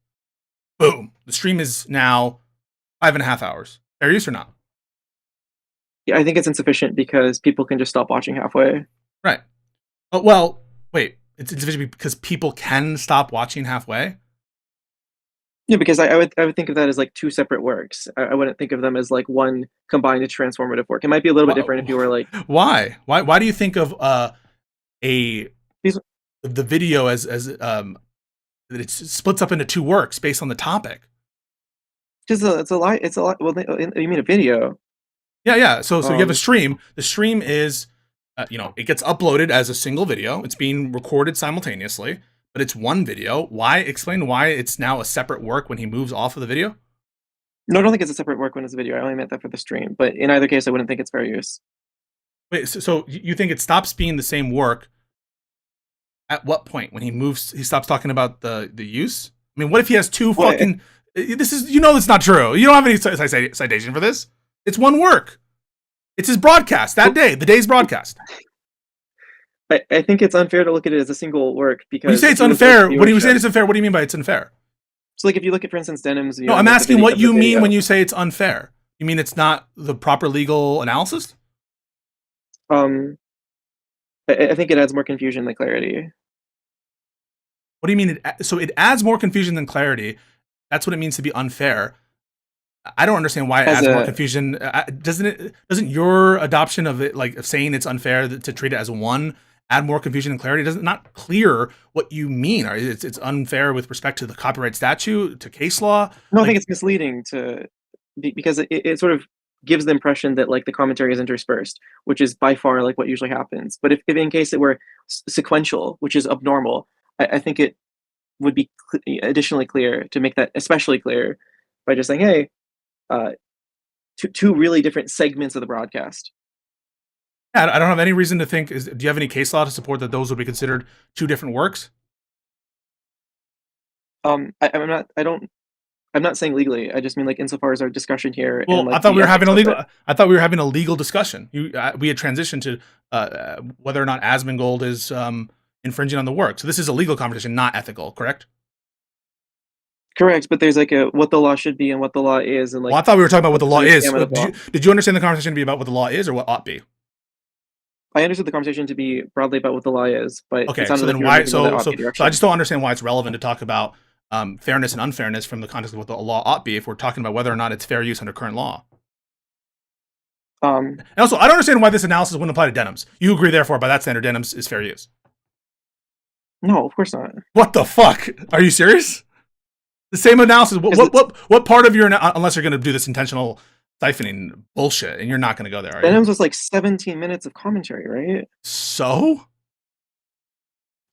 Boom. The stream is now 5.5 hours. Fair use or not? Yeah, I think it's insufficient because people can just stop watching halfway. Right. Well, wait. It's insufficient because people can stop watching halfway? Yeah, because I would think of that as like two separate works. I wouldn't think of them as like one combined transformative work. It might be a little bit different if you were like. Why? Why do you think of the video as that it splits up into two works based on the topic? Because it's a lot. It's a lot. Well, you mean a video? Yeah. So you have a stream. The stream is, it gets uploaded as a single video. It's being recorded simultaneously. But it's one video. Explain why it's now a separate work when he moves off of the video? No, I don't think it's a separate work when it's a video. I only meant that for the stream. But in either case, I wouldn't think it's fair use. Wait, so you think it stops being the same work at what point? When he stops talking about the use? I mean, what if he has two fucking... This is... it's not true. You don't have any citation for this. It's one work. It's his broadcast that day, the day's broadcast. I think it's unfair to look at it as a single work because when you say it's unfair, what do you say it's unfair? What do you mean by it's unfair? So like if you look at, for instance, Denim's... No, I'm asking what you mean when you say it's unfair. You mean it's not the proper legal analysis? I think it adds more confusion than clarity. What do you mean? So it adds more confusion than clarity. That's what it means to be unfair. I don't understand why it adds more confusion. Doesn't your adoption of it, like of saying it's unfair to treat it as one, add more confusion and clarity? Doesn't not clear what you mean? It's unfair with respect to the copyright statute, to case law? No, I think it's misleading because it sort of gives the impression that like the commentary is interspersed, which is by far like what usually happens. But if in case it were sequential, which is abnormal, I think it would be additionally clear to make that especially clear by just saying, hey, two really different segments of the broadcast. Yeah, I don't have any reason to think. Do you have any case law to support that those would be considered two different works? I'm not saying legally. I just mean like insofar as our discussion here. Well, and, like, I thought we were having a legal. I thought we were having a legal discussion. We had transitioned to whether or not Asmongold is infringing on the work. So this is a legal conversation, not ethical. Correct? Correct, but there's like what the law should be and what the law is, and like. Well, I thought we were talking about what the law is. Did you understand the conversation to be about what the law is or what ought be? I understood the conversation to be broadly about what the law is, but okay. So then why? So I just don't understand why it's relevant to talk about fairness and unfairness from the context of what the law ought be if we're talking about whether or not it's fair use under current law. And also, I don't understand why this analysis wouldn't apply to denims. You agree, therefore, by that standard, denims is fair use. No, of course not. What the fuck? Are you serious? The same analysis. What part of your unless you're going to do this intentional siphoning bullshit, and you're not going to go there. Denims was like 17 minutes of commentary, right? So,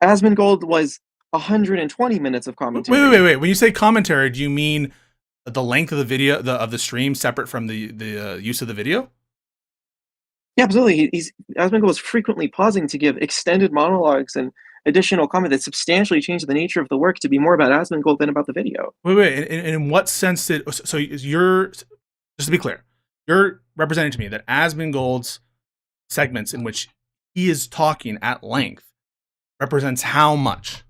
Asmongold was 120 minutes of commentary. Wait. When you say commentary, do you mean the length of the video of the stream separate from the use of the video? Yeah, absolutely. Asmongold was frequently pausing to give extended monologues and additional comment that substantially changed the nature of the work to be more about Asmongold than about the video. Wait. In what sense you're, just to be clear, you're representing to me that Asmongold's segments in which he is talking at length represents how much?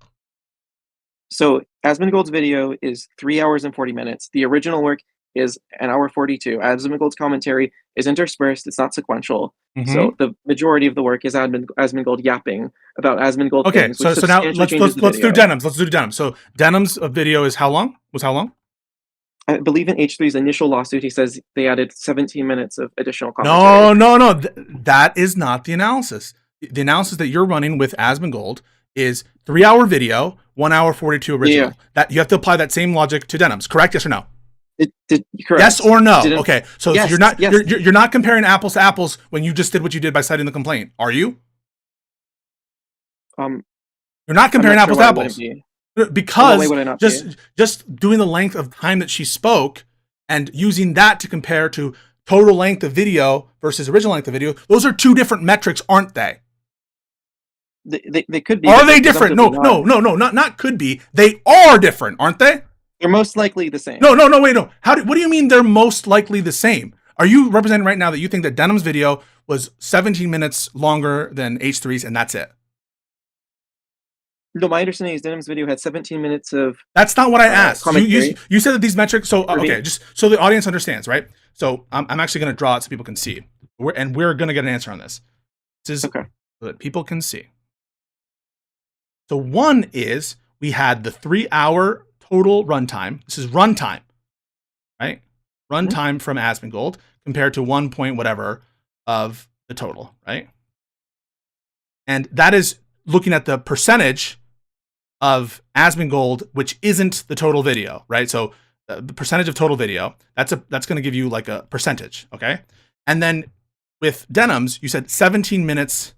So Asmongold's video is 3 hours and 40 minutes. The original work is an hour 42. Asmongold's commentary is interspersed. It's not sequential. Mm-hmm. So the majority of the work is Asmongold yapping about Asmongold. Okay, things, so now let's do denims. Let's do denims. So denims video is how long? Was how long? I believe in H3's initial lawsuit, he says they added 17 minutes of additional commentary. No. That is not the analysis. The analysis that you're running with Asmongold is 3 hour video, 1 hour 42 original. Yeah. That you have to apply that same logic to denims. Correct? Yes or no? Correct. Yes or no? Didn't- Okay, so Yes, you're not yes. you're not comparing apples to apples when you just did what you did by citing the complaint, are you? You're not comparing apples to apples. Be. Because would I not just doing the length of time that she spoke and using that to compare to total length of video versus original length of video, those are two different metrics, aren't they? They could be. Are they different? No, not could be. They are different, aren't they? They're most likely the same. No, wait, no. What do you mean they're most likely the same? Are you representing right now that you think that Denham's video was 17 minutes longer than H3's and that's it? No, my understanding is Denham's video had 17 minutes of. That's not what I asked. You said that these metrics. So okay, just so the audience understands, right? So I'm actually going to draw it so people can see, we're going to get an answer on this. This is okay, so that people can see. So one is we had the 3-hour total runtime. This is runtime, right? Runtime from Asmongold compared to 1 point whatever of the total, right? And that is looking at the percentage of Asmongold, which isn't the total video, right? So the percentage of total video, that's going to give you like a percentage, okay? And then with Denham's, you said 17 minutes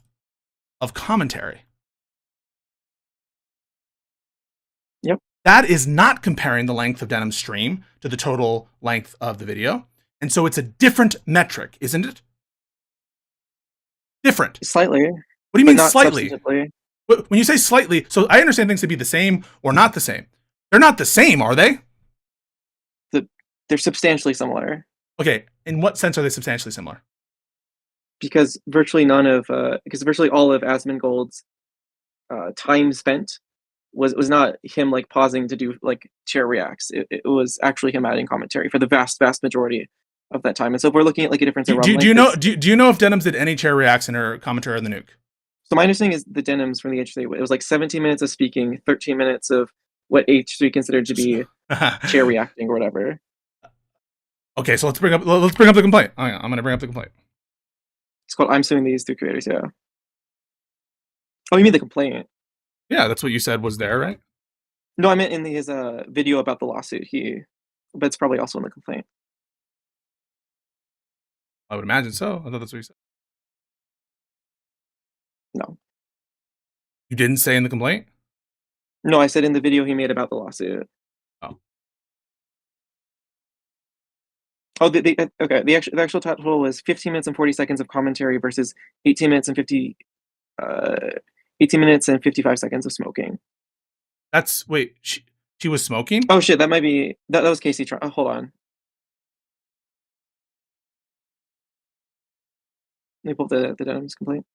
of commentary. Yep. That is not comparing the length of Denham's stream to the total length of the video. And so it's a different metric, isn't it? Different. Slightly. What do you mean slightly? When you say slightly, so I understand things to be the same or not the same. They're not the same, are they? They're substantially similar. Okay, in what sense are they substantially similar? Because virtually all of Asmongold's time spent was not him like pausing to do like chair reacts. It was actually him adding commentary for the vast majority of that time. And so if we're looking at like a difference in do you know if Denham's did any chair reacts in her commentary on the nuke? So my understanding is the Denham's from the H3, it was like 17 minutes of speaking, 13 minutes of what H3 considered to be chair reacting or whatever. Okay, so let's bring up the complaint. I'm going to bring up the complaint. It's called "I'm suing these 3 creators." Yeah. Oh, you mean the complaint? Yeah, that's what you said was there, right? No, I meant in his video about the lawsuit. But it's probably also in the complaint. I would imagine so. I thought that's what you said. No. You didn't say in the complaint? No, I said in the video he made about the lawsuit. Oh. Oh, okay. The actual total was 15 minutes and 40 seconds of commentary versus 18 minutes and 55 seconds of smoking. Wait, she was smoking? Oh shit, that might be that was Casey. Hold on. Let me pull the Denham's complaint.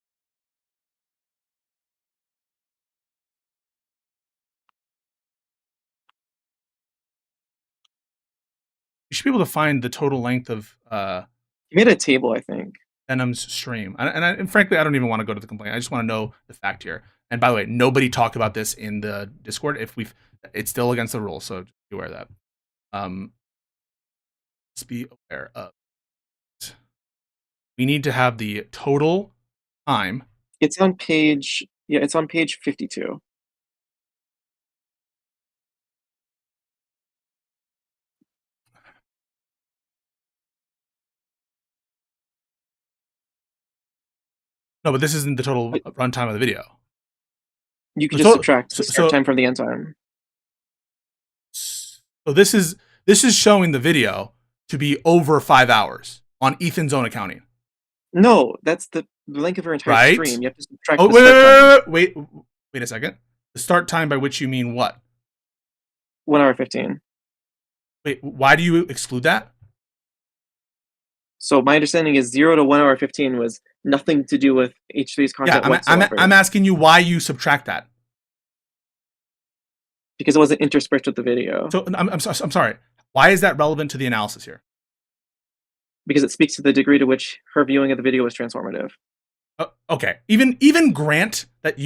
You should be able to find the total length of He made a table, I think. Denham's stream. And frankly, I don't even want to go to the complaint. I just want to know the fact here. And by the way, nobody talked about this in the Discord. It's still against the rules, so be aware of that. Let's be aware of it. We need to have the total time. It's on page 52. No, but this isn't the total runtime of the video. You can just subtract the start time from the end time. So this is showing the video to be over 5 hours on Ethan's own accounting. No, that's the length of her entire stream. You have to subtract the start time. Wait a second. The start time by which you mean what? 1 hour 15. Wait, why do you exclude that? So my understanding is 0 to 1 hour 15 was nothing to do with H3's content whatsoever. I'm asking you why you subtract that. Because it wasn't interspersed with the video. So I'm sorry. Why is that relevant to the analysis here? Because it speaks to the degree to which her viewing of the video was transformative. Okay. Even grant that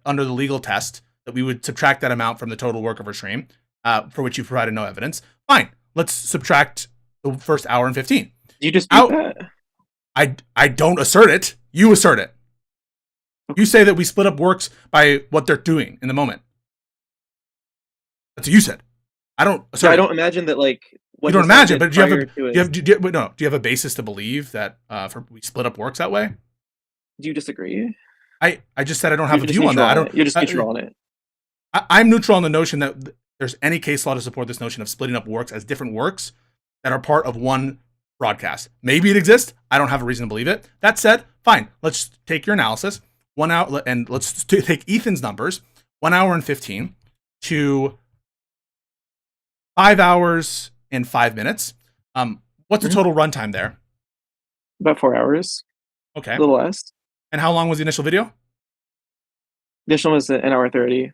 under the legal test that we would subtract that amount from the total work of her stream, for which you provided no evidence. Fine. Let's subtract the first hour and 15. You just do that. I don't assert it. You assert it. Okay. You say that we split up works by what they're doing in the moment. That's what you said. I don't assert I don't imagine that like You don't imagine, but do you have a basis to believe that we split up works that way? Do you disagree? I just said I don't have a view on that. You're just neutral on it. I'm neutral on the notion that there's any case law to support this notion of splitting up works as different works that are part of one broadcast. Maybe it exists. I don't have a reason to believe it. That said, fine. Let's take your analysis, 1 hour, and let's take Ethan's numbers, 1 hour and 15 to 5 hours and 5 minutes. What's the total runtime there? About 4 hours. Okay. A little less. And how long was the initial video? The initial was 1 hour 30.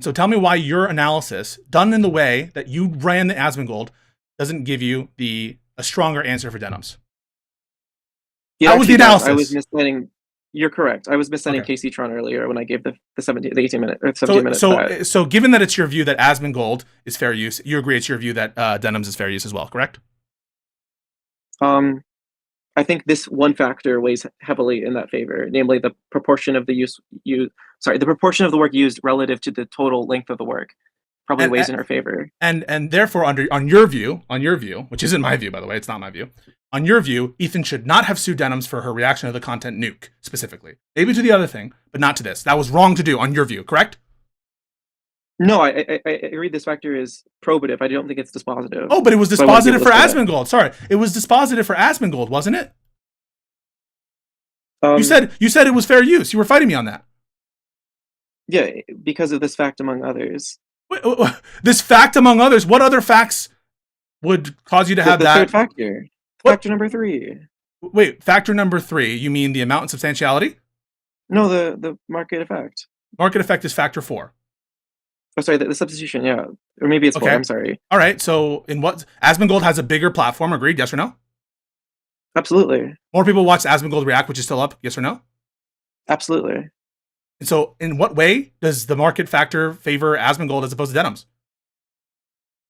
So tell me why your analysis, done in the way that you ran the Asmongold, doesn't give you a stronger answer for denims. Yeah, that was the analysis. I was misleading. You're correct. I was misleading Casey Tron earlier when I gave the 18 minute or 17 minutes. So given that it's your view that Asmongold is fair use, you agree it's your view that denims is fair use as well, correct? I think this one factor weighs heavily in that favor, namely the proportion of the the proportion of the work used relative to the total length of the work probably weighs in our favor. And therefore, on your view, which isn't my view, by the way, it's not my view. On your view, Ethan should not have sued denims for her reaction to the content nuke, specifically. Maybe to the other thing, but not to this. That was wrong to do, on your view, correct? No, I agree this factor is probative. I don't think it's dispositive. Oh, but it was dispositive for Asmongold. Sorry. It was dispositive for Asmongold, wasn't it? You said it was fair use. You were fighting me on that. Yeah, because of this fact among others. Wait, this fact among others? What other facts would cause you to have that? Third factor. Factor number 3. Wait, factor number 3, you mean the amount and substantiality? No, the market effect. Market effect is factor 4. Oh, sorry, the substitution, yeah. Or maybe it's 4, I'm sorry. All right, so Asmongold has a bigger platform, agreed, yes or no? Absolutely. More people watch Asmongold React, which is still up, yes or no? Absolutely. And so in what way does the market factor favor Asmongold as opposed to denims?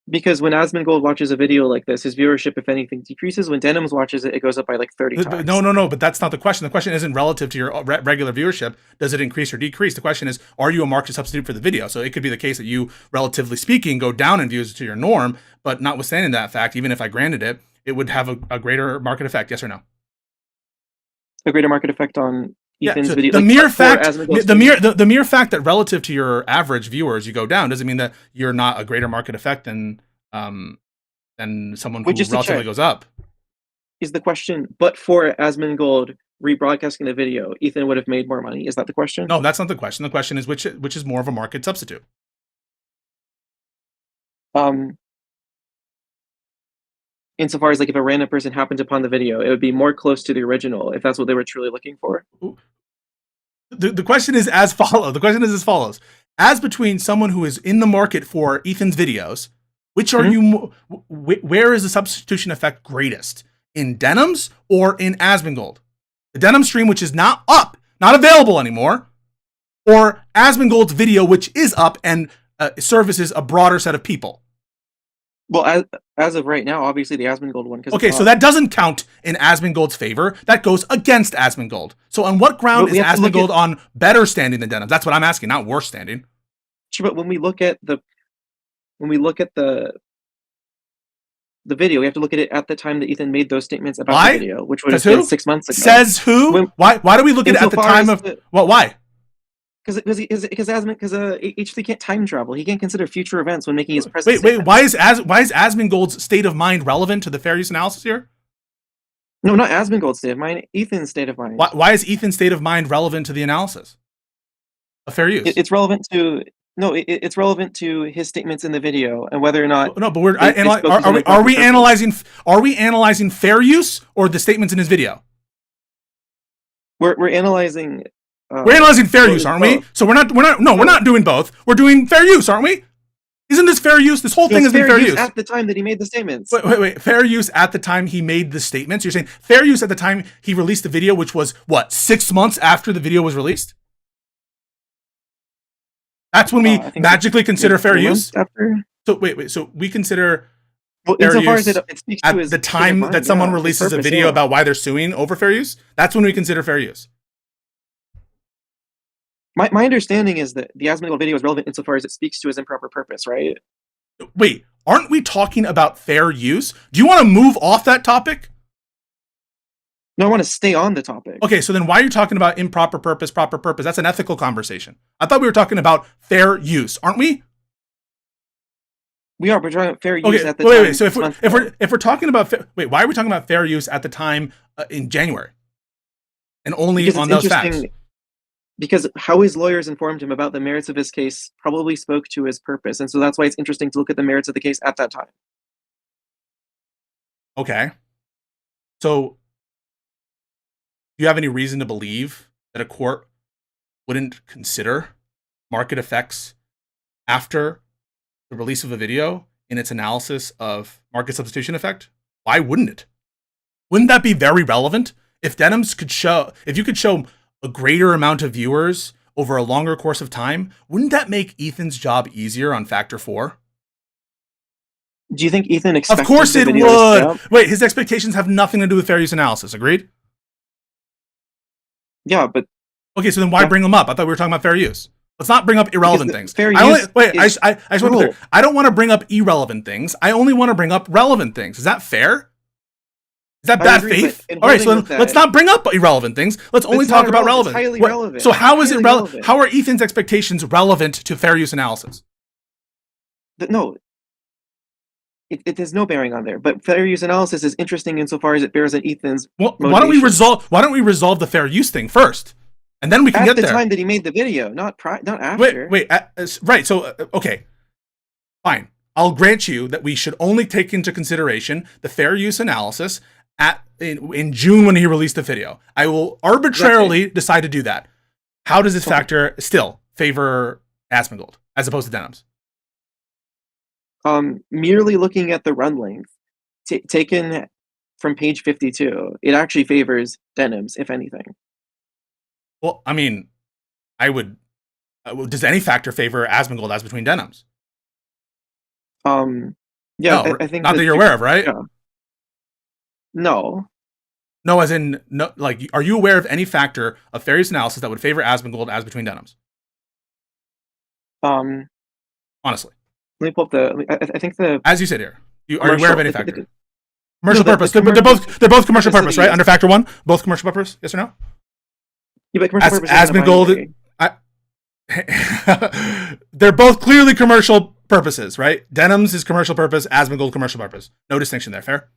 Because when Asmongold watches a video like this, his viewership, if anything, decreases. When denims watches it, it goes up by like 30 times. No, but that's not the question. The question isn't relative to your regular viewership. Does it increase or decrease? The question is, are you a market substitute for the video? So it could be the case that you, relatively speaking, go down in views to your norm, but notwithstanding that fact, even if I granted it, it would have a greater market effect, yes or no? A greater market effect on Ethan's so video. The mere fact that relative to your average viewers you go down doesn't mean that you're not a greater market effect than someone who relatively goes up. Is the question, but for Asmongold rebroadcasting the video, Ethan would have made more money? Is that the question? No, that's not the question. The question is which is more of a market substitute? Insofar as like if a random person happened upon the video, it would be more close to the original if that's what they were truly looking for. The question is as follows. The question is as follows. As between someone who is in the market for Ethan's videos, which are you? Where is the substitution effect greatest? In denims or in Asmongold? The denim stream, which is not up, not available anymore, or Asmongold's video, which is up and services a broader set of people? Well, as of right now, obviously the Asmongold one. Okay, so that doesn't count in Asmongold's favor. That goes against Asmongold. So on what ground is Asmongold on better standing than denims? That's what I'm asking, not worse standing. Sure, but when we look at the video, we have to look at it at the time that Ethan made those statements about the video, which would have been 6 months ago. Says who? Why do we look at it at the time of why? Because HC can't time travel. He can't consider future events when making his present. Wait. Why is Asmongold's state of mind relevant to the fair use analysis here? No, not Asmongold's state of mind. Ethan's state of mind. Why is Ethan's state of mind relevant to the analysis of fair use? It's relevant to it's relevant to his statements in the video and whether or not. No, but are we analyzing fair use or the statements in his video? We're analyzing. We're analyzing fair use, aren't we? So we're not doing both. We're doing fair use, aren't we? Isn't this fair use? This whole thing has been fair use at the time that he made the statements. Wait. Fair use at the time he made the statements. You're saying fair use at the time he released the video, which was what, 6 months after the video was released? That's when we magically consider fair use. After. So wait. So we consider. Well, insofar as it speaks at to the time that someone releases a video about why they're suing over fair use, that's when we consider fair use. My understanding is that the Asmongold video is relevant insofar as it speaks to his improper purpose, right? Wait, aren't we talking about fair use? Do you want to move off that topic? No, I want to stay on the topic. Okay, so then why are you talking about improper purpose, proper purpose? That's an ethical conversation. I thought we were talking about fair use, aren't we? We are, but we're talking about fair use Okay, at the time. wait. So if we're talking about why are we talking about fair use at the time in January, and only Because on it's those facts? interesting. Because how his lawyers informed him about the merits of his case probably spoke to his purpose, and so that's why it's interesting to look at the merits of the case at that time. Okay. So, do you have any reason to believe that a court wouldn't consider market effects after the release of a video in its analysis of market substitution effect? Why wouldn't it? Wouldn't that be very relevant? If you could show a greater amount of viewers over a longer course of time, wouldn't that make Ethan's job easier on Factor 4? Do you think Ethan expected Of course the it video to would. stop? Wait, his expectations have nothing to do with fair use analysis. Agreed? Yeah, but Okay, so then why bring them up? I thought we were talking about fair use. Let's not bring up irrelevant Because things. fair I use is just want to be clear. I don't want to bring up irrelevant things. I only want to bring up relevant things. Is that fair? Is that I bad agree, faith? but in All right, so holding then with let's that- not bring up irrelevant things. Let's only It's talk not about irrelevant. relevant. It's highly relevant. So how is it Highly relevant? relevant. How are Ethan's expectations relevant to fair use analysis? No, it has no bearing on there. But fair use analysis is interesting insofar as it bears on Ethan's Well, why don't we motivation. resolve the fair use thing first, and then we can At get the there. time that he made the video, not after. Right. So, okay, fine. I'll grant you that we should only take into consideration the fair use analysis in June when he released the video. I will arbitrarily decide to do that. How does this factor still favor Asmongold as opposed to Denims? Merely looking at the run length taken from page 52, it actually favors Denims, if anything. Well, I mean, I would. Does any factor favor Asmongold as between Denims? Yeah, No, I think not that you're aware of, right? Yeah. No. No, as in no. Like, are you aware of any factor of fair use analysis that would favor Asmongold as between Denims? Honestly, Let me pull up I think as you said here, are you aware of any factor? Commercial No, purpose. the They're both commercial purpose, right? yes. Under factor 1, both commercial purpose. Yes or no? Yeah, but commercial purpose isn't a Asmongold. binary. They're both clearly commercial purposes, right? Denims is commercial purpose, Asmongold commercial purpose. No distinction there. Fair.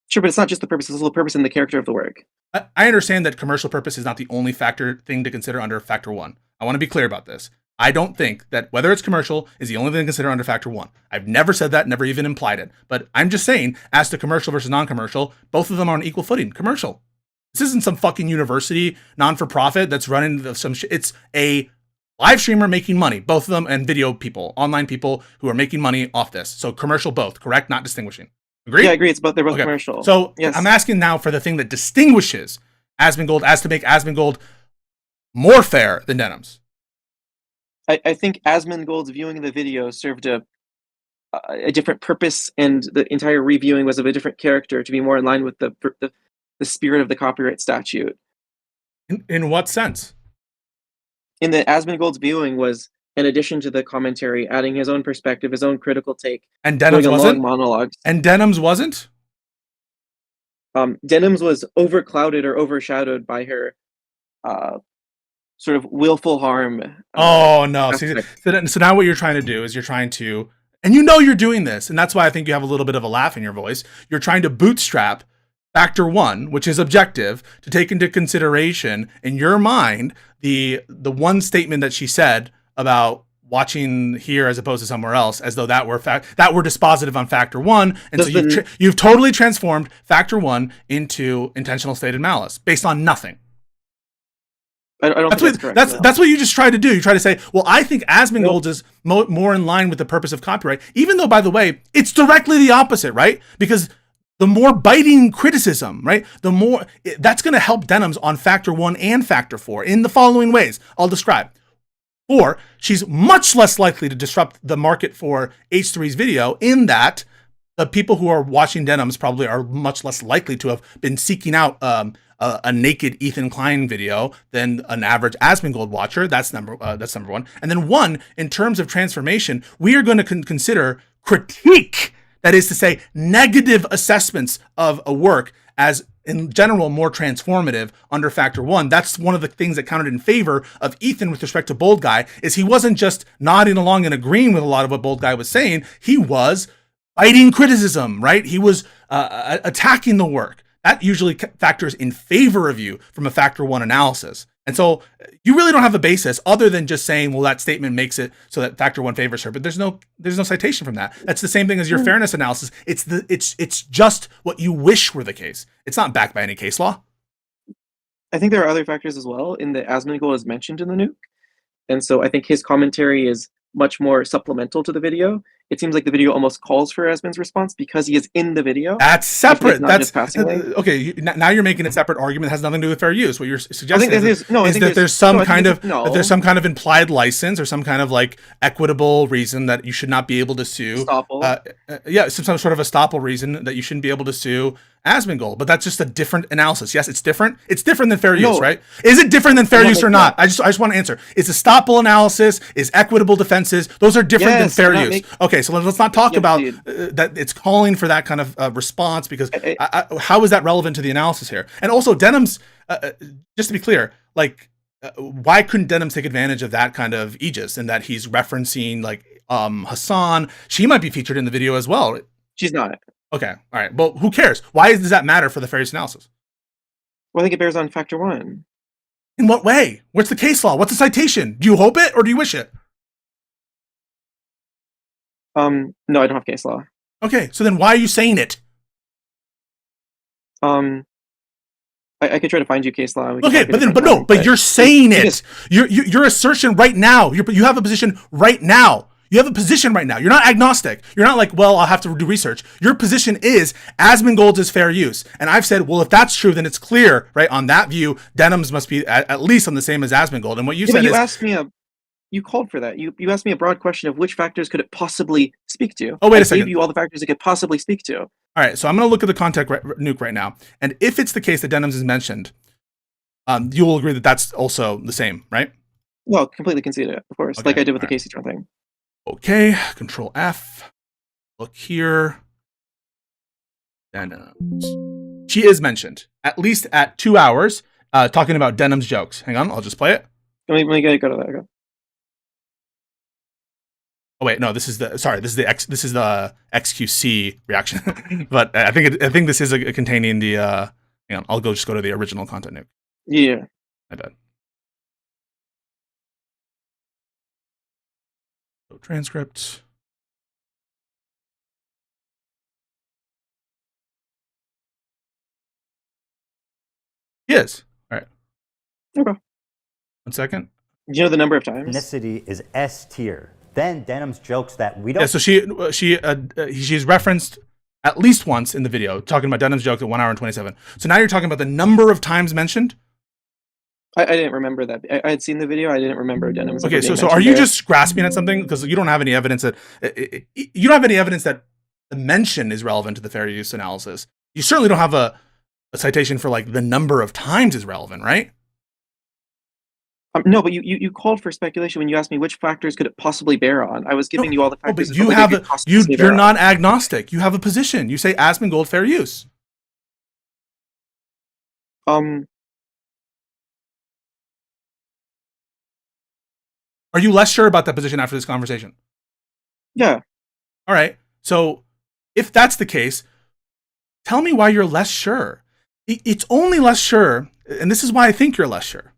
Sure, but it's not just the purpose; it's also the purpose and the character of the work. I understand that commercial purpose is not the only thing to consider under factor 1. I want to be clear about this. I don't think that whether it's commercial is the only thing to consider under factor 1. I've never said that, never even implied it. But I'm just saying, as to commercial versus non-commercial, both of them are on equal footing. Commercial. This isn't some fucking university, non-for-profit that's running some shit. It's a live streamer making money, both of them, and video people, online people who are making money off this. So commercial both, correct? Not distinguishing. Agree? Yeah, I agree. They're both commercial. So yes. I'm asking now for the thing that distinguishes Asmongold as to make Asmongold more fair than Denims. I think Asmongold's viewing of the video served a different purpose, and the entire reviewing was of a different character to be more in line with the spirit of the copyright statute. In what sense? In that Asmongold's viewing was in addition to the commentary, adding his own perspective, his own critical take, and Denims wasn't. Monologues. And Denims wasn't. Denims was overclouded or overshadowed by her sort of willful harm. Oh no! So now what you're trying to do is and you know you're doing this, and that's why I think you have a little bit of a laugh in your voice. You're trying to bootstrap factor 1, which is objective, to take into consideration in your mind the one statement that she said about watching here as opposed to somewhere else, as though that were dispositive on factor 1, and so you've totally transformed factor 1 into intentional stated malice based on nothing. I don't think that's correct. That's what you just tried to do. You try to say, well, I think Asmongold is more in line with the purpose of copyright, even though, by the way, it's directly the opposite, right? Because the more biting criticism, right, the more that's going to help Denims on factor 1 and factor 4 in the following ways I'll describe. 4, she's much less likely to disrupt the market for H3's video, in that the people who are watching Denims probably are much less likely to have been seeking out a naked Ethan Klein video than an average Asmongold watcher. That's number one. And then one, in terms of transformation, we are going to consider critique, that is to say, negative assessments of a work as in general more transformative under factor one. That's one of the things that counted in favor of Ethan with respect to Bold Guy, is he wasn't just nodding along and agreeing with a lot of what Bold Guy was saying. He was fighting criticism, right? He was attacking the work. That usually factors in favor of you from a factor one analysis. And so you really don't have a basis other than just saying, well, that statement makes it so that factor one favors her. But there's no citation from that. That's the same thing as your fairness analysis. It's just what you wish were the case. It's not backed by any case law. I think there are other factors as well in that Asmongold is mentioned in the nuke. And so I think his commentary is much more supplemental to the video. It seems like the video almost calls for Asmon's response because he is in the video. That's separate. That's okay. Now you're making a separate argument that has nothing to do with fair use. What you're suggesting is that there's some kind of implied license or some kind of like equitable reason that you should not be able to sue. Some sort of estoppel reason that you shouldn't be able to sue Asmongold. But that's just a different analysis. Yes, it's different. It's different than fair use, right? Is it different than fair use or not? I just want to answer. Is estoppel analysis, is equitable defenses, those are different than fair use. Okay, so let's not talk about that it's calling for that kind of response, because how is that relevant to the analysis here? And also Denham's, just to be clear, like why couldn't Denham's take advantage of that kind of aegis in that he's referencing like Hassan? She might be featured in the video as well. She's not. Okay, all right. Well, who cares? Why does that matter for the fair use analysis? Well, I think it bears on factor one. In what way? What's the case law? What's the citation? Do you hope it or do you wish it? No, I don't have case law. Okay, so then why are you saying it? I could try to find you case law. Okay, but you're saying it. Your assertion right now. You have a position right now. You have a position right now. You're not agnostic. You're not like, well, I'll have to do research. Your position is Asmongold's is fair use. And I've said, well, if that's true, then it's clear, right? On that view, Denham's must be at least on the same as Asmongold. And what you said you called for that. You asked me a broad question of which factors could it possibly speak to. Oh, wait a second. I gave you all the factors it could possibly speak to. All right, so I'm going to look at the contact nuke right now. And if it's the case that Denham's is mentioned, you will agree that that's also the same, right? Well, completely concede it, of course, like I did with the Casey Tron thing. Okay, Control F. Look here. Denham's. She is mentioned, at least at 2 hours, talking about Denham's jokes. Hang on, I'll just play it. Let me go to that. Okay. Oh wait, no, this is the XQC reaction. But I think this is containing the hang on, I'll just go to the original content nuke. Yeah. My bad. So transcript. Yes. All right. Okay. 1 second. Do you know the number of times? Ethnicity is S tier. Then Denham's jokes that we don't. Yeah, so she's referenced at least once in the video talking about Denham's joke at 1 hour and 27. So now you're talking about the number of times mentioned. I didn't remember that. I had seen the video. I didn't remember Denham's. Okay, so are you just grasping at something because you don't have any evidence that the mention is relevant to the fair use analysis? You certainly don't have a citation for like the number of times is relevant, right? No, but you called for speculation when you asked me which factors could it possibly bear on. I was giving you all the factors. But you're not agnostic. You have a position. You say Asmongold fair use. Are you less sure about that position after this conversation? Yeah. All right. So if that's the case, tell me why you're less sure. It's only less sure, and this is why I think you're less sure.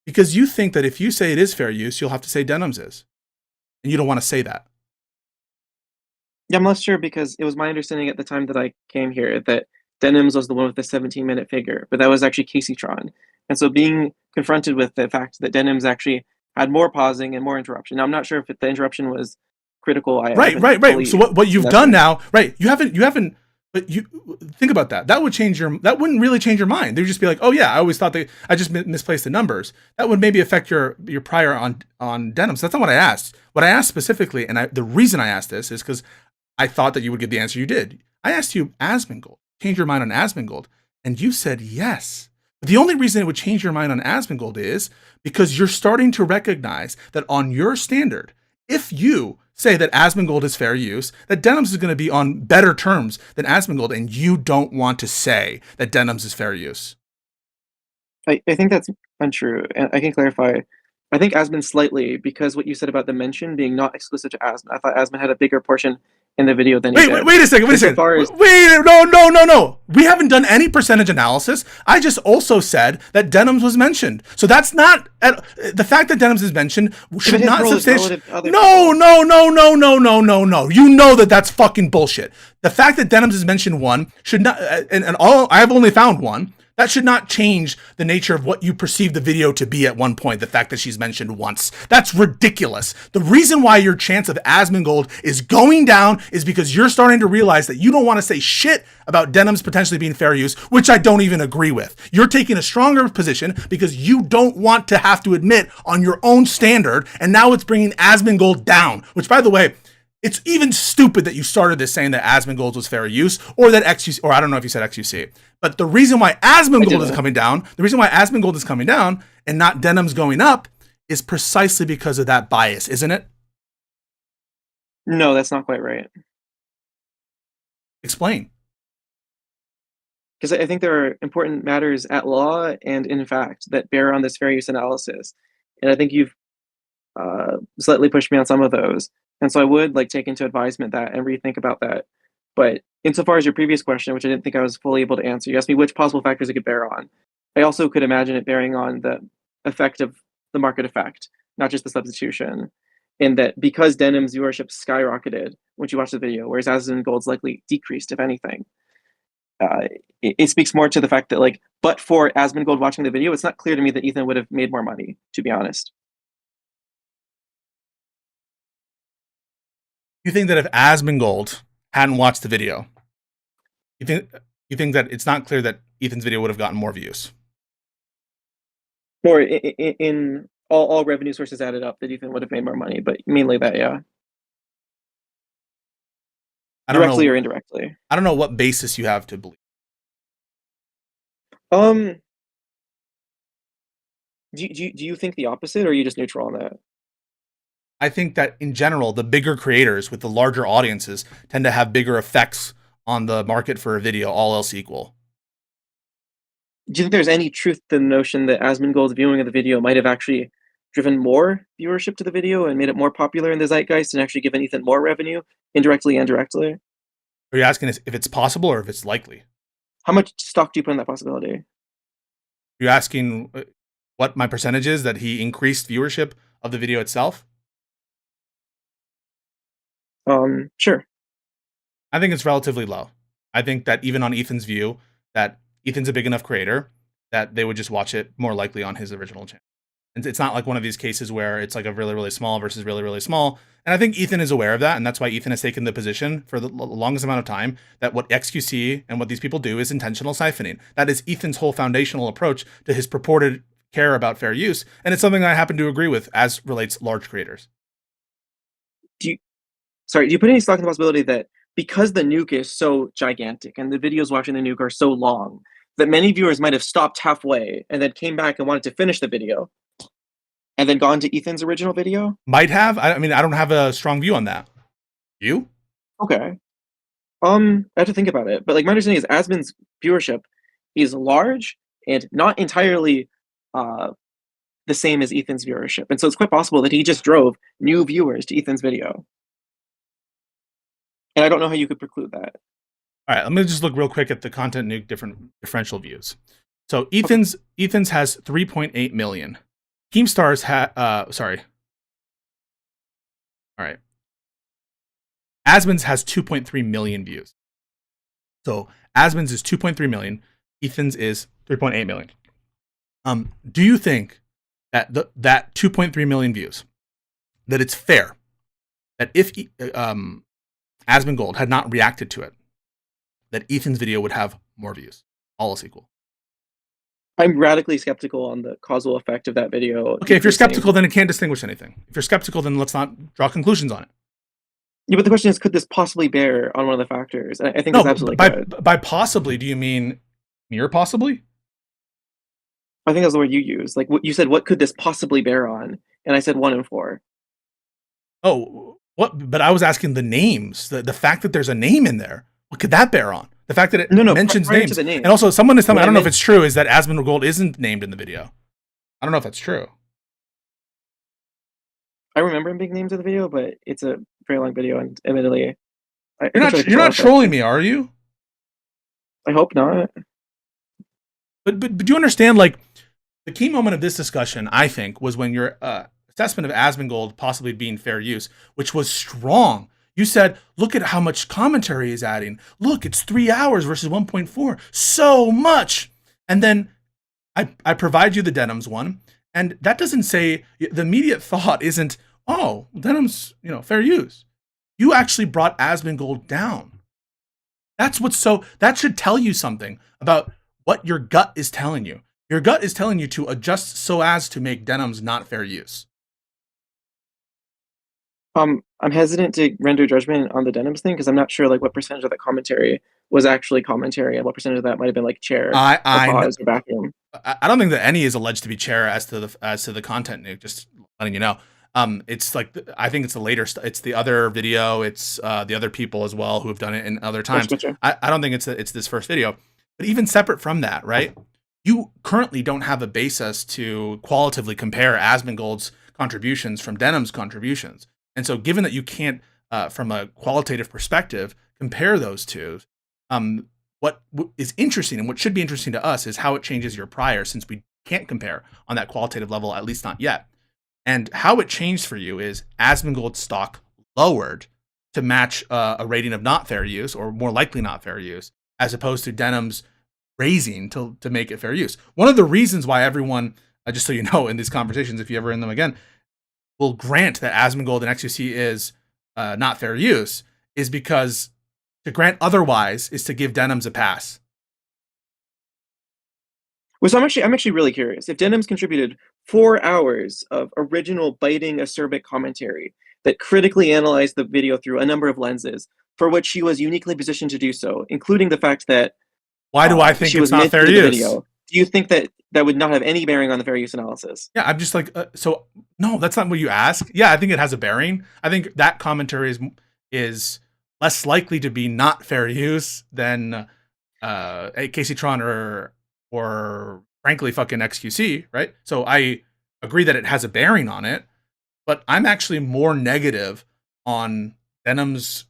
Because you think that if you say it is fair use, you'll have to say Denham's is. And you don't want to say that. Yeah, I'm less sure because it was my understanding at the time that I came here that Denham's was the one with the 17-minute figure, but that was actually Casey Tron. And so being confronted with the fact that Denham's actually had more pausing and more interruption. Now, I'm not sure if the interruption was critical. Right. So what you've done now, right? You haven't. But you think about that. That wouldn't really change your mind. They'd just be like, oh yeah, I always thought I just misplaced the numbers. That would maybe affect your prior on Denham's. That's not what I asked. What I asked specifically, and the reason I asked this is because I thought that you would get the answer you did. I asked you Asmongold. Change your mind on Asmongold. And you said yes. But the only reason it would change your mind on Asmongold is because you're starting to recognize that on your standard, if you say that Asmongold is fair use, that Denims is going to be on better terms than Asmongold, and you don't want to say that Denims is fair use. I think that's untrue, and I can clarify. I think Asmon slightly, because what you said about the mention being not exclusive to Asmon. I thought Asmon had a bigger portion in the video than he did. Wait a second. No. We haven't done any percentage analysis. I just also said that Denims was mentioned. So that's not the fact that Denims is mentioned should not substantiate. No. You know that's fucking bullshit. The fact that Denims is mentioned one should not, and all I've only found one. That should not change the nature of what you perceive the video to be at one point, the fact that she's mentioned once. That's ridiculous. The reason why your chance of Asmongold is going down is because you're starting to realize that you don't want to say shit about Denims potentially being fair use, which I don't even agree with. You're taking a stronger position because you don't want to have to admit on your own standard, and now it's bringing Asmongold down, which, by the way, it's even stupid that you started this saying that Asmongold was fair use, or that XUC, or I don't know if you said XUC. But the reason why Asmongold is coming down, and not Denims going up, is precisely because of that bias, isn't it? No, that's not quite right. Explain. Because I think there are important matters at law and in fact that bear on this fair use analysis. And I think you've slightly pushed me on some of those. And so I would take into advisement that and rethink about that. But insofar as your previous question, which I didn't think I was fully able to answer, you asked me which possible factors it could bear on. I also could imagine it bearing on the effect of the market effect, not just the substitution. In that because Denim's viewership skyrocketed when you watch the video, whereas Asmongold's likely decreased, if anything. It speaks more to the fact that but for Asmongold watching the video, it's not clear to me that Ethan would have made more money, to be honest. You think that if Asmongold hadn't watched the video, you think that it's not clear that Ethan's video would have gotten more views? Or in all revenue sources added up, that Ethan would have made more money, but mainly that, yeah. Directly or indirectly. I don't know what basis you have to believe. Do you think the opposite, or are you just neutral on that? I think that in general, the bigger creators with the larger audiences tend to have bigger effects on the market for a video, all else equal. Do you think there's any truth to the notion that Asmongold's viewing of the video might have actually driven more viewership to the video and made it more popular in the zeitgeist and actually given Ethan more revenue, indirectly and directly? Are you asking if it's possible or if it's likely? How much stock do you put in that possibility? Are you asking what my percentage is that he increased viewership of the video itself? Sure. I think it's relatively low. I think that even on Ethan's view, that Ethan's a big enough creator that they would just watch it more likely on his original channel. And it's not like one of these cases where it's like a really, really small versus really, really small. And I think Ethan is aware of that. And that's why Ethan has taken the position for the longest amount of time that what XQC and what these people do is intentional siphoning. That is Ethan's whole foundational approach to his purported care about fair use. And it's something I happen to agree with as relates large creators. Do you put any stock in the possibility that because the nuke is so gigantic and the videos watching the nuke are so long, that many viewers might have stopped halfway and then came back and wanted to finish the video and then gone to Ethan's original video? Might have. I mean, I don't have a strong view on that. You? Okay. I have to think about it. But my understanding is Asmon's viewership is large and not entirely the same as Ethan's viewership. And so it's quite possible that he just drove new viewers to Ethan's video. And I don't know how you could preclude that. All right, let me just look real quick at the content nuke differential views. So Ethan's has 3.8 million. Keemstar's sorry. All right. Asmon's has 2.3 million views. So Asmon's is 2.3 million. Ethan's is 3.8 million. Do you think that that 2.3 million views, that it's fair that if Asmongold had not reacted to it, that Ethan's video would have more views, all else equal? I'm radically skeptical on the causal effect of that video. Okay, if you're skeptical, then it can't distinguish anything. If you're skeptical, then let's not draw conclusions on it. Yeah, but the question is, could this possibly bear on one of the factors? I think that's absolutely good. By possibly, do you mean Near possibly? I think that's the word you used. Like what you said, what could this possibly bear on? And I said 1 and 4. Oh, what? But I was asking the names. The fact that there's a name in there. What could that bear on? The fact that it mentions prior names. to the name. And also, someone is telling me, What I don't I know if meant- it's true, is that Asmongold isn't named in the video. I don't know if that's true. I remember him being named in the video, but it's a very long video, and admittedly, You're not trolling me, are you? I hope not. But do you understand, like, the key moment of this discussion, I think, was when your assessment of Asmongold possibly being fair use, which was strong. You said, look at how much commentary he's adding. Look, it's 3 hours versus 1.4. So much. And then I provide you the Denims one, and that doesn't say, the immediate thought isn't, oh, Denim's, fair use. You actually brought Asmongold down. That should tell you something about what your gut is telling you. Your gut is telling you to adjust so as to make Denims not fair use. I'm hesitant to render judgment on the Denims thing because I'm not sure like what percentage of that commentary was actually commentary and what percentage of that might have been like chair, or pause, or bathroom. I don't think that any is alleged to be chair as to the content nuke. Just letting you know. It's like I think it's the later. It's the other video. It's the other people as well who have done it in other times. Gotcha. I don't think it's this first video. But even separate from that, right? You currently don't have a basis to qualitatively compare Asmongold's contributions from Denim's contributions. And so given that you can't, from a qualitative perspective, compare those two, what is interesting and what should be interesting to us is how it changes your prior, since we can't compare on that qualitative level, at least not yet. And how it changed for you is Asmongold's stock lowered to match a rating of not fair use, or more likely not fair use, as opposed to Denim's raising to make it fair use. One of the reasons why everyone, just so you know, in these conversations, if you ever in them again, will grant that Asmongold and XQC is not fair use is because to grant otherwise is to give Denims a pass. Well, so I'm actually really curious. If Denims contributed 4 hours of original biting acerbic commentary that critically analyzed the video through a number of lenses, for which she was uniquely positioned to do so, including the fact that why do I think she it's was not fair use? Video, do you think that would not have any bearing on the fair use analysis? Yeah, I'm just like, so no, that's not what you ask. Yeah, I think it has a bearing. I think that commentary is less likely to be not fair use than Casey Tron or frankly fucking XQC, right? So I agree that it has a bearing on it, but I'm actually more negative on Denim's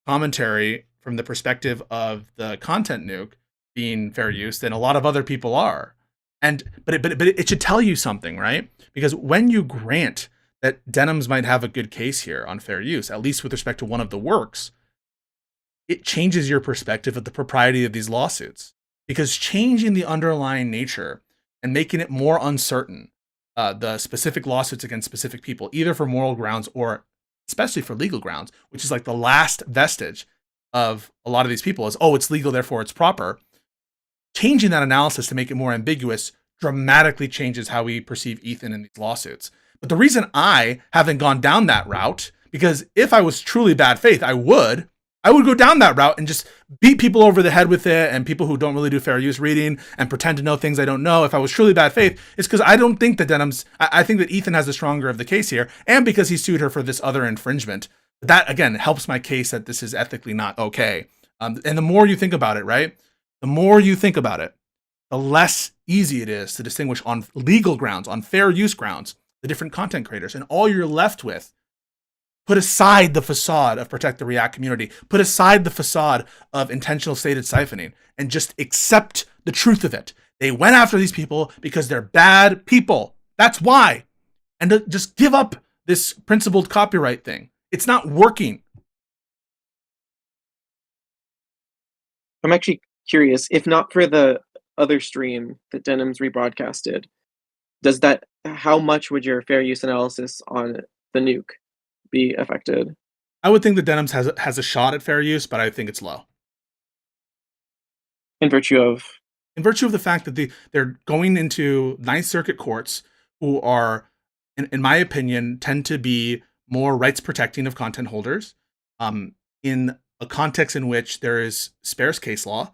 commentary from the perspective of the content nuke being fair use than a lot of other people are. But it should tell you something, right? Because when you grant that Denims might have a good case here on fair use, at least with respect to one of the works, it changes your perspective of the propriety of these lawsuits. Because changing the underlying nature and making it more uncertain, the specific lawsuits against specific people, either for moral grounds or especially for legal grounds, which is like the last vestige of a lot of these people is, oh, it's legal, therefore it's proper. Changing that analysis to make it more ambiguous dramatically changes how we perceive Ethan in these lawsuits. But the reason I haven't gone down that route, because if I was truly bad faith, I would go down that route and just beat people over the head with it, and people who don't really do fair use reading and pretend to know things I don't know. If I was truly bad faith, it's because I don't think that I think that Ethan has the stronger of the case here, and because he sued her for this other infringement. That, again, helps my case that this is ethically not okay. And the more you think about it, right? The more you think about it, the less easy it is to distinguish on legal grounds, on fair use grounds, the different content creators. And all you're left with, put aside the facade of protect the React community, put aside the facade of intentional stated siphoning, and just accept the truth of it. They went after these people because they're bad people. That's why. And to just give up this principled copyright thing. It's not working. I'm actually curious, if not for the other stream that Denim's rebroadcasted, how much would your fair use analysis on the nuke be affected? I would think that Denims has a shot at fair use, but I think it's low. In virtue of the fact that they're going into Ninth Circuit courts who are, in my opinion, tend to be more rights protecting of content holders, in a context in which there is sparse case law,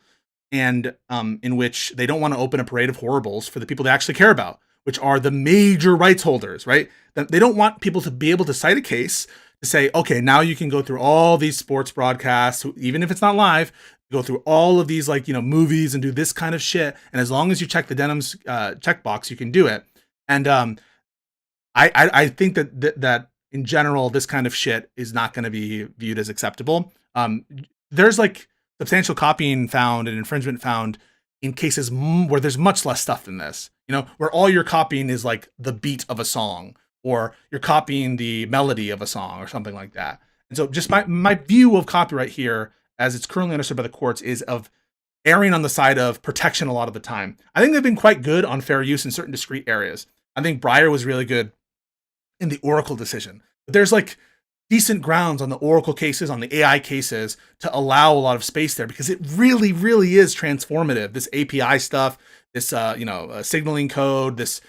and in which they don't want to open a parade of horribles for the people they actually care about, which are the major rights holders, right? They don't want people to be able to cite a case to say, okay, now you can go through all these sports broadcasts, even if it's not live, go through all of these like, movies and do this kind of shit. And as long as you check the Denim's checkbox, you can do it. And I think that in general, this kind of shit is not going to be viewed as acceptable. There's like substantial copying found and infringement found in cases where there's much less stuff than this, where all you're copying is like the beat of a song, or you're copying the melody of a song or something like that. And so just my view of copyright here, as it's currently understood by the courts, is of erring on the side of protection a lot of the time. I think they've been quite good on fair use in certain discrete areas. I think Breyer was really good in the Oracle decision. But there's like decent grounds on the Oracle cases, on the AI cases, to allow a lot of space there, because it really, really is transformative. This API stuff, this signaling code, this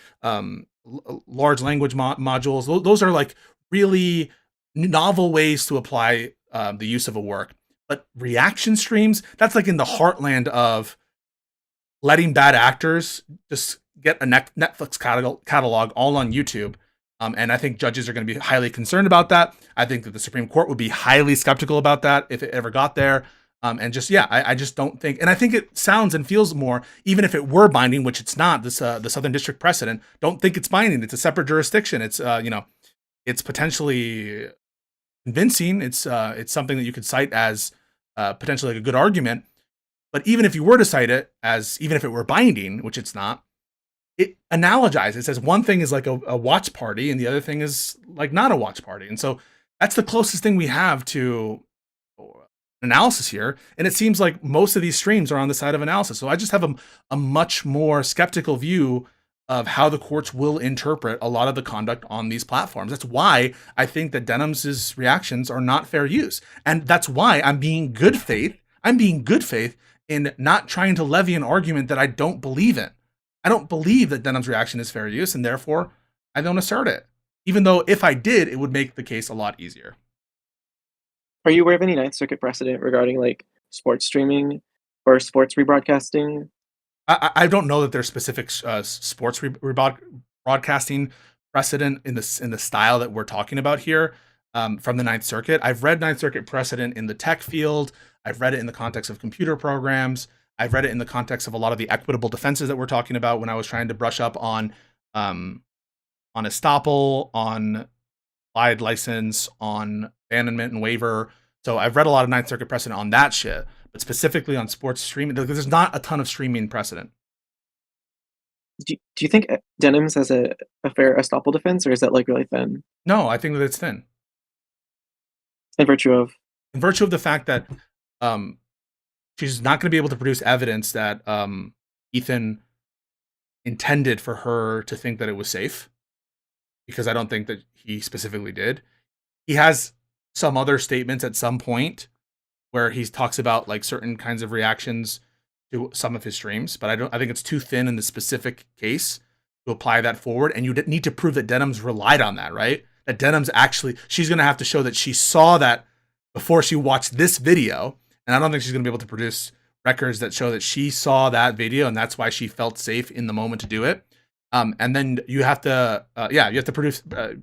large language modules, those are like really novel ways to apply the use of a work. But reaction streams, that's like in the heartland of letting bad actors just get a Netflix catalog all on YouTube. And I think judges are going to be highly concerned about that. I think that the Supreme Court would be highly skeptical about that if it ever got there. I just don't think, and I think it sounds and feels more, even if it were binding, which it's not, the Southern District precedent, don't think it's binding. It's a separate jurisdiction. It's, it's potentially convincing. It's something that you could cite as potentially like a good argument. But even if you were to cite it as, even if it were binding, which it's not, it analogizes. It says one thing is like a watch party and the other thing is like not a watch party. And so that's the closest thing we have to analysis here. And it seems like most of these streams are on the side of analysis. So I just have a much more skeptical view of how the courts will interpret a lot of the conduct on these platforms. That's why I think that Denim's reactions are not fair use. And that's why I'm being good faith. I'm being good faith in not trying to levy an argument that I don't believe in. I don't believe that Denim's reaction is fair use, and therefore I don't assert it. Even though if I did, it would make the case a lot easier. Are you aware of any Ninth Circuit precedent regarding like sports streaming or sports rebroadcasting? I don't know that there's specific sports rebroadcasting precedent in the style that we're talking about here from the Ninth Circuit. I've read Ninth Circuit precedent in the tech field. I've read it in the context of computer programs. I've read it in the context of a lot of the equitable defenses that we're talking about when I was trying to brush up on estoppel, on implied license, on abandonment and waiver. So I've read a lot of Ninth Circuit precedent on that shit, but specifically on sports streaming, because there's not a ton of streaming precedent. Do you think Denim's has a fair estoppel defense, or is that like really thin? No, I think that it's thin. In virtue of the fact that she's not going to be able to produce evidence that Ethan intended for her to think that it was safe, because I don't think that he specifically did. He has some other statements at some point where he talks about like certain kinds of reactions to some of his streams, but I think it's too thin in the specific case to apply that forward. And you need to prove that Denim's relied on that, right? That Denim's actually, she's going to have to show that she saw that before she watched this video. And I don't think she's going to be able to produce records that show that she saw that video and that's why she felt safe in the moment to do it. And then you have to, you have to produce that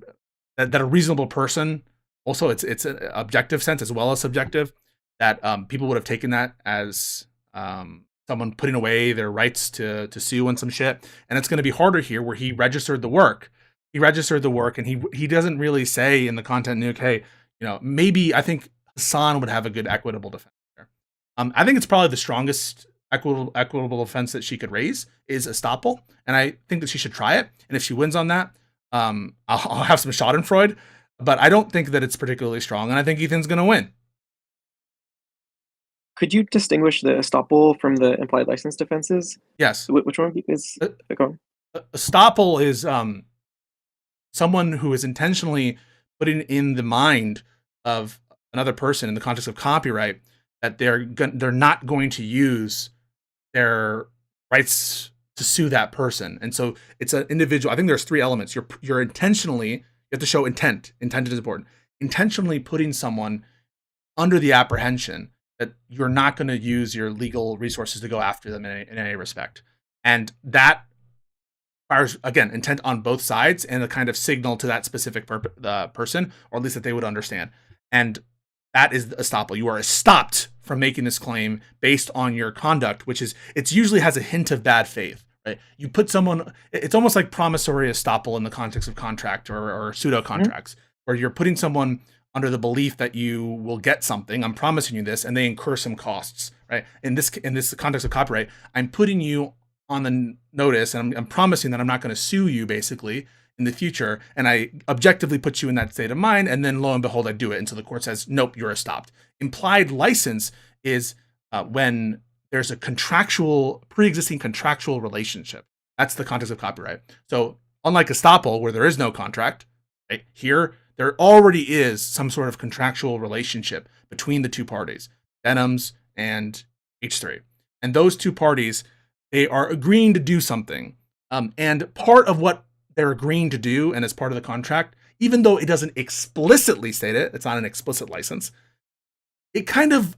a reasonable person, also it's an objective sense as well as subjective, that people would have taken that as someone putting away their rights to sue on some shit. And it's going to be harder here where he registered the work. And he doesn't really say in the content nuke, hey, maybe I think Hassan would have a good equitable defense there. I think it's probably the strongest equitable offense that she could raise is estoppel, and I think that she should try it. And if she wins on that, I'll have some schadenfreude, but I don't think that it's particularly strong, and I think Ethan's going to win. Could you distinguish the estoppel from the implied license defenses? Yes. Which one is? Estoppel is someone who is intentionally putting in the mind of another person in the context of copyright that they're not going to use their rights to sue that person. And so it's an individual. I think there's three elements. You're intentionally, you have to show intent. Intent is important. Intentionally putting someone under the apprehension that you're not going to use your legal resources to go after them in any respect. And that requires, again, intent on both sides and a kind of signal to that specific person, or at least that they would understand. And that is estoppel. You are stopped from making this claim based on your conduct, which is, it usually has a hint of bad faith, right? You put someone, it's almost like promissory estoppel in the context of contract or pseudo contracts, where you're putting someone under the belief that you will get something. I'm promising you this, and they incur some costs, right? In this context of copyright, I'm putting you on the notice, and I'm promising that I'm not going to sue you, basically, in the future, and I objectively put you in that state of mind, and then lo and behold, I do it until the court says, nope, you're stopped. Implied license is when there's a pre-existing contractual relationship. That's the context of copyright. So unlike estoppel, where there is no contract, right, here, there already is some sort of contractual relationship between the two parties, Denims and H3. And those two parties, they are agreeing to do something. And part of what they're agreeing to do, and as part of the contract, even though it doesn't explicitly state it, it's not an explicit license, it kind of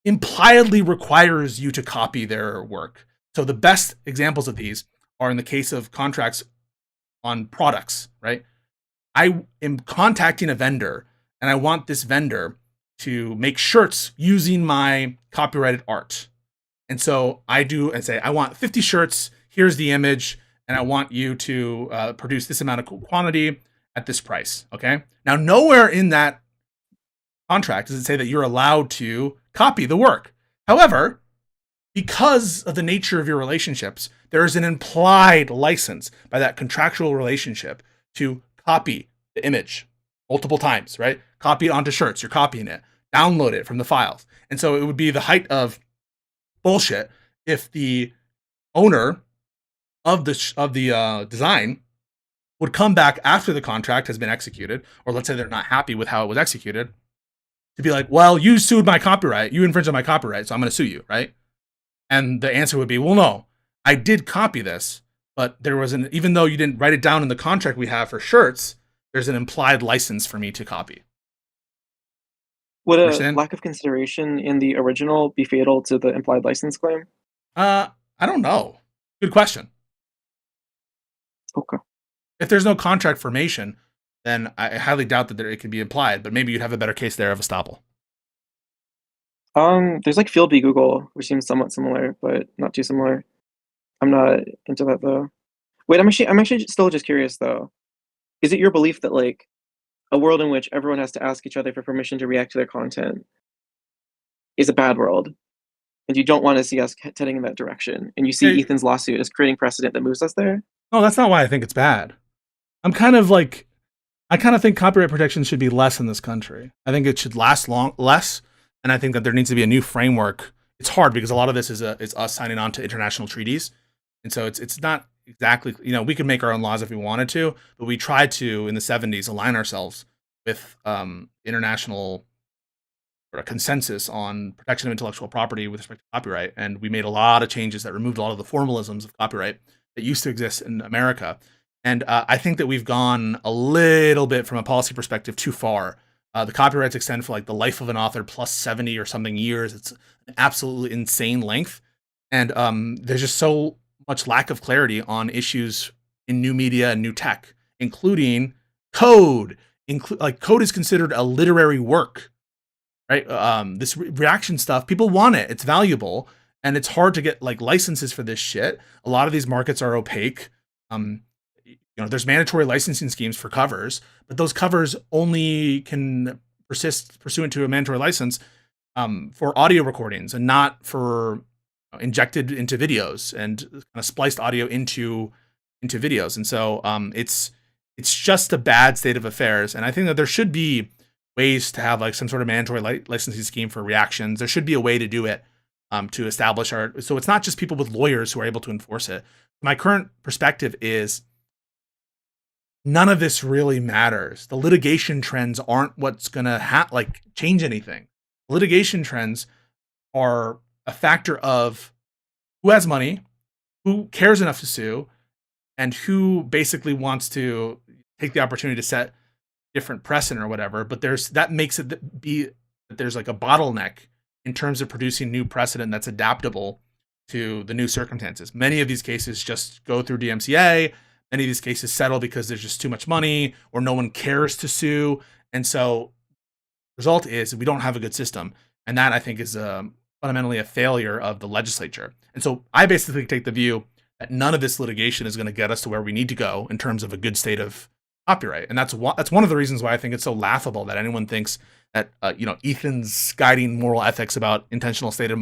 impliedly requires you to copy their work. So the best examples of these are in the case of contracts on products, right? I am contacting a vendor, and I want this vendor to make shirts using my copyrighted art. And so I do and say, I want 50 shirts, here's the image, and I want you to produce this amount of quantity at this price, okay? Now, nowhere in that contract does it say that you're allowed to copy the work. However, because of the nature of your relationships, there is an implied license by that contractual relationship to copy the image multiple times, right? Copy it onto shirts, you're copying it, download it from the files. And so it would be the height of bullshit if the owner of the design would come back after the contract has been executed, or let's say they're not happy with how it was executed, to be like, well, you sued my copyright, you infringed on my copyright, so I'm going to sue you, right? And the answer would be, well, no, I did copy this, but there was even though you didn't write it down in the contract we have for shirts, there's an implied license for me to copy. Would a lack of consideration in the original be fatal to the implied license claim? I don't know. Good question. Okay. If there's no contract formation, then I highly doubt that it could be implied, but maybe you'd have a better case there of estoppel. There's like Field v. Google, which seems somewhat similar, but not too similar. I'm not into that though. Wait, I'm actually still just curious though. Is it your belief that like a world in which everyone has to ask each other for permission to react to their content is a bad world, and you don't want to see us heading in that direction, and you see Ethan's lawsuit as creating precedent that moves us there? No, that's not why I think it's bad. I kind of think copyright protection should be less in this country. I think it should last less, and I think that there needs to be a new framework. It's hard because a lot of this is us signing on to international treaties, and so it's not exactly, we could make our own laws if we wanted to, but we tried to in the 70s align ourselves with international sort of consensus on protection of intellectual property with respect to copyright, and we made a lot of changes that removed a lot of the formalisms of copyright that used to exist in America. And I think that we've gone a little bit from a policy perspective too far. The copyrights extend for like the life of an author plus 70 or something years. It's an absolutely insane length. And there's just so much lack of clarity on issues in new media and new tech, including code. Code is considered a literary work, right? This reaction stuff, people want it. It's valuable. And it's hard to get like licenses for this shit. A lot of these markets are opaque. There's mandatory licensing schemes for covers, but those covers only can persist pursuant to a mandatory license for audio recordings and not for injected into videos and kind of spliced audio into videos. And so it's just a bad state of affairs. And I think that there should be ways to have like some sort of mandatory licensing scheme for reactions. There should be a way to do it to establish so it's not just people with lawyers who are able to enforce it. My current perspective is none of this really matters. The litigation trends aren't what's going to change anything. Litigation trends are a factor of who has money, who cares enough to sue, and who basically wants to take the opportunity to set different precedent or whatever. But that makes it be that there's like a bottleneck in terms of producing new precedent that's adaptable to the new circumstances. Many of these cases just go through DMCA. Many of these cases settle because there's just too much money or no one cares to sue. And so the result is we don't have a good system. And that, I think, is fundamentally a failure of the legislature. And so I basically take the view that none of this litigation is going to get us to where we need to go in terms of a good state of copyright. And that's one of the reasons why I think it's so laughable that anyone thinks that Ethan's guiding moral ethics about intentional state of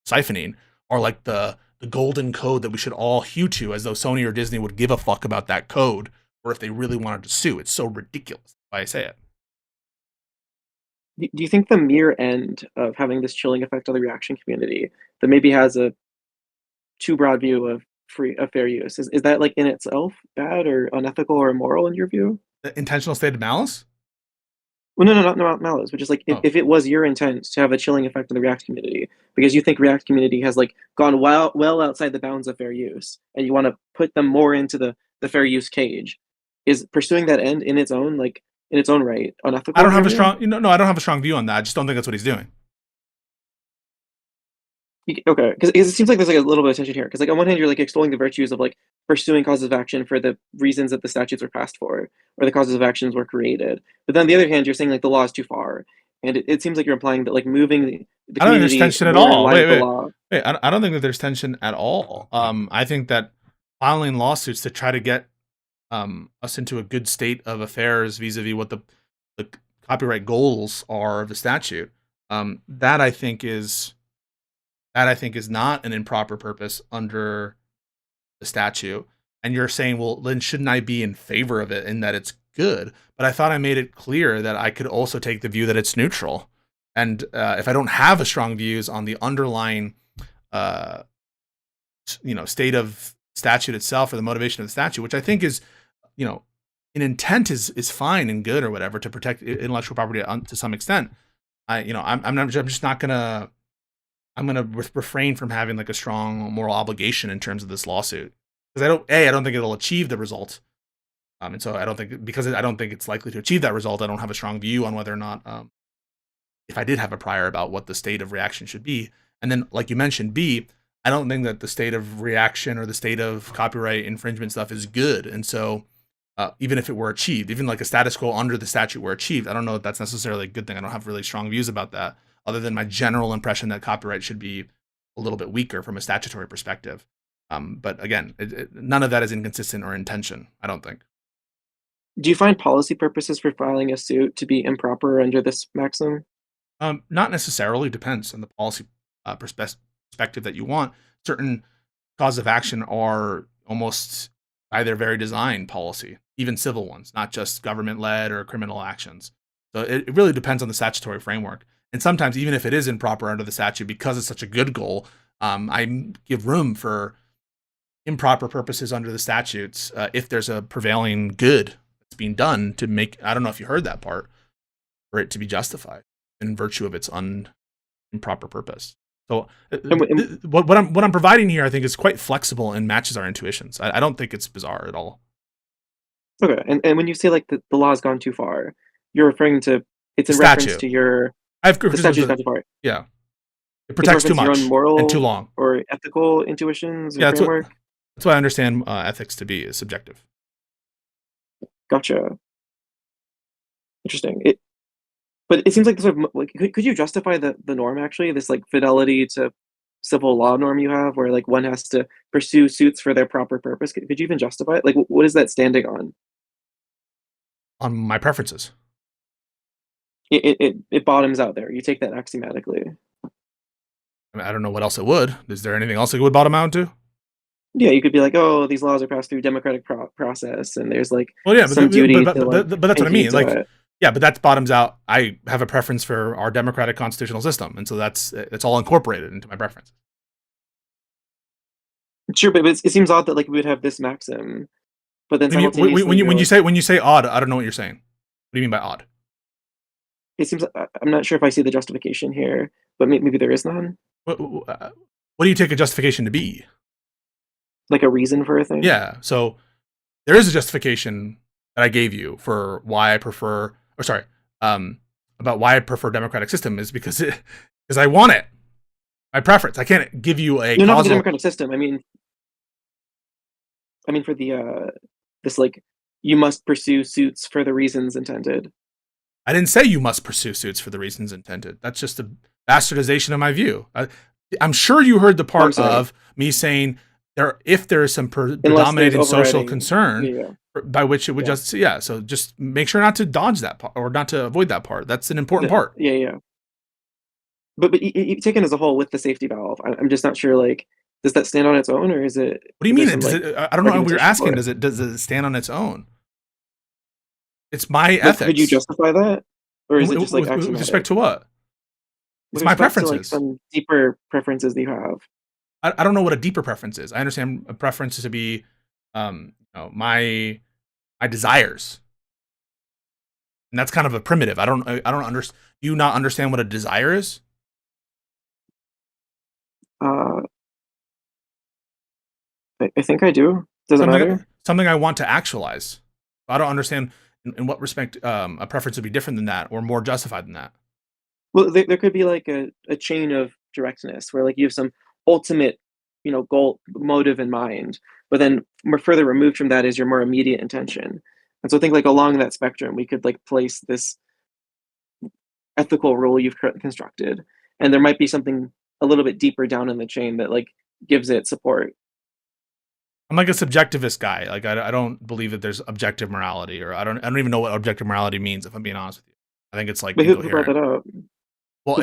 siphoning are like the golden code that we should all hew to, as though Sony or Disney would give a fuck about that code, or if they really wanted to sue. It's so ridiculous. That's why I say it. Do you think the mere end of having this chilling effect on the reaction community that maybe has a too broad view of fair use, is that like in itself bad or unethical or immoral in your view? The intentional state of malice? Well, no, not malice, but just like if it was your intent to have a chilling effect on the React community, because you think React community has like gone well outside the bounds of fair use, and you want to put them more into the fair use cage, is pursuing that end in its own right unethical? I don't have a strong I don't have a strong view on that. I just don't think that's what he's doing. Okay, because it seems like there's like a little bit of tension here. Because like on one hand, you're like extolling the virtues of like pursuing causes of action for the reasons that the statutes were passed for, or the causes of actions were created. But then on the other hand, you're saying like the law is too far, and it seems like you're implying that like moving the I don't think there's tension at all. Wait, I don't think that there's tension at all. I think that filing lawsuits to try to get us into a good state of affairs vis-a-vis what the copyright goals are of the statute, that I think is not an improper purpose under the statute. And you're saying, well, then shouldn't I be in favor of it in that it's good? But I thought I made it clear that I could also take the view that it's neutral. And if I don't have a strong views on the underlying, state of statute itself or the motivation of the statute, which I think is, in intent is fine and good or whatever to protect intellectual property to some extent. I'm just not gonna. I'm going to refrain from having like a strong moral obligation in terms of this lawsuit, because I don't think it'll achieve the result. And so I don't think it's likely to achieve that result. I don't have a strong view on whether or not, if I did have a prior about what the state of reaction should be. And then, like you mentioned, B, I don't think that the state of reaction or the state of copyright infringement stuff is good. And so even if it were achieved, even like a status quo under the statute were achieved, I don't know if that's necessarily a good thing. I don't have really strong views about that, other than my general impression that copyright should be a little bit weaker from a statutory perspective. But again, none of that is inconsistent or in tension, I don't think. Do you find policy purposes for filing a suit to be improper under this maxim? Not necessarily. Depends on the policy perspective that you want. Certain causes of action are almost by their very design policy, even civil ones, not just government-led or criminal actions. So it really depends on the statutory framework. And sometimes, even if it is improper under the statute, because it's such a good goal, I give room for improper purposes under the statutes if there's a prevailing good that's being done to make, I don't know if you heard that part, for it to be justified in virtue of its improper purpose. So what I'm providing here, I think, is quite flexible and matches our intuitions. I don't think it's bizarre at all. Okay, and when you say like the law has gone too far, you're referring to it's in reference to your the statute's gone too far. Yeah, it protects too much your own moral and too long or ethical intuitions. Or framework? That's what I understand ethics to be, is subjective. Gotcha. Interesting. But it seems like sort of like could you justify the norm actually, this like fidelity to civil law norm you have, where like one has to pursue suits for their proper purpose? Could you even justify it? Like, what is that standing on? On my preferences. It bottoms out there. You take that axiomatically. I mean, I don't know what else it would. Is there anything else it would bottom out to? Yeah, you could be like, oh, these laws are passed through democratic process, and there's like some duty. But that's what I mean. Like, yeah, but that bottoms out. I have a preference for our democratic constitutional system, and so it's all incorporated into my preference. Sure, but it seems odd that like we would have this maxim, but then when you say odd, I don't know what you're saying. What do you mean by odd? It seems I'm not sure if I see the justification here, but maybe there is none. What do you take a justification to be? Like a reason for a thing? Yeah. So there is a justification that I gave you for why I prefer, about why I prefer democratic system, is because because I want it. My preference. I can't give you a No, not for the causal. democratic system. I mean for the this like you must pursue suits for the reasons intended. I didn't say you must pursue suits for the reasons intended. That's just a bastardization of my view. I'm sure you heard the part of me saying if there is some predominating social concern by which it would so just make sure not to dodge that part or not to avoid that part. That's an important part. Yeah. But taken as a whole with the safety valve, I'm just not sure, like, does that stand on its own, or is it? What do you mean? I don't know what you're asking. Does it stand on its own? It's my ethics. Could you justify that, or is it just like with respect to what? It's my preferences. To, like, some deeper preferences that you have. I don't know what a deeper preference is. I understand a preference to be, my desires, and that's kind of a primitive. I don't understand. Do you not understand what a desire is? I think I do. Does it matter? Something I want to actualize. I don't understand in what respect a preference would be different than that or more justified than that. Well, there could be like a chain of directness where like you have some ultimate, goal motive in mind, but then more further removed from that is your more immediate intention. And so I think like along that spectrum, we could like place this ethical rule you've constructed, and there might be something a little bit deeper down in the chain that like gives it support. I'm like a subjectivist guy. Like I don't believe that there's objective morality, or I don't even know what objective morality means. If I'm being honest with you, I think it's like. But who brought that up? Well,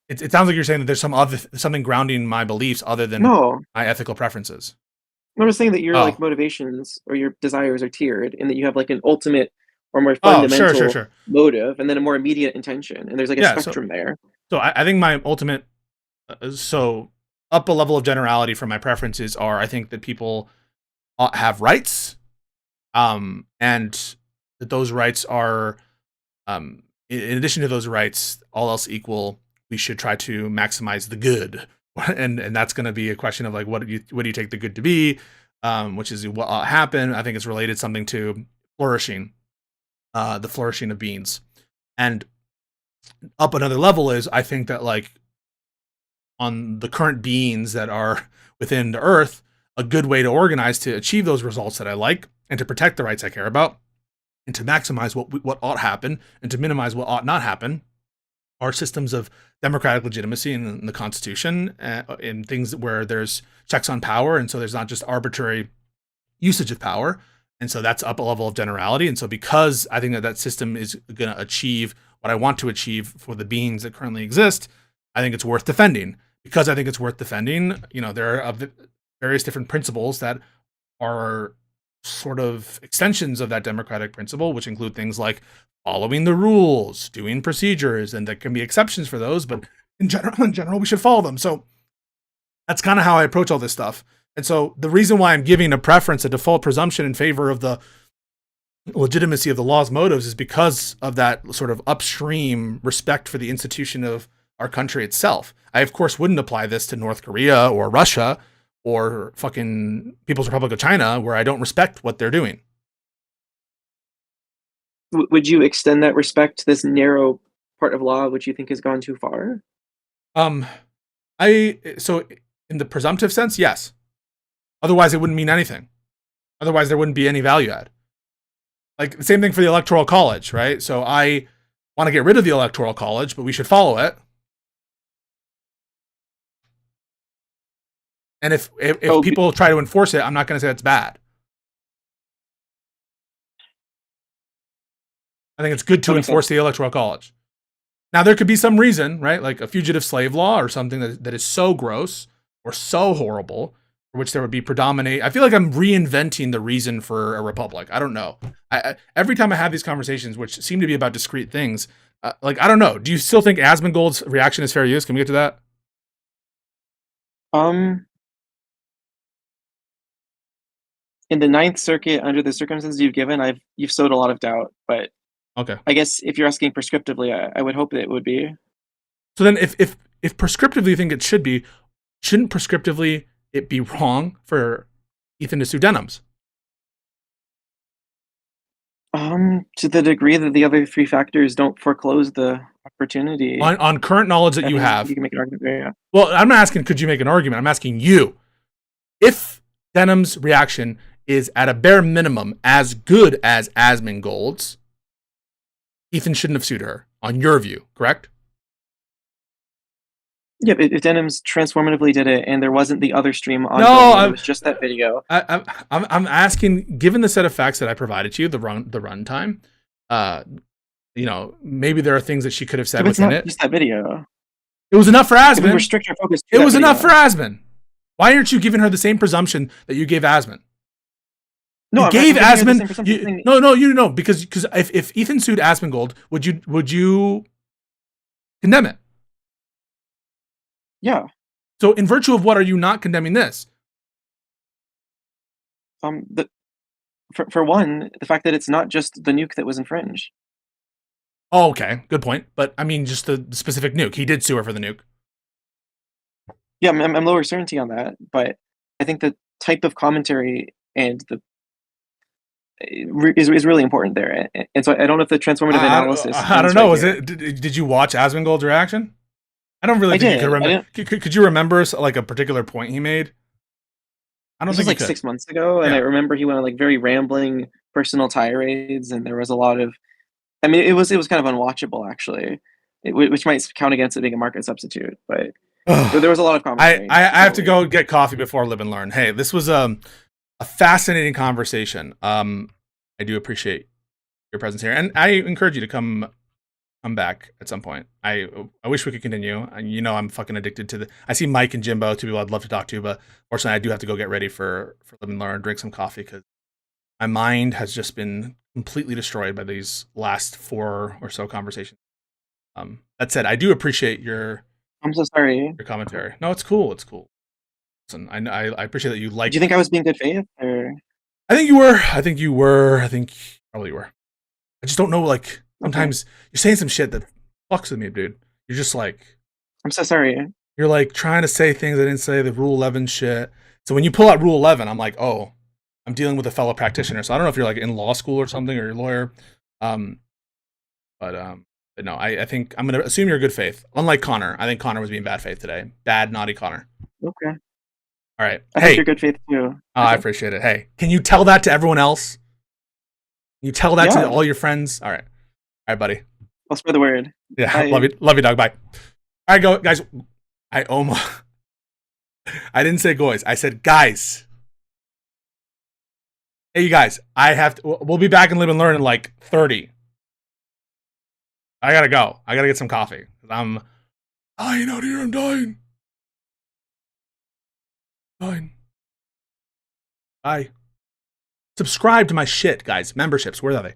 it sounds like you're saying that there's something grounding my beliefs other than my ethical preferences. I'm just saying that your like motivations or your desires are tiered, and that you have like an ultimate or more fundamental motive, and then a more immediate intention, and there's like a spectrum there. So I think my ultimate, up a level of generality from my preferences are, I think that people have rights, and that those rights are, in addition to those rights, all else equal, we should try to maximize the good, and that's going to be a question of like what do you take the good to be, which is what ought happen. I think it's related something to flourishing, the flourishing of beings, and up another level is I think that like on the current beings that are within the earth, a good way to organize to achieve those results that I like and to protect the rights I care about and to maximize what ought happen and to minimize what ought not happen are systems of democratic legitimacy in the Constitution, in things where there's checks on power, and so there's not just arbitrary usage of power. And so that's up a level of generality. And so because I think that system is going to achieve what I want to achieve for the beings that currently exist, I think it's worth defending. Because I think it's worth defending, there are various different principles that are sort of extensions of that democratic principle, which include things like following the rules, doing procedures, and there can be exceptions for those, but in general, we should follow them. So that's kind of how I approach all this stuff. And so the reason why I'm giving a preference, a default presumption in favor of the legitimacy of the law's motives is because of that sort of upstream respect for the institution of our country itself. I, of course, wouldn't apply this to North Korea or Russia or fucking People's Republic of China, where I don't respect what they're doing. Would you extend that respect to this narrow part of law, which you think has gone too far? So in the presumptive sense, yes. Otherwise, it wouldn't mean anything. Otherwise, there wouldn't be any value add. Like the same thing for the Electoral College, right? So I want to get rid of the Electoral College, but we should follow it. And if people try to enforce it, I'm not going to say it's bad. I think it's good to enforce the Electoral College. Now, there could be some reason, right? Like a fugitive slave law or something that is so gross or so horrible, for which there would be predominate. I feel like I'm reinventing the reason for a republic. I don't know. Every time I have these conversations, which seem to be about discrete things, I don't know. Do you still think Asmongold's reaction is fair use? Can we get to that? In the Ninth Circuit, under the circumstances you've given, you've sowed a lot of doubt. But okay, I guess if you're asking prescriptively, I would hope that it would be. So then, if prescriptively you think it should be, shouldn't prescriptively it be wrong for Ethan to sue Denims? To the degree that the other three factors don't foreclose the opportunity, On current knowledge that I you think have. you can make an argument there. Yeah. Well, I'm not asking could you make an argument. I'm asking you. If Denham's reaction is at a bare minimum as good as Asmongold's, Ethan shouldn't have sued her, on your view, correct? Yeah, if Denham's transformatively did it, and there wasn't the other stream on, it was just that video. I'm asking, given the set of facts that I provided to you, the runtime, you know, maybe there are things that she could have said within it. Just that video. It was enough for If we Asmon. restrict our focus. It was enough for Asmon. Why aren't you giving her the same presumption that you gave Asmon? No, you gave Asmon. No, because if Ethan sued Asmongold, would you condemn it? Yeah. So, in virtue of what are you not condemning this? For one, the fact that it's not just the nuke that was infringed. Oh, okay, good point. But I mean, just the specific nuke. He did sue her for the nuke. Yeah, I'm lower certainty on that, but I think the type of commentary and is really important there. And so I don't know if the transformative analysis. I don't know. Was it? Did you watch Asmongold's reaction? I don't really think you could remember. Could you remember like a particular point he made? I don't think it was like 6 months ago, and I remember he went on like very rambling personal tirades, and there was a lot of. I mean, it was kind of unwatchable actually, which might count against it being a market substitute, but there was a lot of commentary. I have to go get coffee before Live and Learn. Hey, this was a fascinating conversation. I do appreciate your presence here, and I encourage you to come back at some point. I wish we could continue. You know, I'm fucking addicted to I see Mike and Jimbo, two people I'd love to talk to, but fortunately I do have to go get ready for Live and Learn, drink some coffee, because my mind has just been completely destroyed by these last 4 or so conversations. That said, I do appreciate your. I'm so sorry. Your commentary. No, it's cool. It's cool. Listen, I appreciate that you like. Do you think I was being good faith, or? I think you were. I think probably you were. I just don't know. Like sometimes you're saying some shit that fucks with me, dude. You're just like. I'm so sorry. You're like trying to say things I didn't say. The Rule 11 shit. So when you pull out Rule 11, I'm like, oh, I'm dealing with a fellow practitioner. So I don't know if you're like in law school or something, or you're a lawyer. But no, I think I'm going to assume you're good faith. Unlike Connor. I think Connor was being bad faith today. Bad, naughty Connor. Okay. All right. I think you're good faith too. Oh, I appreciate it. Hey, can you tell that to everyone else? Can you tell that to all your friends? All right. All right, buddy. I'll spread the word. Yeah. Bye. Love you, dog. Bye. All right, go, guys. I didn't say guys. I said guys. Hey, you guys. We'll be back and Live and Learn in like 30. I gotta go. I gotta get some coffee. I'm dying out here. I'm dying. Bye. Subscribe to my shit, guys. Memberships. Where are they?